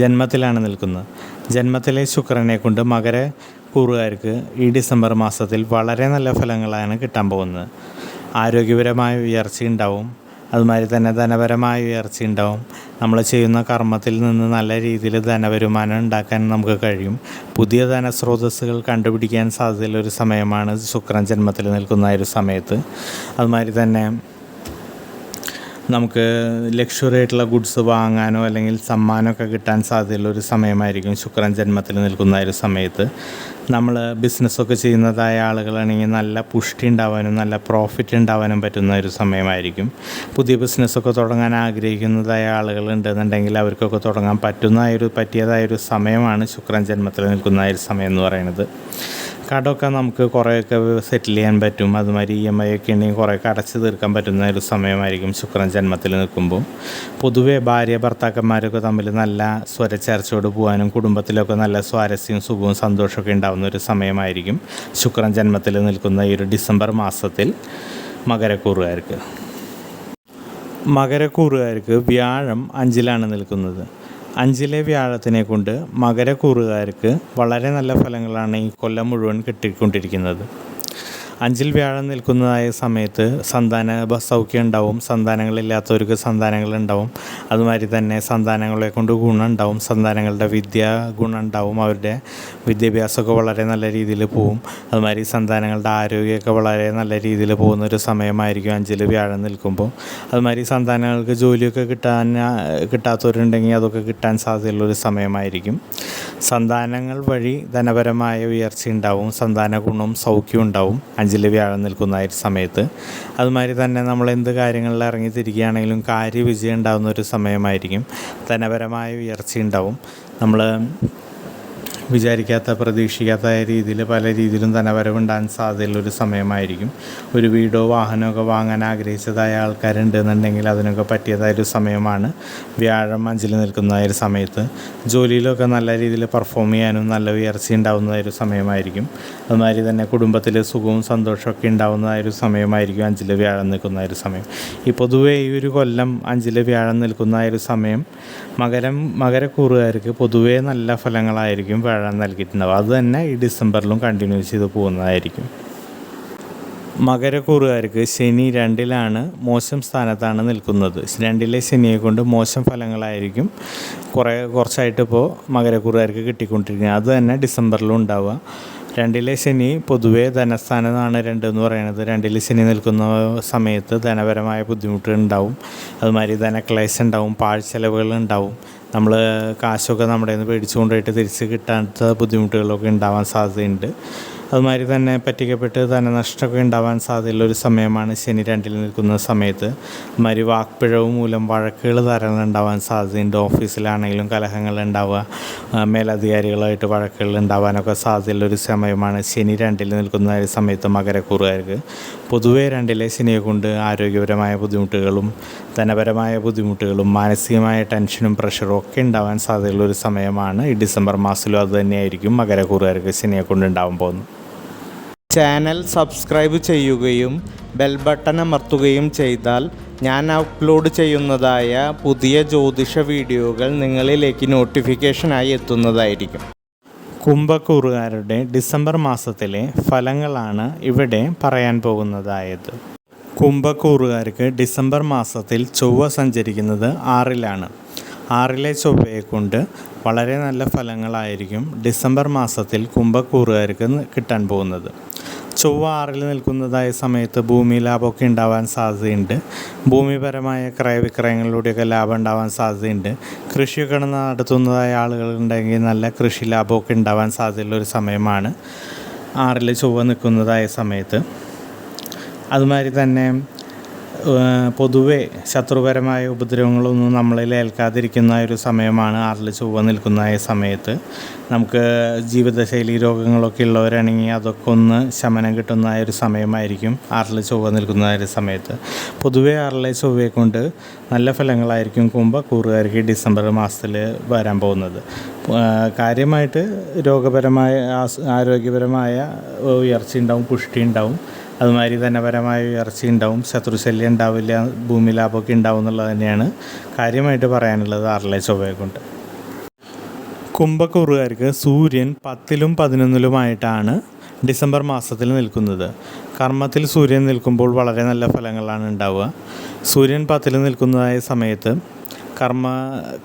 ജന്മത്തിലാണ് നിൽക്കുന്നത്. ജന്മത്തിലെ ശുക്രനെ കൊണ്ട് മകരക്കൂറുകാർക്ക് ഈ ഡിസംബർ മാസത്തിൽ വളരെ നല്ല ഫലങ്ങളാണ് കിട്ടാൻ പോകുന്നത്. ആരോഗ്യപരമായ ഉയർച്ച ഉണ്ടാവും. അതുമാതിരി തന്നെ ധനപരമായ ഉയർച്ച ഉണ്ടാവും. നമ്മൾ ചെയ്യുന്ന കർമ്മത്തിൽ നിന്ന് നല്ല രീതിയിൽ ധനവരുമാനം ഉണ്ടാക്കാൻ നമുക്ക് കഴിയും. പുതിയ ധനസ്രോതസ്സുകൾ കണ്ടുപിടിക്കാൻ സാധ്യതയുള്ള ഒരു സമയമാണ് ശുക്രൻ ജന്മത്തിൽ നിൽക്കുന്ന ഒരു സമയത്ത്. അതുമാതിരി തന്നെ നമുക്ക് ലക്ഷറി ആയിട്ടുള്ള ഗുഡ്സ് വാങ്ങാനോ അല്ലെങ്കിൽ സമ്മാനമൊക്കെ കിട്ടാൻ സാധ്യതയുള്ള ഒരു സമയമായിരിക്കും ശുക്രൻ ജന്മത്തിൽ നിൽക്കുന്ന ഒരു സമയത്ത്. നമ്മൾ ബിസിനസ്സൊക്കെ ചെയ്യുന്നതായ ആളുകളാണെങ്കിൽ നല്ല പുഷ്ടി ഉണ്ടാവാനും നല്ല പ്രോഫിറ്റ് ഉണ്ടാവാനും പറ്റുന്ന ഒരു സമയമായിരിക്കും. പുതിയ ബിസിനസ്സൊക്കെ തുടങ്ങാൻ ആഗ്രഹിക്കുന്നതായ ആളുകളുണ്ടെന്നുണ്ടെങ്കിൽ അവർക്കൊക്കെ തുടങ്ങാൻ പറ്റിയതായൊരു സമയമാണ് ശുക്രൻ ജന്മത്തിൽ നിൽക്കുന്ന ഒരു സമയം എന്ന് പറയുന്നത്. കടമൊക്കെ നമുക്ക് കുറേയൊക്കെ സെറ്റിൽ ചെയ്യാൻ പറ്റും. അതുമാതിരി EMI ഒക്കെ ഉണ്ടെങ്കിൽ കുറേയൊക്കെ അടച്ച് തീർക്കാൻ പറ്റുന്ന ഒരു സമയമായിരിക്കും ശുക്രൻ ജന്മത്തിൽ നിൽക്കുമ്പോൾ. പൊതുവെ ഭാര്യ ഭർത്താക്കന്മാരൊക്കെ തമ്മിൽ നല്ല സ്വരച്ചേർച്ചയോട് പോകാനും കുടുംബത്തിലൊക്കെ നല്ല സ്വാരസ്യവും സുഖവും സന്തോഷമൊക്കെ ഉണ്ടാവുന്ന ഒരു സമയമായിരിക്കും ശുക്രൻ ജന്മത്തിൽ നിൽക്കുന്ന ഈ ഒരു ഡിസംബർ മാസത്തിൽ മകരക്കൂറുകാർക്ക് വ്യാഴം 5ലാണ് നിൽക്കുന്നത്. 5ലെ വ്യാഴത്തിനെ കൊണ്ട് മകരക്കൂറുകാർക്ക് വളരെ നല്ല ഫലങ്ങളാണ് ഈ കൊല്ലം മുഴുവൻ കിട്ടിക്കൊണ്ടിരിക്കുന്നത്. 5ൽ വ്യാഴം നിൽക്കുന്നതായ സമയത്ത് സന്താന സൗഖ്യം ഉണ്ടാവും. സന്താനങ്ങളില്ലാത്തവർക്ക് സന്താനങ്ങളുണ്ടാവും. അതുമാതിരി തന്നെ സന്താനങ്ങളെ കൊണ്ട് ഗുണം ഉണ്ടാവും. സന്താനങ്ങളുടെ ഗുണം ഉണ്ടാവും. അവരുടെ വിദ്യാഭ്യാസമൊക്കെ വളരെ നല്ല രീതിയിൽ പോവും. അതുമാതിരി സന്താനങ്ങളുടെ ആരോഗ്യമൊക്കെ വളരെ നല്ല രീതിയിൽ പോകുന്ന ഒരു സമയമായിരിക്കും 5ൽ വ്യാഴം നിൽക്കുമ്പോൾ. അതുമാതിരി സന്താനങ്ങൾക്ക് ജോലിയൊക്കെ കിട്ടാത്തവരുണ്ടെങ്കിൽ അതൊക്കെ കിട്ടാൻ സാധ്യതയുള്ളൊരു സമയമായിരിക്കും. സന്താനങ്ങൾ വഴി ധനപരമായ ഉയർച്ച ഉണ്ടാവും. സന്താന ഗുണവും സൗഖ്യവും ഉണ്ടാവും 5ൽ വ്യാഴം നിൽക്കുന്ന ഒരു സമയത്ത്. അതുമാതിരി തന്നെ നമ്മൾ എന്ത് കാര്യങ്ങളിൽ ഇറങ്ങി തിരിക്കുകയാണെങ്കിലും കാര്യവിജയം ഉണ്ടാകുന്ന ഒരു സമയമായിരിക്കും. ധനപരമായ ഉയർച്ച ഉണ്ടാവും. നമ്മൾ വിചാരിക്കാത്ത പ്രതീക്ഷിക്കാത്ത രീതിയിൽ പല രീതിയിലും ധനവരവുണ്ടാകാൻ സാധ്യതയുള്ളൊരു സമയമായിരിക്കും. ഒരു വീടോ വാഹനമൊക്കെ വാങ്ങാൻ ആഗ്രഹിച്ചതായ ആൾക്കാരുണ്ടെന്നുണ്ടെങ്കിൽ അതിനൊക്കെ പറ്റിയതായൊരു സമയമാണ് വ്യാഴം 5-ൽ നിൽക്കുന്നതായൊരു സമയത്ത്. ജോലിയിലൊക്കെ നല്ല രീതിയിൽ പെർഫോം ചെയ്യാനും നല്ല ഉയർച്ച ഉണ്ടാകുന്നതായൊരു സമയമായിരിക്കും. അതുമാതിരി തന്നെ കുടുംബത്തിൽ സുഖവും സന്തോഷമൊക്കെ ഉണ്ടാകുന്നതായൊരു സമയമായിരിക്കും 5-ൽ വ്യാഴം നിൽക്കുന്നതായൊരു സമയം. പൊതുവേ ഈ ഒരു കൊല്ലം 5-ൽ വ്യാഴം നിൽക്കുന്നതായൊരു സമയം മകരക്കൂറുകാർക്ക് പൊതുവേ നല്ല ഫലങ്ങളായിരിക്കും വ്യാഴം നൽകിയിട്ടുണ്ടാവുക. അത് തന്നെ ഈ ഡിസംബറിലും കണ്ടിന്യൂ ചെയ്ത് പോകുന്നതായിരിക്കും. മകരക്കൂറുകാർക്ക് ശനി 2-ലാണ്, മോശം സ്ഥാനത്താണ് നിൽക്കുന്നത്. 2-ലെ ശനിയെ കൊണ്ട് മോശം ഫലങ്ങളായിരിക്കും കുറച്ചായിട്ട് ഇപ്പോൾ മകരക്കൂറുകാർക്ക് കിട്ടിക്കൊണ്ടിരിക്കുന്നത്. അത് തന്നെ ഡിസംബറിലും ഉണ്ടാവുക. 2-ലെ ശനി പൊതുവേ ധനസ്ഥാനമാണ് 2 എന്ന് പറയുന്നത്. 2-ൽ ശനി നിൽക്കുന്ന സമയത്ത് ധനപരമായ ബുദ്ധിമുട്ടുകൾ ഉണ്ടാവും. അതുമാതിരി ധനക്ലേശം ഉണ്ടാവും, പാഴ്ചെലവുകൾ ഉണ്ടാവും. നമ്മൾ കാശൊക്കെ നമ്മുടെ നിന്ന് മേടിച്ചു കൊണ്ടുപോയിട്ട് തിരിച്ച് കിട്ടാത്ത ബുദ്ധിമുട്ടുകളൊക്കെ ഉണ്ടാവാൻ സാധ്യതയുണ്ട്. അതുമാതിരി തന്നെ പറ്റിക്കപ്പെട്ട് ധനനഷ്ടമൊക്കെ ഉണ്ടാവാൻ സാധ്യതയുള്ളൊരു സമയമാണ് ശനി 2-ൽ നിൽക്കുന്ന സമയത്ത്. അതുമാതിരി വാക്പിഴവ് മൂലം വഴക്കുകൾ ധാരാളം ഉണ്ടാവാൻ സാധ്യതയുണ്ട്. ഓഫീസിലാണെങ്കിലും കലഹങ്ങൾ ഉണ്ടാവുക, മേലധികാരികളായിട്ട് വഴക്കുകൾ ഉണ്ടാവാനൊക്കെ സാധ്യതയുള്ളൊരു സമയമാണ് ശനി 2-ൽ നിൽക്കുന്ന സമയത്ത് മകരക്കൂറുകാർക്ക്. പൊതുവേ 2-ലെ ശനിയെ കൊണ്ട് ആരോഗ്യപരമായ ബുദ്ധിമുട്ടുകളും ധനപരമായ ബുദ്ധിമുട്ടുകളും മാനസികമായ ടെൻഷനും പ്രഷറും ഒക്കെ ഉണ്ടാവാൻ സാധ്യതയുള്ളൊരു സമയമാണ് ഈ ഡിസംബർ മാസത്തിലും. അത് തന്നെയായിരിക്കും മകരക്കൂറുകാർക്ക് ശനിയെ കൊണ്ട് ഉണ്ടാവാൻ പോകുന്നത്. ചാനൽ സബ്സ്ക്രൈബ് ചെയ്യുകയും ബെൽ ബട്ടൺ അമർത്തുകയും ചെയ്താൽ ഞാൻ അപ്ലോഡ് ചെയ്യുന്നതായ പുതിയ ജ്യോതിഷ വീഡിയോകൾ നിങ്ങളിലേക്ക് നോട്ടിഫിക്കേഷനായി എത്തുന്നതായിരിക്കും. കുംഭക്കൂറുകാരുടെ ഡിസംബർ മാസത്തിലെ ഫലങ്ങളാണ് ഇവിടെ പറയാൻ പോകുന്നതായത്. കുംഭക്കൂറുകാർക്ക് ഡിസംബർ മാസത്തിൽ ചൊവ്വ സഞ്ചരിക്കുന്നത് 6-ലാണ്. 6-ലെ ചൊവ്വയെ കൊണ്ട് വളരെ നല്ല ഫലങ്ങളായിരിക്കും ഡിസംബർ മാസത്തിൽ കുംഭക്കൂറുകാർക്ക് കിട്ടാൻ പോകുന്നത്. ചൊവ്വ 6-ൽ നിൽക്കുന്നതായ സമയത്ത് ഭൂമി ലാഭമൊക്കെ ഉണ്ടാവാൻ സാധ്യതയുണ്ട്. ഭൂമിപരമായ ക്രയവിക്രയങ്ങളിലൂടെയൊക്കെ ലാഭം ഉണ്ടാവാൻ സാധ്യതയുണ്ട്. കൃഷിയൊക്കെ നടത്തുന്നതായ ആളുകളുണ്ടെങ്കിൽ നല്ല കൃഷി ലാഭമൊക്കെ ഉണ്ടാവാൻ സാധ്യതയുള്ളൊരു സമയമാണ് 6-ൽ ചൊവ്വ നിൽക്കുന്നതായ സമയത്ത്. അതുമാതിരി തന്നെ പൊതുവെ ശത്രുപരമായ ഉപദ്രവങ്ങളൊന്നും നമ്മളിൽ ഏൽക്കാതിരിക്കുന്ന ഒരു സമയമാണ് 6-ൽ ചൊവ്വ നിൽക്കുന്ന സമയത്ത്. നമുക്ക് ജീവിതശൈലി രോഗങ്ങളൊക്കെ ഉള്ളവരാണെങ്കിൽ അതൊക്കെ ഒന്ന് ശമനം കിട്ടുന്ന ഒരു സമയമായിരിക്കും 6-ൽ ചൊവ്വ നിൽക്കുന്ന ഒരു സമയത്ത്. പൊതുവെ 6-ലെ ചൊവ്വയെ കൊണ്ട് നല്ല ഫലങ്ങളായിരിക്കും കുംഭക്കൂറുകാർക്ക് ഡിസംബർ മാസത്തിൽ വരാൻ പോകുന്നത്. കാര്യമായിട്ട് രോഗപരമായ ആരോഗ്യപരമായ ഉയർച്ച ഉണ്ടാവും, പുഷ്ടി ഉണ്ടാവും. അതുമാതിരി ധനപരമായ ഉയർച്ച ഉണ്ടാവും, ശത്രുശല്യം ഉണ്ടാവില്ല, ഭൂമി ലാഭമൊക്കെ ഉണ്ടാവും എന്നുള്ളത് തന്നെയാണ് കാര്യമായിട്ട് പറയാനുള്ളത് 6-ലെ ചൊവ്വയെ കൊണ്ട്. കുംഭക്കൂറുകാർക്ക് സൂര്യൻ 10-ലും 11-ലുമായിട്ടാണ് ഡിസംബർ മാസത്തിൽ നിൽക്കുന്നത്. കർമ്മത്തിൽ സൂര്യൻ നിൽക്കുമ്പോൾ വളരെ നല്ല ഫലങ്ങളാണ് ഉണ്ടാവുക. സൂര്യൻ 10-ൽ നിൽക്കുന്നതായ സമയത്ത്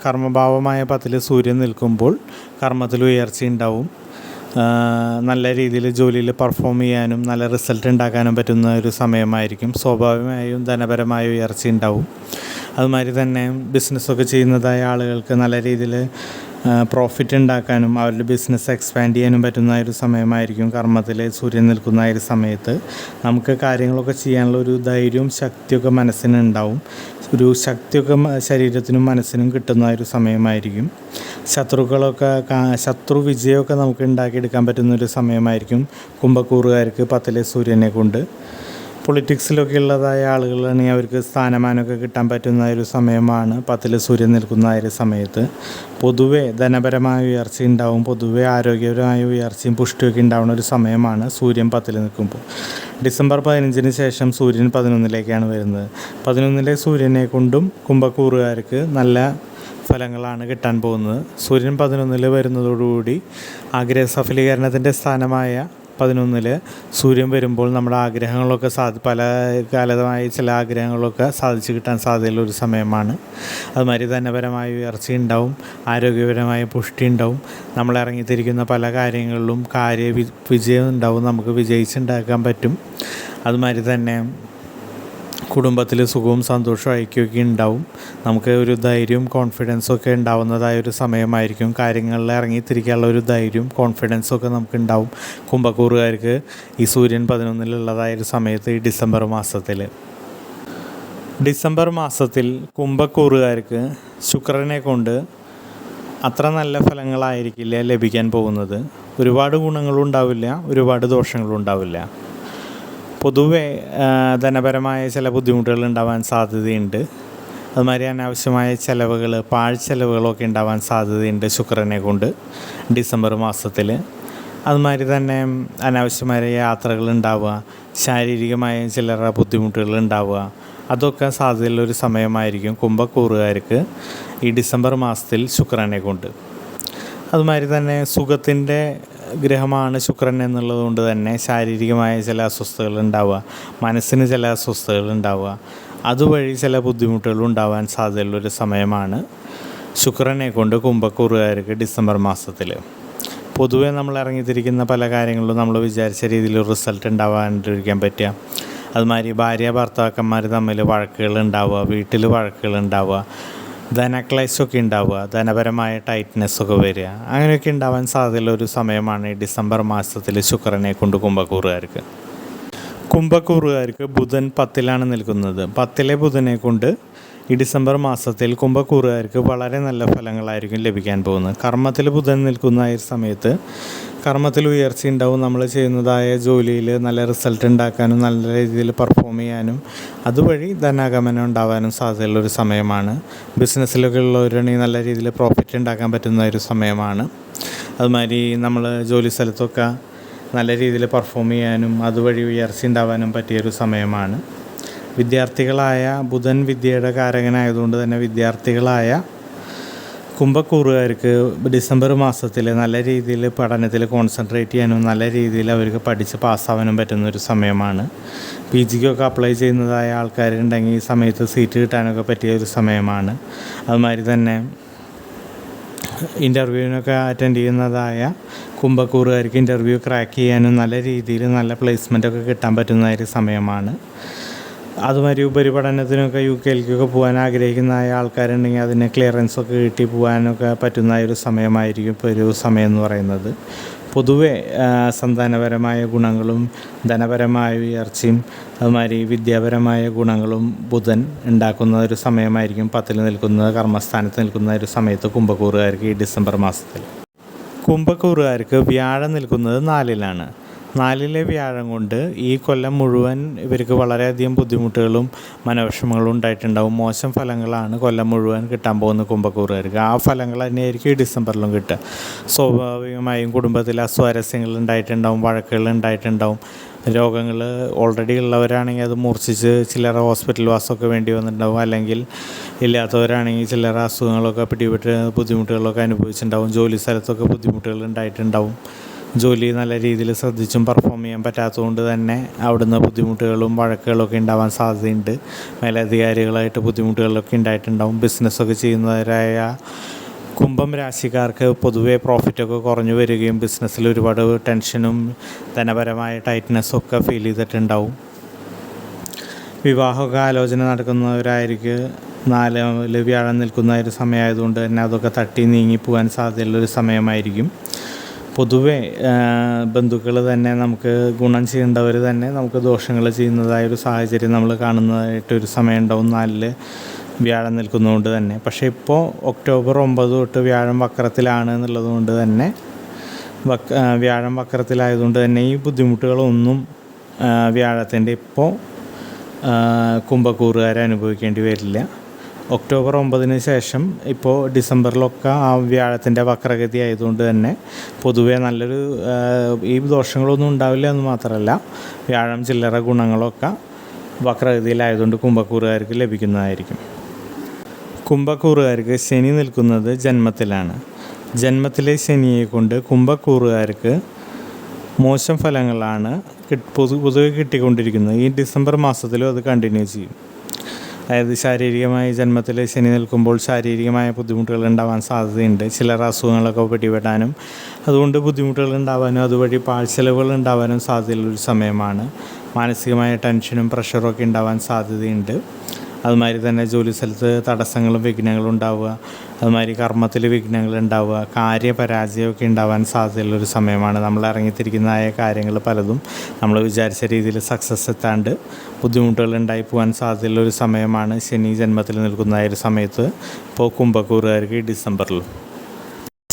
കർമ്മഭാവമായ 10-ൽ സൂര്യൻ നിൽക്കുമ്പോൾ കർമ്മത്തിൽ ഉയർച്ച ഉണ്ടാവും. നല്ല രീതിയിൽ ജോലിയിൽ പെർഫോം ചെയ്യാനും നല്ല റിസൾട്ട് ഉണ്ടാക്കാനും പറ്റുന്ന ഒരു സമയമായിരിക്കും. സ്വാഭാവികമായും ധനപരമായ ഉയർച്ച ഉണ്ടാവും. അതുമാതിരി തന്നെ ബിസിനസ്സൊക്കെ ചെയ്യുന്നതായ ആളുകൾക്ക് നല്ല രീതിയിൽ പ്രോഫിറ്റ് ഉണ്ടാക്കാനും അവരുടെ ബിസിനസ് എക്സ്പാൻഡ് ചെയ്യാനും പറ്റുന്ന ഒരു സമയമായിരിക്കും കർമ്മത്തിൽ സൂര്യൻ നിൽക്കുന്ന ഒരു സമയത്ത്. നമുക്ക് കാര്യങ്ങളൊക്കെ ചെയ്യാനുള്ള ഒരു ധൈര്യവും ശക്തിയൊക്കെ മനസ്സിനുണ്ടാവും. ഒരു ശക്തിയൊക്കെ ശരീരത്തിനും മനസ്സിനും കിട്ടുന്ന ഒരു സമയമായിരിക്കും. ശത്രു വിജയമൊക്കെ നമുക്ക് ഉണ്ടാക്കിയെടുക്കാൻ പറ്റുന്നൊരു സമയമായിരിക്കും കുംഭക്കൂറുകാർക്ക് 10-ലെ സൂര്യനെ കൊണ്ട്. പൊളിറ്റിക്സിലൊക്കെ ഉള്ളതായ ആളുകളാണെങ്കിൽ അവർക്ക് സ്ഥാനമാനമൊക്കെ കിട്ടാൻ പറ്റുന്ന ഒരു സമയമാണ് 10-ൽ സൂര്യൻ നിൽക്കുന്ന ഒരു സമയത്ത്. പൊതുവെ ധനപരമായ ഉയർച്ച ഉണ്ടാവും, പൊതുവെ ആരോഗ്യപരമായ ഉയർച്ചയും പുഷ്ടിയൊക്കെ ഉണ്ടാവുന്ന ഒരു സമയമാണ് സൂര്യൻ 10-ൽ നിൽക്കുമ്പോൾ. ഡിസംബർ 15-ന് ശേഷം സൂര്യൻ 11-ലേക്കാണ് വരുന്നത്. 11-ലെ സൂര്യനെ കൊണ്ടും കുംഭക്കൂറുകാർക്ക് നല്ല ഫലങ്ങളാണ് കിട്ടാൻ പോകുന്നത്. സൂര്യൻ 11-ൽ വരുന്നതോടുകൂടി ആഗ്രഹ സഫലീകരണത്തിൻ്റെ സ്ഥാനമായ 11-ൽ സൂര്യൻ വരുമ്പോൾ നമ്മുടെ ആഗ്രഹങ്ങളൊക്കെ പല കാലമായി ചില ആഗ്രഹങ്ങളൊക്കെ സാധിച്ചു കിട്ടാൻ സാധ്യതയുള്ള ഒരു സമയമാണ്. അതുമാതിരി ധനപരമായ ഉയർച്ച ഉണ്ടാവും, ആരോഗ്യപരമായ പുഷ്ടി ഉണ്ടാവും. നമ്മൾ ഇറങ്ങിത്തിരിക്കുന്ന പല കാര്യങ്ങളിലും വിജയം ഉണ്ടാവും, നമുക്ക് വിജയിച്ചുണ്ടാക്കാൻ പറ്റും. അതുമാതിരി തന്നെ കുടുംബത്തിൽ സുഖവും സന്തോഷവും ഐക്യമൊക്കെ ഉണ്ടാവും. നമുക്ക് ഒരു ധൈര്യവും കോൺഫിഡൻസും ഒക്കെ ഉണ്ടാവുന്നതായ ഒരു സമയമായിരിക്കും. കാര്യങ്ങളിൽ ഇറങ്ങിത്തിരിക്കാനുള്ള ഒരു ധൈര്യവും കോൺഫിഡൻസും ഒക്കെ നമുക്ക് ഉണ്ടാവും കുംഭക്കൂറുകാർക്ക് ഈ സൂര്യൻ 11-ലുള്ളതായ ഒരു സമയത്ത്. ഈ ഡിസംബർ മാസത്തിൽ കുംഭക്കൂറുകാർക്ക് ശുക്രനെ കൊണ്ട് അത്ര നല്ല ഫലങ്ങളായിരിക്കില്ല ലഭിക്കാൻ പോകുന്നത്. ഒരുപാട് ഗുണങ്ങളും ഉണ്ടാവില്ല, ഒരുപാട് ദോഷങ്ങളും ഉണ്ടാവില്ല. പൊതുവെ ധനപരമായ ചില ബുദ്ധിമുട്ടുകൾ ഉണ്ടാവാൻ സാധ്യതയുണ്ട്. അതുമാതിരി അനാവശ്യമായ ചിലവുകൾ, പാഴ്ചെലവുകളൊക്കെ ഉണ്ടാവാൻ സാധ്യതയുണ്ട് ശുക്രനെ കൊണ്ട് ഡിസംബർ മാസത്തിൽ. അതുമാതിരി തന്നെ അനാവശ്യമായ യാത്രകൾ ഉണ്ടാവുക, ശാരീരികമായ ചില്ലറ ബുദ്ധിമുട്ടുകൾ ഉണ്ടാവുക, അതൊക്കെ സാധ്യതയുള്ളൊരു സമയമായിരിക്കും കുംഭക്കൂറുകാർക്ക് ഈ ഡിസംബർ മാസത്തിൽ ശുക്രനെ കൊണ്ട്. അതുമാതിരി തന്നെ സുഖത്തിൻ്റെ ഗ്രഹമാണ് ശുക്രൻ എന്നുള്ളത് കൊണ്ട് തന്നെ ശാരീരികമായ ചില അസ്വസ്ഥതകൾ ഉണ്ടാവുക, മനസ്സിന് ചില അസ്വസ്ഥതകൾ ഉണ്ടാവുക, അതുവഴി ചില ബുദ്ധിമുട്ടുകൾ ഉണ്ടാവാൻ സാധ്യതയുള്ളൊരു സമയമാണ് ശുക്രനെ കൊണ്ട് കുംഭക്കൂറുകാർക്ക് ഡിസംബർ മാസത്തിൽ. പൊതുവെ നമ്മൾ ഇറങ്ങിത്തിരിക്കുന്ന പല കാര്യങ്ങളിലും നമ്മൾ വിചാരിച്ച രീതിയിൽ റിസൾട്ട് ഉണ്ടാവാണ്ടിരിക്കാൻ പറ്റുക. അതുമാതിരി ഭാര്യ ഭർത്താക്കന്മാർ തമ്മിൽ വഴക്കുകൾ ഉണ്ടാവുക, വീട്ടിൽ വഴക്കുകൾ ഉണ്ടാവുക, ധനക്ലേശമൊക്കെ ഉണ്ടാവുക, ധനപരമായ ടൈറ്റ്നെസ്സൊക്കെ വരിക, അങ്ങനെയൊക്കെ ഉണ്ടാവാൻ സാധ്യതയുള്ള ഒരു സമയമാണ് ഈ ഡിസംബർ മാസത്തിൽ ശുക്രനെ കൊണ്ട് കുംഭക്കൂറുകാർക്ക്. കുംഭക്കൂറുകാർക്ക് ബുധൻ 10ലാണ് നിൽക്കുന്നത്. 10ലെ ബുധനെ കൊണ്ട് ഈ ഡിസംബർ മാസത്തിൽ കുംഭക്കൂറുകാർക്ക് വളരെ നല്ല ഫലങ്ങളായിരിക്കും ലഭിക്കാൻ പോകുന്നത്. കർമ്മത്തിൽ ബുധൻ നിൽക്കുന്ന ഈ സമയത്ത് കർമ്മത്തിൽ ഉയർച്ച ഉണ്ടാവും. നമ്മൾ ചെയ്യുന്നതായ ജോലിയിൽ നല്ല റിസൾട്ട് ഉണ്ടാക്കാനും നല്ല രീതിയിൽ പെർഫോം ചെയ്യാനും അതുവഴി ധനാഗമനം ഉണ്ടാവാനും സാധ്യതയുള്ളൊരു സമയമാണ്. ബിസിനസ്സിലൊക്കെ ഉള്ളവരാണെങ്കിൽ നല്ല രീതിയിൽ പ്രോഫിറ്റ് ഉണ്ടാക്കാൻ പറ്റുന്ന ഒരു സമയമാണ്. അതുമാതിരി നമ്മൾ ജോലി സ്ഥലത്തൊക്കെ നല്ല രീതിയിൽ പെർഫോം ചെയ്യാനും അതുവഴി ഉയർച്ച ഉണ്ടാവാനും പറ്റിയൊരു സമയമാണ്. വിദ്യാർത്ഥികളായ ബുധൻ വിദ്യയുടെ കാരകനായതുകൊണ്ട് തന്നെ വിദ്യാർത്ഥികളായ കുംഭക്കൂറുകാർക്ക് ഡിസംബർ മാസത്തിൽ നല്ല രീതിയിൽ പഠനത്തിൽ കോൺസെൻട്രേറ്റ് ചെയ്യാനും നല്ല രീതിയിൽ അവർക്ക് പഠിച്ച് പാസ്സാവാനും പറ്റുന്നൊരു സമയമാണ്. PGക്കൊക്കെ അപ്ലൈ ചെയ്യുന്നതായ ആൾക്കാരുണ്ടെങ്കിൽ ഈ സമയത്ത് സീറ്റ് കിട്ടാനൊക്കെ പറ്റിയൊരു സമയമാണ്. അതുമാതിരി തന്നെ ഇൻ്റർവ്യൂവിനൊക്കെ അറ്റൻഡ് ചെയ്യുന്നതായ കുംഭക്കൂറുകാർക്ക് ഇൻ്റർവ്യൂ ക്രാക്ക് ചെയ്യാനും നല്ല രീതിയിൽ നല്ല പ്ലേസ്മെൻറ്റൊക്കെ കിട്ടാൻ പറ്റുന്ന ഒരു സമയമാണ്. അതുമാതിരി ഉപരിപഠനത്തിനൊക്കെ UK-ലേക്കൊക്കെ പോകാൻ ആഗ്രഹിക്കുന്ന ആൾക്കാരുണ്ടെങ്കിൽ അതിന് ക്ലിയറൻസൊക്കെ കിട്ടി പോകാനൊക്കെ പറ്റുന്ന ഒരു സമയമായിരിക്കും ഇപ്പോൾ ഒരു സമയം എന്ന് പറയുന്നത്. പൊതുവെ സന്താനപരമായ ഗുണങ്ങളും ധനപരമായ ഉയർച്ചയും അതുമാതിരി വിദ്യാപരമായ ഗുണങ്ങളും ബുധൻ ഉണ്ടാക്കുന്ന ഒരു സമയമായിരിക്കും 10ൽ നിൽക്കുന്ന കർമ്മസ്ഥാനത്ത് നിൽക്കുന്ന ഒരു സമയത്ത് കുംഭക്കൂറുകാർക്ക് ഈ ഡിസംബർ മാസത്തിൽ. കുംഭക്കൂറുകാർക്ക് വ്യാഴം നിൽക്കുന്നത് 4ലാണ്. 4ലെ വ്യാഴം കൊണ്ട് ഈ കൊല്ലം മുഴുവൻ ഇവർക്ക് വളരെയധികം ബുദ്ധിമുട്ടുകളും മനോവിഷമങ്ങളും ഉണ്ടായിട്ടുണ്ടാവും. മോശം ഫലങ്ങളാണ് കൊല്ലം മുഴുവൻ കിട്ടാൻ പോകുന്ന കുംഭക്കൂറുകാർക്ക്. ആ ഫലങ്ങൾ തന്നെയായിരിക്കും ഈ ഡിസംബറിലും കിട്ടുക. സ്വാഭാവികമായും കുടുംബത്തിൽ അസ്വാരസ്യങ്ങൾ ഉണ്ടായിട്ടുണ്ടാവും, വഴക്കുകൾ ഉണ്ടായിട്ടുണ്ടാവും. രോഗങ്ങൾ ഓൾറെഡി ഉള്ളവരാണെങ്കിൽ അത് മൂർച്ഛിച്ച് ചില്ലറ ഹോസ്പിറ്റൽ വാസമൊക്കെ വേണ്ടി വന്നിട്ടുണ്ടാവും. അല്ലെങ്കിൽ ഇല്ലാത്തവരാണെങ്കിൽ ചില്ലറ അസുഖങ്ങളൊക്കെ പിടിപെട്ട് ബുദ്ധിമുട്ടുകളൊക്കെ അനുഭവിച്ചിട്ടുണ്ടാവും. ജോലി സ്ഥലത്തൊക്കെ ബുദ്ധിമുട്ടുകൾ ഉണ്ടായിട്ടുണ്ടാവും. ജോലി നല്ല രീതിയിൽ ശ്രദ്ധിച്ചും പെർഫോം ചെയ്യാൻ പറ്റാത്തതുകൊണ്ട് തന്നെ അവിടുന്ന് ബുദ്ധിമുട്ടുകളും വഴക്കുകളൊക്കെ ഉണ്ടാവാൻ സാധ്യതയുണ്ട്. മേലധികാരികളായിട്ട് ബുദ്ധിമുട്ടുകളൊക്കെ ഉണ്ടായിട്ടുണ്ടാവും. ബിസിനസ്സൊക്കെ ചെയ്യുന്നവരായ കുംഭം രാശിക്കാർക്ക് പൊതുവേ പ്രോഫിറ്റൊക്കെ കുറഞ്ഞു വരികയും ബിസിനസ്സിൽ ഒരുപാട് ടെൻഷനും ധനപരമായ ടൈറ്റ്നെസ്സൊക്കെ ഫീൽ ചെയ്തിട്ടുണ്ടാവും. വിവാഹമൊക്കെ ആലോചന നടക്കുന്നവരായിരിക്കും 4ൽ വ്യാഴം നിൽക്കുന്ന ഒരു സമയമായതുകൊണ്ട് തന്നെ അതൊക്കെ തട്ടി നീങ്ങിപ്പോകാൻ സാധ്യതയുള്ളൊരു സമയമായിരിക്കും. പൊതുവെ ബന്ധുക്കൾ തന്നെ നമുക്ക് ഗുണം ചെയ്യേണ്ടവർ തന്നെ നമുക്ക് ദോഷങ്ങൾ ചെയ്യുന്നതായൊരു സാഹചര്യം നമ്മൾ കാണുന്നതായിട്ടൊരു സമയം ഉണ്ടാവും 4ൽ വ്യാഴം നിൽക്കുന്നതുകൊണ്ട് തന്നെ. പക്ഷേ ഇപ്പോൾ ഒക്ടോബർ 9 തൊട്ട് വ്യാഴം വക്രത്തിലാണ് എന്നുള്ളത് കൊണ്ട് തന്നെ വ്യാഴം വക്രത്തിലായതുകൊണ്ട് തന്നെ ഈ ബുദ്ധിമുട്ടുകളൊന്നും വ്യാഴത്തിൻ്റെ ഇപ്പോൾ കുംഭക്കൂറുകാരെ അനുഭവിക്കേണ്ടി വരില്ല. ഒക്ടോബർ 9 ശേഷം ഇപ്പോൾ ഡിസംബറിലൊക്കെ ആ വ്യാഴത്തിൻ്റെ വക്രഗതി ആയതുകൊണ്ട് തന്നെ പൊതുവേ നല്ലൊരു ഈ ദോഷങ്ങളൊന്നും ഉണ്ടാവില്ല എന്ന് മാത്രമല്ല വ്യാഴം ചില്ലറ ഗുണങ്ങളൊക്കെ വക്രഗതിയിലായതുകൊണ്ട് കുംഭക്കൂറുകാർക്ക് ലഭിക്കുന്നതായിരിക്കും. കുംഭക്കൂറുകാർക്ക് ശനി നിൽക്കുന്നത് ജന്മത്തിലാണ്. ജന്മത്തിലെ ശനിയെ കൊണ്ട് കുംഭക്കൂറുകാർക്ക് മോശം ഫലങ്ങളാണ് പൊതുവെ കിട്ടിക്കൊണ്ടിരിക്കുന്നത്. ഈ ഡിസംബർ മാസത്തിലും അത് കണ്ടിന്യൂ ചെയ്യും. അതായത് ശാരീരികമായി ജന്മത്തിൽ ശനി നിൽക്കുമ്പോൾ ശാരീരികമായ ബുദ്ധിമുട്ടുകൾ ഉണ്ടാവാൻ സാധ്യതയുണ്ട്. ചിലർ അസുഖങ്ങളൊക്കെ പിടിപെടാനും അതുകൊണ്ട് ബുദ്ധിമുട്ടുകൾ ഉണ്ടാവാനും അതുവഴി പാഴ്ചെലവുകൾ ഉണ്ടാവാനും സാധ്യതയുള്ളൊരു സമയമാണ്. മാനസികമായ ടെൻഷനും പ്രഷറും ഒക്കെ ഉണ്ടാവാൻ സാധ്യതയുണ്ട്. അതുമാതിരി തന്നെ ജോലി സ്ഥലത്ത് തടസ്സങ്ങളും വിഘ്നങ്ങളും ഉണ്ടാവുക, അതുമാതിരി കർമ്മത്തിൽ വിഘ്നങ്ങൾ ഉണ്ടാവുക, കാര്യപരാജയമൊക്കെ ഉണ്ടാവാൻ സാധ്യതയുള്ളൊരു സമയമാണ്. നമ്മൾ ഇറങ്ങിത്തിരിക്കുന്നതായ കാര്യങ്ങൾ പലതും നമ്മൾ വിചാരിച്ച രീതിയിൽ സക്സസ് എത്താണ്ട് ബുദ്ധിമുട്ടുകൾ ഉണ്ടായി പോകാൻ സാധ്യതയുള്ളൊരു സമയമാണ് ശനി ജന്മത്തിൽ നിൽക്കുന്നതായ ഒരു സമയത്ത് ഇപ്പോൾ കുംഭക്കൂറുകാർക്ക് ഈ ഡിസംബറിൽ.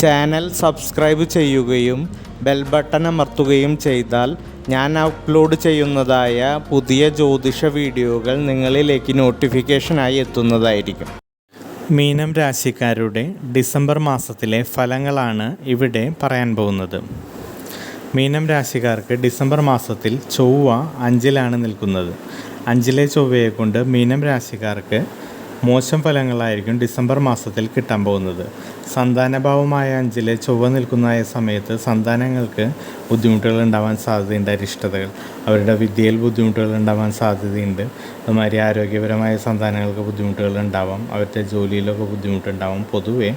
ചാനൽ സബ്സ്ക്രൈബ് ചെയ്യുകയും ബെൽ ബട്ടൺ അമർത്തുകയും ചെയ്താൽ ഞാൻ അപ്ലോഡ് ചെയ്യുന്നതായ പുതിയ ജ്യോതിഷ വീഡിയോകൾ നിങ്ങളിലേക്ക് നോട്ടിഫിക്കേഷനായി എത്തുന്നതായിരിക്കും. മീനം രാശിക്കാരുടെ ഡിസംബർ മാസത്തിലെ ഫലങ്ങളാണ് ഇവിടെ പറയാൻ പോകുന്നത്. മീനം രാശിക്കാർക്ക് ഡിസംബർ മാസത്തിൽ ചൊവ്വ 5-ലാണ് നിൽക്കുന്നത്. 5-ലെ ചൊവ്വയെ കൊണ്ട് മീനം രാശിക്കാർക്ക് മോശം ഫലങ്ങളായിരിക്കും ഡിസംബർ മാസത്തിൽ കിട്ടാൻ പോകുന്നത്. സന്താനഭാവമായ 5-ലെ ചൊവ്വ നിൽക്കുന്ന സമയത്ത് സന്താനങ്ങൾക്ക് ബുദ്ധിമുട്ടുകൾ ഉണ്ടാവാൻ സാധ്യതയുണ്ട്. അരിഷ്ടതകൾ, അവരുടെ വിദ്യയിൽ ബുദ്ധിമുട്ടുകൾ ഉണ്ടാവാൻ സാധ്യതയുണ്ട്. അതുമാതിരി ആരോഗ്യപരമായ സന്താനങ്ങൾക്ക് ബുദ്ധിമുട്ടുകൾ ഉണ്ടാവാം, അവരുടെ ജോലിയിലൊക്കെ ബുദ്ധിമുട്ടുണ്ടാവും. പൊതുവേ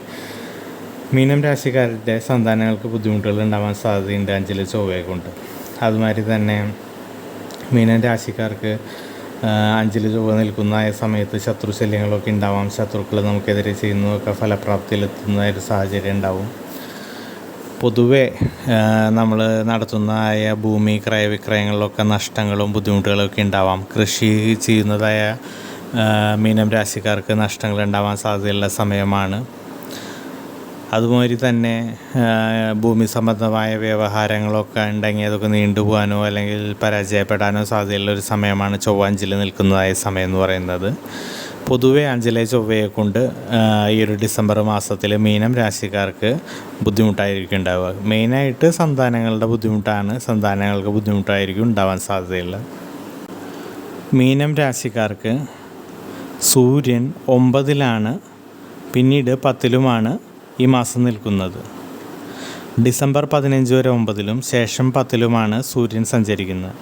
മീനം രാശിക്കാരുടെ സന്താനങ്ങൾക്ക് ബുദ്ധിമുട്ടുകൾ ഉണ്ടാവാൻ സാധ്യതയുണ്ട് 5-ലെ ചൊവ്വയെ കൊണ്ട്. അതുമാതിരി തന്നെ മീനം രാശിക്കാർക്ക് 5-ൽ ചൊവ്വ നിൽക്കുന്ന സമയത്ത് ശത്രുശല്യങ്ങളൊക്കെ ഉണ്ടാവാം. ശത്രുക്കൾ നമുക്കെതിരെ ചെയ്യുന്നതൊക്കെ ഫലപ്രാപ്തിയിലെത്തുന്ന ഒരു സാഹചര്യം ഉണ്ടാവും. പൊതുവെ നമ്മൾ നടത്തുന്ന ഭൂമി ക്രയവിക്രയങ്ങളിലൊക്കെ നഷ്ടങ്ങളും ബുദ്ധിമുട്ടുകളൊക്കെ ഉണ്ടാവാം. കൃഷി ചെയ്യുന്നതായ മീനം രാശിക്കാർക്ക് നഷ്ടങ്ങൾ ഉണ്ടാവാൻ സാധ്യതയുള്ള സമയമാണ്. അതുമാതിരി തന്നെ ഭൂമി സംബന്ധമായ വ്യവഹാരങ്ങളൊക്കെ ഉണ്ടെങ്കിൽ അതൊക്കെ നീണ്ടുപോകാനോ അല്ലെങ്കിൽ പരാജയപ്പെടാനോ സാധ്യതയുള്ള ഒരു സമയമാണ് ചൊവ്വ 5-ൽ നിൽക്കുന്നതായ സമയം എന്ന് പറയുന്നത്. പൊതുവെ 5-ലെ ചൊവ്വയെ കൊണ്ട് ഈ ഒരു ഡിസംബർ മാസത്തിൽ മീനം രാശിക്കാർക്ക് ബുദ്ധിമുട്ടായിരിക്കും ഉണ്ടാവുക. മെയിനായിട്ട് സന്താനങ്ങളുടെ ബുദ്ധിമുട്ടാണ്. സന്താനങ്ങൾക്ക് ബുദ്ധിമുട്ടായിരിക്കും ഉണ്ടാവാൻ സാധ്യതയുള്ള. മീനം രാശിക്കാർക്ക് സൂര്യൻ 9-ലാണ്, പിന്നീട് 10-ലുമാണ് ഈ മാസം നിൽക്കുന്നത്. ഡിസംബർ 15 വരെ 9-ലും ശേഷം 10-ലുമാണ് സൂര്യൻ സഞ്ചരിക്കുന്നത്.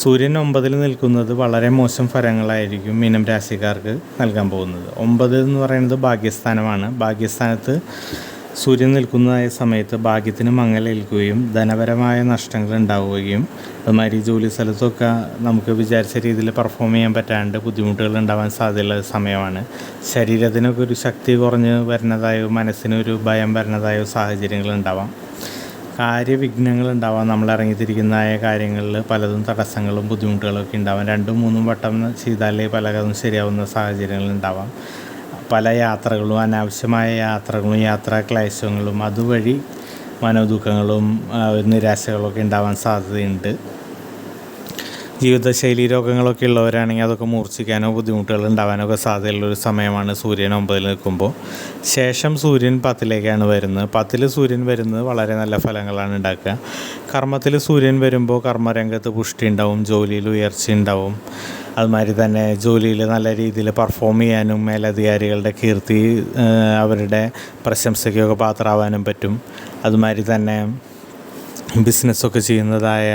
സൂര്യൻ 9-ൽ നിൽക്കുന്നത് വളരെ മോശം ഫലങ്ങളായിരിക്കും മീനം രാശിക്കാർക്ക് നൽകാൻ പോകുന്നത്. 9 എന്ന് പറയുന്നത് ഭാഗ്യസ്ഥാനമാണ്. ഭാഗ്യസ്ഥാനത്ത് സൂര്യൻ നിൽക്കുന്ന സമയത്ത് ഭാഗ്യത്തിന് മങ്ങലേൽക്കുകയും ധനപരമായ നഷ്ടങ്ങൾ ഉണ്ടാവുകയും അതുമാതിരി ജോലി സ്ഥലത്തൊക്കെ നമുക്ക് വിചാരിച്ച രീതിയിൽ പെർഫോം ചെയ്യാൻ പറ്റാണ്ട് ബുദ്ധിമുട്ടുകൾ ഉണ്ടാവാൻ സാധ്യതയുള്ള സമയമാണ്. ശരീരത്തിനൊക്കെ ഒരു ശക്തി കുറഞ്ഞ് വരുന്നതായോ മനസ്സിനൊരു ഭയം വരുന്നതായോ സാഹചര്യങ്ങൾ ഉണ്ടാവാം. കാര്യവിഘ്നങ്ങൾ ഉണ്ടാവാം. നമ്മൾ ഇറങ്ങിത്തിരിക്കുന്ന കാര്യങ്ങളിൽ പലതും തടസ്സങ്ങളും ബുദ്ധിമുട്ടുകളൊക്കെ ഉണ്ടാവാം. 2-3 വട്ടം ചെയ്താലേ പലതും ശരിയാവുന്ന സാഹചര്യങ്ങൾ ഉണ്ടാവാം. പല യാത്രകളും, അനാവശ്യമായ യാത്രകളും യാത്രാ ക്ലേശങ്ങളും അതുവഴി മനോദുഃഖങ്ങളും നിരാശകളൊക്കെ ഉണ്ടാവാൻ സാധ്യതയുണ്ട്. ജീവിതശൈലി രോഗങ്ങളൊക്കെ ഉള്ളവരാണെങ്കിൽ അതൊക്കെ മൂർച്ഛിക്കാനോ ബുദ്ധിമുട്ടുകൾ ഉണ്ടാവാനൊക്കെ സാധ്യതയുള്ളൊരു സമയമാണ് സൂര്യൻ 9-ൽ നിൽക്കുമ്പോൾ. ശേഷം സൂര്യൻ 10-ലേക്കാണ് വരുന്നത്. 10-ൽ സൂര്യൻ വരുന്നത് വളരെ നല്ല ഫലങ്ങളാണ് ഉണ്ടാക്കുക. കർമ്മത്തിൽ സൂര്യൻ വരുമ്പോൾ കർമ്മരംഗത്ത് പുഷ്ടി ഉണ്ടാവും, ജോലിയിൽ ഉയർച്ച ഉണ്ടാവും. അതുമാതിരി തന്നെ ജോലിയിൽ നല്ല രീതിയിൽ പെർഫോം ചെയ്യാനും മേലധികാരികളുടെ കീർത്തി അവരുടെ പ്രശംസയ്ക്കൊക്കെ പാത്രമാവാനും പറ്റും. അതുമാതിരി തന്നെ ബിസിനസ്സൊക്കെ ചെയ്യുന്നതായ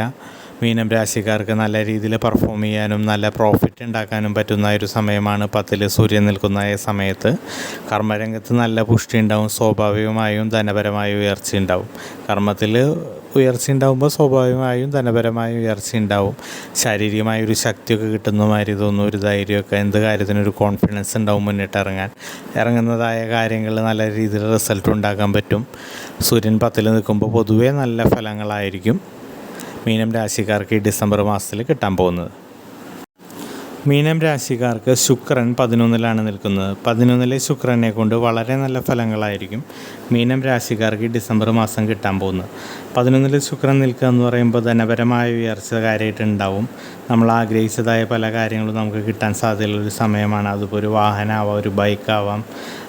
മീനം രാശിക്കാർക്ക് നല്ല രീതിയിൽ പെർഫോം ചെയ്യാനും നല്ല പ്രോഫിറ്റ് ഉണ്ടാക്കാനും പറ്റുന്ന ഒരു സമയമാണ് 10-ൽ സൂര്യൻ നിൽക്കുന്ന സമയത്ത്. കർമ്മരംഗത്ത് നല്ല പുഷ്ടി ഉണ്ടാവും. സ്വാഭാവികമായും ധനപരമായ ഉയർച്ച ഉണ്ടാവും. കർമ്മത്തിൽ ഉയർച്ച ഉണ്ടാകുമ്പോൾ സ്വാഭാവികമായും ധനപരമായ ഉയർച്ച ഉണ്ടാവും. ശാരീരികമായ ഒരു ശക്തിയൊക്കെ കിട്ടുന്ന മാതിരി തോന്നും, ഒരു ധൈര്യമൊക്കെ, എന്ത് കാര്യത്തിനൊരു കോൺഫിഡൻസ് ഉണ്ടാവും മുന്നിട്ട് ഇറങ്ങുന്നതായ കാര്യങ്ങളിൽ നല്ല രീതിയിൽ റിസൾട്ട് ഉണ്ടാക്കാൻ പറ്റും. സൂര്യൻ 10-ൽ നിൽക്കുമ്പോൾ പൊതുവേ നല്ല ഫലങ്ങളായിരിക്കും മീനം രാശിക്കാർക്ക് ഈ ഡിസംബർ മാസത്തിൽ കിട്ടാൻ പോകുന്നത്. മീനം രാശിക്കാർക്ക് ശുക്രൻ 11-ലാണ് നിൽക്കുന്നത്. 11-ലെ ശുക്രനെ കൊണ്ട് വളരെ നല്ല ഫലങ്ങളായിരിക്കും മീനം രാശിക്കാർക്ക് ഈ ഡിസംബർ മാസം കിട്ടാൻ പോകുന്നത്. 11-ൽ ശുക്രൻ നിൽക്കുക എന്ന് പറയുമ്പോൾ ധനപരമായ ഉയർച്ച കാര്യമായിട്ടുണ്ടാവും. നമ്മൾ ആഗ്രഹിച്ചതായ പല കാര്യങ്ങളും നമുക്ക് കിട്ടാൻ സാധ്യതയുള്ളൊരു സമയമാണ്. അതിപ്പോൾ ഒരു വാഹനമാവാം, ഒരു ബൈക്കാവാം,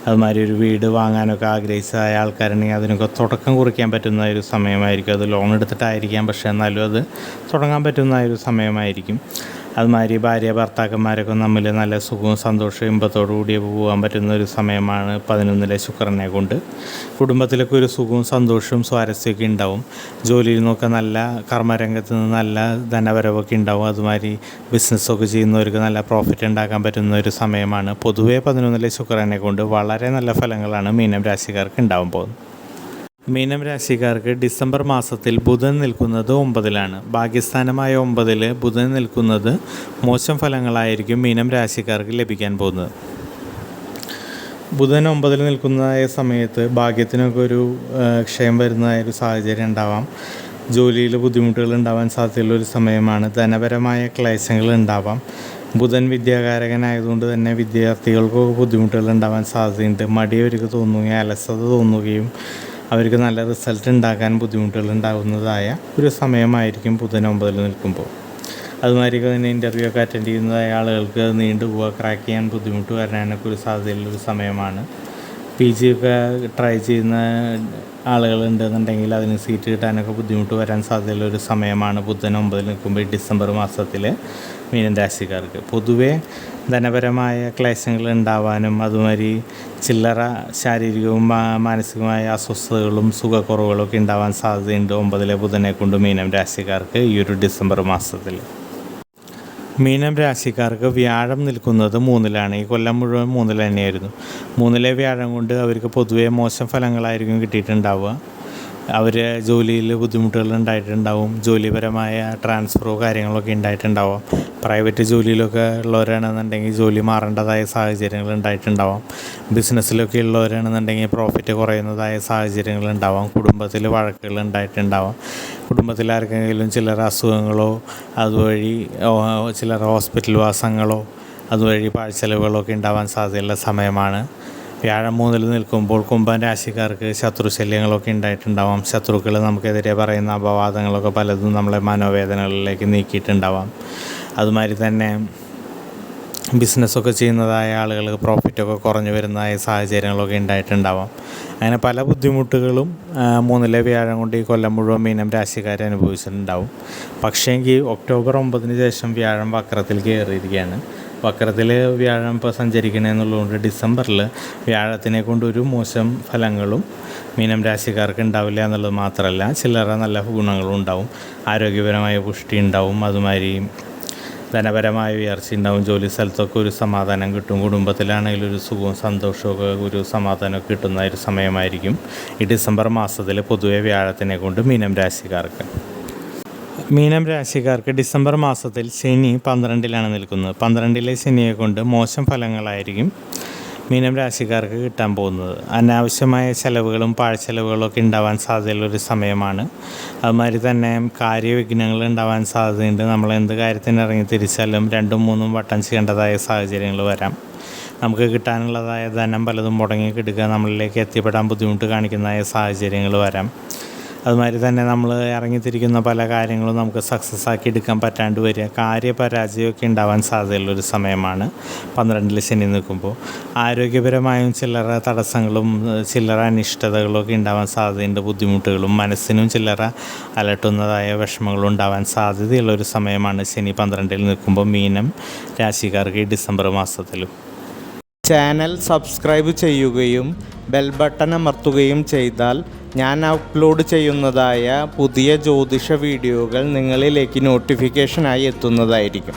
അതുമാതിരി ഒരു വീട് വാങ്ങാനൊക്കെ ആഗ്രഹിച്ചതായ ആൾക്കാരുണ്ടെങ്കിൽ അതിനൊക്കെ തുടക്കം കുറിക്കാൻ പറ്റുന്ന ഒരു സമയമായിരിക്കും. അത് ലോൺ എടുത്തിട്ടായിരിക്കാം, പക്ഷേ എന്നാലും അത് തുടങ്ങാൻ പറ്റുന്ന ഒരു സമയമായിരിക്കും. അതുമാതിരി ഭാര്യ ഭർത്താക്കന്മാരൊക്കെ തമ്മിൽ നല്ല സുഖവും സന്തോഷവും ഇമ്പത്തോടു കൂടി പോകാൻ പറ്റുന്ന ഒരു സമയമാണ് 11-ലെ ശുക്രനെ കൊണ്ട്. കുടുംബത്തിലൊക്കെ ഒരു സുഖവും സന്തോഷവും സ്വാരസ്യമൊക്കെ ഉണ്ടാവും. ജോലിയിൽ നിന്നൊക്കെ നല്ല കർമ്മരംഗത്ത് നിന്ന് നല്ല ധനവരവൊക്കെ ഉണ്ടാവും. അതുമാതിരി ബിസിനസ്സൊക്കെ ചെയ്യുന്നവർക്ക് നല്ല പ്രോഫിറ്റ് ഉണ്ടാക്കാൻ പറ്റുന്ന ഒരു സമയമാണ്. പൊതുവേ 11-ലെ ശുക്രനെ കൊണ്ട് വളരെ നല്ല ഫലങ്ങളാണ് മീനം രാശിക്കാർക്ക് ഉണ്ടാവാൻ പോകുന്നത്. മീനം രാശിക്കാർക്ക് ഡിസംബർ മാസത്തിൽ ബുധൻ നിൽക്കുന്നത് 9-ലാണ്. ഭാഗ്യസ്ഥാനമായ 9-ൽ ബുധൻ നിൽക്കുന്നത് മോശം ഫലങ്ങളായിരിക്കും മീനം രാശിക്കാർക്ക് ലഭിക്കാൻ പോകുന്നത്. ബുധൻ 9-ൽ നിൽക്കുന്നതായ സമയത്ത് ഭാഗ്യത്തിനൊക്കെ ഒരു ക്ഷയം വരുന്നതായ ഒരു സാഹചര്യം ഉണ്ടാവാം. ജോലിയിൽ ബുദ്ധിമുട്ടുകൾ ഉണ്ടാവാൻ സാധ്യതയുള്ളൊരു സമയമാണ്. ധനപരമായ ക്ലേശങ്ങൾ ഉണ്ടാവാം. ബുധൻ വിദ്യാകാരകനായതുകൊണ്ട് തന്നെ വിദ്യാർത്ഥികൾക്കൊക്കെ ബുദ്ധിമുട്ടുകൾ ഉണ്ടാവാൻ സാധ്യതയുണ്ട്. മടി അവർക്ക് തോന്നുകയും അലസത തോന്നുകയും അവർക്ക് നല്ല റിസൾട്ട് ഉണ്ടാക്കാൻ ബുദ്ധിമുട്ടുകൾ ഉണ്ടാകുന്നതായ ഒരു സമയമായിരിക്കും ബുധൻ 9-ൽ നിൽക്കുമ്പോൾ. അതുമാതിരി തന്നെ ഇൻ്റർവ്യൂ ഒക്കെ അറ്റൻഡ് ചെയ്യുന്നതായ ആളുകൾക്ക് നീണ്ടുപോവുക, ക്രാക്ക് ചെയ്യാൻ ബുദ്ധിമുട്ട് വരാനൊക്കെ ഒരു സാധ്യതയുള്ളൊരു സമയമാണ്. PG ഒക്കെ ട്രൈ ചെയ്യുന്ന ആളുകളുണ്ടെന്നുണ്ടെങ്കിൽ അതിന് സീറ്റ് കിട്ടാനൊക്കെ ബുദ്ധിമുട്ട് വരാൻ സാധ്യതയുള്ളൊരു സമയമാണ് ബുധൻ 9-ൽ നിൽക്കുമ്പോൾ ഡിസംബർ മാസത്തിൽ മീനൻ രാശിക്കാർക്ക്. പൊതുവേ ധനപരമായ ക്ലേശങ്ങൾ ഉണ്ടാവാനും അതുമാതിരി ചില്ലറ ശാരീരികവും മാനസികമായ അസ്വസ്ഥതകളും സുഖക്കുറവുകളൊക്കെ ഉണ്ടാവാൻ സാധ്യതയുണ്ട് 9-ലെ ബുധനെ കൊണ്ട് മീനം രാശിക്കാർക്ക് ഈ ഒരു ഡിസംബർ മാസത്തിൽ. മീനം രാശിക്കാർക്ക് വ്യാഴം നിൽക്കുന്നത് 3-ലാണ്. ഈ കൊല്ലം മുഴുവൻ 3-ൽ തന്നെയായിരുന്നു. 3-ലെ വ്യാഴം കൊണ്ട് അവർക്ക് പൊതുവേ മോശം ഫലങ്ങളായിരിക്കും കിട്ടിയിട്ടുണ്ടാവുക. അവർ ജോലിയിൽ ബുദ്ധിമുട്ടുകൾ ഉണ്ടായിട്ടുണ്ടാവും. ജോലിപരമായ ട്രാൻസ്ഫറോ കാര്യങ്ങളൊക്കെ ഉണ്ടായിട്ടുണ്ടാവാം. പ്രൈവറ്റ് ജോലിയിലൊക്കെ ഉള്ളവരാണെന്നുണ്ടെങ്കിൽ ജോലി മാറേണ്ടതായ സാഹചര്യങ്ങൾ ഉണ്ടായിട്ടുണ്ടാവാം. ബിസിനസ്സിലൊക്കെ ഉള്ളവരാണെന്നുണ്ടെങ്കിൽ പ്രോഫിറ്റ് കുറയുന്നതായ സാഹചര്യങ്ങൾ ഉണ്ടാവാം. കുടുംബത്തിൽ വഴക്കുകൾ ഉണ്ടായിട്ടുണ്ടാവാം. കുടുംബത്തിൽ ആർക്കെങ്കിലും ചിലർ അസുഖങ്ങളോ അതുവഴി ചിലർ ഹോസ്പിറ്റൽ വാസങ്ങളോ അതുവഴി പാഴ്ചെലവുകളൊക്കെ ഉണ്ടാവാൻ സാധ്യതയുള്ള സമയമാണ്. വ്യാഴം 3-ൽ നിൽക്കുമ്പോൾ കുംഭൻ രാശിക്കാർക്ക് ശത്രുശല്യങ്ങളൊക്കെ ഉണ്ടായിട്ടുണ്ടാവാം. ശത്രുക്കൾ നമുക്കെതിരെ പറയുന്ന അപവാദങ്ങളൊക്കെ പലതും നമ്മളെ മനോവേദനകളിലേക്ക് നീക്കിയിട്ടുണ്ടാവാം. അതുമാതിരി തന്നെ ബിസിനസ്സൊക്കെ ചെയ്യുന്നതായ ആളുകൾക്ക് പ്രോഫിറ്റൊക്കെ കുറഞ്ഞു വരുന്നതായ സാഹചര്യങ്ങളൊക്കെ ഉണ്ടായിട്ടുണ്ടാവാം. അങ്ങനെ പല ബുദ്ധിമുട്ടുകളും 3-ലെ വ്യാഴം കൊണ്ട് ഈ കൊല്ലം മുഴുവൻ മീനം രാശിക്കാർ അനുഭവിച്ചിട്ടുണ്ടാവും. പക്ഷേങ്കിൽ ഒക്ടോബർ 9-ന് ശേഷം വ്യാഴം വക്രത്തിൽ കയറിയിരിക്കുകയാണ്. വക്രത്തിൽ വ്യാഴം ഇപ്പോൾ സഞ്ചരിക്കണമെന്നുള്ളതുകൊണ്ട് ഡിസംബറിൽ വ്യാഴത്തിനെ കൊണ്ടൊരു മോശം ഫലങ്ങളും മീനം രാശിക്കാർക്ക് ഉണ്ടാവില്ല എന്നുള്ളത് മാത്രമല്ല, ചില്ലറ നല്ല ഗുണങ്ങളും ഉണ്ടാവും. ആരോഗ്യപരമായ പുഷ്ടി ഉണ്ടാവും. അതുമാതിരി ധനപരമായ ഉയർച്ച ഉണ്ടാവും. ജോലി സ്ഥലത്തൊക്കെ ഒരു സമാധാനം കിട്ടും. കുടുംബത്തിലാണെങ്കിലും ഒരു സുഖവും സന്തോഷമൊക്കെ ഒരു സമാധാനമൊക്കെ കിട്ടുന്ന ഒരു സമയമായിരിക്കും ഈ ഡിസംബർ മാസത്തിൽ പൊതുവെ വ്യാഴത്തിനെ കൊണ്ട് മീനം രാശിക്കാർക്ക്. മീനം രാശിക്കാർക്ക് ഡിസംബർ മാസത്തിൽ ശനി 12-ലാണ് നിൽക്കുന്നത്. 12-ലെ ശനിയെ കൊണ്ട് മോശം ഫലങ്ങളായിരിക്കും മീനം രാശിക്കാർക്ക് കിട്ടാൻ പോകുന്നത്. അനാവശ്യമായ ചെലവുകളും പാഴ്ചെലവുകളൊക്കെ ഉണ്ടാവാൻ സാധ്യതയുള്ളൊരു സമയമാണ്. അതുമാതിരി തന്നെ കാര്യവിഘ്നങ്ങൾ ഉണ്ടാവാൻ സാധ്യതയുണ്ട്. നമ്മൾ എന്ത് കാര്യത്തിന് ഇറങ്ങി തിരിച്ചാലും 2-3 വട്ടം ചെയ്യേണ്ടതായ സാഹചര്യങ്ങൾ വരാം. നമുക്ക് കിട്ടാനുള്ളതായ ധനം പലതും മുടങ്ങി കിടക്കുക, നമ്മളിലേക്ക് എത്തിപ്പെടാൻ ബുദ്ധിമുട്ട് കാണിക്കുന്നതായ സാഹചര്യങ്ങൾ വരാം. അതുമാതിരി തന്നെ നമ്മൾ ഇറങ്ങിത്തിരിക്കുന്ന പല കാര്യങ്ങളും നമുക്ക് സക്സസ് ആക്കി എടുക്കാൻ പറ്റാണ്ട് വരിക, കാര്യപരാജയമൊക്കെ ഉണ്ടാവാൻ സാധ്യതയുള്ളൊരു സമയമാണ് 12-ൽ ശനി നിൽക്കുമ്പോൾ. ആരോഗ്യപരമായും ചില്ലറ തടസ്സങ്ങളും ചില്ലറ അനിഷ്ടതകളൊക്കെ ഉണ്ടാവാൻ സാധ്യതയുണ്ട്. ബുദ്ധിമുട്ടുകളും മനസ്സിനും ചില്ലറ അലട്ടുന്നതായ വിഷമങ്ങളും ഉണ്ടാവാൻ സാധ്യതയുള്ളൊരു സമയമാണ് ശനി 12-ൽ നിൽക്കുമ്പോൾ മീനം രാശിക്കാർക്ക് ഈ ഡിസംബർ മാസത്തിലും. ചാനൽ സബ്സ്ക്രൈബ് ചെയ്യുകയും ബെൽ ബട്ടൺ അമർത്തുകയും ചെയ്താൽ ഞാൻ അപ്ലോഡ് ചെയ്യുന്നതായ പുതിയ ജ്യോതിഷ വീഡിയോകൾ നിങ്ങളിലേക്ക് നോട്ടിഫിക്കേഷനായി എത്തുന്നതായിരിക്കും.